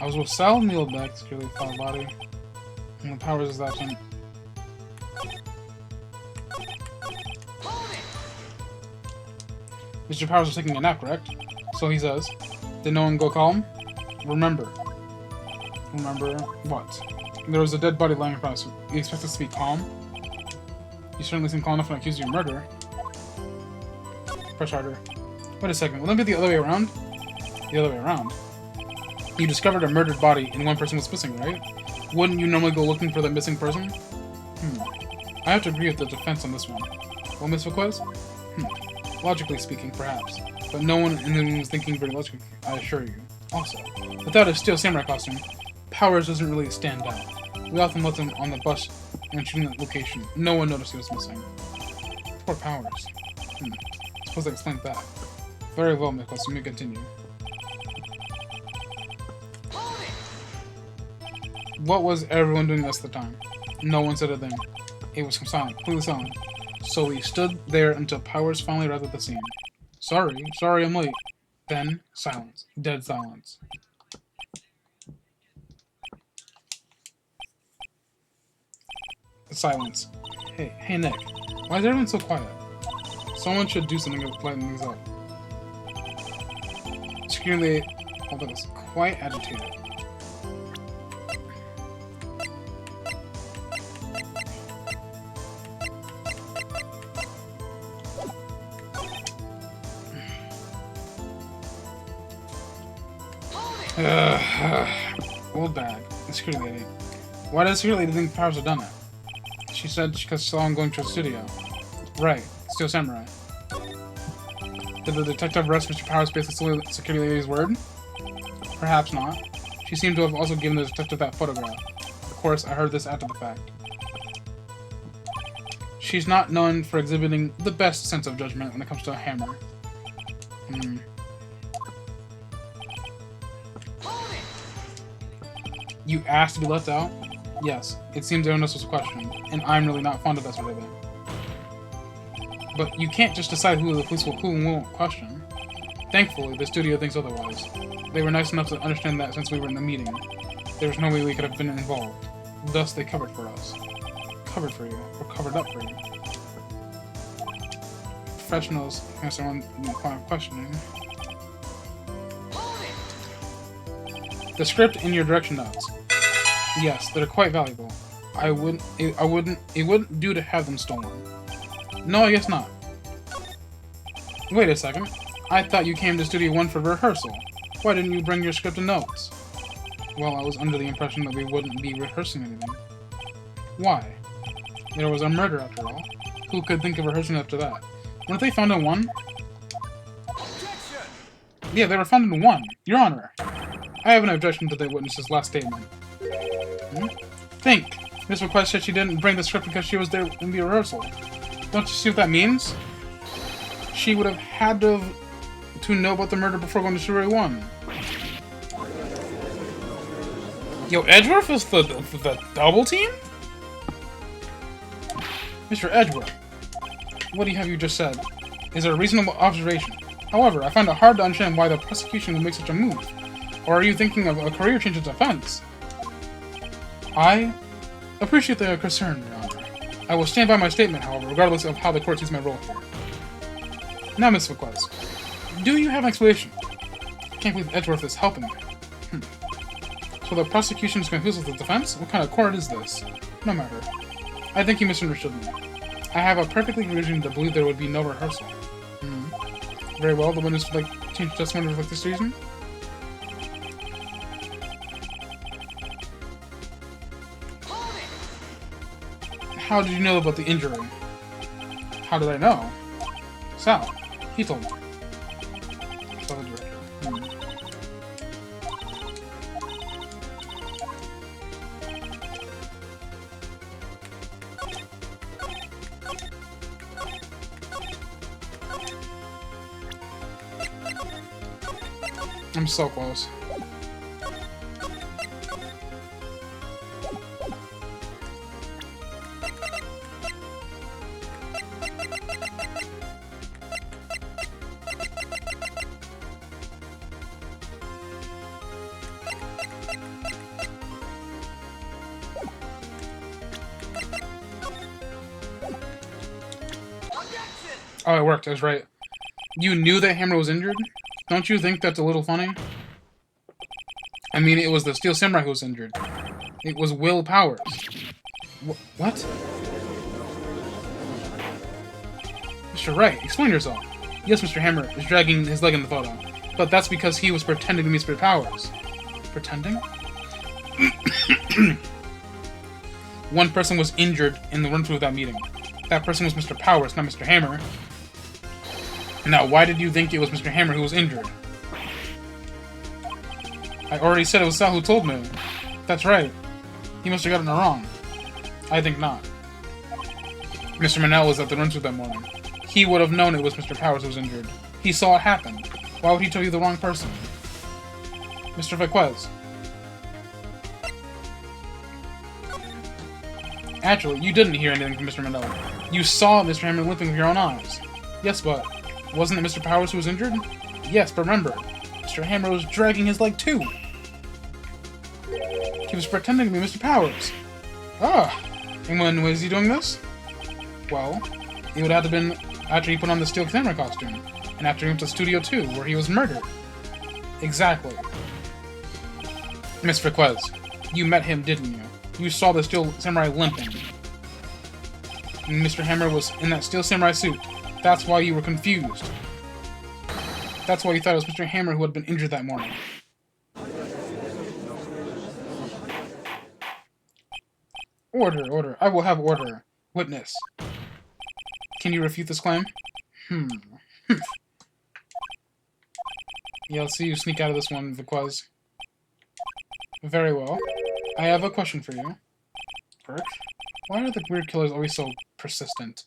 I was with Sal and the old bag, securely found body. And the Powers is absent. Mr. Powers was taking a nap, correct? So he says. Did no one go call him? Remember. Remember what? There was a dead body lying in front of us. You expect us to be calm? You certainly seem calm enough when I accuse you of murder. Press harder. Wait a second, wouldn't it be the other way around? The other way around? You discovered a murdered body and one person was missing, right? Wouldn't you normally go looking for the missing person? I have to agree with the defense on this one. What, Miss Vaquez? Logically speaking, perhaps. But no one in the room was thinking very logically, I assure you. Also, without a steel samurai costume, Powers doesn't really stand out. We often left him on the bus when shooting that location. No one noticed he was missing. Poor Powers. Suppose I explained that. Very well, Miss Vaquez, let me continue. What was everyone doing at the time? No one said a thing. It was silent, completely silent. So we stood there until Powers finally arrived at the scene. Sorry I'm late. Then, silence. Dead silence. Silence. Hey Nick. Why is everyone so quiet? Someone should do something to lighten things up. Securely, although was quite agitated. Old bag. The security lady. Why does the security lady think Powers had done it? She said because she saw him going to a studio. Right. Steel Samurai. Did the detective arrest Mr. Powers based on the security lady's word? Perhaps not. She seemed to have also given the detective that photograph. Of course, I heard this after the fact. She's not known for exhibiting the best sense of judgment when it comes to a hammer. You asked to be left out? Yes, it seems everyone else was questioned, and I'm really not fond of that sort of thing. But you can't just decide who the police will who and won't question. Thankfully, the studio thinks otherwise. They were nice enough to understand that since we were in the meeting. There was no way we could have been involved. Thus, they covered for us. Covered for you, or covered up for you. Professionals answer one questioning. The script and your direction notes. Yes, they're quite valuable. It wouldn't do to have them stolen. No, I guess not. Wait a second. I thought you came to Studio 1 for rehearsal. Why didn't you bring your script and notes? Well, I was under the impression that we wouldn't be rehearsing anything. Why? There was a murder after all. Who could think of rehearsing after that? Weren't they found in 1? Yeah, they were found in 1. Your Honor. I have an objection to the witness's last statement. Think! Miss Request said she didn't bring the script because she was there in the rehearsal. Don't you see what that means? She would have had to know about the murder before going to Studio 1. Yo, Edgeworth is the double team? Mr. Edgeworth, what do you have you just said? Is a reasonable observation. However, I find it hard to understand why the prosecution would make such a move. Or are you thinking of a career change in defense? I appreciate the concern, Your Honor. I will stand by my statement, however, regardless of how the court sees my role here. Now, Miss Vequez, do you have an explanation? Can't believe Edgeworth is helping me. So the prosecution is confused with the defense? What kind of court is this? No matter. I think you misunderstood me. I have a perfectly good reason to believe there would be no rehearsal. Very well, the witness would like change testimony to reflect this reason? How did you know about the injury? How did I know? Sal. He told me. So the director. I'm so close. Oh, it worked. I was right. You knew that Hammer was injured? Don't you think that's a little funny? I mean, it was the Steel Samurai who was injured. It was Will Powers. What? Mr. Wright, explain yourself. Yes, Mr. Hammer is dragging his leg in the photo, but that's because he was pretending to be Mr. Powers. Pretending? One person was injured in the run-through of that meeting. That person was Mr. Powers, not Mr. Hammer. Now, why did you think it was Mr. Hammer who was injured? I already said it was Sal who told me. That's right. He must have gotten it wrong. I think not. Mr. Manel was at the run-through that morning. He would have known it was Mr. Powers who was injured. He saw it happen. Why would he tell you the wrong person? Mr. Vequez. Actually, you didn't hear anything from Mr. Manel. You saw Mr. Hammer limping with your own eyes. Yes, but wasn't it Mr. Powers who was injured? Yes, but remember, Mr. Hammer was dragging his leg too. He was pretending to be Mr. Powers. Ah, and when was he doing this? Well, it would have to been after he put on the Steel Samurai costume, and after he went to Studio 2, where he was murdered. Exactly. Miss Vequez, you met him, didn't you? You saw the Steel Samurai limping. And Mr. Hammer was in that Steel Samurai suit. That's why you were confused. That's why you thought it was Mr. Hammer who had been injured that morning. Order, order. I will have order. Witness. Can you refute this claim? Yeah, let's see you sneak out of this one, Vequez. Very well. I have a question for you. Perk? Why are the weird killers always so persistent?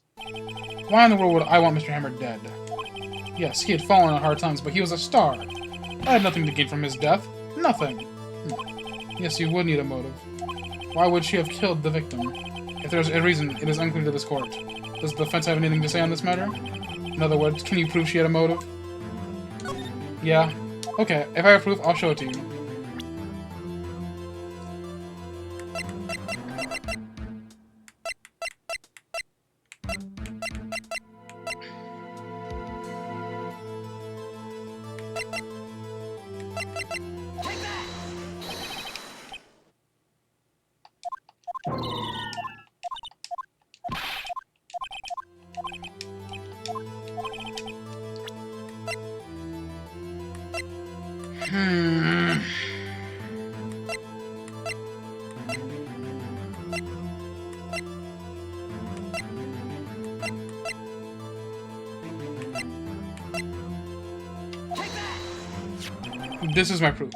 Why in the world would I want Mr. Hammer dead? Yes, he had fallen on hard times, but he was a star. I had nothing to gain from his death. Nothing. Yes, you would need a motive. Why would she have killed the victim? If there's a reason, it is unclear to this court. Does the defense have anything to say on this matter? In other words, can you prove she had a motive? Yeah. Okay, if I have proof, I'll show it to you. This is my proof.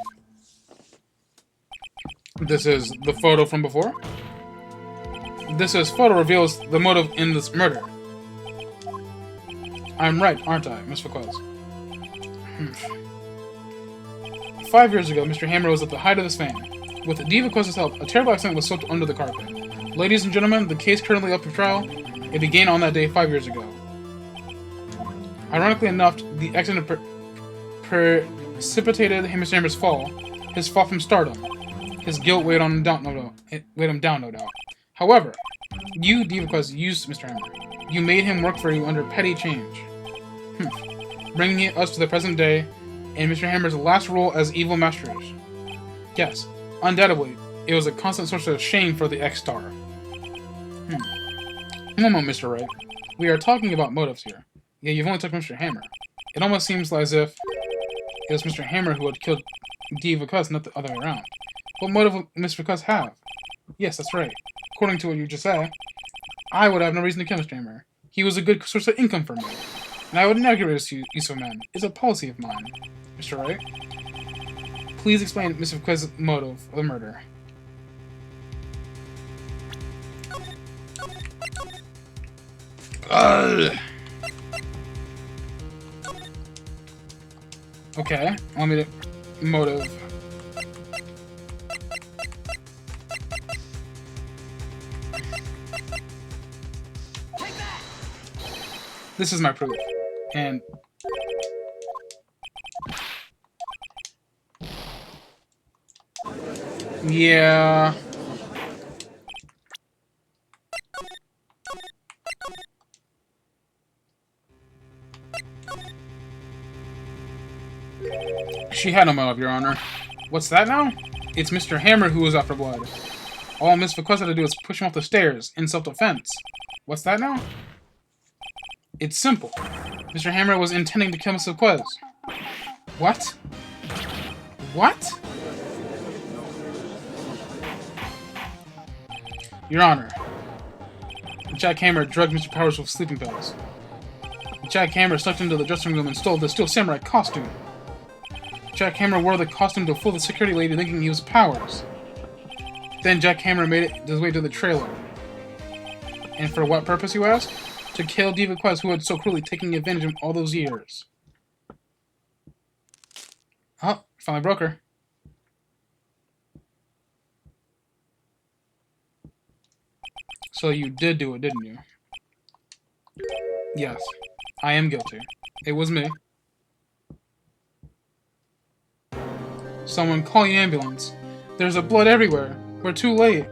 This is the photo from before. This photo reveals the motive in this murder. I'm right, aren't I, Miss Vequez? 5 years ago, Mr. Hammer was at the height of his fame. With D. Vequez's help, a terrible accident was swept under the carpet. Ladies and gentlemen, the case currently up for trial. It began on that day 5 years ago. Ironically enough, the accident precipitated Mr. Hammer's fall. His fall from stardom. His guilt weighed him down, no doubt. However, you, D. Vequez, used Mr. Hammer. You made him work for you under petty change. Bringing us to the present day in Mr. Hammer's last role as evil masters. Yes, undoubtedly, it was a constant source of shame for the X-Star. One moment, Mr. Wright. We are talking about motives here. Yeah, you've only took Mr. Hammer. It almost seems as if it was Mr. Hammer who had killed Diva Cuss, not the other way around. What motive would Mr. Cuss have? Yes, that's right. According to what you just said, I would have no reason to kill Mr. Hammer. He was a good source of income for me, and I would never get rid of useful men. It's a policy of mine. Mr. Wright, please explain Mr. Cuss's motive of the murder. Okay, want me to motive. This is my proof, and yeah. She had no motive, Your Honor. What's that now? It's Mr. Hammer who was after blood. All Miss Vaquez had to do was push him off the stairs in self-defense. What's that now? It's simple. Mr. Hammer was intending to kill Miss Vaquez. What? What? Your Honor, Jack Hammer drugged Mr. Powers with sleeping pills. Jack Hammer snuck into the dressing room and stole the Steel Samurai costume. Jack Hammer wore the costume to fool the security lady thinking he was Powers. Then Jack Hammer made his way to the trailer. And for what purpose, you ask? To kill Diva Quest, who had so cruelly taken advantage of him all those years. Oh, finally broke her. So you did do it, didn't you? Yes, I am guilty. It was me. Someone call the ambulance. There's a blood everywhere. We're too late.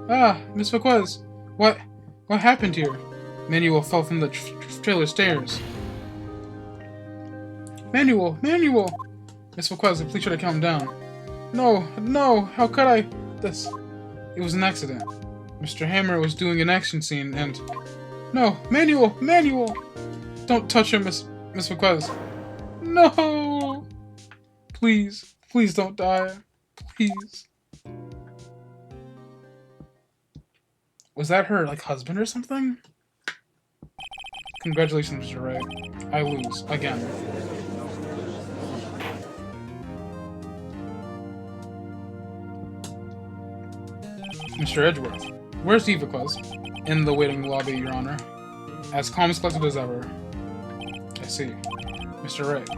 Ah, Miss Vaquez. What happened here? Manuel fell from the trailer stairs. Manuel! Miss Vaquez, please try to calm down. No, how could I? It was an accident. Mr. Hammer was doing an action scene and... No, Manuel! Don't touch him, Miss Vaquez. No! Please don't die. Please. Was that her, husband or something? Congratulations, Mr. Wright. I lose. Again. Mr. Edgeworth. Where's Diva Quest? In the waiting lobby, Your Honor. As calm and collected as ever. I see. Mr. Wright.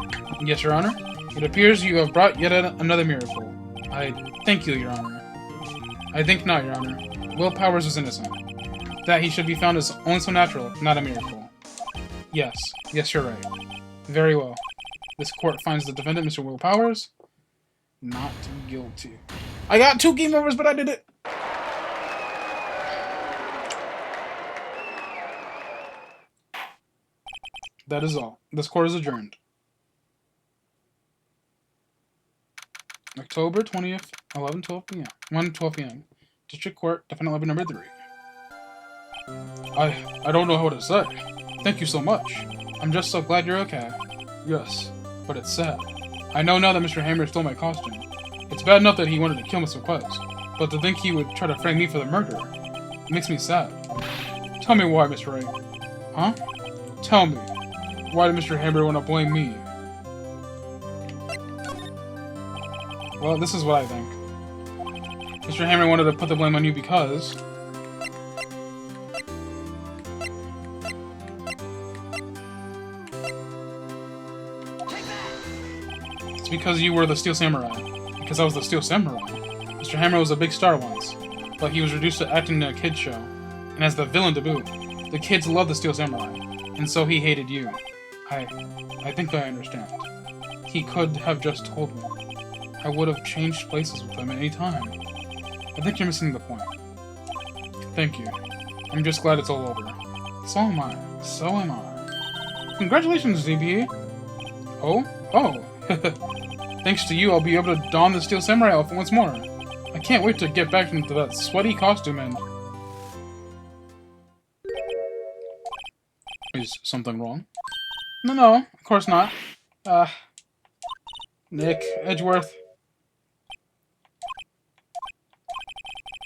Yes, Your Honor? It appears you have brought yet another miracle. I thank you, Your Honor. I think not, Your Honor. Will Powers was innocent. That he should be found is only so natural, not a miracle. Yes, you're right. Very well. This court finds the defendant, Mr. Will Powers, not guilty. I got 2 game overs, but I did it! That is all. This court is adjourned. October 20th, 11:12 p.m. 1:12 p.m. District Court, Defendant Lobby number 3. I don't know what to say. Thank you so much. I'm just so glad you're okay. Yes, but it's sad. I know now that Mr. Hammer stole my costume. It's bad enough that he wanted to kill Mr. Quez, but to think he would try to frame me for the murder makes me sad. Tell me why, Mr. Wright. Huh? Tell me. Why did Mr. Hammer want to blame me? Well, this is what I think. Mr. Hammer wanted to put the blame on you because... It's because you were the Steel Samurai. Because I was the Steel Samurai. Mr. Hammer was a big star once, but he was reduced to acting in a kid's show. And as the villain to boot, the kids loved the Steel Samurai, and so he hated you. I think I understand. He could have just told me. I would have changed places with him at any time. I think you're missing the point. Thank you. I'm just glad it's all over. So am I. Congratulations, ZB. Oh? Oh. Thanks to you, I'll be able to don the Steel Samurai outfit once more. I can't wait to get back into that sweaty costume and... Is something wrong? No, of course not. Nick, Edgeworth.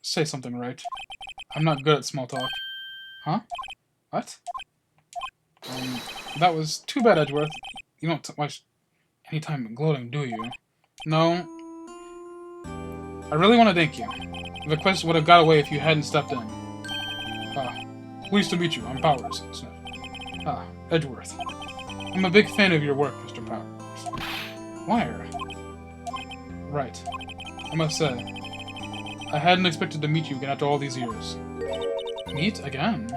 Say something right. I'm not good at small talk. Huh? What? That was too bad, Edgeworth. You don't waste any time gloating, do you? No. I really want to thank you. The quest would have got away if you hadn't stepped in. Pleased to meet you. I'm Powers. Sniff. Edgeworth. I'm a big fan of your work, Mr. Powers. Wire. Right. I must say, I hadn't expected to meet you again after all these years. Meet again?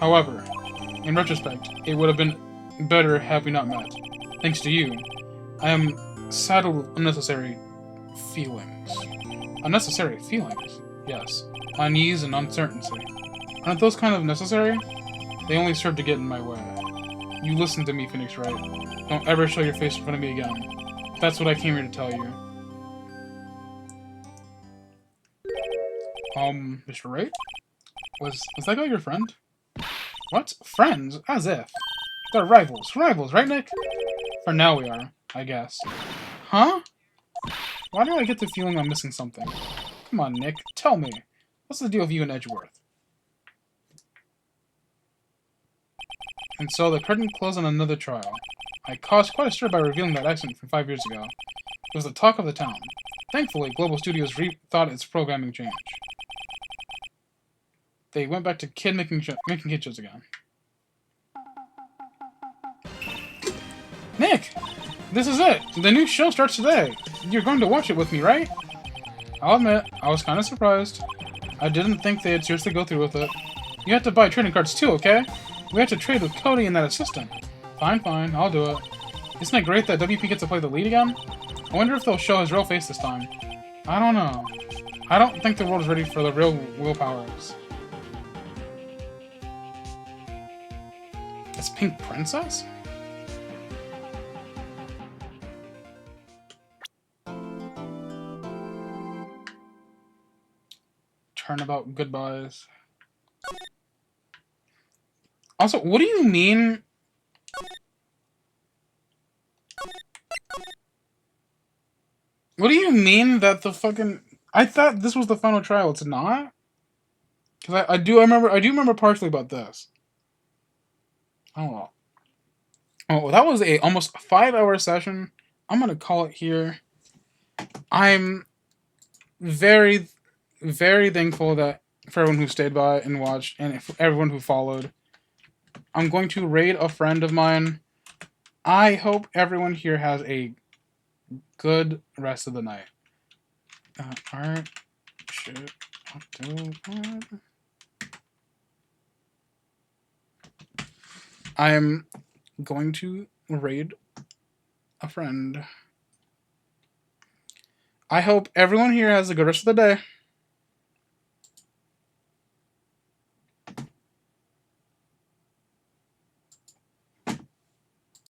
However, in retrospect, it would have been better had we not met. Thanks to you, I am saddled with unnecessary feelings. Unnecessary feelings? Yes. Unease and uncertainty. Aren't those kind of necessary? They only serve to get in my way. You listen to me, Phoenix Wright. Don't ever show your face in front of me again. That's what I came here to tell you. Mr. Wright? Was that guy your friend? What? Friends? As if. They're rivals. Rivals, right, Nick? For now we are, I guess. Huh? Why do I get the feeling I'm missing something? Come on, Nick. Tell me. What's the deal with you and Edgeworth? And so the curtain closed on another trial. I caused quite a stir by revealing that accident from 5 years ago. It was the talk of the town. Thankfully, Global Studios rethought its programming change. They went back to making kid shows again. Nick! This is it! The new show starts today! You're going to watch it with me, right? I'll admit, I was kind of surprised. I didn't think they'd seriously go through with it. You have to buy trading cards too, okay? We have to trade with Cody and that assistant. Fine, I'll do it. Isn't it great that WP gets to play the lead again? I wonder if they'll show his real face this time. I don't know. I don't think the world is ready for the real Will Powers. It's Pink Princess? Turnabout goodbyes. Also, what do you mean? What do you mean that the fucking... I thought this was the final trial. It's not? Because I do remember partially about this. Oh, well, that was a almost 5-hour session. I'm gonna call it here. I'm very, very thankful that for everyone who stayed by and watched, and for everyone who followed. I'm going to raid a friend of mine. I hope everyone here has a good rest of the night. Art should do that. I'm going to raid a friend. I hope everyone here has a good rest of the day.